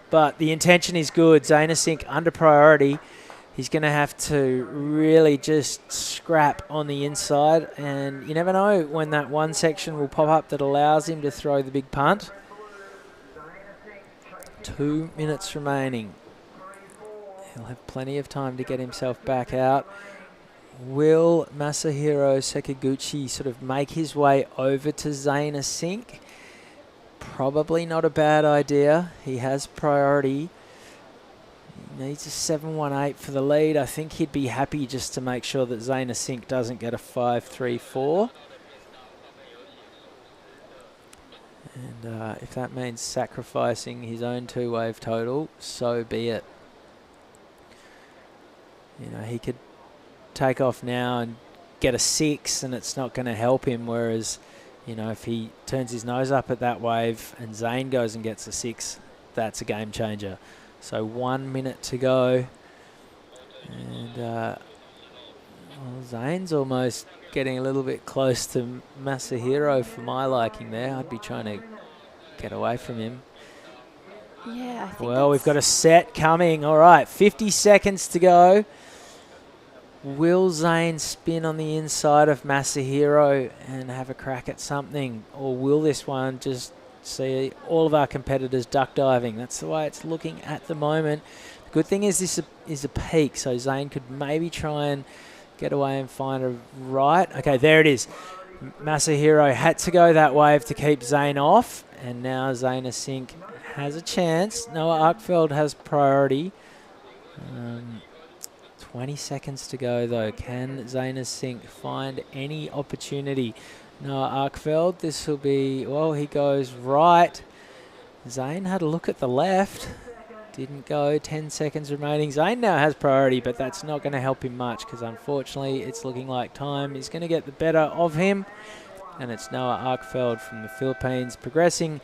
[SPEAKER 1] But the intention is good. Zayna Sink under priority. He's going to have to really just scrap on the inside. And you never know when that one section will pop up that allows him to throw the big punt. 2 minutes remaining. He'll have plenty of time to get himself back out. Will Masahiro Sekiguchi sort of make his way over to Zayna Sink? Probably not a bad idea. He has priority. He needs a 7-1-8 for the lead. I think he'd be happy just to make sure that Zayna Sink doesn't get a 5-3-4. And if that means sacrificing his own 2-wave total, so be it. You know, he could take off now and get a 6 and it's not going to help him, whereas, you know, if he turns his nose up at that wave and Zane goes and gets a 6, that's a game changer. So 1 minute to go. And well, Zane's almost getting a little bit close to Masahiro for my liking there. I'd be trying to get away from him.
[SPEAKER 2] Yeah, I think
[SPEAKER 1] well, we've got a set coming. All right, 50 seconds to go. Will Zane spin on the inside of Masahiro and have a crack at something? Or will this one just see all of our competitors duck diving? That's the way it's looking at the moment. The good thing is this is a peak, so Zane could maybe try and get away and find a right. Okay, there it is. Masahiro had to go that wave to keep Zane off, and now Zane Sink has a chance. Noah Arkfeld has priority. 20 seconds to go, though. Can Zane Sink find any opportunity? Noah Arkfeld, this will be, well, he goes right. Zane had a look at the left. Didn't go. 10 seconds remaining. Zane now has priority, but that's not going to help him much because unfortunately it's looking like time is going to get the better of him. And it's Noah Arkfeld from the Philippines progressing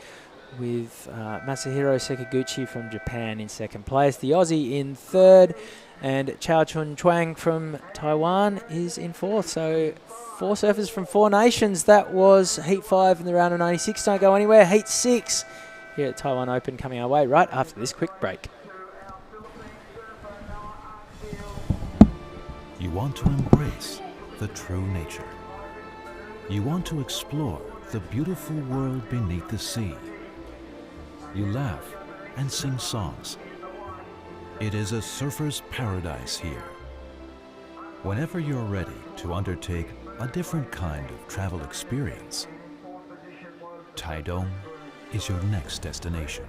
[SPEAKER 1] with Masahiro Sekiguchi from Japan in second place. The Aussie in third. And Chao Chun Chuang from Taiwan is in fourth. So 4 surfers from 4 nations. That was Heat 5 in the round of 96. Don't go anywhere. Heat 6 here at Taiwan Open coming our way right after this quick break.
[SPEAKER 14] You want to embrace the true nature. You want to explore the beautiful world beneath the sea. You laugh and sing songs. It is a surfer's paradise here. Whenever you're ready to undertake a different kind of travel experience, Taitung is your next destination.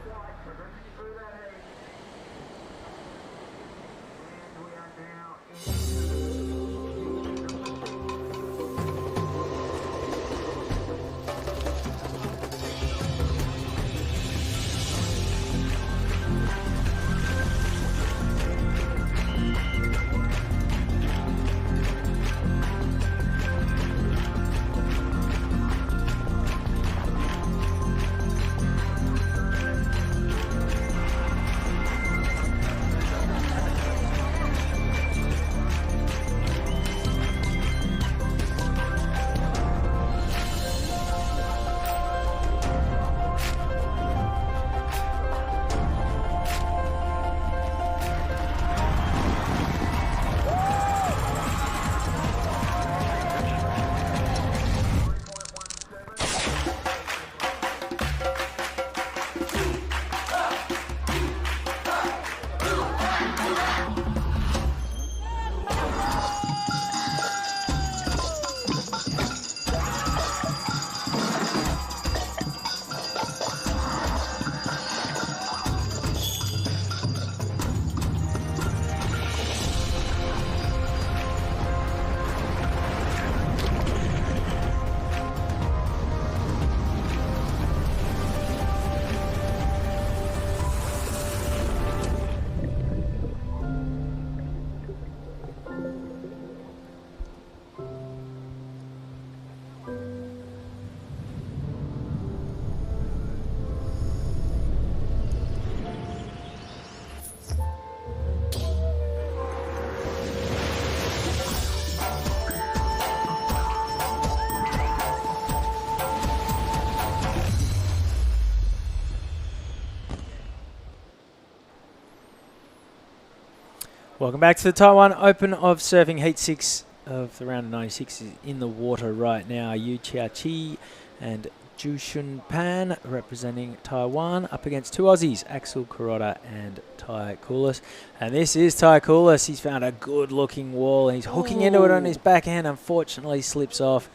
[SPEAKER 1] Welcome back to the Taiwan Open of Surfing. Heat 6 of the round of 96 is in the water right now. Yu Chia-chi and Jushun Pan representing Taiwan up against 2 Aussies, Axel Kuroda and Tai Koulis. And this is Tai Koulis. He's found a good-looking wall. He's hooking into it on his backhand. Unfortunately, slips off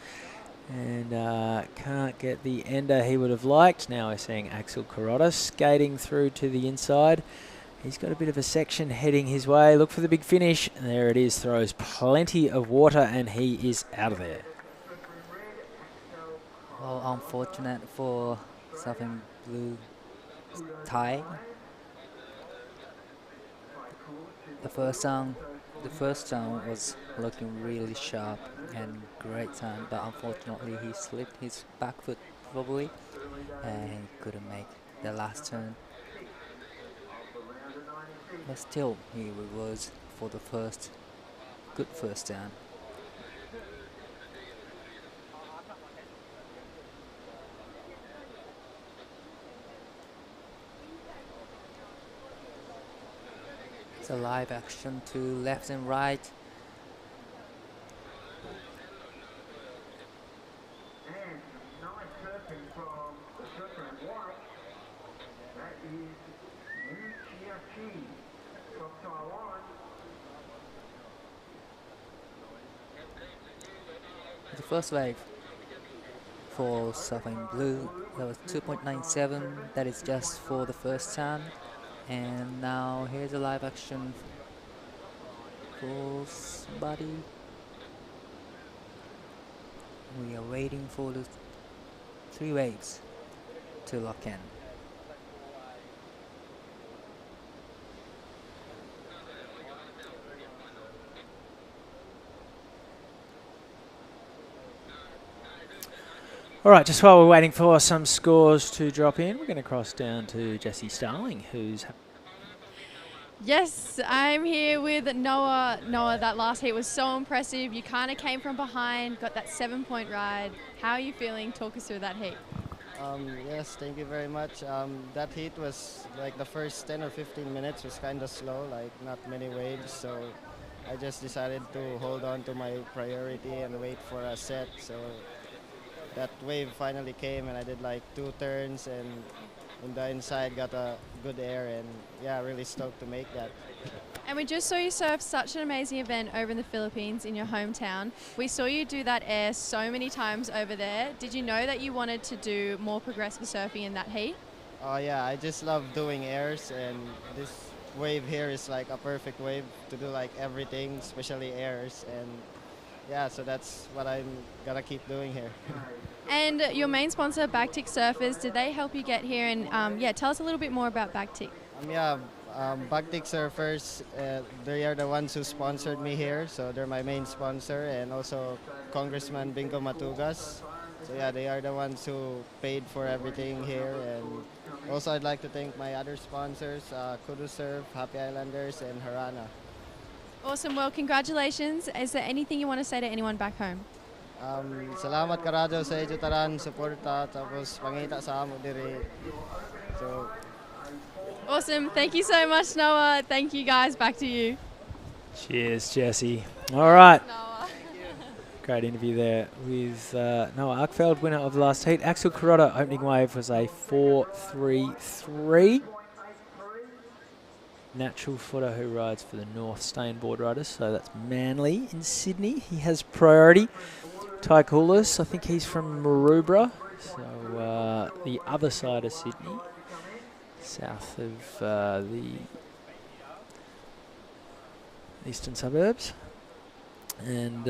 [SPEAKER 1] and can't get the ender he would have liked. Now we're seeing Axel Kuroda skating through to the inside. He's got a bit of a section heading his way. Look for the big finish. And there it is. Throws plenty of water and he is out of there.
[SPEAKER 3] Well, unfortunate for Surfing Blue Thai. The first turn was looking really sharp and great turn, but unfortunately he slipped his back foot probably and he couldn't make the last turn. But still, he was for the good first turn. It's a live action to left and right. The first wave for Surfing Blue, that was 2.97, that is just for the first turn. And now here's a live action for somebody. We are waiting for the 3 waves to lock in.
[SPEAKER 1] All right, just while we're waiting for some scores to drop in, we're going to cross down to Jessie Starling, who's...
[SPEAKER 11] Yes, I'm here with Noah. Noah, that last heat was so impressive. You kind of came from behind, got that 7-point ride. How are you feeling? Talk us through that heat.
[SPEAKER 19] Yes, thank you very much. That heat was like the first 10 or 15 minutes was kind of slow, like not many waves. So I just decided to hold on to my priority and wait for a set. So that wave finally came and I did like 2 turns and in the inside got a good air and yeah, really stoked to make that.
[SPEAKER 11] And we just saw you surf such an amazing event over in the Philippines in your hometown. We saw you do that air so many times over there. Did you know that you wanted to do more progressive surfing in that heat?
[SPEAKER 19] Oh yeah, I just love doing airs and this wave here is like a perfect wave to do like everything, especially airs. And yeah, so that's what I'm gonna keep doing here.
[SPEAKER 11] And your main sponsor, Backtick Surfers, did they help you get here? And yeah, tell us a little bit more about Backtick.
[SPEAKER 19] Backtick Surfers, they are the ones who sponsored me here, so they're my main sponsor, and also Congressman Bingo Matugas. So yeah, they are the ones who paid for everything here. And also I'd like to thank my other sponsors, Kudu Surf, Happy Islanders, and Harana.
[SPEAKER 11] Awesome, well congratulations. Is there anything you want to say to anyone back home?
[SPEAKER 19] Salamat karadyo sa inyo taran, suporta, tapos pangita sa amo diri. So,
[SPEAKER 11] awesome, thank you so much, Noah. Thank you guys, back to you.
[SPEAKER 1] Cheers, Jessie. All right. Great interview there with Noah Arkfeld, winner of the last heat. Axel Carrotta opening wave was a 4.33. Natural footer who rides for the North Stain board riders, so that's Manly in Sydney. He has priority. Ty Coulis, I think he's from Maroubra, so the other side of Sydney, south of the eastern suburbs. And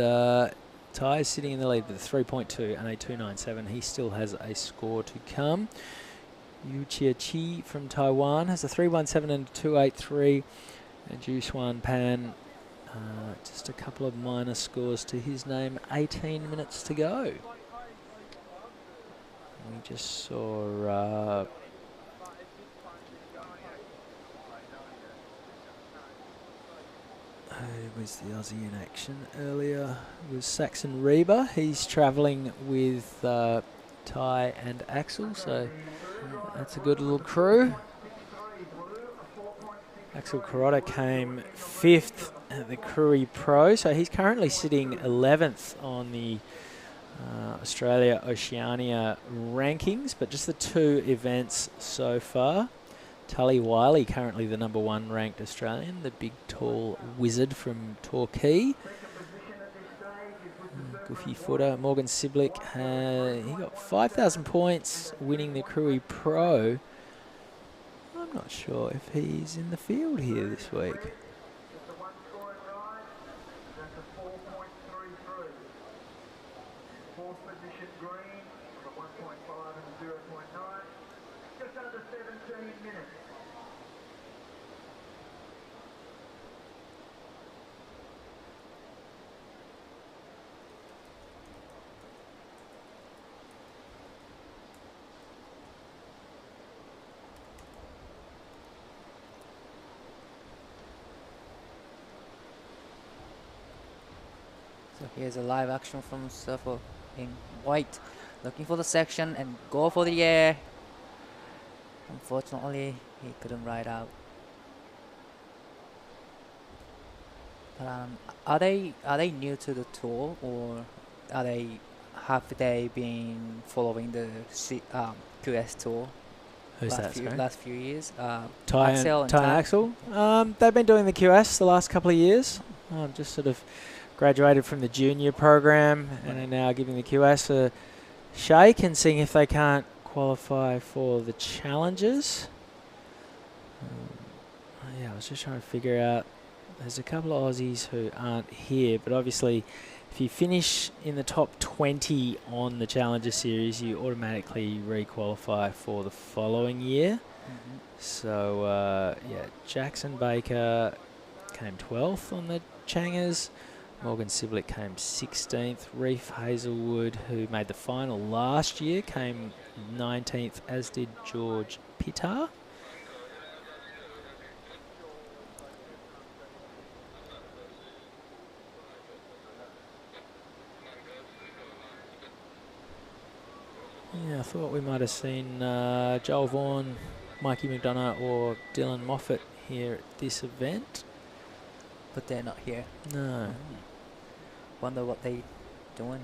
[SPEAKER 1] Ty is sitting in the lead with a 3.2 and a 2.97. He still has a score to come. Yu Chia-chi from Taiwan has a 3.17 and a 2.83. And Juswan Pan, just a couple of minor scores to his name. 18 minutes to go. We just saw who was the Aussie in action earlier? It was Saxon Reba. He's travelling with Ty and Axel, so that's a good little crew. Axel Carrotta came 5th at the Crewy Pro, so he's currently sitting 11th on the Australia Oceania rankings, but just the 2 events so far. Tully Wiley, currently the #1 ranked Australian, the big tall wizard from Torquay. Goofy footer. Morgan Siblick, he got 5,000 points winning the Crewy Pro. I'm not sure if he's in the field here this week.
[SPEAKER 3] here's a live action from surfer in white, looking for the section and go for the air. Unfortunately, he couldn't ride out. Are they new to the tour, or have they been following the QS tour?
[SPEAKER 1] Who's that?
[SPEAKER 3] Last few years.
[SPEAKER 1] Ty and Axel. They've been doing the QS the last couple of years. Just sort of graduated from the junior program and are now giving the QS a shake and seeing if they can't qualify for the challenges. Yeah, I was just trying to figure out. There's a couple of Aussies who aren't here, but obviously if you finish in the top 20 on the Challenger Series, you automatically re-qualify for the following year. So, yeah, Jackson Baker came 12th on the Changers. Morgan Siblik came 16th. Reef Hazelwood, who made the final last year, came 19th, as did George Pittar. Yeah, I thought we might have seen Joel Vaughan, Mikey McDonough or Dylan Moffat here at this event.
[SPEAKER 3] But they're not here.
[SPEAKER 1] No.
[SPEAKER 3] Wonder what they doing.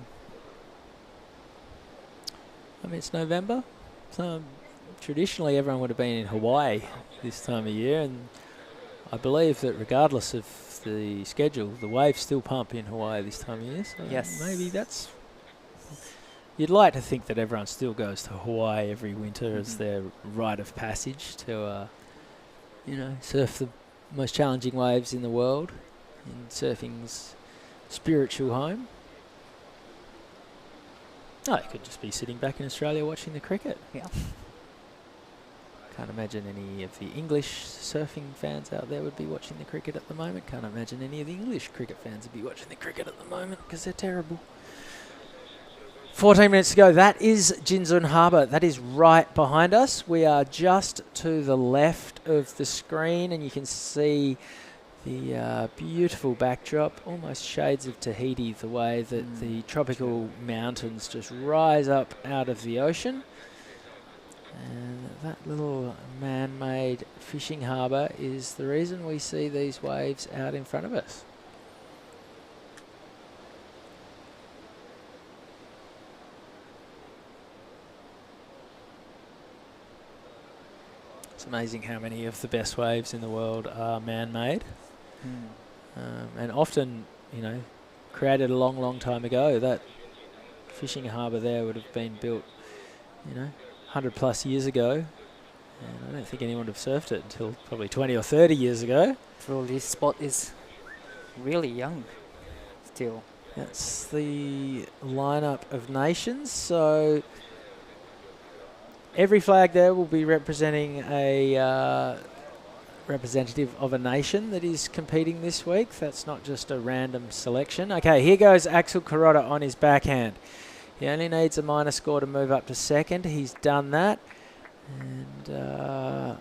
[SPEAKER 1] I mean, it's November. So traditionally everyone would have been in Hawaii this time of year, and I believe that regardless of the schedule, the waves still pump in Hawaii this time of year. So
[SPEAKER 3] yes.
[SPEAKER 1] Maybe that's... You'd like to think that everyone still goes to Hawaii every winter as their rite of passage to, you know, surf the most challenging waves in the world, in surfing's spiritual home. Oh, you could just be sitting back in Australia watching the cricket.
[SPEAKER 3] Yeah.
[SPEAKER 1] Can't imagine any of the English surfing fans out there would be watching the cricket at the moment. Can't imagine any of the English cricket fans would be watching the cricket at the moment because they're terrible. 14 minutes to go. That is Jinzun Harbor. That is right behind us. We are just to the left of the screen, and you can see the beautiful backdrop, almost shades of Tahiti, the way that the tropical mountains just rise up out of the ocean. And that little man-made fishing harbour is the reason we see these waves out in front of us. It's amazing how many of the best waves in the world are man-made. And often, you know, created a long, long time ago. That fishing harbour there would have been built, you know, 100 plus years ago. And I don't think anyone would have surfed it until probably 20 or 30 years ago.
[SPEAKER 3] Well, this spot is really young still.
[SPEAKER 1] That's the lineup of nations. So every flag there will be representing a representative of a nation that is competing this week. That's not just a random selection. Okay, here goes Axel Kuroda on his backhand. He only needs a minor score to move up to second. He's done that. And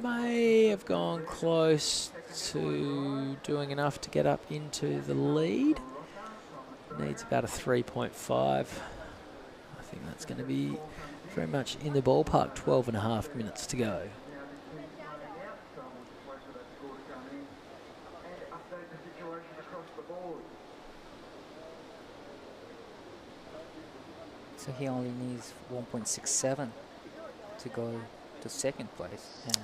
[SPEAKER 1] may have gone close to doing enough to get up into the lead. Needs about a 3.5. I think that's going to be very much in the ballpark. 12 and a half minutes to go.
[SPEAKER 3] So he only needs 1.67 to go to second place, and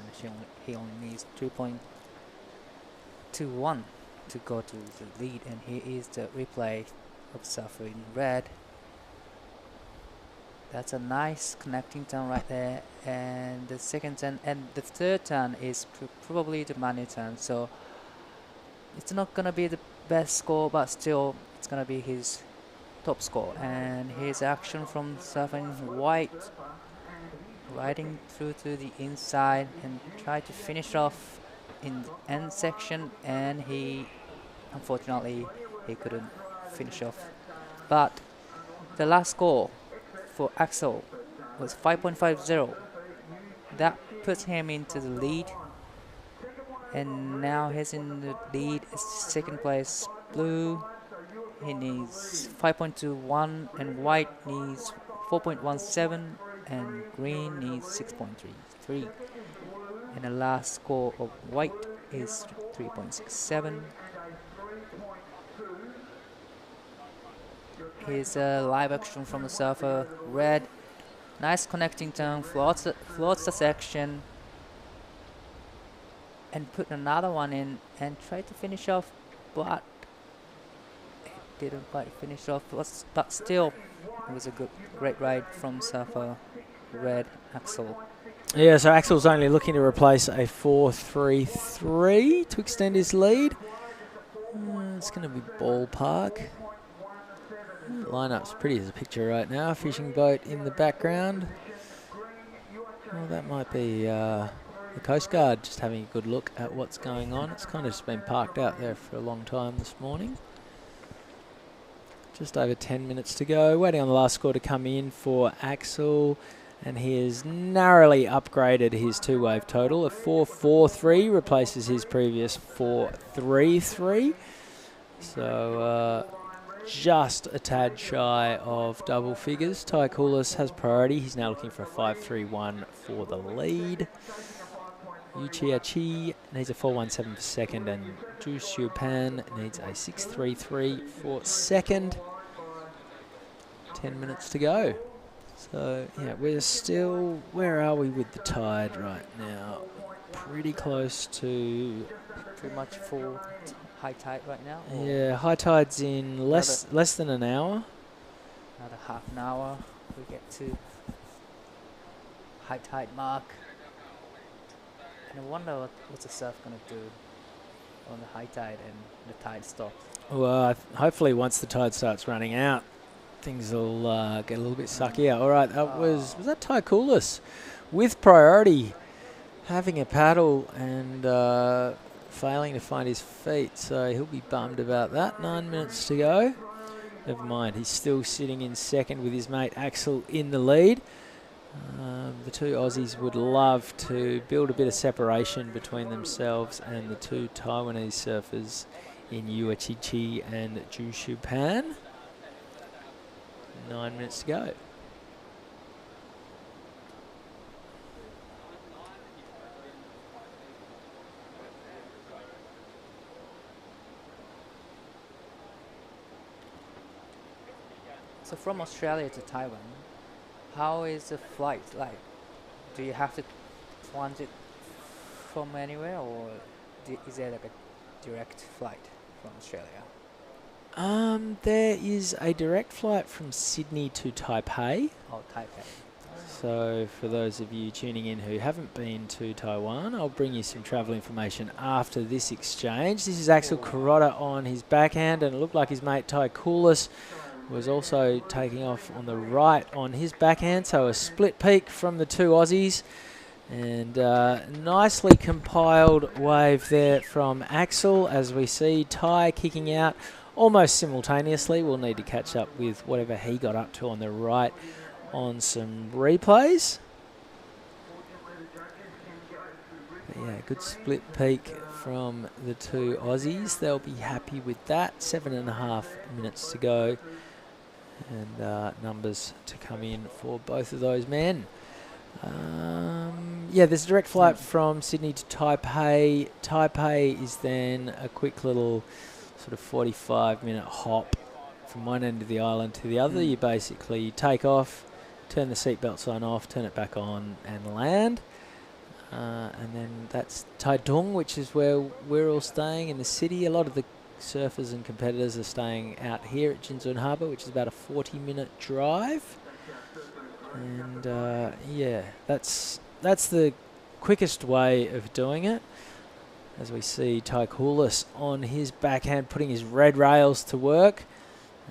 [SPEAKER 3] he only needs 2.21 to go to the lead. And here is the replay of surfer in red. That's a nice connecting turn right there, and the second turn and the third turn is probably the money turn, so it's not gonna be the best score, but still it's gonna be his top score. And his action from surfing white, riding through to the inside and try to finish off in the end section, and unfortunately he couldn't finish off. But the last score for Axel was 5.50. That puts him into the lead, and now he's in the lead. Second place blue, he needs 5.21, and white needs 4.17, and green needs 6.33. And the last score of white is 3.67. Here's a live action from the surfer. Red, nice connecting turn, floats the section, and put another one in and tried to finish off, but it didn't quite finish off. But still, it was a great ride from surfer Red Axel.
[SPEAKER 1] Yeah, so Axel's only looking to replace a 4.33 to extend his lead. It's going to be ballpark. Lineup's pretty as a picture right now. Fishing boat in the background. Well, that might be the Coast Guard just having a good look at what's going on. It's kind of just been parked out there for a long time this morning. Just over 10 minutes to go. Waiting on the last score to come in for Axel. And he has narrowly upgraded his two-wave total. A 4.43 replaces his previous 4.33. So just a tad shy of double figures. Taikulis has priority. He's now looking for a 5.31 for the lead. Yuchiachi needs a 4.17 for second, and Zhu Xiupan needs a 6.33 for second. 10 minutes to go. So, yeah, we're still, where are we with the tide right now? Pretty close to...
[SPEAKER 3] Pretty much full high tide right now?
[SPEAKER 1] Yeah, high tide's in less than an hour.
[SPEAKER 3] Another half an hour, we get to high tide mark. And I wonder what's the surf going to do on the high tide and the tide stops.
[SPEAKER 1] Well, hopefully once the tide starts running out, things will get a little bit suckier. All right, that was that Taikulis with priority, having a paddle and failing to find his feet, so he'll be bummed about that. 9 minutes to go. Never mind, he's still sitting in second with his mate Axel in the lead. The two Aussies would love to build a bit of separation between themselves and the two Taiwanese surfers in Yuchiachi and Zhu Xiupan. 9 minutes to go.
[SPEAKER 3] So from Australia to Taiwan, how is the flight like? Do you have to transit from anywhere, or is there like a direct flight from Australia?
[SPEAKER 1] There is a direct flight from Sydney to Taipei.
[SPEAKER 3] Oh, Taipei.
[SPEAKER 1] So for those of you tuning in who haven't been to Taiwan, I'll bring you some travel information after this exchange. This is Axel Kuroda on his backhand, and it looked like his mate Taikulis was also taking off on the right on his backhand. So a split peak from the two Aussies, and nicely compiled wave there from Axel as we see Tai kicking out almost simultaneously. We'll need to catch up with whatever he got up to on the right on some replays. But yeah, good split peak from the two Aussies. They'll be happy with that. 7.5 minutes to go, and numbers to come in for both of those men. Yeah, there's a direct flight from Sydney to Taipei. Taipei is then a quick little sort of 45-minute hop from one end of the island to the other. You basically take off, turn the seatbelt sign off, turn it back on, and land. And then that's Taitung, which is where we're all staying in the city. A lot of the surfers and competitors are staying out here at Jinzun Harbor, which is about a 40-minute drive. And yeah, that's the quickest way of doing it. As we see Taikulis on his backhand putting his red rails to work.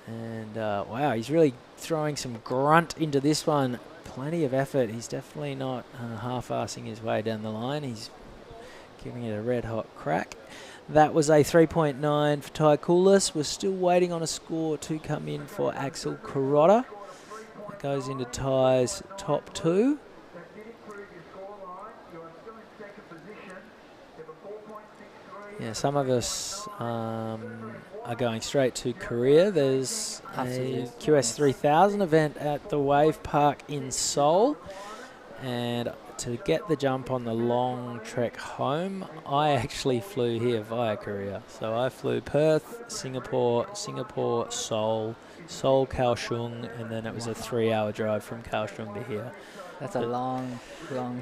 [SPEAKER 1] And wow, he's really throwing some grunt into this one. Plenty of effort. He's definitely not half-assing his way down the line. He's giving it a red-hot crack. That was a 3.9 for Taikulis. We're still waiting on a score to come in for Axel Kuroda. It goes into Tai's top two. Yeah, Yeah, some of us are going straight to Korea. There's a QS3000 event at the Wave Park in Seoul. And to get the jump on the long trek home, I actually flew here via Korea. So I flew Perth, Singapore, Seoul, Kaohsiung, and then it was a 3-hour drive from Kaohsiung to here.
[SPEAKER 3] That's a long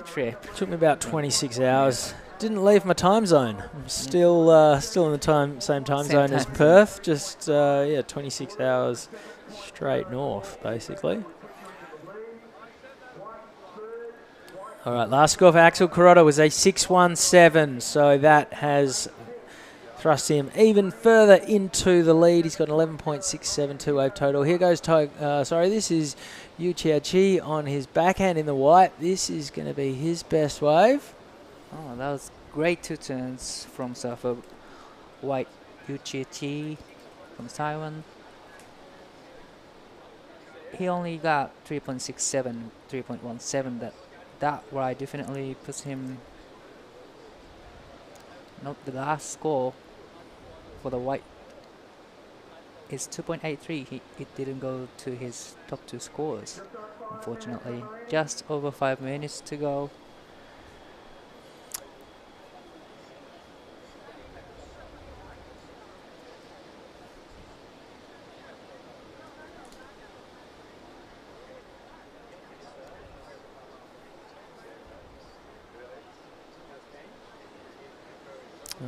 [SPEAKER 3] trip.
[SPEAKER 1] Took me about 26 hours. Didn't leave my time zone. I'm still in the same time zone as Perth. Just 26 hours straight north, basically. All right, last score for Axel Kuroda was a 6.17, so that has thrust him even further into the lead. He's got an 11.672 wave total. Here goes this is Yu Chia-chi on his backhand in the white. This is going to be his best wave.
[SPEAKER 3] Oh, that was great 2 turns from surfer white Yu Chia-chi from Taiwan. He only got 3.67, 3.17. That ride definitely puts him. Note the last score for the white is 2.83. It didn't go to his top 2 scores, unfortunately. Just over 5 minutes to go.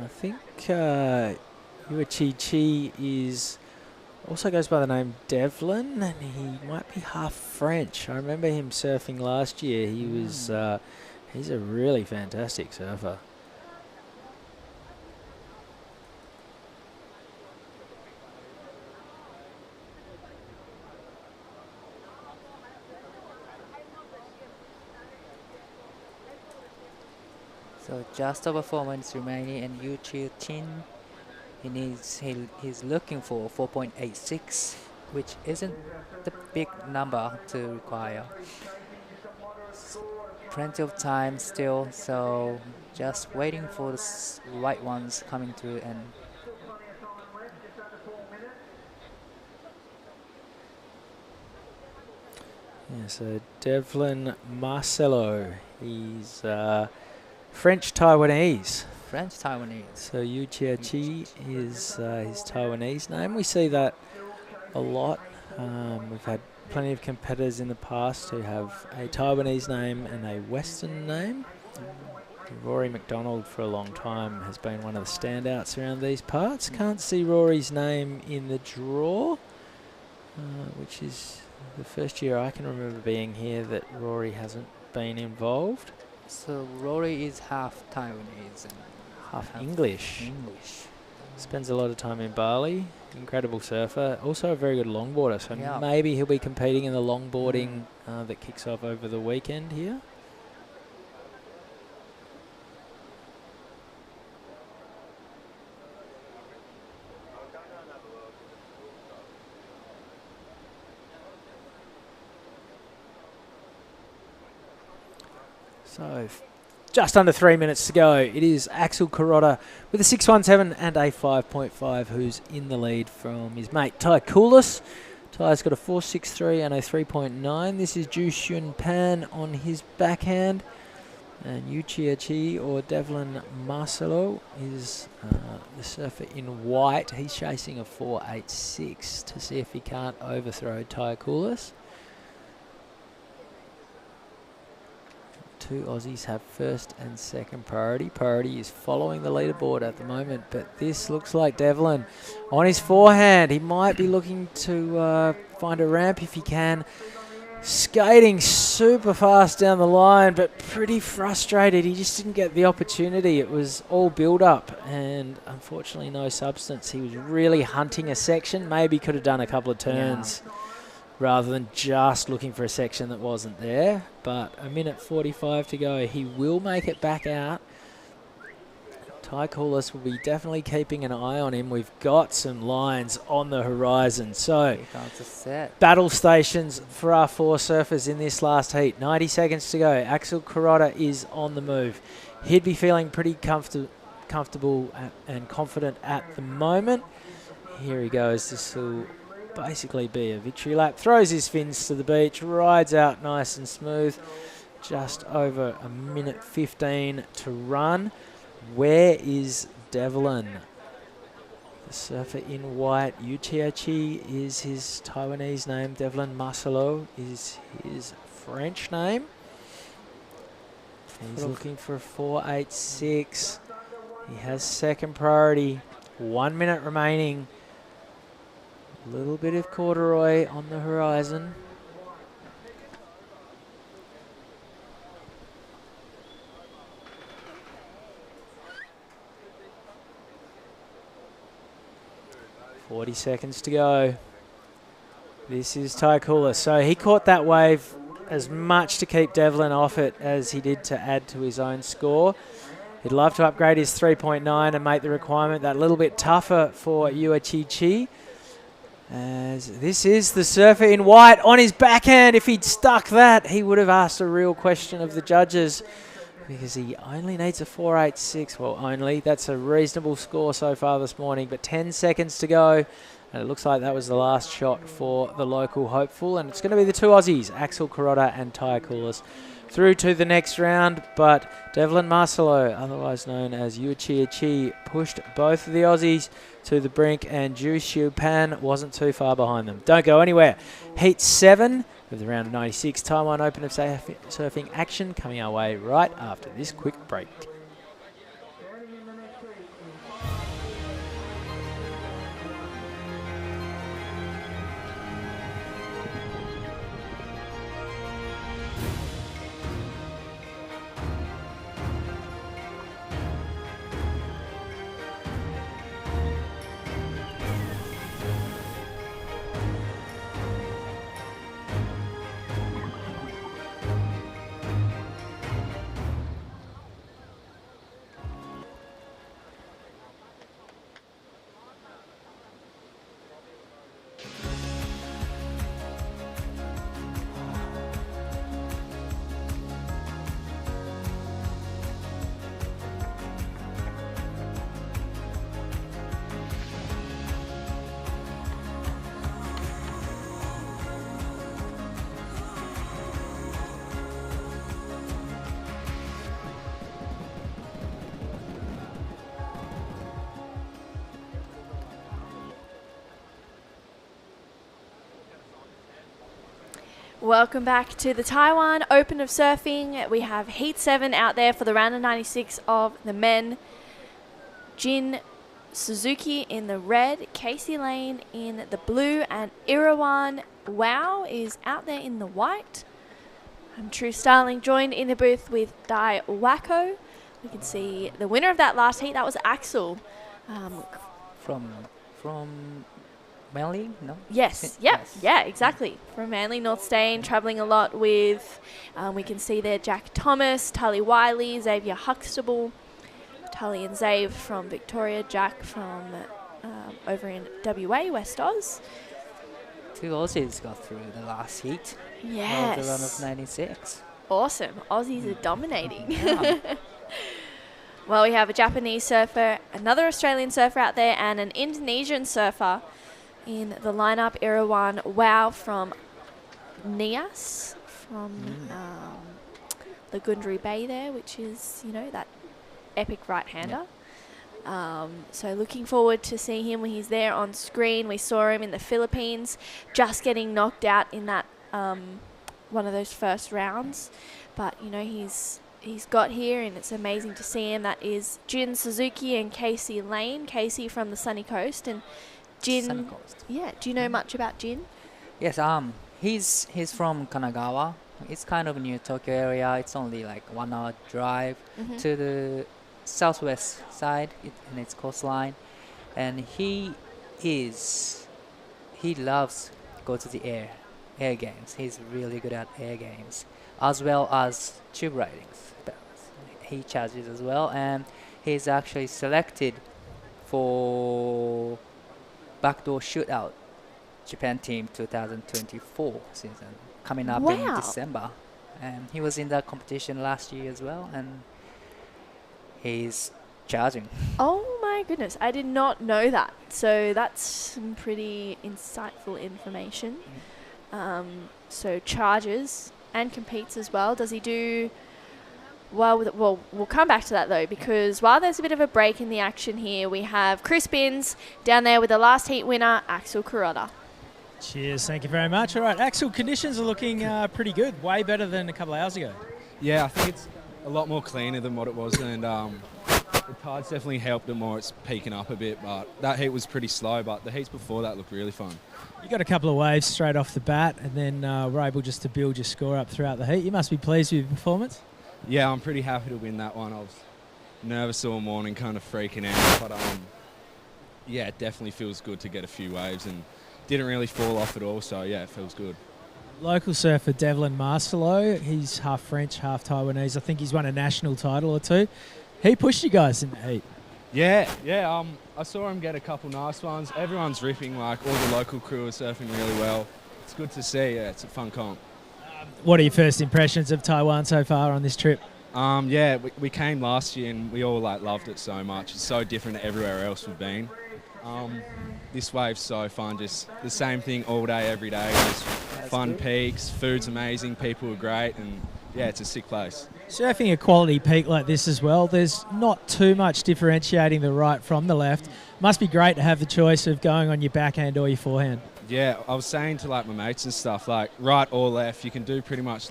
[SPEAKER 1] I think Yu Chia-chi also goes by the name Devlin, and he might be half French. I remember him surfing last year. He was he's a really fantastic surfer.
[SPEAKER 3] So just over 4 minutes remaining, and Yu Chia-chin, he's looking for 4.86, which isn't the big number to require. Plenty of time still, so just waiting for the right ones coming through. And
[SPEAKER 1] yeah, so Devlin Marcelo, he's French Taiwanese.
[SPEAKER 3] French Taiwanese.
[SPEAKER 1] So Yu Chia-chi is his Taiwanese name. We see that a lot. We've had plenty of competitors in the past who have a Taiwanese name and a Western name. Rory McDonald for a long time has been one of the standouts around these parts. Can't see Rory's name in the draw, which is the first year I can remember being here that Rory hasn't been involved.
[SPEAKER 3] So Rory is half Taiwanese and
[SPEAKER 1] half English. Spends a lot of time in Bali. Incredible surfer. Also a very good longboarder. So maybe he'll be competing in the longboarding that kicks off over the weekend here. So just under 3 minutes to go. It is Axel Kuroda with a 6.17 and a 5.5 who's in the lead from his mate Tai Koulis. Tai's got a 4.63 and a 3.9. This is Ju Hyun Pan on his backhand. And Yu Chia-chi or Devlin Marcelo is the surfer in white. He's chasing a 4.86 to see if he can't overthrow Tai Koulis. 2 Aussies have first and second priority. Priority is following the leaderboard at the moment, but this looks like Devlin on his forehand. He might be looking to find a ramp if he can. Skating super fast down the line, but pretty frustrated. He just didn't get the opportunity. It was all build-up and unfortunately no substance. He was really hunting a section. Maybe could have done a couple of turns. Yeah. Rather than just looking for a section that wasn't there. But a minute 45 to go. He will make it back out. Tai Koulis will be definitely keeping an eye on him. We've got some lines on the horizon. So, battle stations for our 4 surfers in this last heat. 90 seconds to go. Axel Kuroda is on the move. He'd be feeling pretty comfortable and confident at the moment. Here he goes. This will basically be a victory lap. Throws his fins to the beach, rides out nice and smooth. Just over a minute 15 to run. Where is Devlin? The surfer in white. Yuchiachi is his Taiwanese name. Devlin Marcelo is his French name. He's looking for a 4.86. He has second priority. 1 minute remaining. A little bit of corduroy on the horizon. .40 seconds to go. This is Taikula. So he caught that wave as much to keep Devlin off it as he did to add to his own score. He'd love to upgrade his 3.9 and make the requirement that little bit tougher for Yuachi. As this is the surfer in white on his backhand. If he'd stuck that, he would have asked a real question of the judges, because he only needs a 4.86. Well, only. That's a reasonable score so far this morning, but 10 seconds to go. And it looks like that was the last shot for the local hopeful. And it's going to be the two Aussies, Axel Kuroda and Ty Koulis, through to the next round. But Devlin Marcelo, otherwise known as Yuchi, pushed both of the Aussies to the brink, and Ju Xiu Pan wasn't too far behind them. Don't go anywhere. Heat 7 of the round of 96 Taiwan Open of Surfing action coming our way right after this quick break.
[SPEAKER 10] Welcome back to the Taiwan Open of Surfing. We have Heat 7 out there for the round of 96 of the men. Jinzun Suzuki in the red, Casey Lane in the blue, and Irawan Wow is out there in the white. I'm True Starling, joined in the booth with Dai Wacko. We can see the winner of that last heat, that was Axel.
[SPEAKER 3] From Manly, no?
[SPEAKER 10] Yes, yep, yeah, exactly. From Manly, North Stain, travelling a lot with, we can see there Jack Thomas, Tully Wiley, Xavier Huxtable, Tully and Zave from Victoria, Jack from over in WA, West Oz.
[SPEAKER 3] Two Aussies got through the last heat.
[SPEAKER 10] Yes.
[SPEAKER 3] Of the run of 96.
[SPEAKER 10] Awesome. Aussies are dominating.
[SPEAKER 3] Yeah.
[SPEAKER 10] Well, we have a Japanese surfer, another Australian surfer out there, and an Indonesian surfer in the lineup. Irawan Wow from Nias, from the Gundry Bay there, which is, you know, that epic right-hander. So looking forward to seeing him when he's there on screen. We saw him in the Philippines just getting knocked out in that one of those first rounds. But, you know, he's got here, and it's amazing to see him. That is Jinzun Suzuki and Casey Lane. Casey from the Sunny Coast, and Jin.
[SPEAKER 3] Sunny Coast.
[SPEAKER 10] Yeah, do you know much about Jin?
[SPEAKER 3] Yes, he's from Kanagawa. It's kind of near Tokyo area. It's only like 1 hour drive to the southwest side in its coastline, and he loves go to the air games. He's really good at air games as well as tube ridings. He charges as well, and he's actually selected for backdoor shootout Japan team 2024 season coming up in December. And he was in that competition last year as well, and he's charging.
[SPEAKER 10] Oh my goodness, I did not know that. So that's some pretty insightful information. So charges and competes as well. Does he do well with it? Well, we'll come back to that though, because while there's a bit of a break in the action here, we have Chris Binns down there with the last heat winner, Axel Kuroda.
[SPEAKER 5] Cheers, thank you very much. All right, Axel, conditions are looking pretty good, way better than a couple of hours ago.
[SPEAKER 20] Yeah, I think it's a lot more cleaner than what it was, and the tide's definitely helped it more. It's peaking up a bit, but that heat was pretty slow, but the heats before that looked really fun.
[SPEAKER 5] You got a couple of waves straight off the bat, and then were able just to build your score up throughout the heat. You must be pleased with your performance.
[SPEAKER 20] Yeah, I'm pretty happy to win that one. I was nervous all morning, kind of freaking out, but yeah, it definitely feels good to get a few waves and didn't really fall off at all, so yeah, it feels good.
[SPEAKER 5] Local surfer Devlin Marcelow, he's half French, half Taiwanese. I think he's won a national title or two. He pushed you guys in the heat.
[SPEAKER 20] Yeah. I saw him get a couple nice ones. Everyone's ripping, like all the local crew are surfing really well. It's good to see. Yeah, it's a fun comp.
[SPEAKER 5] What are your first impressions of Taiwan so far on this trip?
[SPEAKER 20] Yeah, we came last year and we all loved it so much. It's so different to everywhere else we've been. This wave's so fun, just the same thing all day, every day. Just fun peaks, food's amazing, people are great, and yeah, it's a sick place.
[SPEAKER 5] Surfing a quality peak like this as well, there's not too much differentiating the right from the left. Must be great to have the choice of going on your backhand or your forehand.
[SPEAKER 20] Yeah, I was saying to my mates and stuff, right or left, you can do pretty much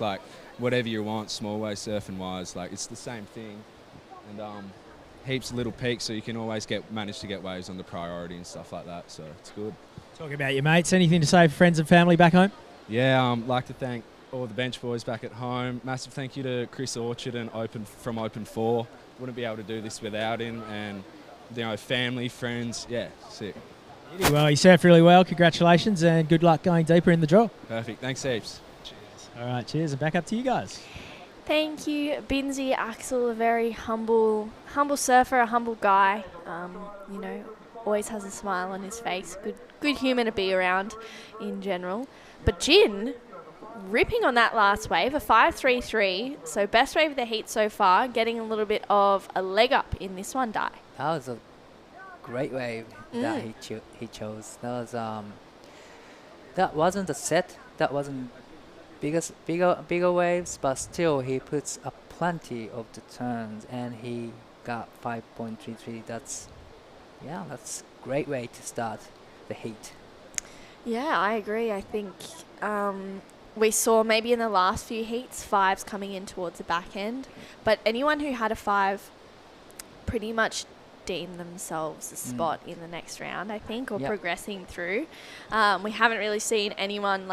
[SPEAKER 20] whatever you want, small wave surfing wise. It's the same thing, and heaps of little peaks, so you can always manage to get waves on the priority and stuff like that. So it's good.
[SPEAKER 5] Talking about your mates, anything to say for friends and family back home?
[SPEAKER 20] Yeah, like to thank all the bench boys back at home. Massive thank you to Chris Orchard and from Open 4. Wouldn't be able to do this without him, and family, friends. Yeah, sick.
[SPEAKER 5] Well, you surfed really well. Congratulations and good luck going deeper in the draw.
[SPEAKER 20] Perfect. Thanks heaps.
[SPEAKER 5] Cheers. All right, cheers, and back up to you guys.
[SPEAKER 10] Thank you, Binzi. Axel, a very humble surfer, a humble guy. Always has a smile on his face. Good human to be around in general. But Jin, ripping on that last wave, a 5.33. So best wave of the heat so far, getting a little bit of a leg up in this one, Dai.
[SPEAKER 3] That was a great wave that he chose. That wasn't a set. That wasn't bigger waves, but still he puts up plenty of the turns, and he got 5.33. That's great way to start the heat.
[SPEAKER 10] Yeah, I agree. I think we saw maybe in the last few heats 5s coming in towards the back end, but anyone who had a 5 pretty much deemed themselves a spot in the next round, I think, or progressing through. We haven't really seen anyone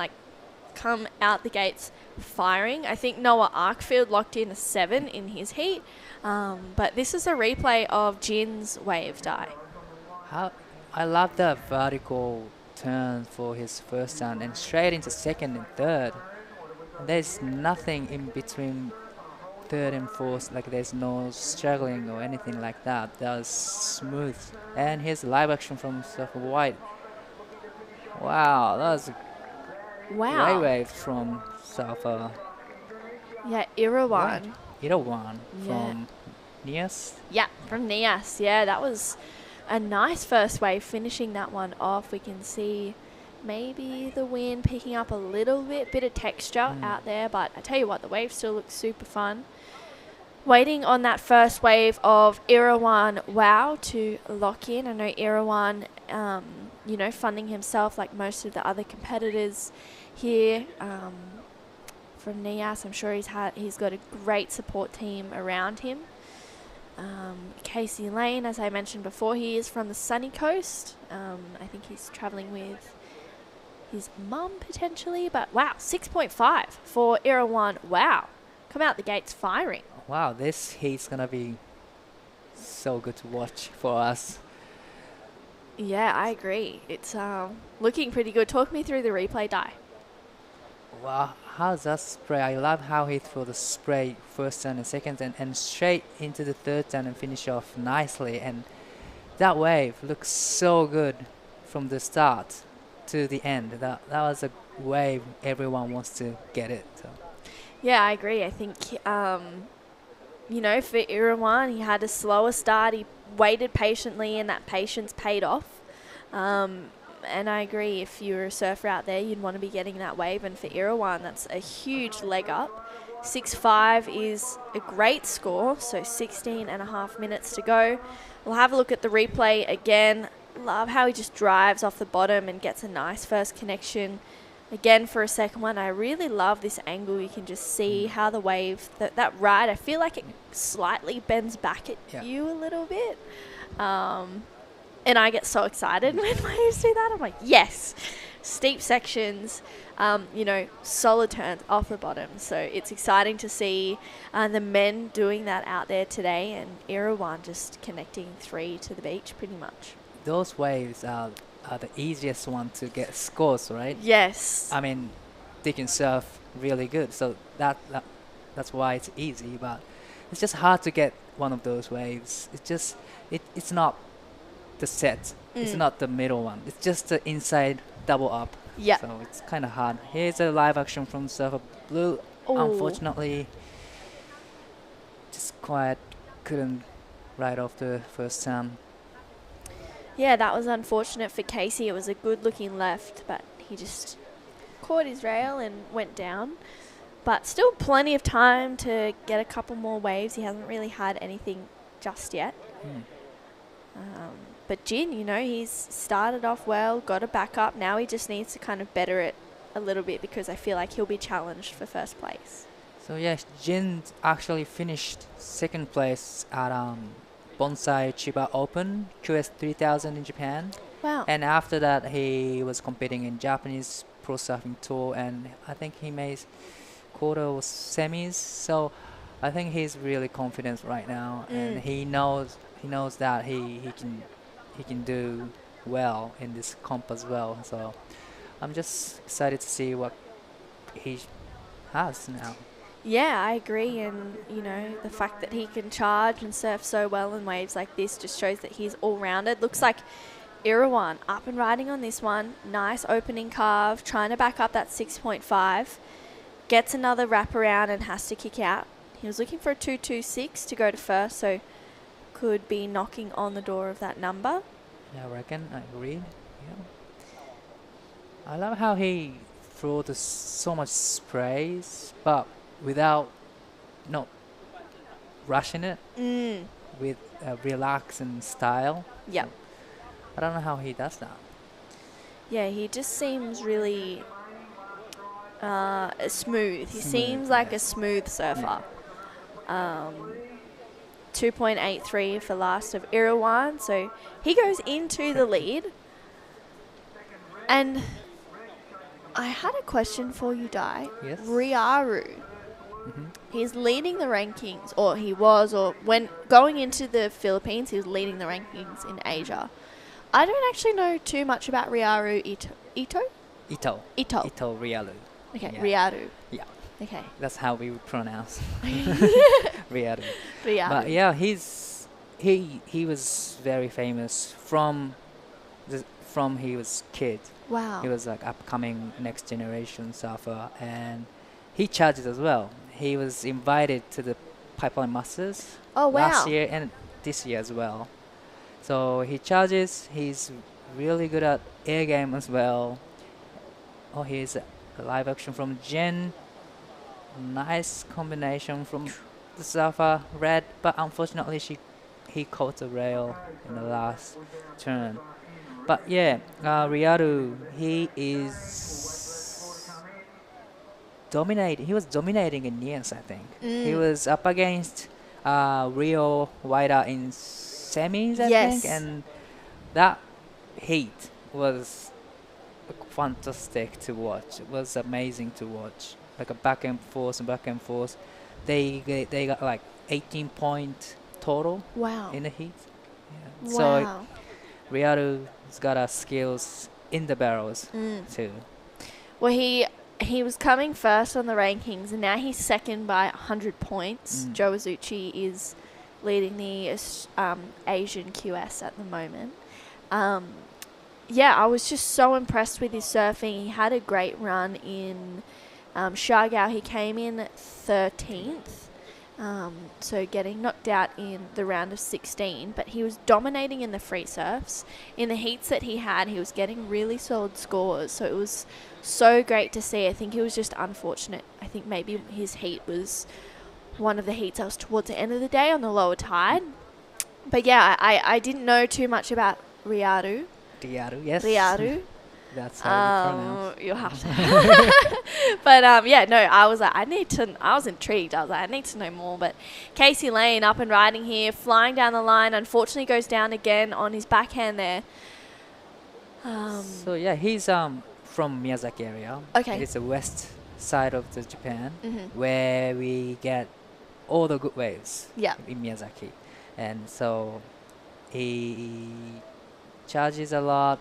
[SPEAKER 10] come out the gates firing. I think Noah Arkfield locked in a 7 in his heat, but this is a replay of Jin's wave, Dai.
[SPEAKER 3] I love the vertical turn for his first turn and straight into second and third. There's nothing in between third and fourth, there's no struggling or anything like that. That was smooth. And here's live action from Surfer White. Wow, that was a great wave from Surfer.
[SPEAKER 10] Yeah, Irawan.
[SPEAKER 3] Irawan from Nias?
[SPEAKER 10] Yeah, from Nias. Yeah, that was a nice first wave, finishing that one off. We can see maybe the wind picking up a little bit of texture out there, but I tell you what, the wave still looks super fun. Waiting on that first wave of Irawan Wow to lock in. I know Irawan, funding himself like most of the other competitors here from Nias. I'm sure he's got a great support team around him. Casey Lane, as I mentioned before, he is from the sunny coast. I think he's traveling with his mum potentially, but wow, 6.5 for Irawan. Wow, come out the gates firing.
[SPEAKER 3] Wow, this heat's gonna be so good to watch for us.
[SPEAKER 10] Yeah, I agree. It's looking pretty good. Talk me through the replay, Dai.
[SPEAKER 3] Wow, how's that spray? I love how he threw the spray first turn and second turn and straight into the third turn and finish off nicely. And that wave looks so good from the start to the end. That was a wave everyone wants to get it. So.
[SPEAKER 10] Yeah, I agree. I think, for Irawan, he had a slower start. He waited patiently, and that patience paid off. And I agree, if you're a surfer out there, you'd want to be getting that wave. And for Irawan, that's a huge leg up. 6.5 is a great score, so 16 and a half minutes to go. We'll have a look at the replay again. Love how he just drives off the bottom and gets a nice first connection. Again, for a second one, I really love this angle. You can just see how the wave, that ride, I feel like it slightly bends back at you a little bit. And I get so excited when waves do that. I'm like, yes, steep sections, solid turns off the bottom. So it's exciting to see the men doing that out there today, and Irawan just connecting 3 to the beach pretty much.
[SPEAKER 3] Those waves are the easiest one to get scores, right?
[SPEAKER 10] Yes.
[SPEAKER 3] I mean, they can surf really good, so that's why it's easy. But it's just hard to get one of those waves. It's not the set. It's not the middle one. It's just the inside double up.
[SPEAKER 10] Yeah.
[SPEAKER 3] So it's kind of hard. Here's a live action from Surfer Blue. Unfortunately, just quite couldn't ride off the first time.
[SPEAKER 10] Yeah, that was unfortunate for Casey. It was a good-looking left, but he just caught his rail and went down. But still plenty of time to get a couple more waves. He hasn't really had anything just yet. But Jin, he's started off well, got a backup. Now he just needs to kind of better it a little bit, because I feel like he'll be challenged for first place.
[SPEAKER 3] So yes, Jin actually finished second place at Bonsai Chiba Open, QS5000 in Japan.
[SPEAKER 10] Wow.
[SPEAKER 3] And after that, he was competing in Japanese Pro Surfing Tour, and I think he made quarter or semis. So I think he's really confident right now, and he knows that he can do well in this comp as well. So I'm just excited to see what he has now.
[SPEAKER 10] Yeah, I agree. And, the fact that he can charge and surf so well in waves like this just shows that he's all-rounded. Looks like Irawan up and riding on this one. Nice opening carve, trying to back up that 6.5. Gets another wraparound and has to kick out. He was looking for a 2.26 to go to first, so could be knocking on the door of that number.
[SPEAKER 3] Yeah, I reckon. I agree. Yeah. I love how he throws so much sprays, but without not rushing it, with a relaxing style.
[SPEAKER 10] Yeah.
[SPEAKER 3] I don't know how he does that.
[SPEAKER 10] Yeah, he just seems really smooth. He seems like a smooth surfer. 2.83 for last of Irawan, so he goes into the lead. And I had a question for you, Dai.
[SPEAKER 3] Yes.
[SPEAKER 10] Ryaru. He's leading the rankings, or he was, or when going into the Philippines, he was leading the rankings in Asia. I don't actually know too much about Ryaru Ito.
[SPEAKER 3] Ryaru.
[SPEAKER 10] Okay,
[SPEAKER 3] yeah.
[SPEAKER 10] Ryaru.
[SPEAKER 3] Yeah.
[SPEAKER 10] Okay.
[SPEAKER 3] That's how we would pronounce Ryaru.
[SPEAKER 10] Ryaru.
[SPEAKER 3] But yeah, he was very famous from he was kid.
[SPEAKER 10] Wow.
[SPEAKER 3] He was like upcoming next generation surfer, and he charges as well. He was invited to the Pipeline Masters last year and this year as well. So he charges. He's really good at air game as well. Oh, here's a live action from Jen. Nice combination from the surfer Red, but unfortunately he caught the rail in the last turn. But yeah, Ryaru, he was dominating in Nias, I think. He was up against Rio Waida in semis, I think, and that heat was fantastic to watch. It was amazing to watch. Like a back and forth. They got like 18 point total.
[SPEAKER 10] Wow.
[SPEAKER 3] In the heat. Yeah.
[SPEAKER 10] Wow.
[SPEAKER 3] So Ryaru's got skills in the barrels too.
[SPEAKER 10] Well, he was coming first on the rankings, and now he's second by 100 points. Joe Azuchi is leading the Asian QS at the moment. I was just so impressed with his surfing. He had a great run in Siargao. He came in 13th, So getting knocked out in the round of 16, but he was dominating in the free surfs. In the heats that he had, he was getting really solid scores. So it was so great to see. I think it was just unfortunate. I think maybe his heat was one of the heats that was towards the end of the day on the lower tide. But yeah, I didn't know too much about Riaru.
[SPEAKER 3] Yes.
[SPEAKER 10] Riaru.
[SPEAKER 3] That's how you pronounce.
[SPEAKER 10] You'll have to. But yeah, no, I was like, I was intrigued. I was like, I need to know more. But Casey Lane up and riding here, flying down the line. Unfortunately, goes down again on his backhand there.
[SPEAKER 3] So yeah, he's from Miyazaki area.
[SPEAKER 10] Okay.
[SPEAKER 3] It's the west side of the Japan,
[SPEAKER 10] Mhm.
[SPEAKER 3] where we get all the good waves.
[SPEAKER 10] Yeah.
[SPEAKER 3] In Miyazaki, and so he charges a lot.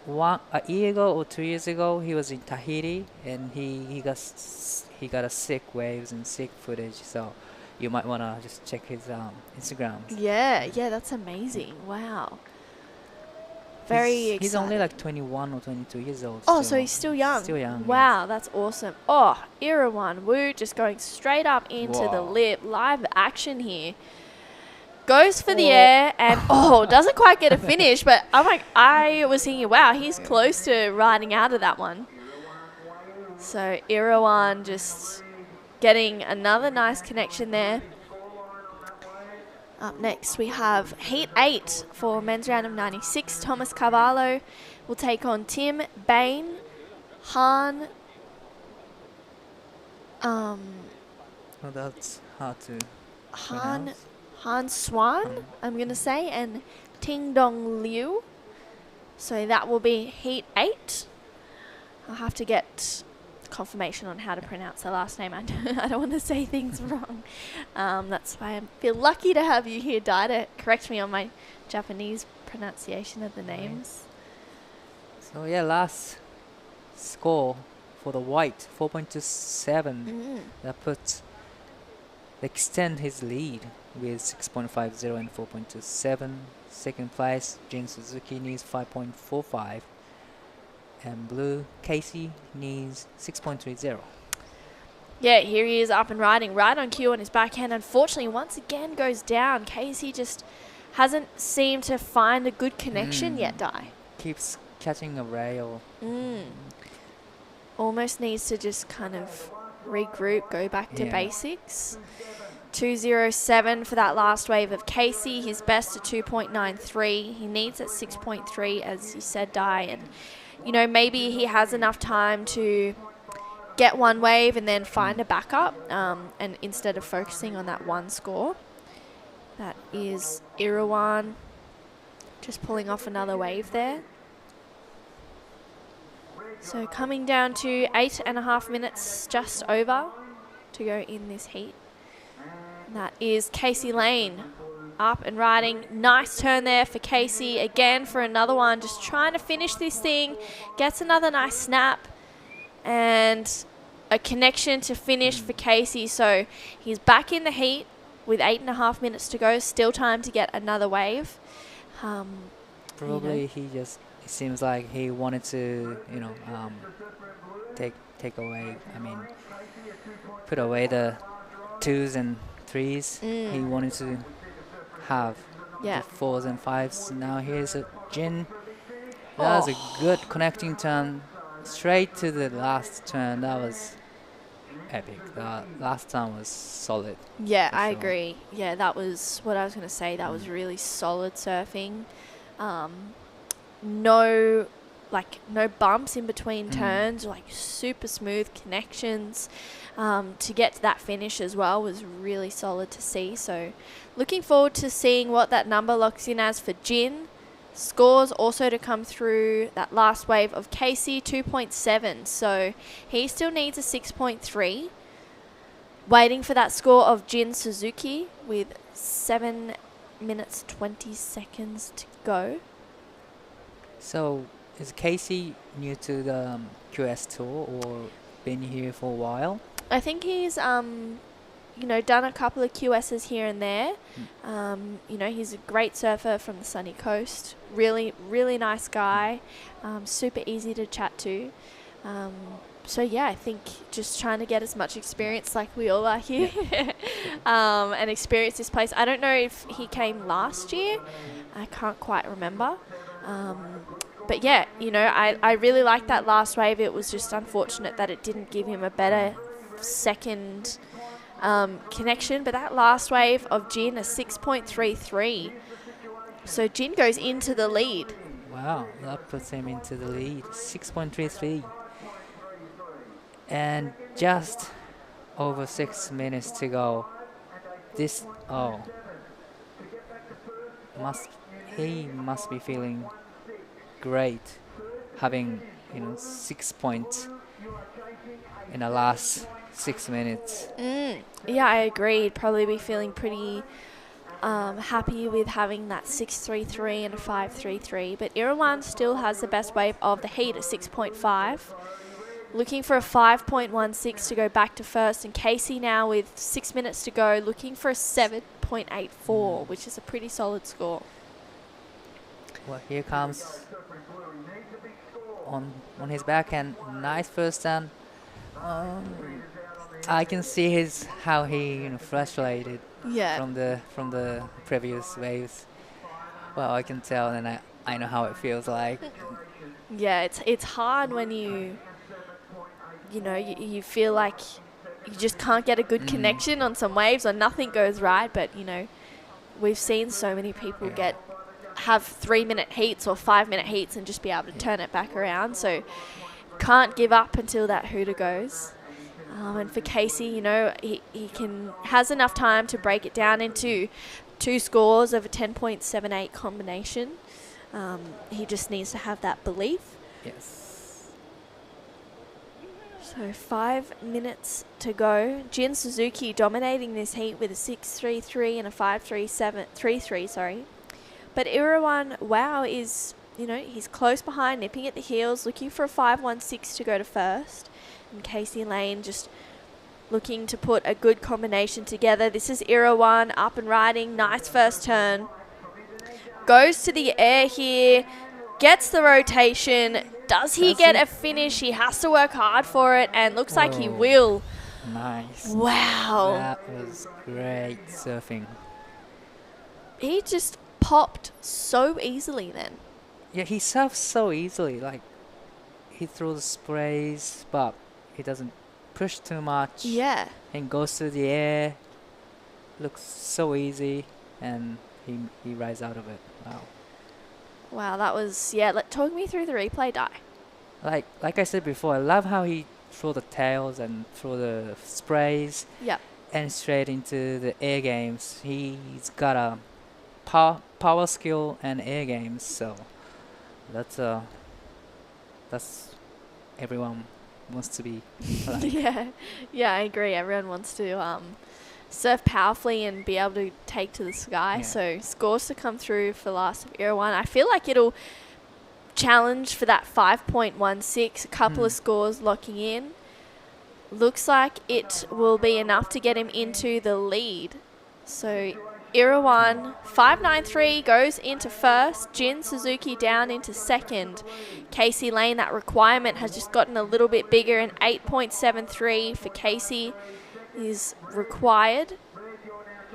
[SPEAKER 3] A year ago or 2 years ago, he was in Tahiti, and he got a sick waves and sick footage. So you might wanna just check his Instagram.
[SPEAKER 10] Yeah, that's amazing. Wow. Very exciting.
[SPEAKER 3] He's only like 21 or 22 years old.
[SPEAKER 10] Oh, so he's still young.
[SPEAKER 3] Still young.
[SPEAKER 10] Wow, that's awesome. Oh, Irawan Wu just going straight up into the lip. Live action here. Goes for the air and doesn't quite get a finish, but I was thinking, wow, he's close to riding out of that one. So Irawan just getting another nice connection there. Up next we have Heat 8 for men's round of 96. Thomas Carvalho will take on Tim Bain, Han.
[SPEAKER 3] Oh, that's hard to pronounce.
[SPEAKER 10] Han Swan, I'm going to say, and Ting Dong Liu. So that will be Heat 8. I'll have to get confirmation on how to pronounce the last name. I don't want to say things wrong. That's why I feel lucky to have you here, Dai, to correct me on my Japanese pronunciation of the names.
[SPEAKER 3] So yeah, last score for the white, 4.27. That puts extend his lead with 6.50 and 4.27. Second place, Jinzun Suzuki needs 5.45. And blue, Casey needs 6.30.
[SPEAKER 10] Yeah, here he is up and riding, right on cue on his backhand. Unfortunately, once again goes down. Casey just hasn't seemed to find a good connection yet, Dai.
[SPEAKER 3] Keeps catching a rail.
[SPEAKER 10] Almost needs to just kind of regroup, go back to basics. 2.07 for that last wave of Casey. His best to 2.93. He needs at 6.3, as you said, Dai. And, you know, maybe he has enough time to get one wave and then find a backup, and instead of focusing on that one score. That is Irawan just pulling off another wave there. So coming down to 8.5 minutes just over to go in this heat. And that is Casey Lane up and riding. Nice turn there for Casey. Again for another one. Just trying to finish this thing. Gets another nice snap. And a connection to finish for Casey. So he's back in the heat with 8.5 minutes to go. Still time to get another wave.
[SPEAKER 3] Probably he just, it seems like he wanted to, you know, take away, put away the 2s and 3s. He wanted to have the 4s and 5s. Now here's a Jin. That was a good connecting turn straight to the last turn. That was epic. The last turn was solid.
[SPEAKER 10] Yeah, I agree. Yeah, that was what I was going to say. That was really solid surfing. No bumps in between turns, like super smooth connections. To get to that finish as well was really solid to see. So looking forward to seeing what that number locks in as for Jin. Scores also to come through that last wave of Casey, 2.7. So he still needs a 6.3. Waiting for that score of Jin Suzuki with 7 minutes 20 seconds to go.
[SPEAKER 3] So is Casey new to the QS tour or been here for a while?
[SPEAKER 10] I think he's done a couple of QSs here and there. He's a great surfer from the sunny coast. Really, really nice guy. Super easy to chat to. So yeah, I think just trying to get as much experience like we all are here, and experience this place. I don't know if he came last year. I can't quite remember. But yeah, you know, I really liked that last wave. It was just unfortunate that it didn't give him a better second connection. But that last wave of Jin, a 6.33. So Jin goes into the lead.
[SPEAKER 3] Wow, that puts him into the lead. 6.33. And just over 6 minutes to go. He must be feeling great, having 6 points in the last 6 minutes.
[SPEAKER 10] Yeah, I agree. He'd probably be feeling pretty happy with having that 6.33 and a 5.33. But Irawan still has the best wave of the heat at 6.5. Looking for a 5.16 to go back to first. And Casey now with 6 minutes to go, looking for a 7.84, which is a pretty solid score.
[SPEAKER 3] Well, here comes on his backhand. Nice first stand. I can see how he frustrated from the previous waves. Well, I can tell, and I know how it feels like.
[SPEAKER 10] Yeah, it's hard when you feel like you just can't get a good connection on some waves or nothing goes right. But we've seen so many people have 3-minute heats or 5-minute heats and just be able to turn it back around. So can't give up until that hooter goes. And for Casey, he has enough time to break it down into 2 scores of a 10.78 combination. He just needs to have that belief.
[SPEAKER 3] Yes.
[SPEAKER 10] So 5 minutes to go. Jinzun Suzuki dominating this heat with a 6.33 and a 5.33, sorry. But Irawan, wow, is, he's close behind, nipping at the heels, looking for a 5.16 to go to first. And Casey Lane just looking to put a good combination together. This is Irawan up and riding. Nice first turn. Goes to the air here. Gets the rotation. Does he get a finish? He has to work hard for it, and looks like he will.
[SPEAKER 3] Nice.
[SPEAKER 10] Wow.
[SPEAKER 3] That was great surfing.
[SPEAKER 10] He just popped so easily then.
[SPEAKER 3] Yeah, he surfs so easily. Like, he throws sprays, but he doesn't push too much.
[SPEAKER 10] Yeah.
[SPEAKER 3] And goes to the air. Looks so easy, and he rides out of it. Wow.
[SPEAKER 10] Wow, that was, talk me through the replay, Dai.
[SPEAKER 3] Like I said before, I love how he throw the tails and throw the sprays.
[SPEAKER 10] Yep.
[SPEAKER 3] And straight into the air games. He's got a power skill and air games, so that's everyone wants to be like.
[SPEAKER 10] Yeah, I agree. Everyone wants to surf powerfully and be able to take to the sky. So scores to come through for last of Irawan. I feel like it'll challenge for that 5.16, a couple of scores locking in. Looks like it will be enough to get him into the lead. So Irawan 5.93 goes into first. Jinzun Suzuki down into second. Casey Lane, that requirement has just gotten a little bit bigger, and 8.73 for Casey is required.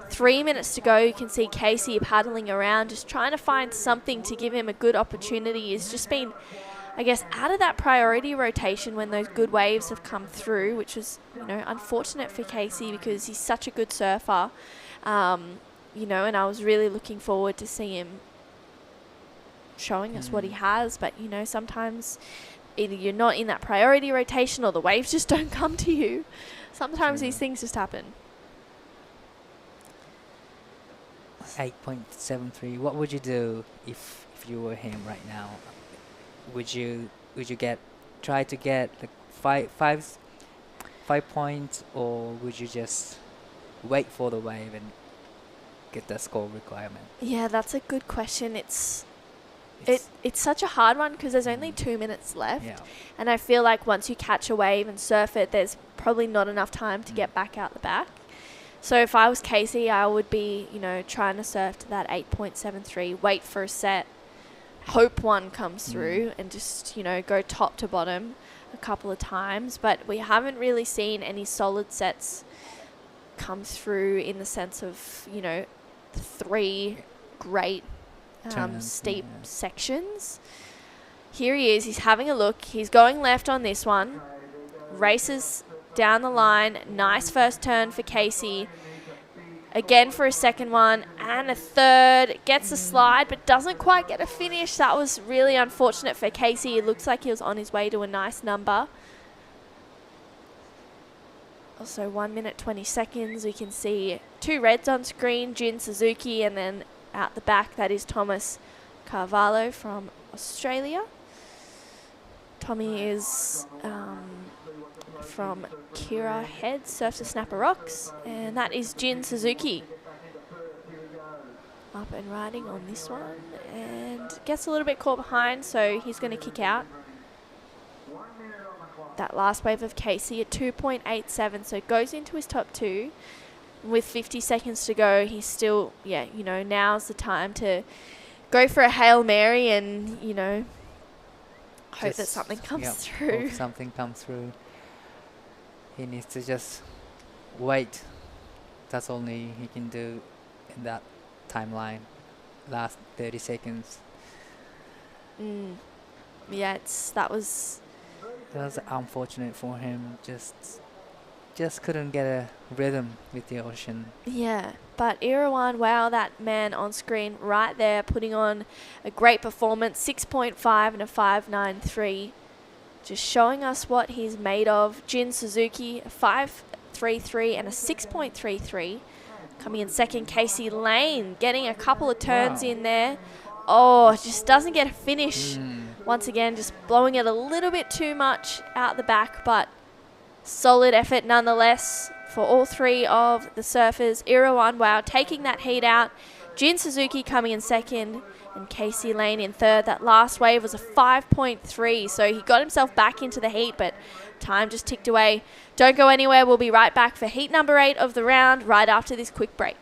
[SPEAKER 10] 3 minutes to go. You can see Casey paddling around, just trying to find something to give him a good opportunity. He's just been, I guess, out of that priority rotation when those good waves have come through, which was, unfortunate for Casey because he's such a good surfer. And I was really looking forward to see him showing us what he has. But, sometimes either you're not in that priority rotation or the waves just don't come to you. Sometimes these things just happen.
[SPEAKER 3] 8.73. What would you do if you were him right now? Would you try to get like 5 points, or would you just wait for the wave and get the score requirement?
[SPEAKER 10] Yeah, that's a good question. It's such a hard one because there's only 2 minutes left, and I feel like once you catch a wave and surf it, there's probably not enough time to get back out the back. So if I was Casey, I would be, trying to surf to that 8.73, wait for a set, hope one comes through, and just, go top to bottom. a couple of times, but we haven't really seen any solid sets come through in the sense of, you know, 3 great steep sections. Here he is. He's having a look. He's going left on this one. Races down the line. Nice first turn for Casey. Again for a second one and a third. Gets a slide but doesn't quite get a finish. That was really unfortunate for Casey. It looks like he was on his way to a nice number. Also 1 minute 20 seconds. We can see 2 reds on screen. Jinzun Suzuki, and then out the back that is Thomas Carvalho from Australia. Tommy is from Kira Head, Surf to Snapper Rocks, and that is Jinzun Suzuki. Up and riding on this one, and gets a little bit caught behind, so he's going to kick out. That last wave of Casey at 2.87, so goes into his top 2. With 50 seconds to go, he's still, you know, now's the time to go for a Hail Mary and, you know, hope that something comes through.
[SPEAKER 3] Hope something comes through. He needs to just wait. That's only he can do in that timeline. Last 30 seconds.
[SPEAKER 10] Yeah, that was
[SPEAKER 3] unfortunate for him. Just couldn't get a rhythm with the ocean.
[SPEAKER 10] Yeah, but Irawan, wow, that man on screen right there, putting on a great performance, 6.5 and a 5.93. Just showing us what he's made of. Jinzun Suzuki, a 5.33 and a 6.33. Coming in second, Casey Lane, getting a couple of turns in there. Oh, just doesn't get a finish. Once again, just blowing it a little bit too much out the back, but solid effort nonetheless for all 3 of the surfers. Irawan, wow, taking that heat out. Jinzun Suzuki coming in second, and Casey Lane in third. That last wave was a 5.3, so he got himself back into the heat, but time just ticked away. Don't go anywhere. We'll be right back for heat number 8 of the round right after this quick break.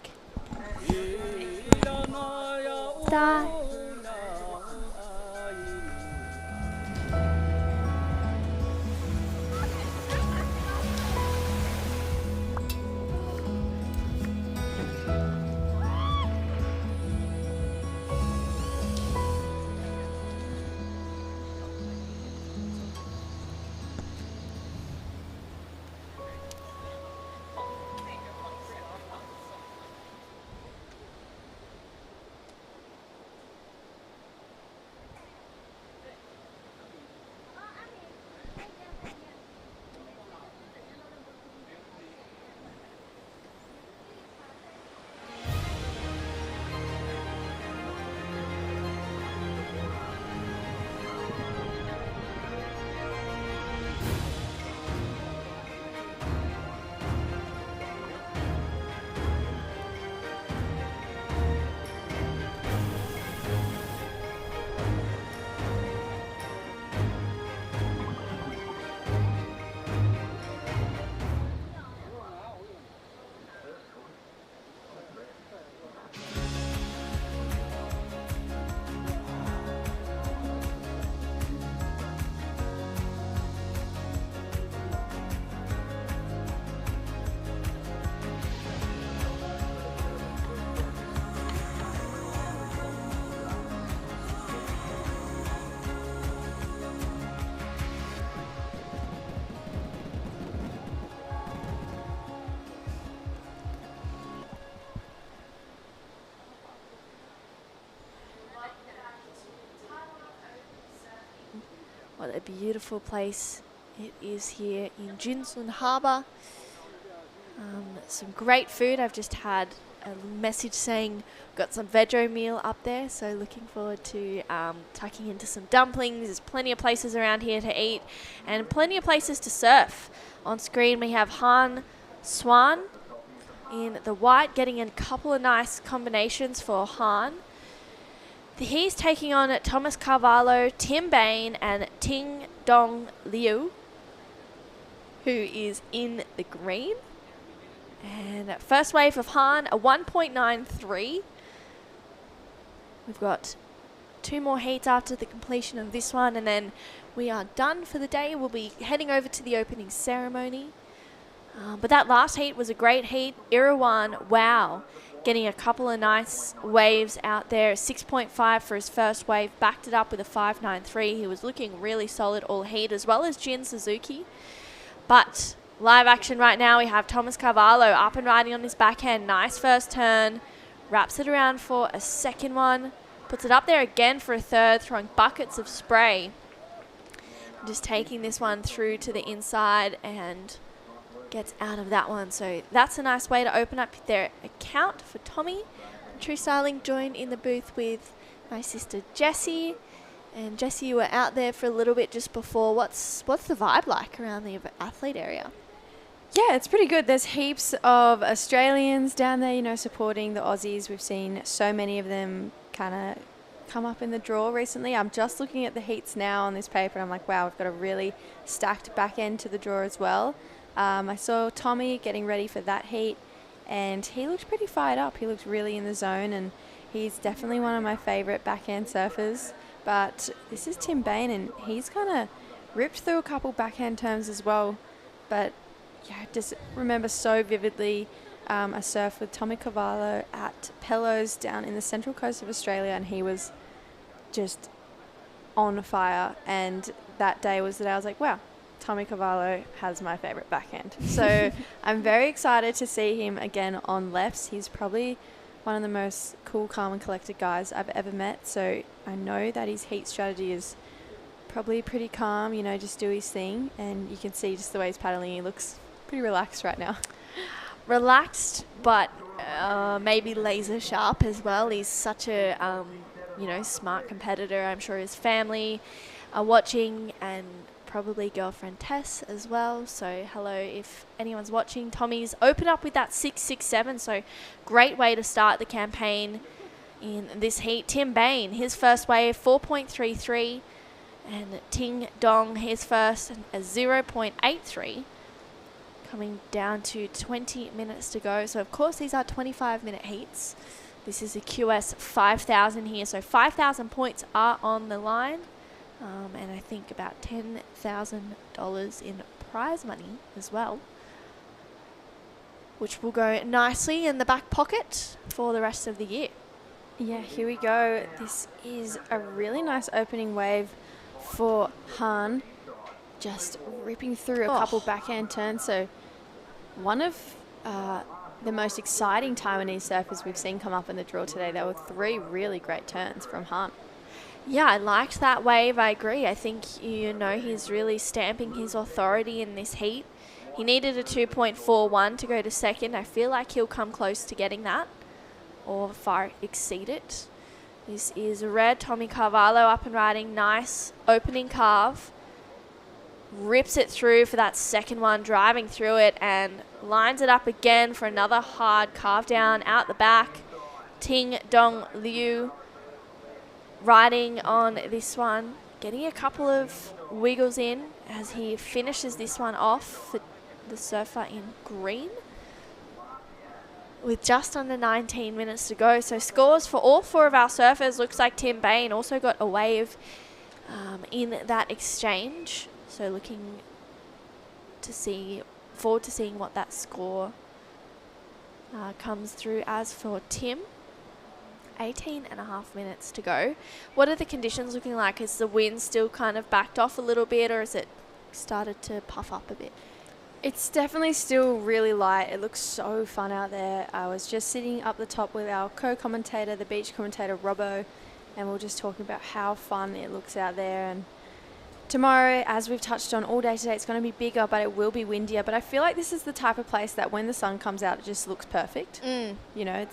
[SPEAKER 10] What a beautiful place it is here in Jinzun Harbor. Some great food. I've just had a message saying got some veggie meal up there, so looking forward to tucking into some dumplings. There's plenty of places around here to eat and plenty of places to surf. On screen we have Han Swan in the white, getting in a couple of nice combinations for Han. He's taking on Thomas Carvalho, Tim Bain, and Ting Dong Liu, who is in the green. And first wave of Han, a 1.93. We've got 2 more heats after the completion of this one, and then we are done for the day. We'll be heading over to the opening ceremony. But that last heat was a great heat. Irawan, wow, getting a couple of nice waves out there. 6.5 for his first wave, backed it up with a 5.93. He was looking really solid all heat, as well as Jinzun Suzuki. But live action right now, we have Thomas Carvalho up and riding on his backhand. Nice first turn, wraps it around for a second one, puts it up there again for a third, throwing buckets of spray. Just taking this one through to the inside and gets out of that one. So that's a nice way to open up their account for Tommy. True Styling joined in the booth with my sister Jessie. And Jessie, you were out there for a little bit just before. What's the vibe like around the athlete area?
[SPEAKER 7] Yeah, it's pretty good. There's heaps of Australians down there, you know, supporting the Aussies. We've seen so many of them kind of come up in the draw recently. I'm just looking at the heats now on this paper, and I'm like, wow, we've got a really stacked back end to the draw as well. I saw Tommy getting ready for that heat, and he looked pretty fired up. He looked really in the zone, and he's definitely one of my favourite backhand surfers. But this is Tim Bain, and he's kind of ripped through a couple backhand turns as well. But yeah, just remember so vividly a surf with Tommy Carvalho at Pellows down in the central coast of Australia, and he was just on fire. And that day was that I was like, wow, Tommy Carvalho has my favourite backhand. So I'm very excited to see him again on lefts. He's probably one of the most cool, calm and collected guys I've ever met. So I know that his heat strategy is probably pretty calm, you know, just do his thing. And you can see just the way he's paddling, he looks pretty relaxed right now.
[SPEAKER 10] Relaxed, but maybe laser sharp as well. He's such a, smart competitor. I'm sure his family are watching, and probably girlfriend Tess as well. So hello if anyone's watching. Tommy's open up with that 6.67, so great way to start the campaign in this heat. Tim Bain, his first wave, 4.33, and Ting Dong, his first, a 0.83, coming down to 20 minutes to go. So of course these are 25-minute heats. This is a QS5000 here, so 5,000 points are on the line. And I think about $10,000 in prize money as well, which will go nicely in the back pocket for the rest of the year.
[SPEAKER 7] Yeah, here we go. This is a really nice opening wave for Han, just ripping through a couple backhand turns. So one of the most exciting Taiwanese surfers we've seen come up in the draw today. There were 3 really great turns from Han.
[SPEAKER 10] Yeah, I liked that wave. I agree. I think, he's really stamping his authority in this heat. He needed a 2.41 to go to second. I feel like he'll come close to getting that or far exceed it. This is red. Tommy Carvalho up and riding. Nice opening carve. Rips it through for that second one, driving through it, and lines it up again for another hard carve down out the back. Ting Dong Liu riding on this one, getting a couple of wiggles in as he finishes this one off for the surfer in green with just under 19 minutes to go. So scores for all 4 of our surfers. Looks like Tim Bain also got a wave in that exchange. So looking to forward to seeing what that score comes through as for Tim. 18.5 minutes to go. What are the conditions looking like? Is the wind still kind of backed off a little bit, or has it started to puff up a bit?
[SPEAKER 7] It's definitely still really light. It looks so fun out there. I was just sitting up the top with our co-commentator, the beach commentator, Robbo, and we were just talking about how fun it looks out there. And tomorrow, as we've touched on all day today, it's going to be bigger, but it will be windier. But I feel like this is the type of place that when the sun comes out, it just looks perfect. You know,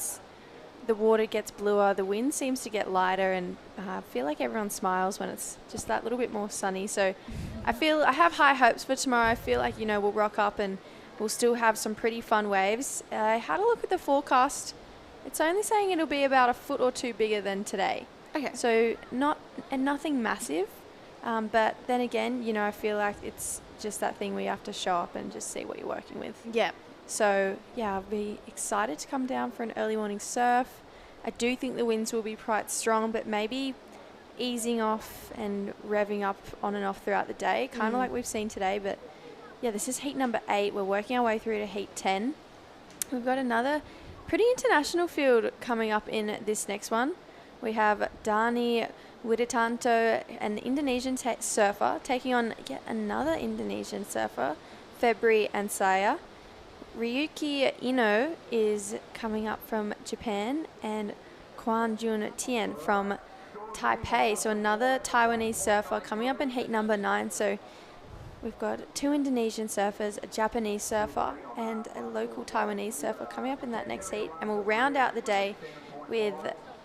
[SPEAKER 7] the water gets bluer, the wind seems to get lighter, and I feel like everyone smiles when it's just that little bit more sunny. So I have high hopes for tomorrow. I feel like, we'll rock up and we'll still have some pretty fun waves. I had a look at the forecast. It's only saying it'll be about a foot or 2 bigger than today.
[SPEAKER 10] Okay.
[SPEAKER 7] So nothing massive. But then again, I feel like it's just that thing where you have to show up and just see what you're working with.
[SPEAKER 10] Yeah.
[SPEAKER 7] So, yeah, I'll be excited to come down for an early morning surf. I do think the winds will be quite strong, but maybe easing off and revving up on and off throughout the day, kind of like we've seen today. But yeah, this is heat number 8. We're working our way through to heat 10. We've got another pretty international field coming up in this next one. We have Dani Widitanto, an Indonesian surfer, taking on yet another Indonesian surfer, Febri Ansaya. Ryuki Ino is coming up from Japan, and Kwan Jun Tien from Taipei. So another Taiwanese surfer coming up in heat number 9. So we've got 2 Indonesian surfers, a Japanese surfer, and a local Taiwanese surfer coming up in that next heat. And we'll round out the day with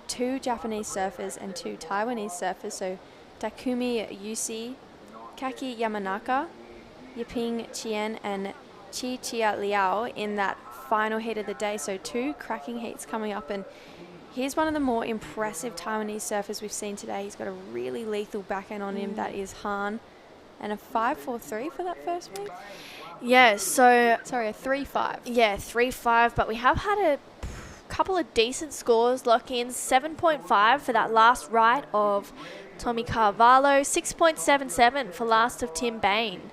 [SPEAKER 7] 2 Japanese surfers and 2 Taiwanese surfers. So Takumi Yusi, Kaki Yamanaka, Yiping Chien, and Chi Chia Liao in that final heat of the day. So 2 cracking heats coming up. And here's one of the more impressive Taiwanese surfers we've seen today. He's got a really lethal backhand on him. That is Han. And a 5.43 for that first week?
[SPEAKER 10] Yeah, so...
[SPEAKER 7] Sorry, a 3.5.
[SPEAKER 10] Yeah, 3.5, but we have had a couple of decent scores lock in. 7.5 for that last right of Tommy Carvalho. 6.77 for last of Tim Bain.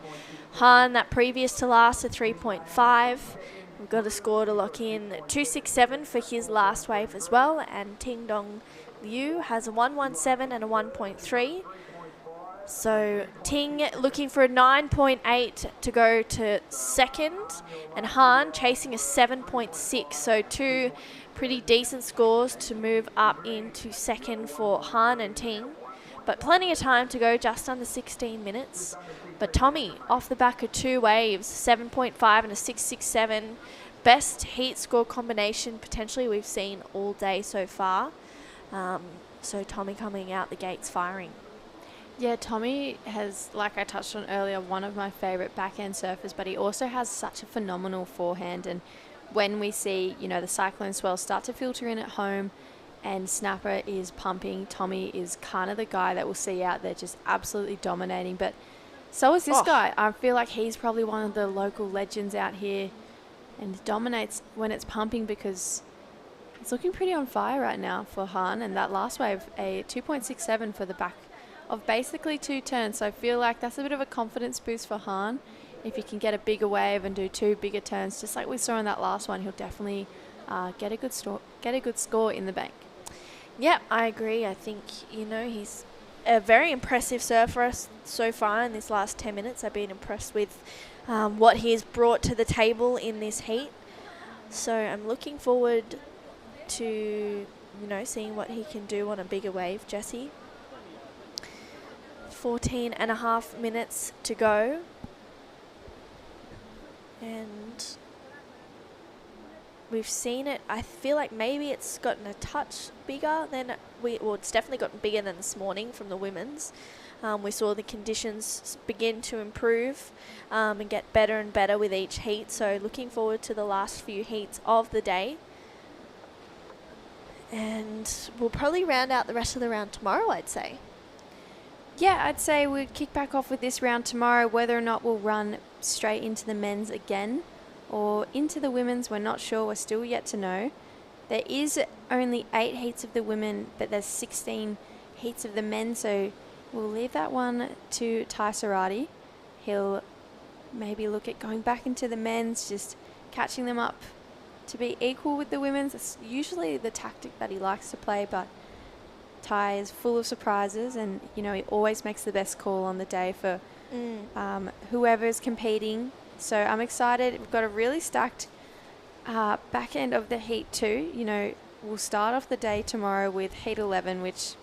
[SPEAKER 10] Han, that previous to last, a 3.5. We've got a score to lock in. 2.67 for his last wave as well. And Ting Dong Liu has a 1.17 and a 1.3. So Ting looking for a 9.8 to go to second, and Han chasing a 7.6. So 2 pretty decent scores to move up into second for Han and Ting. But plenty of time to go, just under 16 minutes. But Tommy, off the back of 2 waves, 7.5 and a 6.67. Best heat score combination potentially we've seen all day so far. So Tommy coming out the gates firing.
[SPEAKER 7] Yeah, Tommy has, like I touched on earlier, one of my favourite backhand surfers, but he also has such a phenomenal forehand. And when we see, the cyclone swell start to filter in at home and snapper is pumping, Tommy is kind of the guy that we'll see out there just absolutely dominating. But so is this guy. I feel like he's probably one of the local legends out here and dominates when it's pumping, because it's looking pretty on fire right now for Han. And that last wave, a 2.67 for the back of basically 2 turns. So I feel like that's a bit of a confidence boost for Han. If he can get a bigger wave and do 2 bigger turns, just like we saw in that last one, he'll definitely get a good score in the bank.
[SPEAKER 10] Yeah, I agree. I think, he's a very impressive surfer so far in this last 10 minutes. I've been impressed with what he's brought to the table in this heat. So I'm looking forward to, seeing what he can do on a bigger wave, Jessie. 14.5 minutes to go. And we've seen it. I feel like maybe it's gotten a touch bigger than it's definitely gotten bigger than this morning from the women's. We saw the conditions begin to improve and get better and better with each heat. So looking forward to the last few heats of the day. And we'll probably round out the rest of the round tomorrow, I'd say.
[SPEAKER 7] Yeah, I'd say we'd kick back off with this round tomorrow. Whether or not we'll run straight into the men's again or into the women's, we're not sure. We're still yet to know. There is only 8 heats of the women, but there's 16 heats of the men, so we'll leave that one to Tai Sarati. He'll maybe look at going back into the men's, just catching them up to be equal with the women's. It's usually the tactic that he likes to play, but Tai is full of surprises, and he always makes the best call on the day for whoever's competing. So I'm excited. We've got a really stacked back end of the heat too. We'll start off the day tomorrow with heat 11, which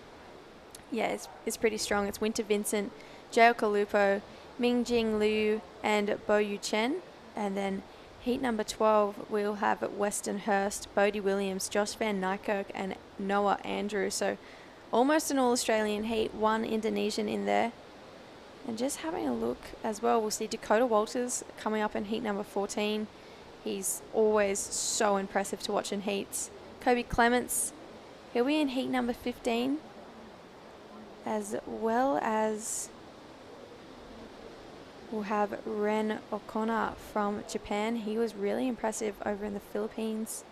[SPEAKER 7] is pretty strong. It's Winter Vincent, Jao Kalupo, Mingjing Liu, and Bo Yu Chen. And then heat number 12, we'll have Weston Hurst, Bodie Williams, Josh Van Nykerk, and Noah Andrew. So almost an all-Australian heat, 1 Indonesian in there. And just having a look as well, we'll see Dakota Walters coming up in heat number 14. He's always so impressive to watch in heats. Kobe Clements, he'll be in heat number 15. As well as we'll have Ren Okona from Japan. He was really impressive over in the Philippines.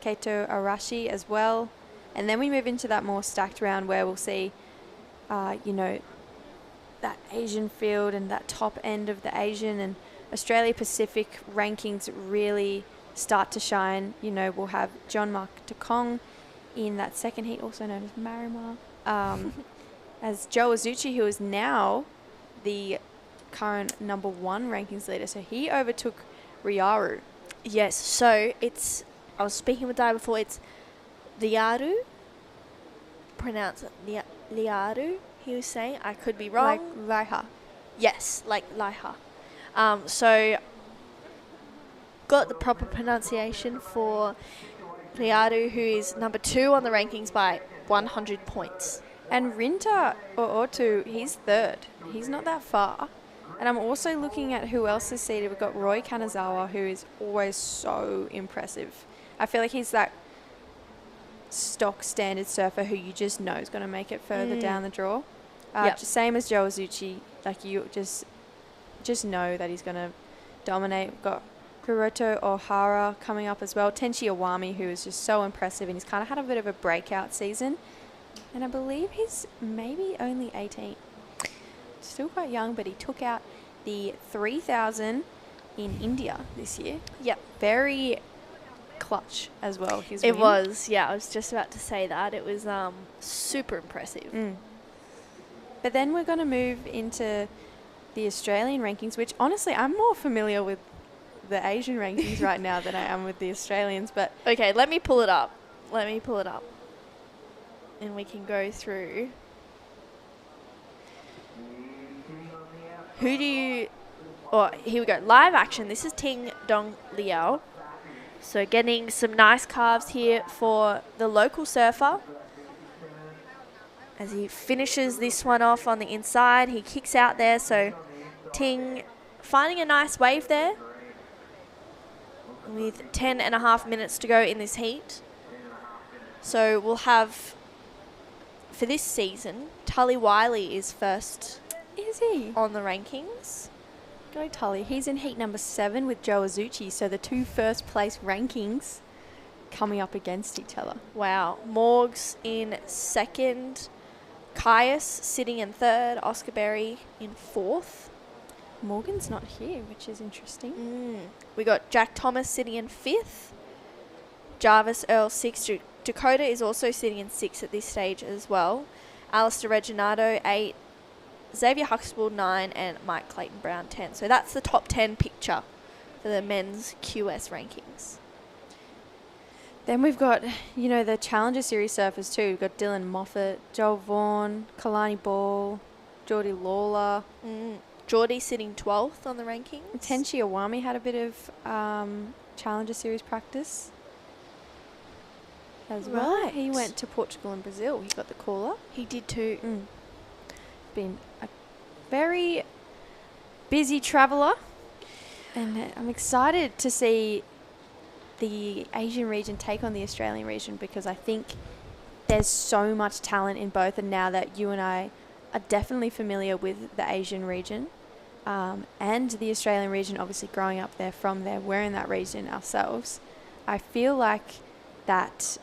[SPEAKER 7] Keito Arashi as well. And then we move into that more stacked round where we'll see that Asian field and that top end of the Asian and Australia Pacific rankings really start to shine. We'll have John Mark Takong in that second heat, also known as Marimar, as Joe Azuchi, who is now the current number 1 rankings leader. So he overtook Ryaru.
[SPEAKER 10] Yes, so I was speaking with Di before, it's Liaru, pronounce it Liaru, he was saying. I could be wrong.
[SPEAKER 7] Like Laiha.
[SPEAKER 10] Yes, like Laiha. So got the proper pronunciation for Liaru, who is number 2 on the rankings by 100 points.
[SPEAKER 7] And Rinta Ootu, he's 3rd. He's not that far. And I'm also looking at who else is seeded. We've got Roy Kanazawa, who is always so impressive. I feel like he's that stock standard surfer who you just know is going to make it further down the draw. Same as Joe Azuchi. Like, you just know that he's going to dominate. We've got Kuroto Ohara coming up as well. Tenchi Iwami, who is just so impressive, and he's kind of had a bit of a breakout season. And I believe he's maybe only 18. Still quite young, but he took out the 3000 in India this year.
[SPEAKER 10] Yep.
[SPEAKER 7] Very clutch as well. His
[SPEAKER 10] It
[SPEAKER 7] win.
[SPEAKER 10] was, yeah. I was just about to say that. It was super impressive.
[SPEAKER 7] But then we're going to move into the Australian rankings, which honestly I'm more familiar with the Asian rankings right now than I am with the Australians. But
[SPEAKER 10] okay, let me pull it up. And we can go through. Here we go. Live action. This is Ting Dong Liao. So getting some nice carves here for the local surfer. As he finishes this one off on the inside, he kicks out there. So Ting finding a nice wave there with 10.5 minutes to go in this heat. So we'll have, for this season, Tully Wiley is first.
[SPEAKER 7] Is he?
[SPEAKER 10] On the rankings.
[SPEAKER 7] Go Tully. He's in heat number 7 with Joe Azuchi. So the 2 first place rankings coming up against each other.
[SPEAKER 10] Wow. Morgs in 2nd. Caius sitting in 3rd. Oscar Berry in 4th.
[SPEAKER 7] Morgan's not here, which is interesting.
[SPEAKER 10] We got Jack Thomas sitting in 5th. Jarvis Earl 6th. Dakota is also sitting in 6th at this stage as well. Alistair Reginato 8. Xavier Huxtable 9 and Mike Clayton Brown 10. So that's the top 10 picture for the men's QS rankings.
[SPEAKER 7] Then we've got, the Challenger Series surfers too. We've got Dylan Moffat, Joel Vaughan, Kalani Ball, Geordie Lawler.
[SPEAKER 10] Geordie sitting 12th on the rankings.
[SPEAKER 7] Tenchi Iwami had a bit of Challenger Series practice as well. He went to Portugal and Brazil. He got the caller.
[SPEAKER 10] He did too.
[SPEAKER 7] Been a very busy traveller, and I'm excited to see the Asian region take on the Australian region, because I think there's so much talent in both, and now that you and I are definitely familiar with the Asian region and the Australian region, obviously growing up there from there, we're in that region ourselves, I feel like that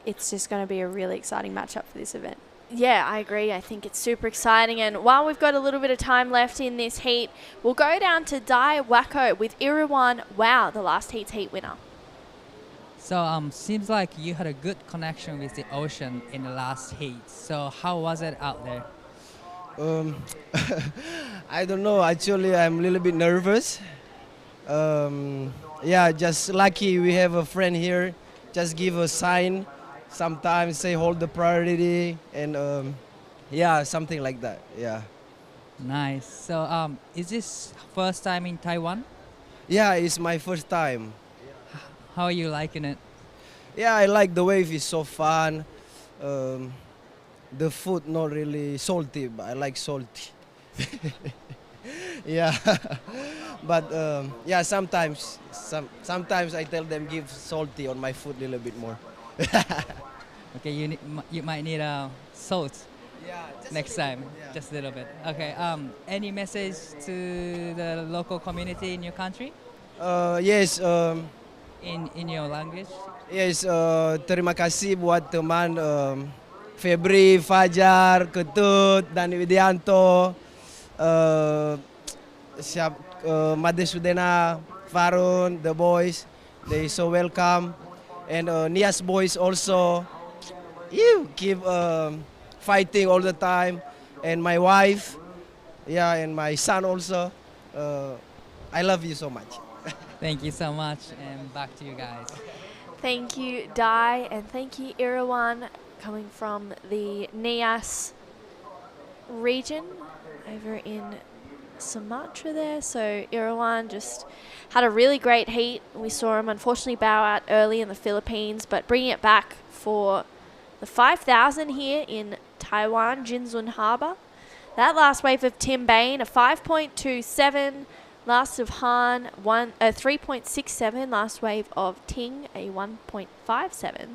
[SPEAKER 7] it's just going to be a really exciting matchup for this event.
[SPEAKER 10] Yeah, I agree. I think it's super exciting. And while we've got a little bit of time left in this heat, we'll go down to Dai Wacko with Irawan Wow, the last heat's heat winner.
[SPEAKER 8] So seems like you had a good connection with the ocean in the last heat. So how was it out there?
[SPEAKER 21] I don't know. Actually, I'm a little bit nervous. Just lucky we have a friend here. Just give a sign. Sometimes say hold the priority and something like that. Yeah.
[SPEAKER 8] Nice. So is this first time in Taiwan?
[SPEAKER 21] Yeah, it's my first time.
[SPEAKER 8] How are you liking it?
[SPEAKER 21] Yeah, I like the wave. It's so fun. The food not really salty, but I like salty. Yeah. But sometimes I tell them give salty on my food a little bit more.
[SPEAKER 8] Okay, you might need salt next time, just a little bit. Okay, any message to the local community in your country?
[SPEAKER 21] Yes.
[SPEAKER 8] In your language?
[SPEAKER 21] Yes, terima kasih buat teman Febri, Fajar, Ketut, Dani Widianto, Made Sudena, Farun, the boys, they so welcome. And Nias boys also, you keep fighting all the time. And my wife, yeah, and my son also. I love you so much.
[SPEAKER 8] Thank you so much, and back to you guys.
[SPEAKER 10] Thank you, Dai, and thank you, Irawan, coming from the Nias region over in Sumatra there. So Irawan just had a really great heat. We saw him unfortunately bow out early in the Philippines, but bringing it back for the 5,000 here in Taiwan, Jinzun Harbor. That last wave of Tim Bain, a 5.27. Last of Han, 3.67. Last wave of Ting, a 1.57.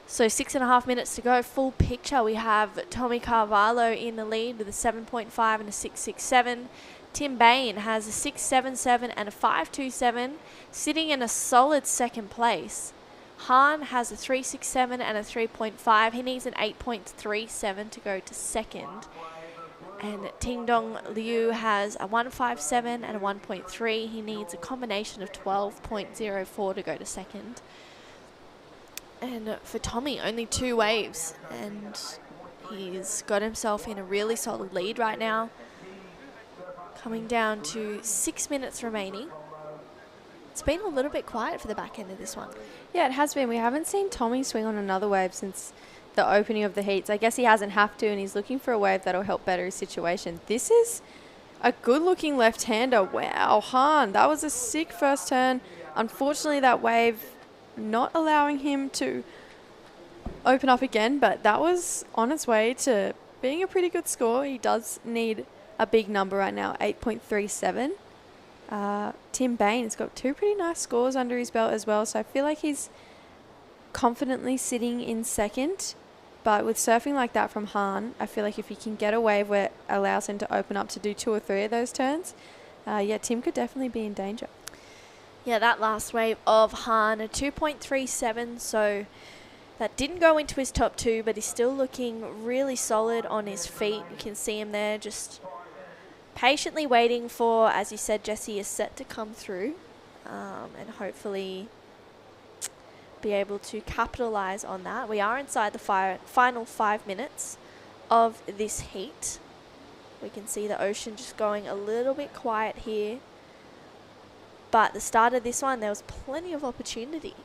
[SPEAKER 10] So 6.5 minutes to go. Full picture. We have Tommy Carvalho in the lead with a 7.5 and a 6.67. Tim Bain has a 6.77 and a 5.27, sitting in a solid second place. Han has a 3.67 and a 3.5. He needs an 8.37 to go to second. And Ting Dong Liu has a 1.57 and a 1.3. He needs a combination of 12.04 to go to second. And for Tommy, only 2 waves. And he's got himself in a really solid lead right now. Coming down to 6 minutes remaining. It's been a little bit quiet for the back end of this one.
[SPEAKER 2] Yeah, it has been. We haven't seen Tommy swing on another wave since the opening of the heats. I guess he hasn't have to, and he's looking for a wave that'll help better his situation. This is a good-looking left-hander. Wow, Han, that was a sick first turn. Unfortunately, that wave not allowing him to open up again, but that was on its way to being a pretty good score. He does need a big number right now, 8.37. Tim Bain has got 2 pretty nice scores under his belt as well, so I feel like he's confidently sitting in second. But with surfing like that from Han, I feel like if he can get a wave where it allows him to open up to do 2 or 3 of those turns, yeah, Tim could definitely be in danger.
[SPEAKER 10] Yeah, that last wave of Han, a 2.37, so that didn't go into his top 2, but he's still looking really solid on his feet. You can see him there just patiently waiting for, as you said, Jesse, is set to come through and hopefully be able to capitalize on that. We are inside the final 5 minutes of this heat. We can see the ocean just going a little bit quiet here. But the start of this one, there was plenty of opportunity.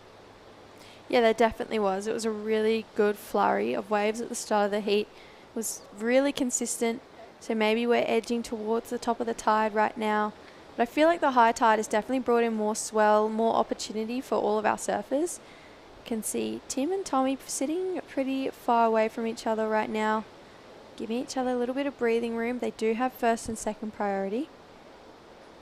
[SPEAKER 2] Yeah, there definitely was. It was a really good flurry of waves at the start of the heat. It was really consistent. So maybe we're edging towards the top of the tide right now. But I feel like the high tide has definitely brought in more swell, more opportunity for all of our surfers. You can see Tim and Tommy sitting pretty far away from each other right now, giving each other a little bit of breathing room. They do have first and second priority.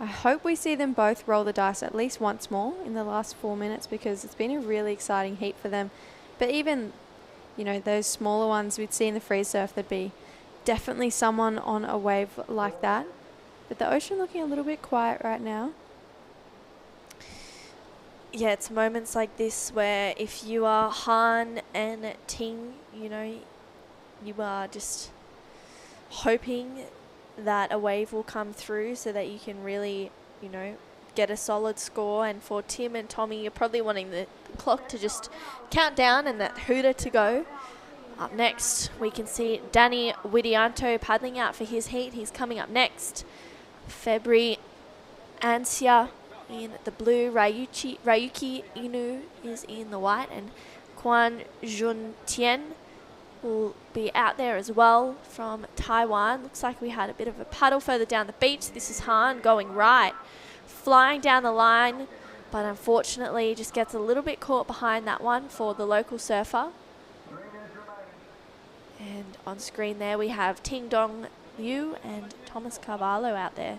[SPEAKER 2] I hope we see them both roll the dice at least once more in the last 4 minutes, because it's been a really exciting heat for them. But even, you know, those smaller ones we'd see in the free surf, there'd be definitely someone on a wave like that. But the ocean looking a little bit quiet right now.
[SPEAKER 10] Yeah, it's moments like this where if you are Han and Ting, you know, you are just hoping that a wave will come through so that you can really, you know, get a solid score. And for Tim and Tommy, you're probably wanting the clock to just count down and that hooter to go. Up next, we can see Danny Widianto paddling out for his heat. He's coming up next. Febri Ansia in the blue. Ryuki Inu is in the white. And Quan Jun Tien will be out there as well from Taiwan. Looks like we had a bit of a paddle further down the beach. This is Han going right, flying down the line, but unfortunately just gets a little bit caught behind that one for the local surfer. And on screen there we have Ting Dong Liu and Thomas Carvalho out there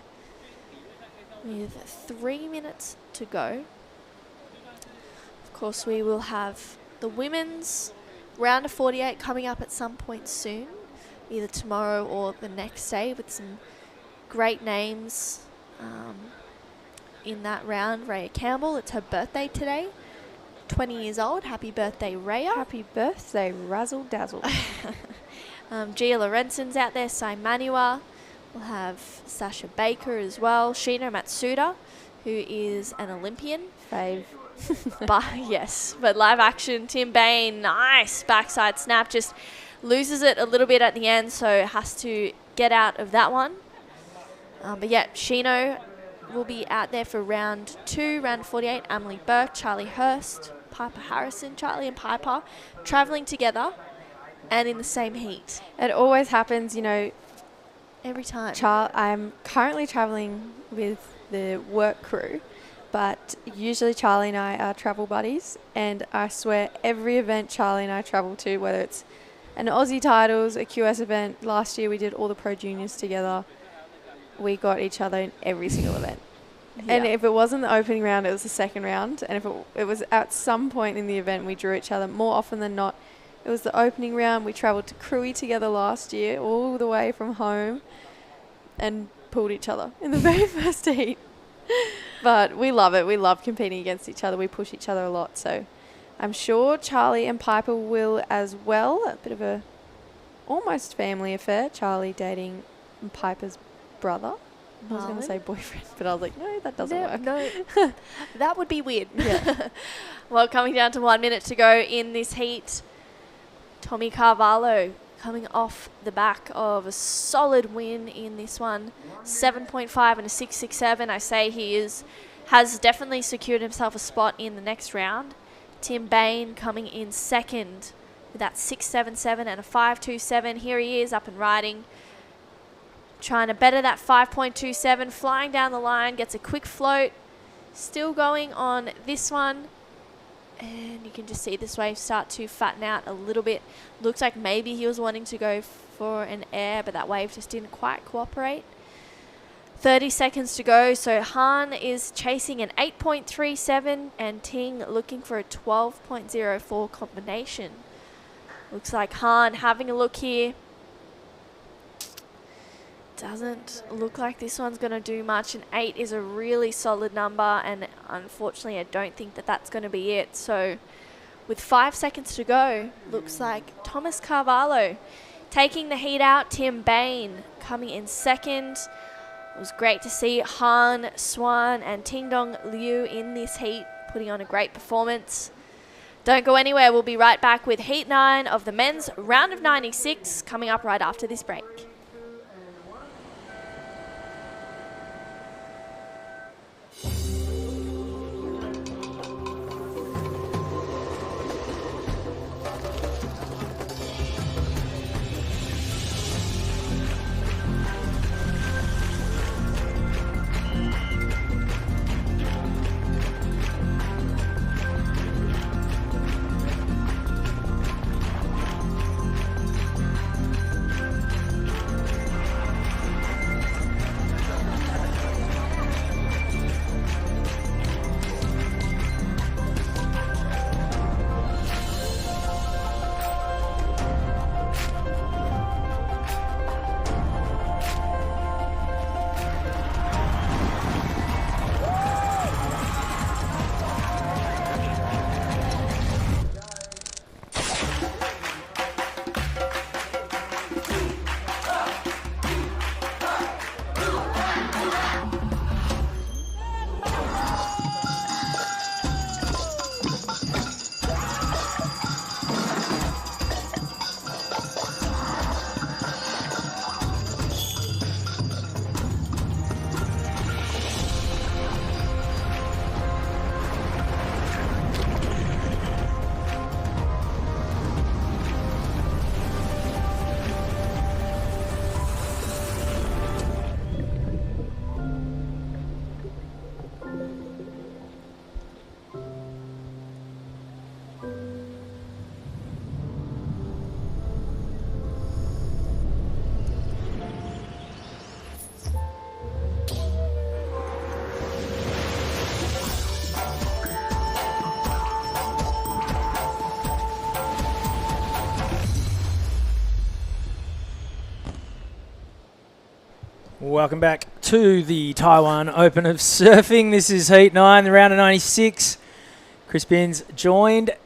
[SPEAKER 10] with 3 minutes to go. Of course, we will have the women's round of 48 coming up at some point soon, either tomorrow or the next day, with some great names in that round. Rhea Campbell, it's her birthday today. 20 years old. Happy birthday, Raya.
[SPEAKER 2] Happy birthday, Razzle Dazzle.
[SPEAKER 10] Gia Lorenzen's out there, Sai Manua. We'll have Sasha Baker as well. Shino Matsuda, who is an Olympian.
[SPEAKER 2] Fave.
[SPEAKER 10] But live action, Tim Bain, nice backside snap, just loses it a little bit at the end, so has to get out of that one. But yeah, Shino will be out there for round 2, round 48. Emily Burke, Charlie Hurst, Piper Harrison, Charlie and Piper traveling together and in the same heat.
[SPEAKER 2] It always happens, you know.
[SPEAKER 10] Every time.
[SPEAKER 2] I'm currently traveling with the work crew, but usually Charlie and I are travel buddies, and I swear every event Charlie and I travel to, whether it's an Aussie Titles, a QS event, last year we did all the Pro Juniors together, we got each other in every single event.
[SPEAKER 10] Yeah.
[SPEAKER 2] And if it wasn't the opening round, it was the second round, and if it was at some point in the event, we drew each other. More often than not, it was the opening round. We travelled to Cruy together last year, all the way from home, and pulled each other in the very first heat. But we love it. We love competing against each other. We push each other a lot. So I'm sure Charlie and Piper will as well. A bit of a almost family affair. Charlie dating Piper's brother. I was going to say boyfriend, but I was like, no, that doesn't work.
[SPEAKER 10] No, that would be weird. Yeah. Well, coming down to 1 minute to go in this heat, Tommy Carvalho coming off the back of a solid win in this one, 7.5 and a 6.67. I say he has definitely secured himself a spot in the next round. Tim Bain coming in second with that 6.77 and a 5.27. Here he is up and riding, trying to better that 5.27, flying down the line, gets a quick float, still going on this one. And you can just see this wave start to fatten out a little bit. Looks like maybe he was wanting to go for an air, but that wave just didn't quite cooperate. 30 seconds to go. So Han is chasing an 8.37 and Ting looking for a 12.04 combination. Looks like Han having a look here. Doesn't look like this one's going to do much. An 8 is a really solid number, and unfortunately I don't think that that's going to be it. So with 5 seconds to go, looks like Thomas Carvalho taking the heat out. Tim Bain coming in second. It was great to see Han, Swan and Ting Dong Liu in this heat, putting on a great performance. Don't go anywhere. We'll be right back with Heat 9 of the men's round of 96 coming up right after this break.
[SPEAKER 1] Welcome back to the Taiwan Open of Surfing. This is Heat 9, the round of 96. Chris Binns joined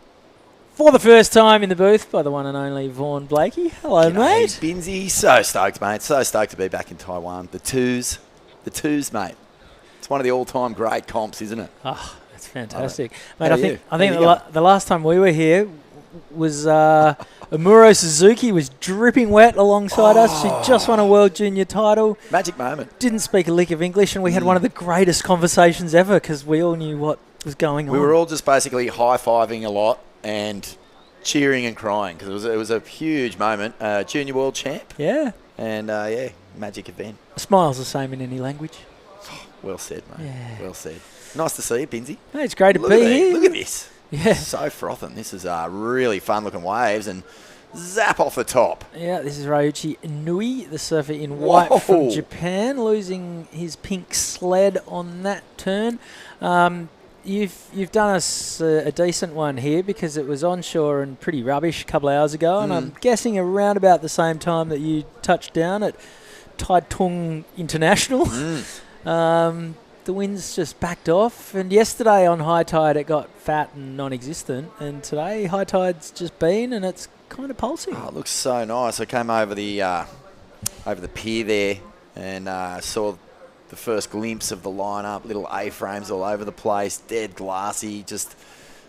[SPEAKER 1] for the first time in the booth by the one and only Vaughan Blakey. Hello, mate.
[SPEAKER 4] Binzy, so stoked, mate. So stoked to be back in Taiwan. The twos, mate. It's one of the all-time great comps, isn't it?
[SPEAKER 1] Oh, that's fantastic.
[SPEAKER 4] Mate,
[SPEAKER 1] I think the last time we were here was Amuro Suzuki was dripping wet alongside us. She just won a World Junior title.
[SPEAKER 4] Magic moment.
[SPEAKER 1] Didn't speak a lick of English, and we had one of the greatest conversations ever because we all knew what was going on.
[SPEAKER 4] We were all just basically high-fiving a lot and cheering and crying because it was a huge moment. Junior world champ.
[SPEAKER 1] Yeah.
[SPEAKER 4] And, magic event.
[SPEAKER 1] A smile's the same in any language.
[SPEAKER 4] Well said, mate.
[SPEAKER 1] Yeah.
[SPEAKER 4] Well said. Nice to see you, Binzy.
[SPEAKER 1] Hey, it's great to be here.
[SPEAKER 4] Look at this.
[SPEAKER 1] Yeah.
[SPEAKER 4] So frothing. This is really fun-looking waves and zap off the top.
[SPEAKER 1] Yeah, this is Ryuichi Inui, the surfer in white from Japan, losing his pink sled on that turn. You've done us a decent one here because it was onshore and pretty rubbish a couple of hours ago, and I'm guessing around about the same time that you touched down at Taitung International. The wind's just backed off, and yesterday on high tide it got fat and non-existent, and today high tide's just been and it's kind of pulsing.
[SPEAKER 4] Oh, it looks so nice. I came over the pier there and saw the first glimpse of the lineup, little A-frames all over the place, dead glassy. Just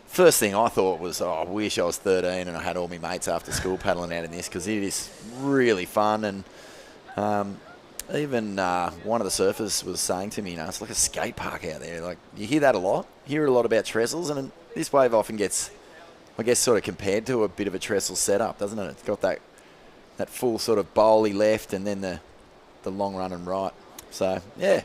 [SPEAKER 4] first thing I thought was, I wish I was 13 and I had all my mates after school paddling out in this because it is really fun. And even one of the surfers was saying to me, it's like a skate park out there. Like you hear that a lot. You hear a lot about trestles, and this wave often gets, I guess, sort of compared to a bit of a trestle setup, doesn't it? It's got that full sort of bowly left and then the long run and right. So, yeah,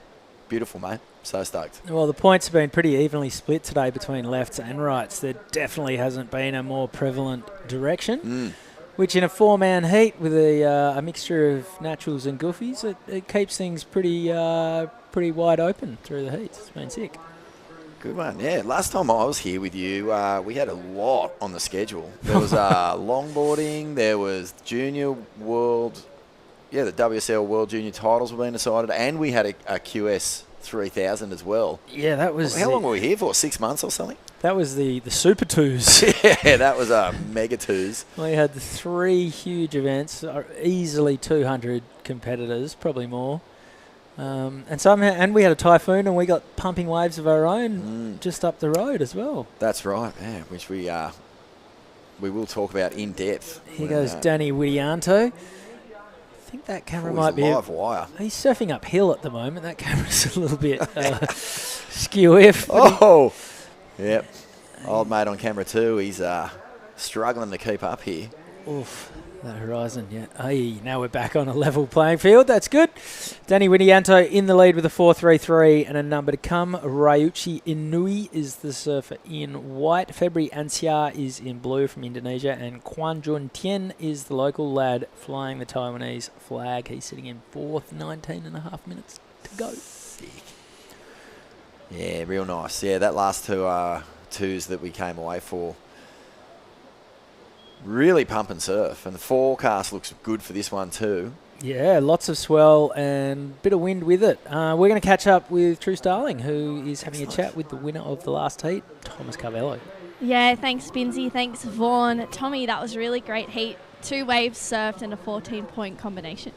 [SPEAKER 4] beautiful, mate. So stoked.
[SPEAKER 1] Well, the points have been pretty evenly split today between lefts and rights. There definitely hasn't been a more prevalent direction, which in a four-man heat with a mixture of naturals and goofies, it keeps things pretty wide open through the heats. It's been sick.
[SPEAKER 4] Good one, yeah. Last time I was here with you, we had a lot on the schedule. There was longboarding, there was junior world... Yeah, the WSL World Junior titles were being decided, and we had a QS5000 as well.
[SPEAKER 1] Yeah, that was...
[SPEAKER 4] How long were we here for? 6 months or something?
[SPEAKER 1] That was the Super Twos.
[SPEAKER 4] Yeah, that was Mega Twos.
[SPEAKER 1] We had 3 huge events, easily 200 competitors, probably more. And we had a typhoon, and we got pumping waves of our own just up the road as well.
[SPEAKER 4] That's right, yeah, which we will talk about in depth.
[SPEAKER 1] Here goes Danny Widianto. I think that camera might be
[SPEAKER 4] live wire.
[SPEAKER 1] He's surfing uphill at the moment. That camera's a little bit skew-if.
[SPEAKER 4] Yep. Old mate on camera too. He's struggling to keep up here.
[SPEAKER 1] Oof, that horizon. Yeah. Hey, now we're back on a level playing field. That's good. Danny Widianto in the lead with a 4.33 and a number to come. Ryuichi Inui is the surfer in white. February Ansia is in blue from Indonesia, and Quan Jun Tien is the local lad flying the Taiwanese flag. He's sitting in fourth, 19 and a half minutes to go.
[SPEAKER 4] Sick. Yeah, real nice. Yeah, that last twos that we came away for. Really pump and surf, and the forecast looks good for this one too.
[SPEAKER 1] Yeah, lots of swell and a bit of wind with it. We're going to catch up with True Starling, who is having a chat with the winner of the last heat, Thomas Carvello.
[SPEAKER 17] Yeah, thanks, Binzy. Thanks, Vaughan. Tommy, that was a really great heat. 2 waves surfed and a 14-point combination.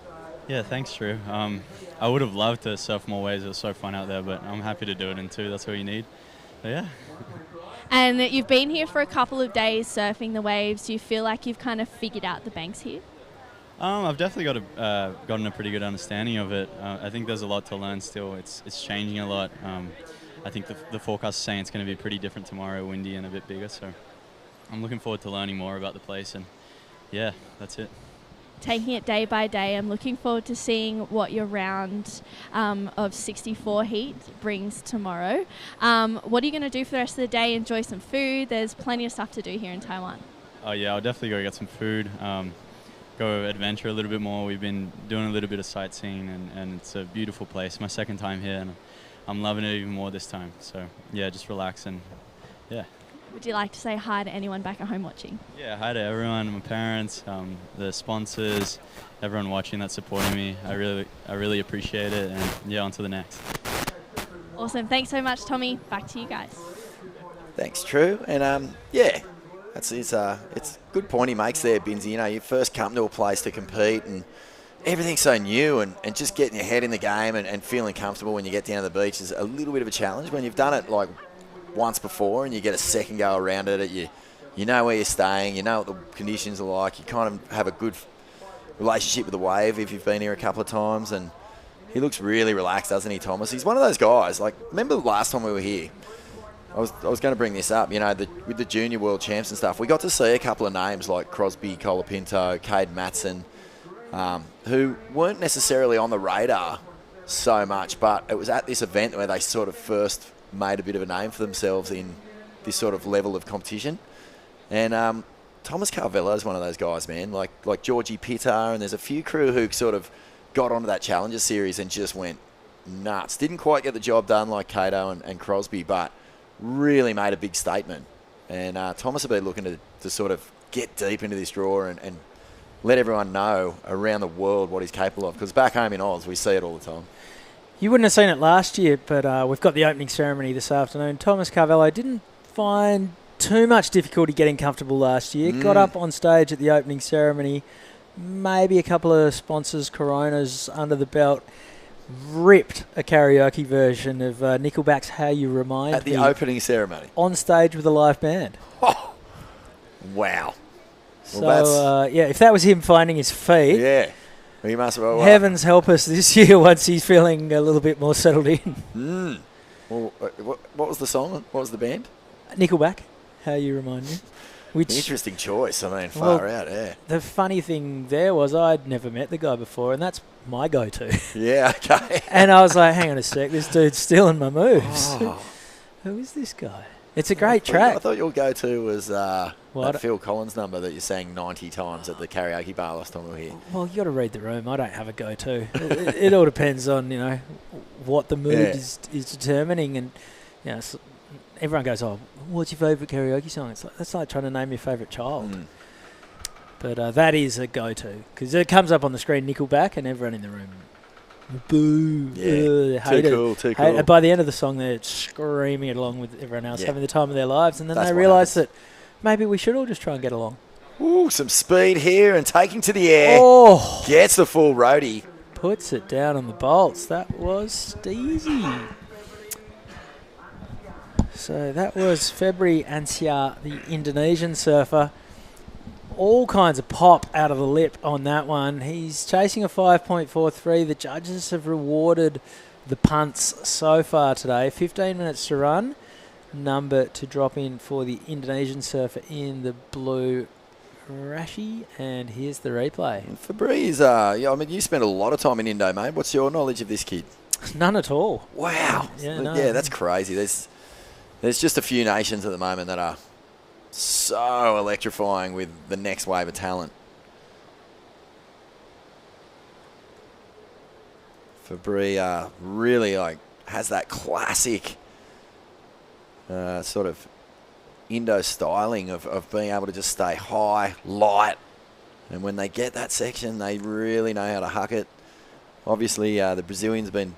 [SPEAKER 15] Yeah, thanks, True. I would have loved to surf more waves. It was so fun out there, but I'm happy to do it in 2. That's all you need. But yeah.
[SPEAKER 17] And you've been here for a couple of days surfing the waves. Do you feel like you've kind of figured out the banks here?
[SPEAKER 15] I've definitely gotten a pretty good understanding of it. I think there's a lot to learn still. It's changing a lot. I think the forecast is saying it's going to be pretty different tomorrow, windy and a bit bigger. So I'm looking forward to learning more about the place. And yeah, that's it.
[SPEAKER 17] Taking it day by day, I'm looking forward to seeing what your round of 64 heat brings tomorrow. What are you going to do for the rest of the day? Enjoy some food? There's plenty of stuff to do here in Taiwan.
[SPEAKER 15] Oh yeah, I'll definitely go get some food, go adventure a little bit more. We've been doing a little bit of sightseeing, and it's a beautiful place. My second time here, and I'm loving it even more this time. So yeah, just relax and yeah.
[SPEAKER 17] Would you like to say hi to anyone back at home watching?
[SPEAKER 15] Yeah, hi to everyone, my parents, the sponsors, everyone watching that's supporting me. I really appreciate it, and yeah, on to the next.
[SPEAKER 17] Awesome. Thanks so much, Tommy. Back to you guys.
[SPEAKER 4] Thanks, True. And, it's a good point he makes there, Binsy. You know, you first come to a place to compete and everything's so new and just getting your head in the game and feeling comfortable when you get down to the beach is a little bit of a challenge. When you've done it, like, once before and you get a second go around it, you know where you're staying, you know what the conditions are like, you kind of have a good relationship with the wave if you've been here a couple of times, and he looks really relaxed, doesn't he, Thomas? He's one of those guys, like, remember the last time we were here? I was going to bring this up, you know, with the junior world champs and stuff, we got to see a couple of names like Crosby, Colapinto, Cade Matson, who weren't necessarily on the radar so much, but it was at this event where they sort of first made a bit of a name for themselves in this sort of level of competition. And Thomas Carvella is one of those guys, man, like Georgie Pitter, and there's a few crew who sort of got onto that Challenger Series and just went nuts. Didn't quite get the job done like Cato and Crosby, but really made a big statement. And Thomas will be looking to sort of get deep into this draw and let everyone know around the world what he's capable of. Because back home in Oz, we see it all the time.
[SPEAKER 1] You wouldn't have seen it last year, but we've got the opening ceremony this afternoon. Thomas Carvello didn't find too much difficulty getting comfortable last year. Got up on stage at the opening ceremony, maybe a couple of sponsors, Coronas under the belt, ripped a karaoke version of Nickelback's How You Remind Me.
[SPEAKER 4] At the opening ceremony.
[SPEAKER 1] On stage with a live band.
[SPEAKER 4] Oh, wow.
[SPEAKER 1] So, if that was him finding his feet.
[SPEAKER 4] Yeah. He must have. Well,
[SPEAKER 1] heavens help us this year once he's feeling a little bit more settled in.
[SPEAKER 4] Well, what was the song? What was the band?
[SPEAKER 1] Nickelback, How You Remind Me. Which,
[SPEAKER 4] interesting choice. I mean, far out, yeah.
[SPEAKER 1] The funny thing there was I'd never met the guy before, and that's my go-to.
[SPEAKER 4] Yeah, okay.
[SPEAKER 1] And I was like, hang on a sec, this dude's stealing my moves. Oh. Who is this guy? It's a great track.
[SPEAKER 4] I thought your go-to was that Phil Collins number that you sang 90 times at the karaoke bar last time we were here.
[SPEAKER 1] Well, you got to read the room. I don't have a go-to. it all depends on, what the mood is determining. And, everyone goes, oh, what's your favourite karaoke song? That's like trying to name your favourite child. But that is a go-to. Because it comes up on the screen, Nickelback, and everyone in the room, boo.
[SPEAKER 4] Yeah, too cool.
[SPEAKER 1] And by the end of the song, they're screaming it along with everyone else, having the time of their lives. And then they realise that maybe we should all just try and get along.
[SPEAKER 4] Ooh, some speed here and taking to the air.
[SPEAKER 1] Oh!
[SPEAKER 4] Gets the full roadie.
[SPEAKER 1] Puts it down on the bolts. That was steezy. So that was February Ansia, the Indonesian surfer. All kinds of pop out of the lip on that one. He's chasing a 5.43. The judges have rewarded the punts so far today. 15 minutes to run. Number to drop in for the Indonesian surfer in the blue Rashi. And here's the replay.
[SPEAKER 4] Febreze, you spent a lot of time in Indo, mate. What's your knowledge of this kid?
[SPEAKER 1] None at all.
[SPEAKER 4] Wow. Yeah, that's crazy. There's just a few nations at the moment that are so electrifying with the next wave of talent. Fabri really has that classic sort of Indo styling of being able to just stay high, light, and when they get that section, they really know how to huck it. Obviously, the Brazilian's been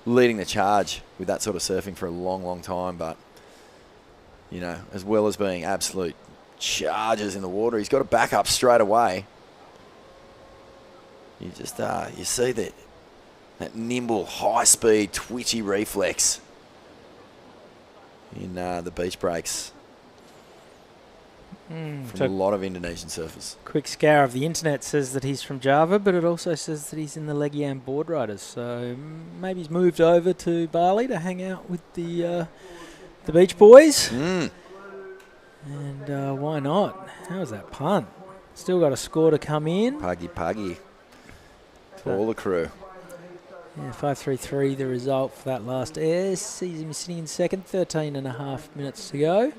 [SPEAKER 4] leading the charge with that sort of surfing for a long, long time, but as well as being absolute charges in the water, he's got to back up straight away. You just you see that nimble, high-speed, twitchy reflex in the beach breaks from a lot of Indonesian surfers.
[SPEAKER 1] Quick scour of the internet says that he's from Java, but it also says that he's in the Legian board riders. So maybe he's moved over to Bali to hang out with the Beach Boys. And why not? How was that punt? Still got a score to come in.
[SPEAKER 4] Pagi to all the crew.
[SPEAKER 1] Yeah, 5.33 the result for that last air. Sees him sitting in second, 13 and a half minutes to go.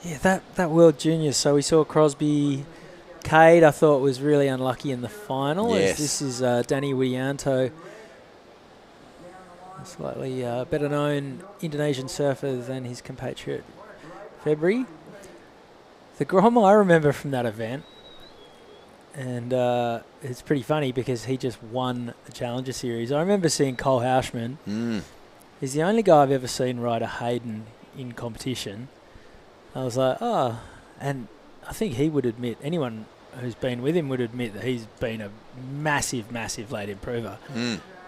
[SPEAKER 1] Yeah, that World Juniors. So we saw Crosby. Cade, I thought, was really unlucky in the final.
[SPEAKER 4] Yes.
[SPEAKER 1] As this is Danny Widianto, slightly better known Indonesian surfer than his compatriot February. The Grom I remember from that event, and it's pretty funny because he just won the Challenger Series. I remember seeing Cole Hauschman He's the only guy I've ever seen ride a Hayden in competition. I was like, oh, and I think he would admit, anyone who's been with him would admit that he's been a massive, massive late improver.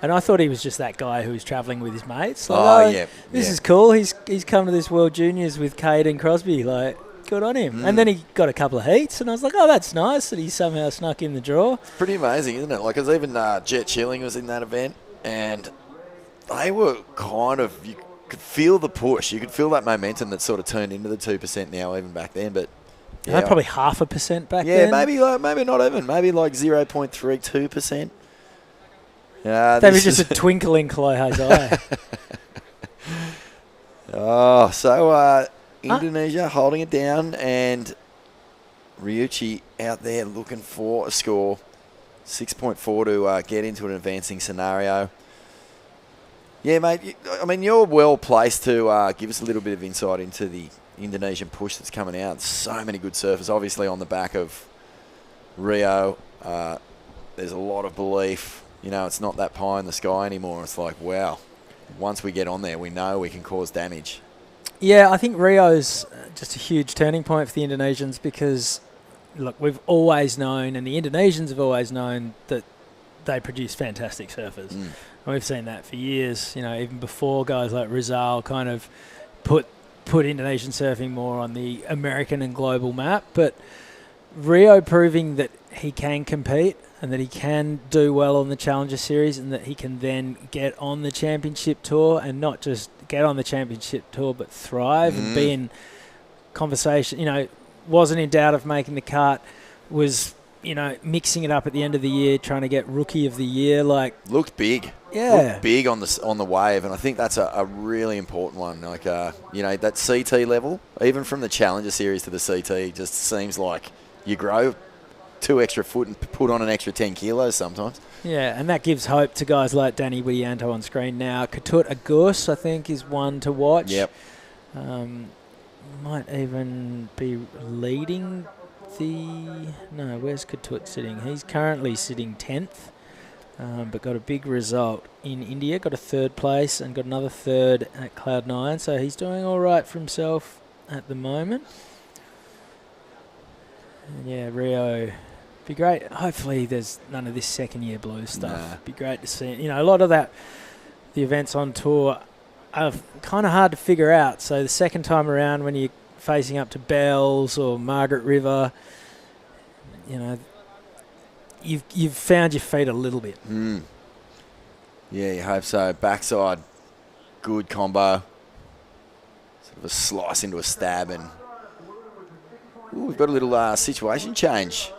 [SPEAKER 1] And I thought he was just that guy who was travelling with his mates. Like, this is cool. He's come to this World Juniors with Cade and Crosby. Like, good on him. And then he got a couple of heats, and I was like, oh, that's nice that he somehow snuck in the draw.
[SPEAKER 4] It's pretty amazing, isn't it? Like, because even Jet Chilling was in that event, and they were kind of, you could feel the push. You could feel that momentum that sort of turned into the 2% now, even back then. But
[SPEAKER 1] yeah, probably 0.5% back then.
[SPEAKER 4] Yeah, maybe not even. Maybe like 0.32%.
[SPEAKER 1] That was just a twinkle in Kaloha's eye.
[SPEAKER 4] Indonesia holding it down, and Ryuichi out there looking for a score. 6.4 to get into an advancing scenario. Yeah, mate, I mean, you're well placed to give us a little bit of insight into the Indonesian push that's coming out. So many good surfers, obviously on the back of Rio. There's a lot of belief. You know, it's not that pie in the sky anymore. It's like, wow, once we get on there, we know we can cause damage.
[SPEAKER 1] Yeah, I think Rio's just a huge turning point for the Indonesians because, look, we've always known, and the Indonesians have always known, that they produce fantastic surfers. And we've seen that for years. You know, even before guys like Rizal kind of put Indonesian surfing more on the American and global map. But Rio proving that he can compete and that he can do well on the Challenger Series and that he can then get on the Championship Tour and not just get on the Championship Tour but thrive and be in conversation. You know, wasn't in doubt of making the cut, was, you know, mixing it up at the end of the year, trying to get Rookie of the Year. Like,
[SPEAKER 4] looked big.
[SPEAKER 1] Yeah.
[SPEAKER 4] Looked big on the wave, and I think that's a really important one. Like, you know, that CT level, even from the Challenger Series to the CT, just seems like you grow 2 extra foot and put on an extra 10 kilos sometimes.
[SPEAKER 1] Yeah, and that gives hope to guys like Danny Widianto on screen now. Ketut Agus, I think, is one to watch.
[SPEAKER 4] Yep.
[SPEAKER 1] Might even be leading no, where's Ketut sitting? He's currently sitting 10th, but got a big result in India. Got a 3rd place and got another 3rd at Cloud9. So he's doing all right for himself at the moment. And yeah, Rio, be great. Hopefully there's none of this second-year blues stuff. Be great to see. You know, a lot of that, the events on tour are kind of hard to figure out. So the second time around when you're facing up to Bells or Margaret River, you know, you've found your feet a little bit.
[SPEAKER 4] Yeah, you hope so. Backside, good combo. Sort of a slice into a stab, and we've got a little situation change.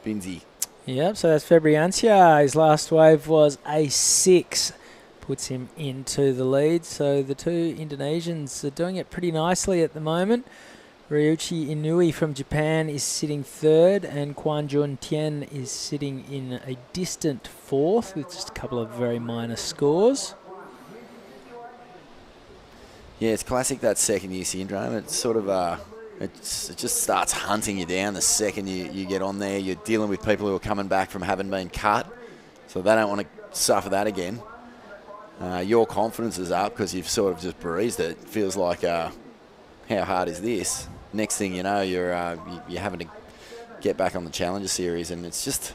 [SPEAKER 4] Binzi.
[SPEAKER 1] Yep, so that's February Ancia. His last wave was a 6. Puts him into the lead. So the two Indonesians are doing it pretty nicely at the moment. Ryuichi Inui from Japan is sitting 3rd, and Kwan Jun Tien is sitting in a distant 4th with just a couple of very minor scores.
[SPEAKER 4] Yeah, it's classic, that second-year syndrome. It's sort of it just starts hunting you down the second you get on there. You're dealing with people who are coming back from having been cut, so they don't want to suffer that again. Your confidence is up because you've sort of just breezed it. Feels like, how hard is this? Next thing you know, you're having to get back on the Challenger Series, and it's just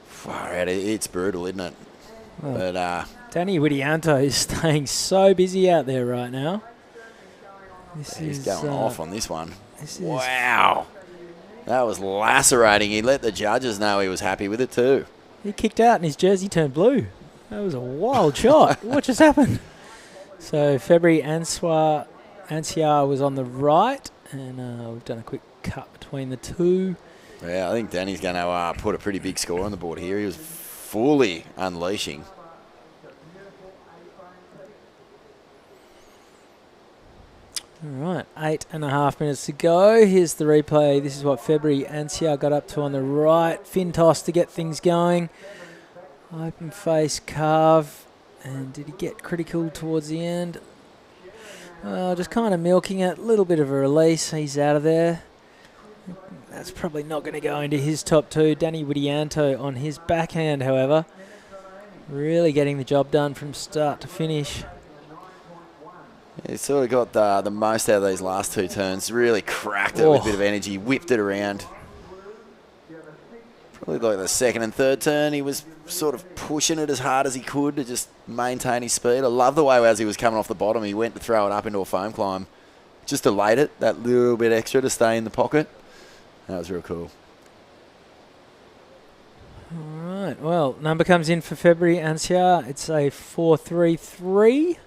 [SPEAKER 4] far out. It's brutal, isn't it?
[SPEAKER 1] Well,
[SPEAKER 4] but
[SPEAKER 1] Danny Widianto is staying so busy out there right now.
[SPEAKER 4] He's going off on this one. Wow. That was lacerating. He let the judges know he was happy with it too.
[SPEAKER 1] He kicked out and his jersey turned blue. That was a wild shot. What just happened? So February Ancia was on the right, and we've done a quick cut between the two.
[SPEAKER 4] Yeah, I think Danny's going to put a pretty big score on the board here. He was fully unleashing.
[SPEAKER 1] All right, 8.5 minutes to go. Here's the replay. This is what February Ancia got up to on the right. Fin toss to get things going. Open face carve. And did he get critical towards the end? Just kind of milking it. A little bit of a release. He's out of there. That's probably not going to go into his top 2. Danny Widianto on his backhand, however. Really getting the job done from start to finish.
[SPEAKER 4] He sort of got the most out of these last 2 turns. Really cracked it with a bit of energy, whipped it around. Probably like the second and third turn, he was sort of pushing it as hard as he could to just maintain his speed. I love the way as he was coming off the bottom, he went to throw it up into a foam climb. Just delayed it, that little bit extra to stay in the pocket. That was real cool.
[SPEAKER 1] All right, well, number comes in for February Ancia. It's a 4.33.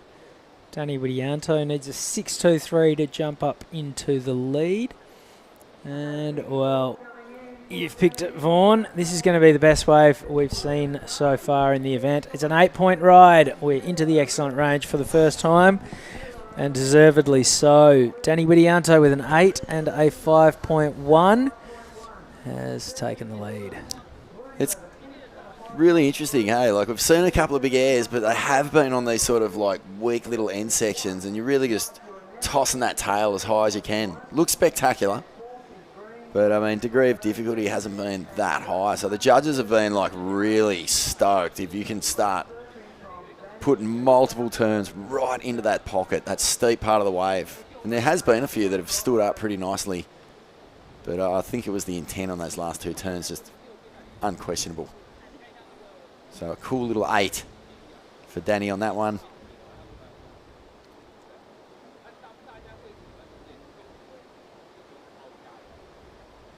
[SPEAKER 1] Danny Widianto needs a 6.23 to jump up into the lead. And, well, you've picked it, Vaughan. This is going to be the best wave we've seen so far in the event. It's an 8-point ride. We're into the excellent range for the first time, and deservedly so. Danny Widianto with an 8 and a 5.1 has taken the lead.
[SPEAKER 4] It's really interesting, hey? Like, we've seen a couple of big airs, but they have been on these sort of, like, weak little end sections, and you're really just tossing that tail as high as you can. Looks spectacular. But, I mean, degree of difficulty hasn't been that high. So the judges have been, like, really stoked if you can start putting multiple turns right into that pocket, that steep part of the wave. And there has been a few that have stood up pretty nicely. But I think it was the intent on those last 2 turns, just unquestionable. So a cool little 8 for Danny on that one.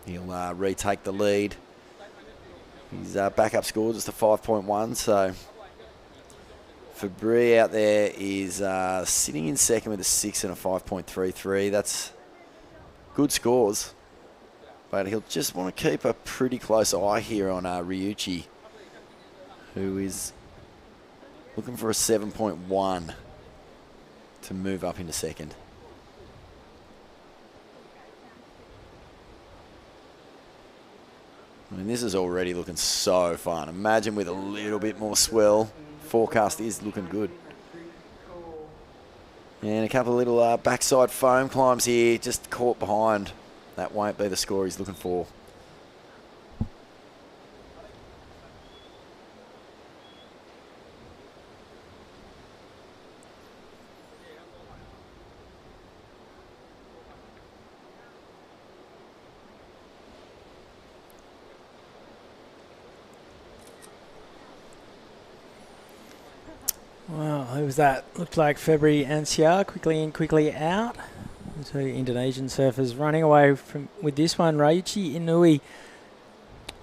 [SPEAKER 4] He'll retake the lead. His backup score just a 5.1. So Fabri out there is sitting in second with a 6 and a 5.33. That's good scores. But he'll just want to keep a pretty close eye here on Ryuichi, who is looking for a 7.1 to move up into second. I mean, this is already looking so fun. Imagine with a little bit more swell. Forecast is looking good. And a couple of little backside foam climbs here, just caught behind. That won't be the score he's looking for.
[SPEAKER 1] Well, who was that? Looked like February Ancia, quickly in, quickly out. 2 Indonesian surfers running away with this one. Ryuichi Inui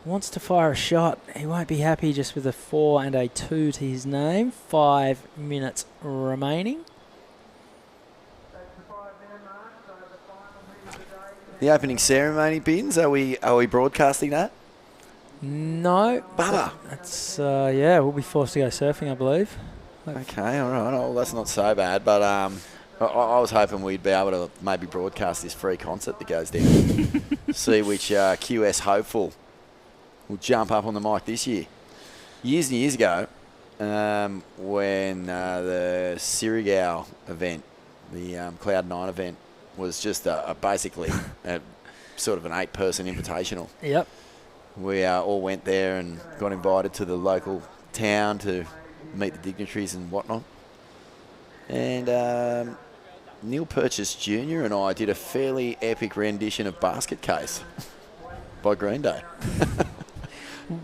[SPEAKER 1] wants to fire a shot. He won't be happy just with a 4 and a 2 to his name. 5 minutes remaining.
[SPEAKER 4] The opening ceremony, Bins, are we broadcasting that?
[SPEAKER 1] No.
[SPEAKER 4] Bummer.
[SPEAKER 1] That's, yeah, we'll be forced to go surfing, I believe.
[SPEAKER 4] Okay, all right. Well, that's not so bad, but I was hoping we'd be able to maybe broadcast this free concert that goes down. See which QS hopeful will jump up on the mic this year. Years and years ago, when the Sirigao event, the Cloud9 event, was just basically a sort of an 8-person invitational.
[SPEAKER 1] Yep.
[SPEAKER 4] We all went there and got invited to the local town to meet the dignitaries and whatnot. And Neil Purchase Jr. and I did a fairly epic rendition of Basket Case by Green Day.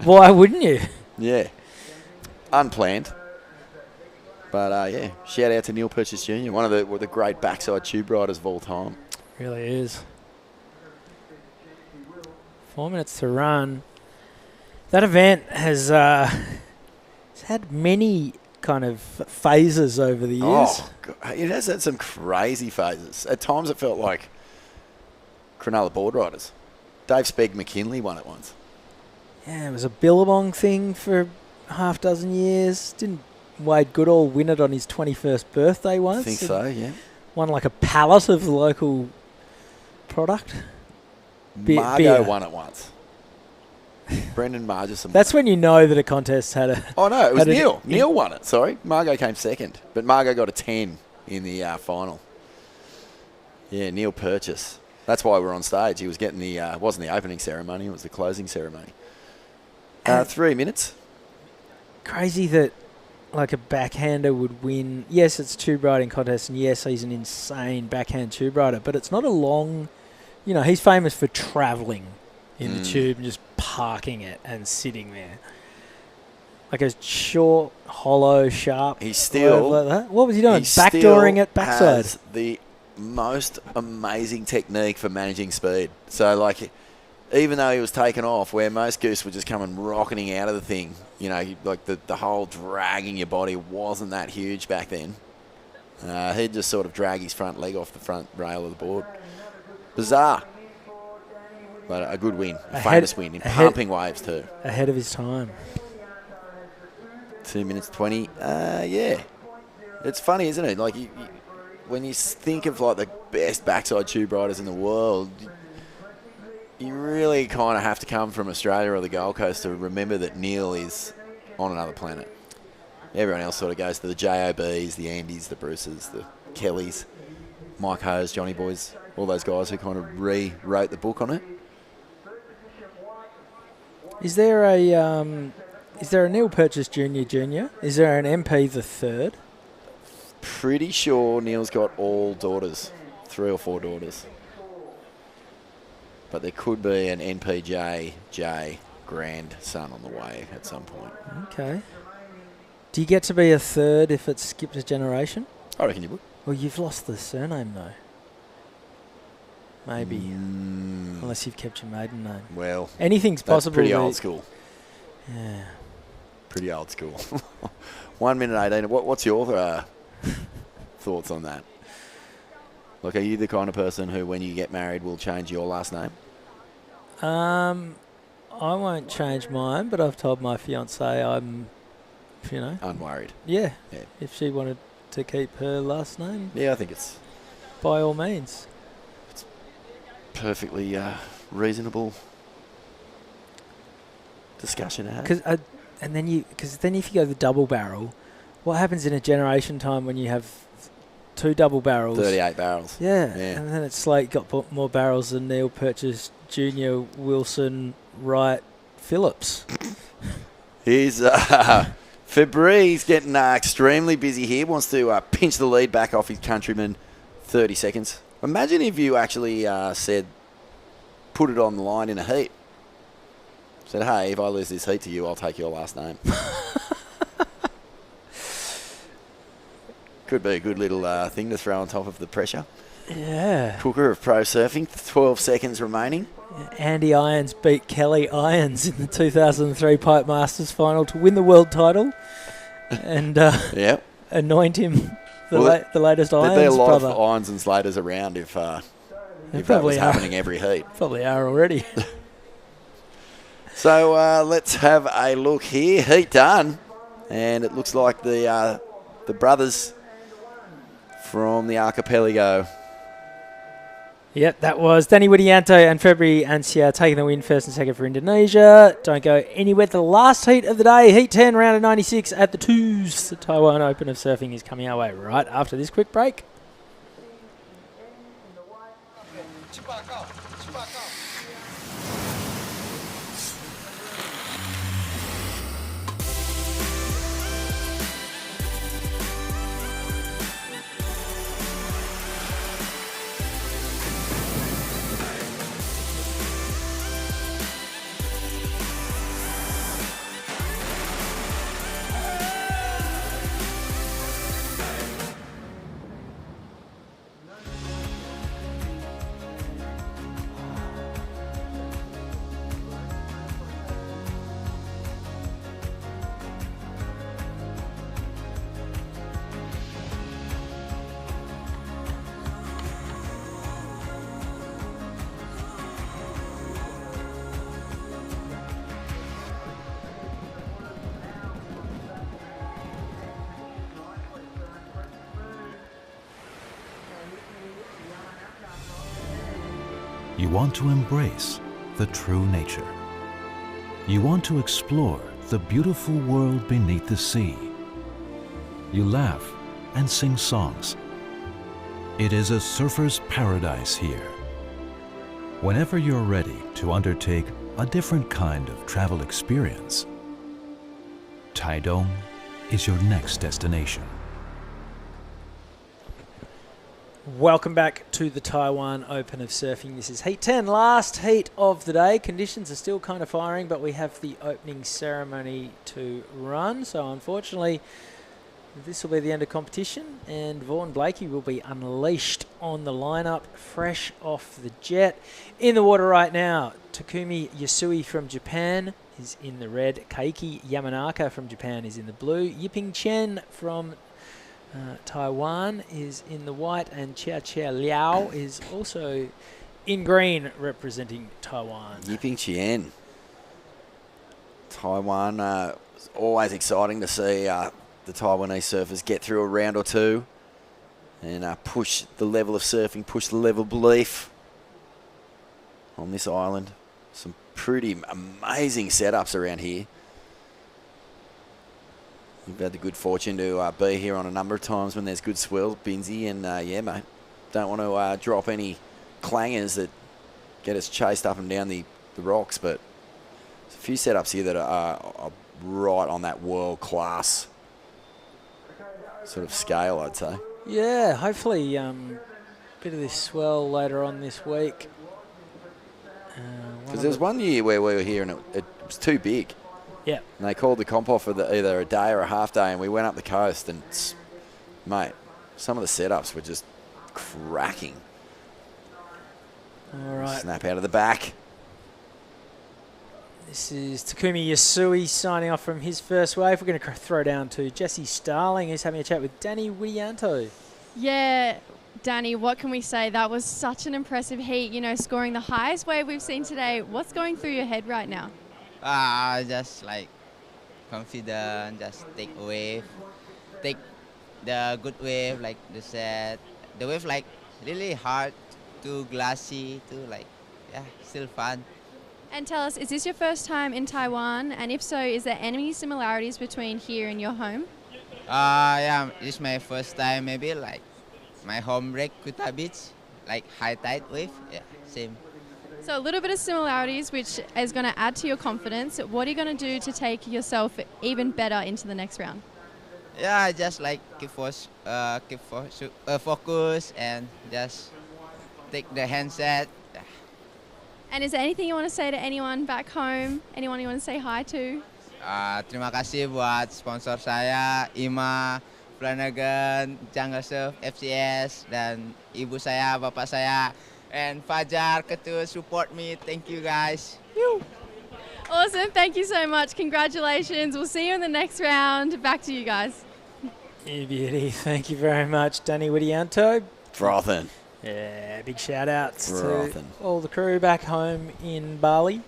[SPEAKER 1] Why wouldn't you?
[SPEAKER 4] Yeah. Unplanned. But yeah, shout out to Neil Purchase Jr., one of the great backside tube riders of all time.
[SPEAKER 1] Really is. 4 minutes to run. That event has had many kind of phases over the years.
[SPEAKER 4] Oh, God. It has had some crazy phases. At times it felt like Cronulla board riders. Dave Speg McKinley won it once.
[SPEAKER 1] Yeah, it was a Billabong thing for half dozen years. Didn't Wade Goodall win it on his 21st birthday once?
[SPEAKER 4] I think so, yeah.
[SPEAKER 1] Won like a pallet of the local product.
[SPEAKER 4] Margot won it once. Brendan Margison.
[SPEAKER 1] That's when you know that a contest had a...
[SPEAKER 4] Oh, no, it was Neil. Neil won it, sorry. Margot came second. But Margot got a 10 in the final. Yeah, Neil Purchase. That's why we're on stage. He was getting the... it wasn't the opening ceremony, it was the closing ceremony. 3 minutes.
[SPEAKER 1] Crazy that like a backhander would win. Yes, it's tube riding contest, and yes, he's an insane backhand tube rider, but it's not a long, he's famous for travelling in the tube and just parking it and sitting there. Like a short, hollow, sharp.
[SPEAKER 4] He's still
[SPEAKER 1] like that. What was he doing? Backdooring it backside.
[SPEAKER 4] Has the most amazing technique for managing speed. So, like, even though he was taken off, where most goose were just coming rocketing out of the thing, like the whole dragging your body wasn't that huge back then. He'd just sort of drag his front leg off the front rail of the board. Bizarre. But a good win. A famous win in pumping waves too.
[SPEAKER 1] Ahead of his time.
[SPEAKER 4] 2 minutes 20. Yeah. It's funny, isn't it? Like, when you think of, like, the best backside tube riders in the world, you really kind of have to come from Australia or the Gold Coast to remember that Neil is on another planet. Everyone else sort of goes to the JOBs, the Andys, the Bruces, the Kellys, Mike Hose, Johnny Boys, all those guys who kind of rewrote the book on it.
[SPEAKER 1] Is there a Neil Purchase Junior? Is there an MP the third?
[SPEAKER 4] Pretty sure Neil's got all daughters, 3 or 4 daughters. But there could be an NPJ grandson on the way at some point.
[SPEAKER 1] Okay. Do you get to be a third if it skipped a generation?
[SPEAKER 4] I reckon you would.
[SPEAKER 1] Well, you've lost the surname though. Maybe. Unless you've kept your maiden name.
[SPEAKER 4] Well,
[SPEAKER 1] anything's possible.
[SPEAKER 4] Pretty old school.
[SPEAKER 1] Yeah.
[SPEAKER 4] Pretty old school. 1 minute 18. What's your thoughts on that? Like, are you the kind of person who, when you get married, will change your last name?
[SPEAKER 1] I won't change mine, but I've told my fiancée I'm,
[SPEAKER 4] unworried.
[SPEAKER 1] Yeah. If she wanted to keep her last name.
[SPEAKER 4] Yeah, I think it's
[SPEAKER 1] by all means.
[SPEAKER 4] It's perfectly reasonable discussion to have.
[SPEAKER 1] Because then if you go the double barrel, what happens in a generation time when you have 2 double barrels?
[SPEAKER 4] 38 barrels.
[SPEAKER 1] Yeah. And then it's like got more barrels than Neil Purchase Jr., Wilson, Wright, Phillips.
[SPEAKER 4] Here's Fabrice getting extremely busy here. Wants to pinch the lead back off his countryman. 30 seconds. Imagine if you actually said, put it on the line in a heat. Said, hey, if I lose this heat to you, I'll take your last name. Could be a good little thing to throw on top of the pressure.
[SPEAKER 1] Yeah.
[SPEAKER 4] Cooker of pro surfing. 12 seconds remaining.
[SPEAKER 1] Andy Irons beat Kelly Irons in the 2003 Pipe Masters final to win the world title. And anoint him the latest Irons brother.
[SPEAKER 4] There'd be a lot of Irons and Slaters around if that was happening every heat.
[SPEAKER 1] Probably are already.
[SPEAKER 4] So let's have a look here. Heat done. And it looks like the brothers from the archipelago.
[SPEAKER 1] Yep, that was Danny Widianto and February Ancia taking the win first and second for Indonesia. Don't go anywhere. The last heat of the day, Heat 10, round of 96 at the twos. The Taiwan Open of Surfing is coming our way right after this quick break.
[SPEAKER 14] You want to embrace the true nature. You want to explore the beautiful world beneath the sea. You laugh and sing songs. It is a surfer's paradise here. Whenever you're ready to undertake a different kind of travel experience, Taitung is your next destination.
[SPEAKER 1] Welcome back to the Taiwan Open of Surfing. This is Heat 10, last heat of the day. Conditions are still kind of firing, but we have the opening ceremony to run. So unfortunately, this will be the end of competition, and Vaughan Blakey will be unleashed on the lineup, fresh off the jet. In the water right now, Takumi Yasui from Japan is in the red. Keiki Yamanaka from Japan is in the blue. Yiping Chen from Taiwan is in the white, and Chia Liao is also in green, representing Taiwan.
[SPEAKER 4] Yiping Chen. Taiwan, it's always exciting to see the Taiwanese surfers get through a round or two and push the level of surfing, push the level of belief on this island. Some pretty amazing setups around here. We've had the good fortune to be here on a number of times when there's good swell, Binzy, and yeah, mate, don't want to drop any clangers that get us chased up and down the rocks, but there's a few setups here that are right on that world-class sort of scale, I'd say.
[SPEAKER 1] Yeah, hopefully bit of this swell later on this week.
[SPEAKER 4] Because there was one year where we were here and it was too big.
[SPEAKER 1] Yeah.
[SPEAKER 4] And they called the comp off for either a day or a half day, and we went up the coast, and, mate, some of the setups were just cracking.
[SPEAKER 1] All right.
[SPEAKER 4] Snap out of the back.
[SPEAKER 1] This is Takumi Yasui signing off from his first wave. We're going to throw down to Jesse Starling, who's having a chat with Danny Widianto.
[SPEAKER 11] Yeah, Danny, what can we say? That was such an impressive heat, you know, scoring the highest wave we've seen today. What's going through your head right now?
[SPEAKER 6] Just like confident, just take a wave, take the good wave, like the set. The wave like really hard, too glassy, too like, yeah, still fun.
[SPEAKER 11] And tell us, is this your first time in Taiwan? And if so, is there any similarities between here and your home?
[SPEAKER 6] Yeah, it's my first time, maybe like my home wreck, Kuta Beach, like high tide wave, yeah, same.
[SPEAKER 11] So a little bit of similarities, which is going to add to your confidence. What are you going to do to take yourself even better into the next round?
[SPEAKER 6] Yeah, just like keep focus and just take the handset.
[SPEAKER 11] And is there anything you want to say to anyone back home? Anyone you want to say hi to?
[SPEAKER 6] Terima kasih buat sponsor saya, Ima, Flanagan, Jungle Surf, FCS, dan ibu saya, bapak saya. And Fajar to support me. Thank you, guys.
[SPEAKER 11] Awesome. Thank you so much. Congratulations. We'll see you in the next round. Back to you guys.
[SPEAKER 1] You beauty. Thank you very much, Danny Widianto.
[SPEAKER 4] Frothing.
[SPEAKER 1] Yeah, big shout outs
[SPEAKER 4] Frothing.
[SPEAKER 1] to all the crew back home in Bali.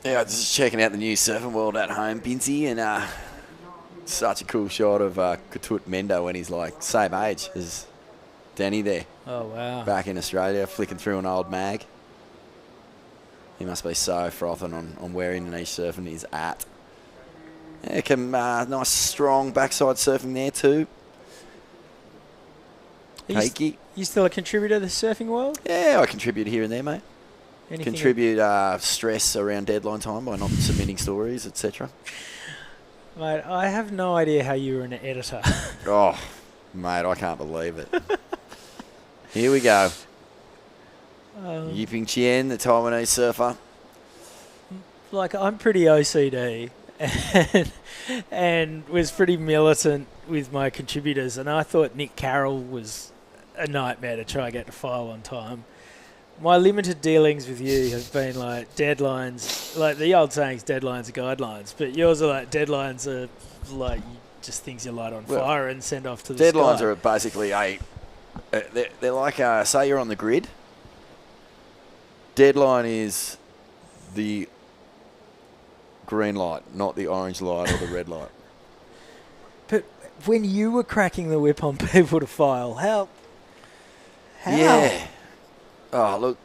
[SPEAKER 4] Yeah, just checking out the new surfing world at home, Binzy, and such a cool shot of Katut Mendo when he's like same age as Danny there.
[SPEAKER 1] Oh, wow.
[SPEAKER 4] Back in Australia, flicking through an old mag. He must be so frothing on where Indonesia surfing is at. Yeah, nice strong backside surfing there too. Keiki.
[SPEAKER 1] You still a contributor to the surfing world?
[SPEAKER 4] Yeah, I contribute here and there, mate.
[SPEAKER 1] Anything
[SPEAKER 4] Contribute stress around deadline time by not submitting stories, etc.
[SPEAKER 1] Mate, I have no idea how you were an editor.
[SPEAKER 4] Oh, mate, I can't believe it. Here we go. Yiping Chen, the Taiwanese surfer.
[SPEAKER 1] Like, I'm pretty OCD and was pretty militant with my contributors, and I thought Nick Carroll was a nightmare to try and get to file on time. My limited dealings with you have been like deadlines, like the old saying is deadlines are guidelines, but yours are like deadlines are like just things you light on fire and send off to the
[SPEAKER 4] Deadlines
[SPEAKER 1] sky.
[SPEAKER 4] are basically they're like, say you're on the grid. Deadline is the green light, not the orange light or the red light.
[SPEAKER 1] But when you were cracking the whip on people to file, how?
[SPEAKER 4] Yeah. Oh, look,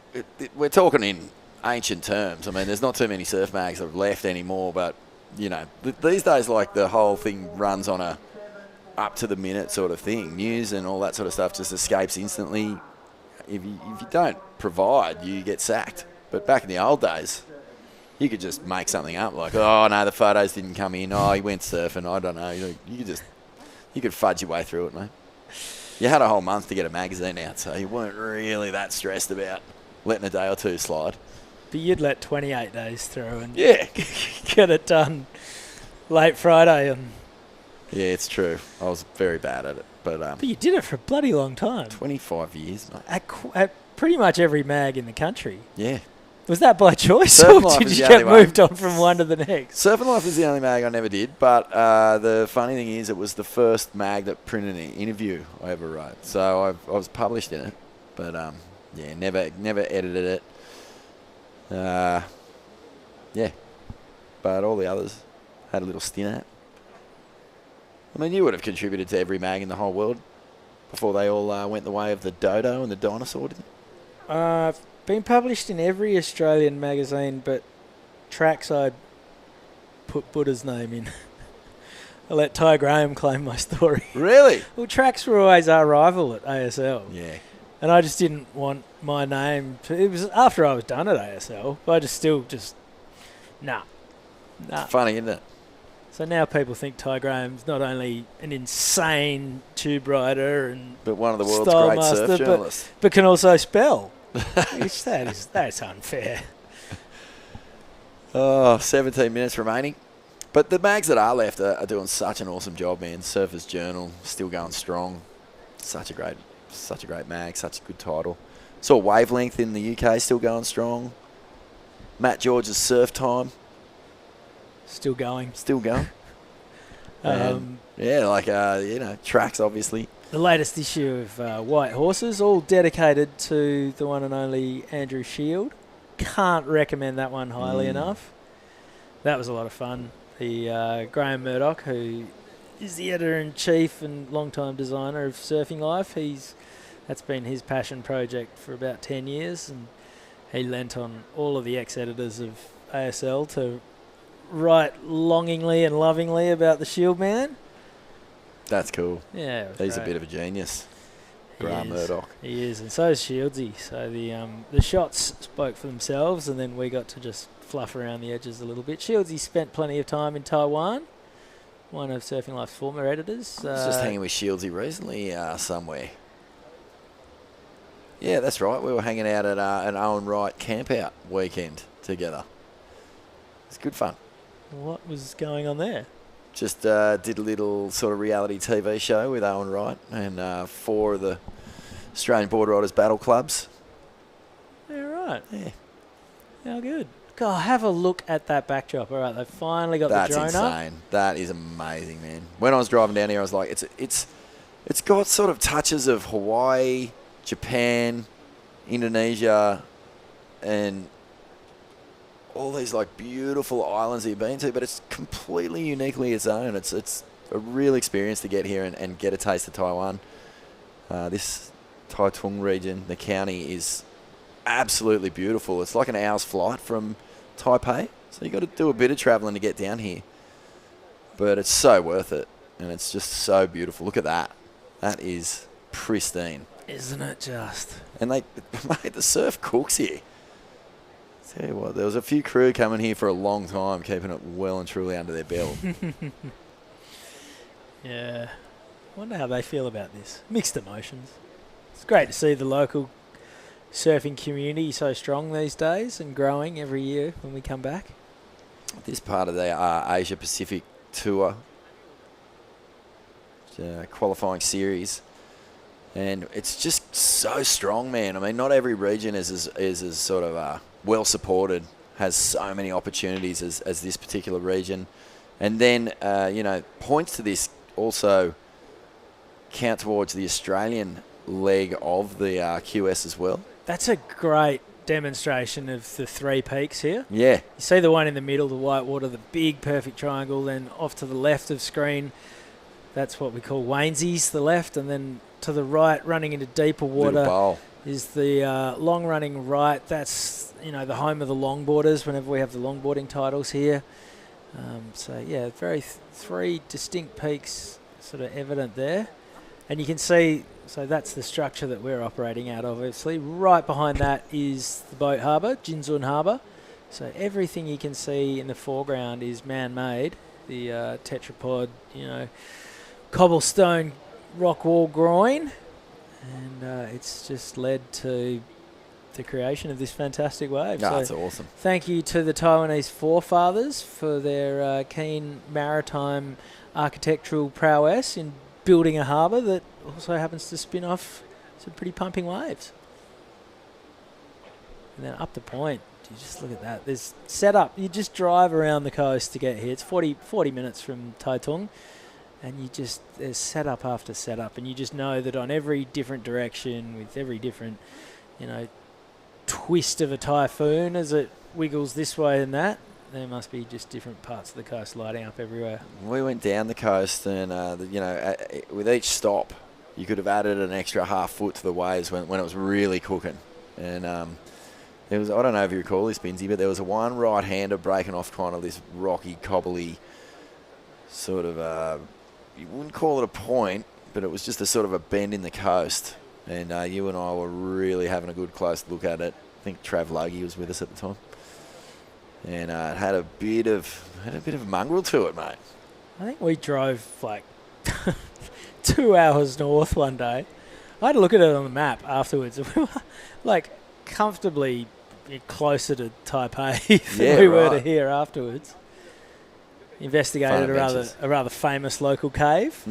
[SPEAKER 4] we're talking in ancient terms. I mean, there's not too many surf mags that have left anymore, but, you know, these days, like, the whole thing runs on a up-to-the-minute sort of thing. News and all that sort of stuff just escapes instantly. If you don't provide, you get sacked. But back in the old days, You could just make something up like, oh, no, the photos didn't come in. Oh, he went surfing. I don't know. You could fudge your way through it, mate. You had a whole month to get a magazine out, so you weren't really that stressed about letting a day or two slide.
[SPEAKER 1] But you'd let 28 days through and
[SPEAKER 4] yeah,
[SPEAKER 1] get it done late Friday.
[SPEAKER 4] Yeah, it's true. I was very bad at it. But
[SPEAKER 1] you did it for a bloody long time.
[SPEAKER 4] 25 years, mate.
[SPEAKER 1] At pretty much every mag in the country.
[SPEAKER 4] Yeah.
[SPEAKER 1] Was that by choice,
[SPEAKER 4] Surfing
[SPEAKER 1] or
[SPEAKER 4] Life
[SPEAKER 1] did
[SPEAKER 4] is
[SPEAKER 1] you
[SPEAKER 4] the
[SPEAKER 1] get
[SPEAKER 4] only
[SPEAKER 1] moved on from one to the next?
[SPEAKER 4] Surfing Life was the only mag I never did, but the funny thing is it was the first mag that printed an interview I ever wrote. So I was published in it, but yeah, never edited it. Yeah, but all the others had a little stint at. I mean, you would have contributed to every mag in the whole world before they all went the way of the dodo and the dinosaur, didn't you?
[SPEAKER 1] I've been published in every Australian magazine, but Tracks I put Buddha's name in. I let Ty Graham claim my story.
[SPEAKER 4] Really?
[SPEAKER 1] Well, Tracks were always our rival at ASL.
[SPEAKER 4] Yeah.
[SPEAKER 1] And I just didn't want my name to... It was after I was done at ASL, but I still nah.
[SPEAKER 4] It's funny, isn't it?
[SPEAKER 1] So now people think Ty Graham's not only an insane tube rider and
[SPEAKER 4] but one of the world's
[SPEAKER 1] style
[SPEAKER 4] great
[SPEAKER 1] master,
[SPEAKER 4] surf journalists,
[SPEAKER 1] but can also spell. That's unfair.
[SPEAKER 4] 17 minutes remaining. But the mags that are left are doing such an awesome job, man. Surfers Journal still going strong. Such a great mag, such a good title. Saw Wavelength in the UK still going strong. Matt George's Surf Time.
[SPEAKER 1] Still going.
[SPEAKER 4] Yeah, Tracks, obviously.
[SPEAKER 1] The latest issue of White Horses, all dedicated to the one and only Andrew Shield. Can't recommend that one highly enough. That was a lot of fun. The Graham Murdoch, who is the editor-in-chief and long-time designer of Surfing Life, that's been his passion project for about 10 years, and he lent on all of the ex-editors of ASL to write longingly and lovingly about the Shield man.
[SPEAKER 4] That's cool.
[SPEAKER 1] Yeah,
[SPEAKER 4] he's
[SPEAKER 1] great.
[SPEAKER 4] A bit of a genius, Graham Murdoch.
[SPEAKER 1] He is, and so is Shieldsy. So the shots spoke for themselves, and then we got to just fluff around the edges a little bit. Shieldsy spent plenty of time in Taiwan, one of Surfing Life's former editors.
[SPEAKER 4] I was just hanging with Shieldsy recently somewhere. Yeah, that's right. We were hanging out at an Owen Wright camp-out weekend together. It's good fun.
[SPEAKER 1] What was going on there?
[SPEAKER 4] Just did a little sort of reality TV show with Owen Wright and 4 of the Australian Board Riders Battle Clubs.
[SPEAKER 1] Yeah, right.
[SPEAKER 4] Yeah.
[SPEAKER 1] How good. God, have a look at that backdrop. All right, they finally got the drone up.
[SPEAKER 4] That's insane. That is amazing, man. When I was driving down here, I was like, it's got sort of touches of Hawaii, Japan, Indonesia, and all these like beautiful islands that you've been to, but it's completely uniquely its own. It's a real experience to get here and get a taste of Taiwan. This Taitung region, the county, is absolutely beautiful. It's like an hour's flight from Taipei, so you've got to do a bit of travelling to get down here. But it's so worth it, and it's just so beautiful. Look at that. That is pristine.
[SPEAKER 1] Isn't it just?
[SPEAKER 4] And mate, the surf cooks here. Tell you what, there was a few crew coming here for a long time, keeping it well and truly under their belt.
[SPEAKER 1] Yeah. Wonder how they feel about this. Mixed emotions. It's great to see the local surfing community so strong these days and growing every year when we come back.
[SPEAKER 4] This part of the Asia Pacific Tour qualifying series, and it's just so strong, man. I mean, not every region is as sort of well supported, has so many opportunities as this particular region. And then, points to this also count towards the Australian leg of the QS as well.
[SPEAKER 1] That's a great demonstration of the 3 peaks here.
[SPEAKER 4] Yeah.
[SPEAKER 1] You see the one in the middle, the white water, the big perfect triangle, then off to the left of screen, that's what we call Wainsey's, the left, and then to the right, running into deeper water, is the long-running right. That's, the home of the longboarders whenever we have the longboarding titles here. So, yeah, 3 distinct peaks sort of evident there. And you can see, so that's the structure that we're operating out of, obviously. Right behind that is the boat harbour, Jinzun Harbor. So everything you can see in the foreground is man-made. The tetrapod, cobblestone rock wall groin, and it's just led to the creation of this fantastic wave.
[SPEAKER 4] Yeah,
[SPEAKER 1] so
[SPEAKER 4] that's awesome.
[SPEAKER 1] Thank you to the Taiwanese forefathers for their keen maritime architectural prowess in building a harbour that also happens to spin off some pretty pumping waves. And then up the point, you just look at that. There's setup. You just drive around the coast to get here. It's 40 minutes from Taitung, and there's setup after setup, and you just know that on every different direction, with every different, twist of a typhoon as it wiggles this way and that, there must be just different parts of the coast lighting up everywhere.
[SPEAKER 4] We went down the coast, and with each stop, you could have added an extra half foot to the waves when it was really cooking. And there was, I don't know if you recall this, Binsy, but there was one right-hander breaking off kind of this rocky, cobbly sort of, you wouldn't call it a point, but it was just a sort of a bend in the coast. And you and I were really having a good close look at it. I think Trav Logie was with us at the time. And it had a bit of a mongrel to it, mate.
[SPEAKER 1] I think we drove like 2 hours north one day. I had a look at it on the map afterwards. We were like comfortably closer to Taipei than we were to here afterwards. Investigated a rather famous local cave.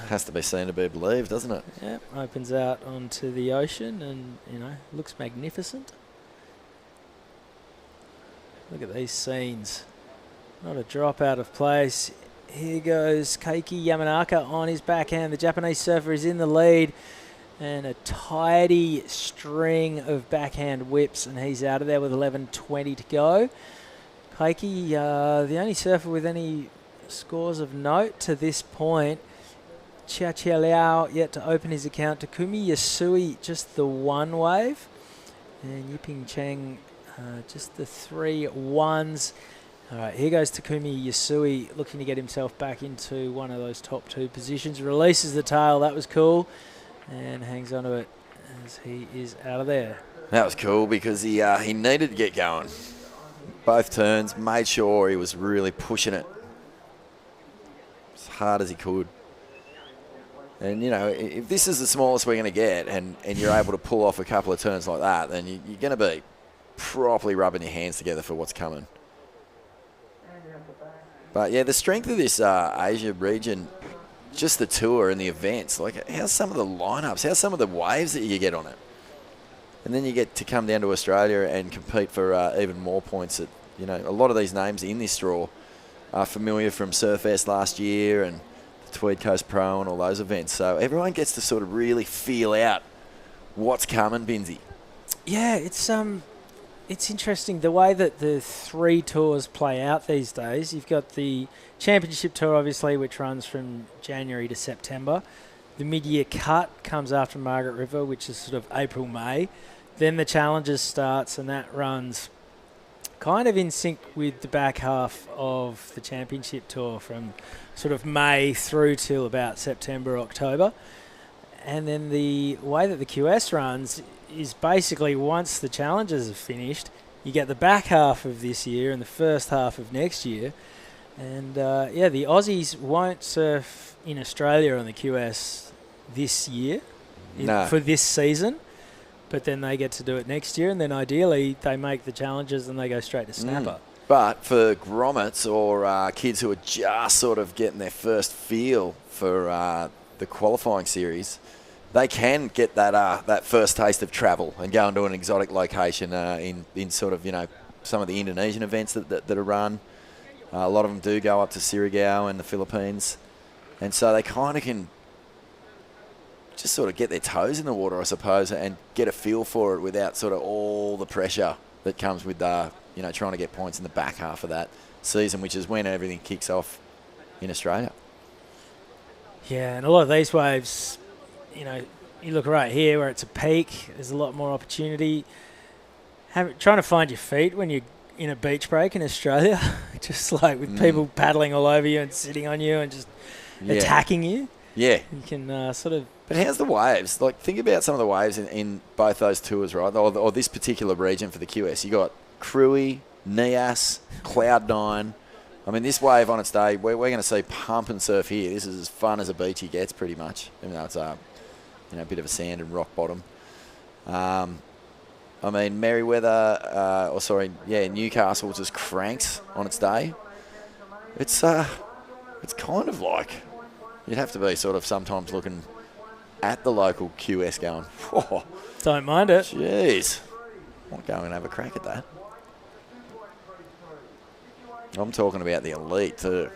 [SPEAKER 4] Has to be seen to be believed, doesn't it?
[SPEAKER 1] Yeah, opens out onto the ocean and, looks magnificent. Look at these scenes. Not a drop out of place. Here goes Keiki Yamanaka on his backhand. The Japanese surfer is in the lead. And a tidy string of backhand whips, and he's out of there with 11:20 to go. Keiki, the only surfer with any scores of note to this point. Chia Liao yet to open his account. Takumi Yasui, just the one wave. And Yiping Cheng, just the 3 ones. All right, here goes Takumi Yasui, looking to get himself back into one of those top 2 positions. Releases the tail, that was cool. And hangs onto it as he is out of there.
[SPEAKER 4] That was cool because he needed to get going. Both turns, made sure he was really pushing it as hard as he could. And, if this is the smallest we're going to get and you're able to pull off a couple of turns like that, then you're going to be properly rubbing your hands together for what's coming. But, yeah, the strength of this Asia region, just the tour and the events, like how's some of the lineups, how's some of the waves that you get on it? And then you get to come down to Australia and compete for even more points. A lot of these names in this draw are familiar from Surfest last year and Tweed Coast Pro and all those events. So everyone gets to sort of really feel out what's coming, Binsy.
[SPEAKER 1] Yeah, it's interesting the way that the 3 tours play out these days. You've got the Championship Tour, obviously, which runs from January to September. The mid-year cut comes after Margaret River, which is sort of April, May. Then the Challengers starts, and that runs kind of in sync with the back half of the Championship Tour from sort of May through till about September, October. And then the way that the QS runs is basically once the Challengers are finished, you get the back half of this year and the first half of next year. And, the Aussies won't surf in Australia on the QS this year for this season. But then they get to do it next year, and then ideally they make the Challengers and they go straight to Snapper.
[SPEAKER 4] But for grommets or kids who are just sort of getting their first feel for the qualifying series, they can get that first taste of travel and go into an exotic location in sort of, some of the Indonesian events that are run. A lot of them do go up to Surigao and the Philippines. And so they kind of can just sort of get their toes in the water, I suppose, and get a feel for it without sort of all the pressure that comes with, trying to get points in the back half of that season, which is when everything kicks off in Australia.
[SPEAKER 1] Yeah, and a lot of these waves, you look right here where it's a peak, there's a lot more opportunity. Trying to find your feet when you're in a beach break in Australia, just like with people paddling all over you and sitting on you and just attacking you.
[SPEAKER 4] Yeah.
[SPEAKER 1] You can sort of...
[SPEAKER 4] But how's the waves? Like, think about some of the waves in both those tours, right? Or this particular region for the QS. You got Cruy, Nias, Cloud9. I mean, this wave on its day, we're going to see pump and surf here. This is as fun as a beachy gets, pretty much, even though it's a bit of a sand and rock bottom. I mean, Merriweather, Newcastle just cranks on its day. It's kind of like you'd have to be sort of sometimes looking at the local QS going, whoa.
[SPEAKER 1] Don't mind it.
[SPEAKER 4] Jeez. I'll go and have a crack at that. I'm talking about the elite too.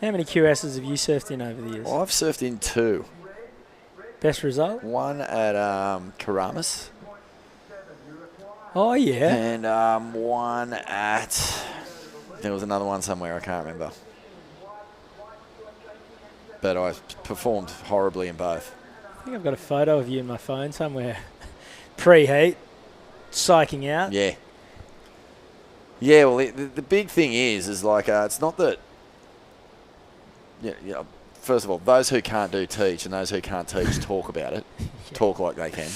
[SPEAKER 1] How many QSs have you surfed in over the years?
[SPEAKER 4] I've surfed in 2.
[SPEAKER 1] Best result?
[SPEAKER 4] One at Karamas.
[SPEAKER 1] Oh, yeah.
[SPEAKER 4] And one at... There was another one somewhere, I can't remember. But I performed horribly in both.
[SPEAKER 1] I think I've got a photo of you in my phone somewhere. Pre-heat, psyching out.
[SPEAKER 4] Yeah. Yeah, well, the big thing is like, it's not that... Yeah, first of all, those who can't do teach and those who can't teach talk about it. Talk like they can.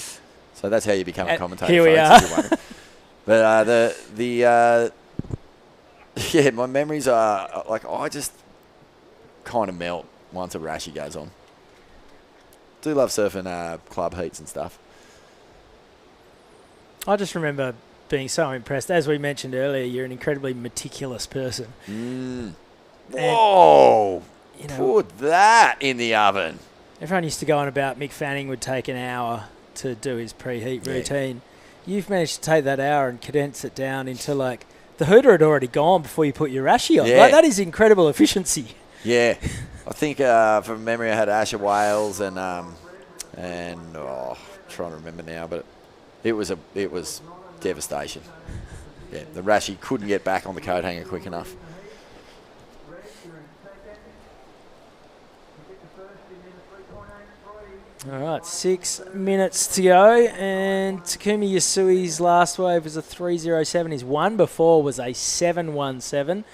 [SPEAKER 4] So that's how you become a commentator.
[SPEAKER 1] Here we
[SPEAKER 4] folks,
[SPEAKER 1] are.
[SPEAKER 4] But yeah, my memories are like I just kind of melt once a Rashi goes on. Do love surfing club heats and stuff.
[SPEAKER 1] I just remember being so impressed. As we mentioned earlier, you're an incredibly meticulous person.
[SPEAKER 4] Whoa! Put that in the oven.
[SPEAKER 1] Everyone used to go on about Mick Fanning would take an hour to do his pre-heat routine. You've managed to take that hour and condense it down into like the hooter had already gone before you put your Rashi on.
[SPEAKER 4] Yeah.
[SPEAKER 1] Like, that is incredible efficiency.
[SPEAKER 4] Yeah, I think from memory I had Asher Wales and trying to remember now, but it was devastation. Yeah, the Rashi couldn't get back on the coat hanger quick enough.
[SPEAKER 1] All right, 6 minutes to go, and Takumi Yasui's last wave was a 3.07. His one before was a 7.17.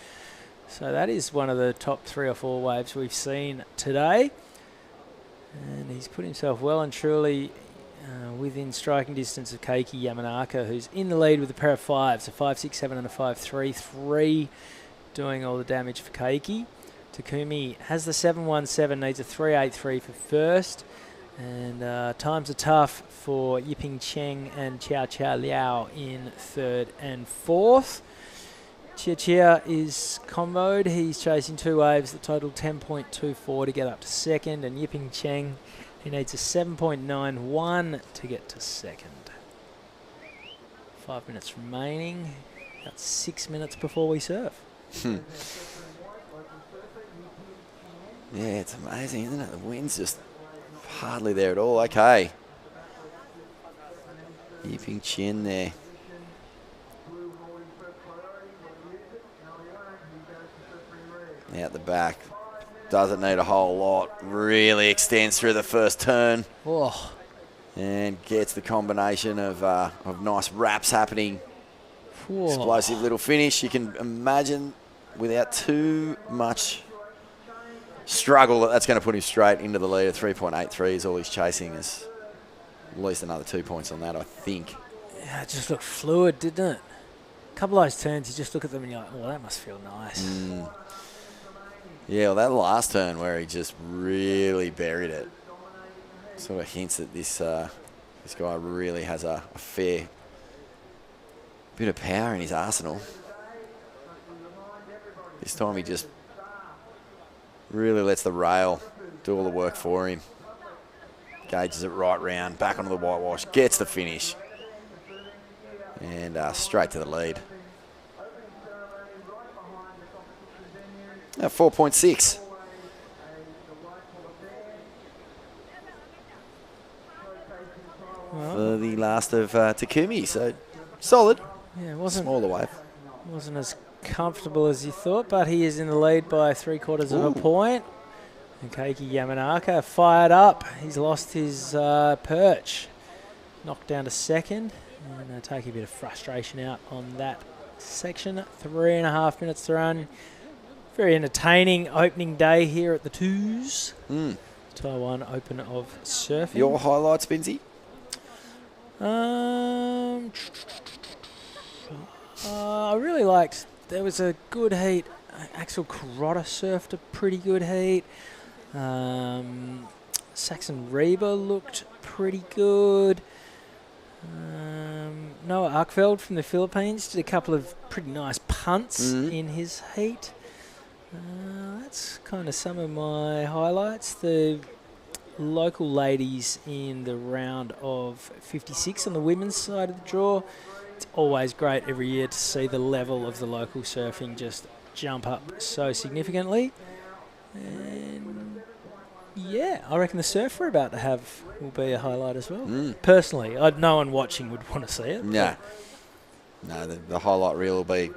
[SPEAKER 1] So that is one of the top 3 or 4 waves we've seen today. And he's put himself well and truly within striking distance of Keiki Yamanaka, who's in the lead with a pair of 5s, a 5.67 and a 5.3. 3 doing all the damage for Keiki. Takumi has the 7.17, needs a 3.83 for first. And times are tough for Yiping Cheng and Chow Chow Liao in third and fourth. Chia Chia is comboed. He's chasing 2 waves that total 10.24 to get up to second. And Yiping Cheng, he needs a 7.91 to get to second. 5 minutes remaining. About 6 minutes before we surf.
[SPEAKER 4] Yeah, it's amazing, isn't it? The wind's just hardly there at all. Okay. Yiping Chin there. Out the back. Doesn't need a whole lot. Really extends through the first turn.
[SPEAKER 1] Oh.
[SPEAKER 4] And gets the combination of nice wraps happening.
[SPEAKER 1] Whoa.
[SPEAKER 4] Explosive little finish. You can imagine without too much struggle that's going to put him straight into the lead. 3.83 is all he's chasing. Is at least another 2 points on that, I think.
[SPEAKER 1] Yeah, it just looked fluid, didn't it? A couple of those turns, you just look at them and you're like, well, that must feel nice.
[SPEAKER 4] Yeah, well, that last turn where he just really buried it sort of hints that this guy really has a fair bit of power in his arsenal. This time he just really lets the rail do all the work for him. Gauges it right round, back onto the whitewash, gets the finish. And straight to the lead. 4.6.
[SPEAKER 1] Well,
[SPEAKER 4] for the last of Takumi, so solid.
[SPEAKER 1] Yeah, it wasn't
[SPEAKER 4] smaller wave.
[SPEAKER 1] Wasn't as comfortable as you thought, but he is in the lead by 3/4 of a point. And Keiki Yamanaka fired up. He's lost his perch. Knocked down to second. And taking a bit of frustration out on that section. 3.5 minutes to run. Very entertaining opening day here at the Twos. Taiwan Open of Surfing.
[SPEAKER 4] Your highlights, Binzi?
[SPEAKER 1] I really liked, there was a good heat. Axel Carrotta surfed a pretty good heat. Saxon Reba looked pretty good. Noah Arkveld from the Philippines did a couple of pretty nice punts in his heat. That's kind of some of my highlights. The local ladies in the round of 56 on the women's side of the draw. It's always great every year to see the level of the local surfing just jump up so significantly. And yeah, I reckon the surf we're about to have will be a highlight as well. Personally, no one watching would want to see it.
[SPEAKER 4] No. No, the highlight reel will be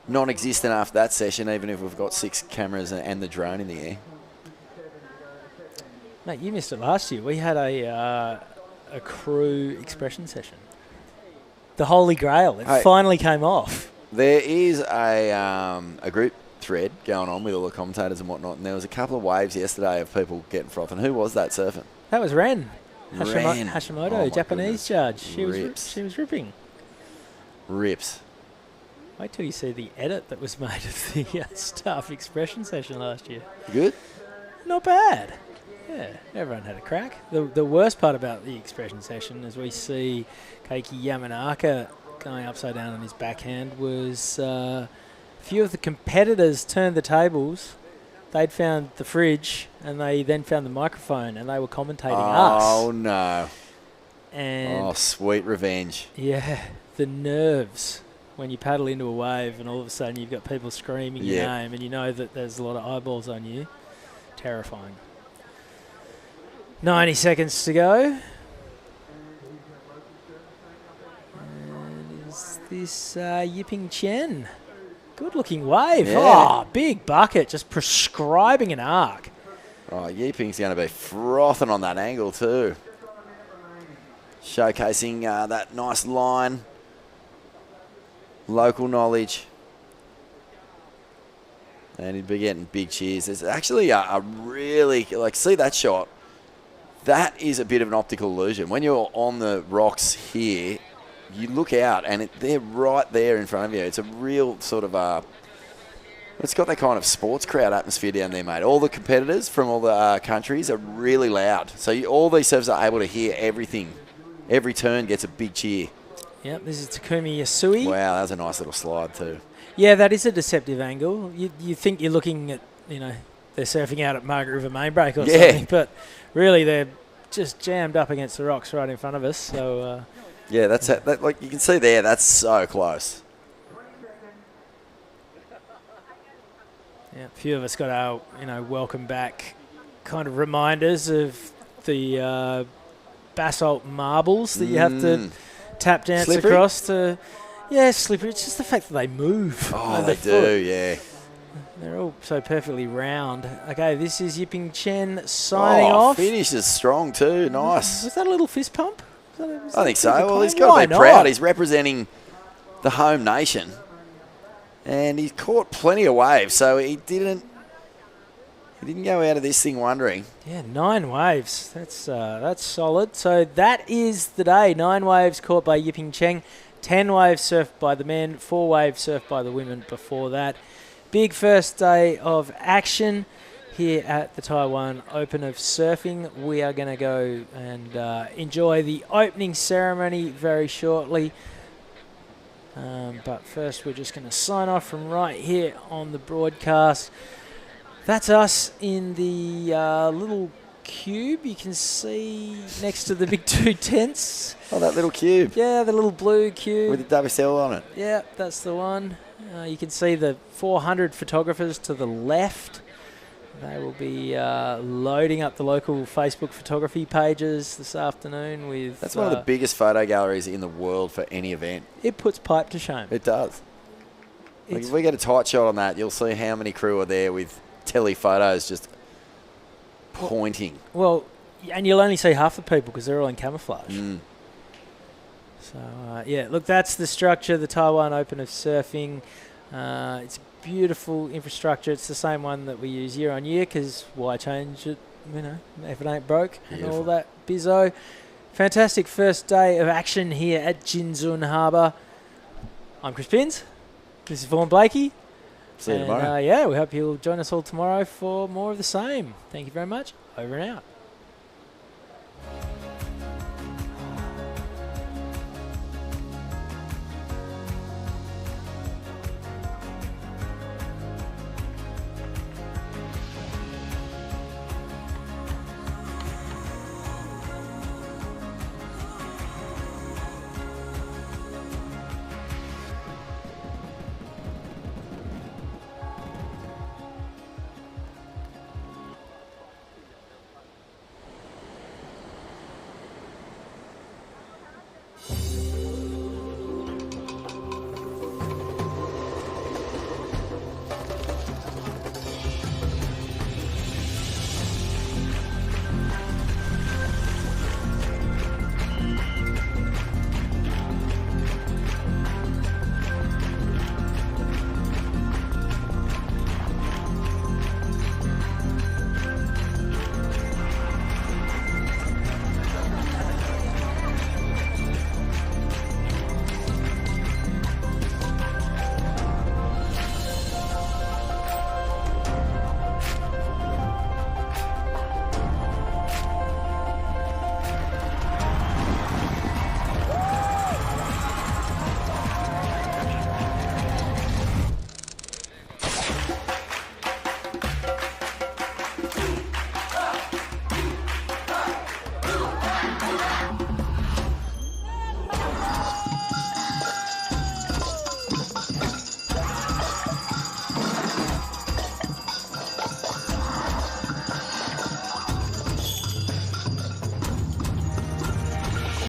[SPEAKER 4] non-existent after that session, even if we've got 6 cameras and the drone in the air.
[SPEAKER 1] Mate, you missed it last year. We had a crew expression session. The Holy Grail. It finally came off.
[SPEAKER 4] There is a group thread going on with all the commentators and whatnot, and there was a couple of waves yesterday of people getting frothing. Who was that surfing?
[SPEAKER 1] That was Ren.
[SPEAKER 4] Ren.
[SPEAKER 1] Hashimoto, Japanese judge. She was ripping.
[SPEAKER 4] Rips.
[SPEAKER 1] Wait till you see the edit that was made of the staff expression session last year.
[SPEAKER 4] Good?
[SPEAKER 1] Not bad. Yeah, everyone had a crack. The worst part about the expression session is we see Keiki Yamanaka going upside down on his backhand was a few of the competitors turned the tables. They'd found the fridge and they then found the microphone and they were commentating us.
[SPEAKER 4] Oh, no.
[SPEAKER 1] And
[SPEAKER 4] sweet revenge.
[SPEAKER 1] Yeah, the nerves when you paddle into a wave and all of a sudden you've got people screaming your name and you know that there's a lot of eyeballs on you. Terrifying. 90 seconds to go. And is this Yiping Chen? Good-looking wave.
[SPEAKER 4] Yeah.
[SPEAKER 1] Oh, big bucket, just prescribing an arc.
[SPEAKER 4] Oh, Yiping's going to be frothing on that angle too. Showcasing that nice line. Local knowledge. And he'd be getting big cheers. There's actually a really, see that shot? That is a bit of an optical illusion. When you're on the rocks here, you look out and they're right there in front of you. It's a real sort of it's got that kind of sports crowd atmosphere down there, mate. All the competitors from all the countries are really loud. So all these surfers are able to hear everything. Every turn gets a big cheer.
[SPEAKER 1] Yep, this is Takumi Yasui.
[SPEAKER 4] Wow, that was a nice little slide too.
[SPEAKER 1] Yeah, that is a deceptive angle. You think you're looking at, they're surfing out at Margaret River Main Break or something, but really they're just jammed up against the rocks right in front of us. So
[SPEAKER 4] yeah, that's like you can see there. That's so close.
[SPEAKER 1] Yeah, a few of us got our welcome back kind of reminders of the basalt marbles that you have to tap dance
[SPEAKER 4] Slippery?
[SPEAKER 1] across to. Yeah, slippery. It's just the fact that they move.
[SPEAKER 4] Oh, they do, yeah.
[SPEAKER 1] They're all so perfectly round. Okay, this is Yiping Chen signing off.
[SPEAKER 4] Finishes strong too. Nice.
[SPEAKER 1] Was that a little fist pump?
[SPEAKER 4] I think so. Well, he's got to be proud. He's representing the home nation. And he's caught plenty of waves, so he didn't go out of this thing wondering.
[SPEAKER 1] Yeah, 9 waves. That's solid. So that is the day. 9 waves caught by Yiping Chen. 10 waves surfed by the men, 4 waves surfed by the women before that. Big first day of action here at the Taiwan Open of Surfing. We are going to go and enjoy the opening ceremony very shortly. But first we're just going to sign off from right here on the broadcast. That's us in the little cube you can see next to the big 2 tents.
[SPEAKER 4] Oh, that little cube.
[SPEAKER 1] Yeah, the little blue cube.
[SPEAKER 4] With the WSL on it.
[SPEAKER 1] Yeah, that's the one. You can see the 400 photographers to the left. They will be loading up the local Facebook photography pages this afternoon with...
[SPEAKER 4] That's one of the biggest photo galleries in the world for any event.
[SPEAKER 1] It puts pipe to shame.
[SPEAKER 4] It does. Like if we get a tight shot on that, you'll see how many crew are there with telephotos just pointing.
[SPEAKER 1] Well, and you'll only see half the people because they're all in camouflage. So, yeah, look, that's the structure, the Taiwan Open of Surfing. It's beautiful infrastructure. It's the same one that we use year on year, because why change it, if it ain't broke and all that bizzo. Fantastic first day of action here at Jinzun Harbor. I'm Chris Pins. This is Vaughan Blakey.
[SPEAKER 4] See you tomorrow.
[SPEAKER 1] We hope you'll join us all tomorrow for more of the same. Thank you very much. Over and out.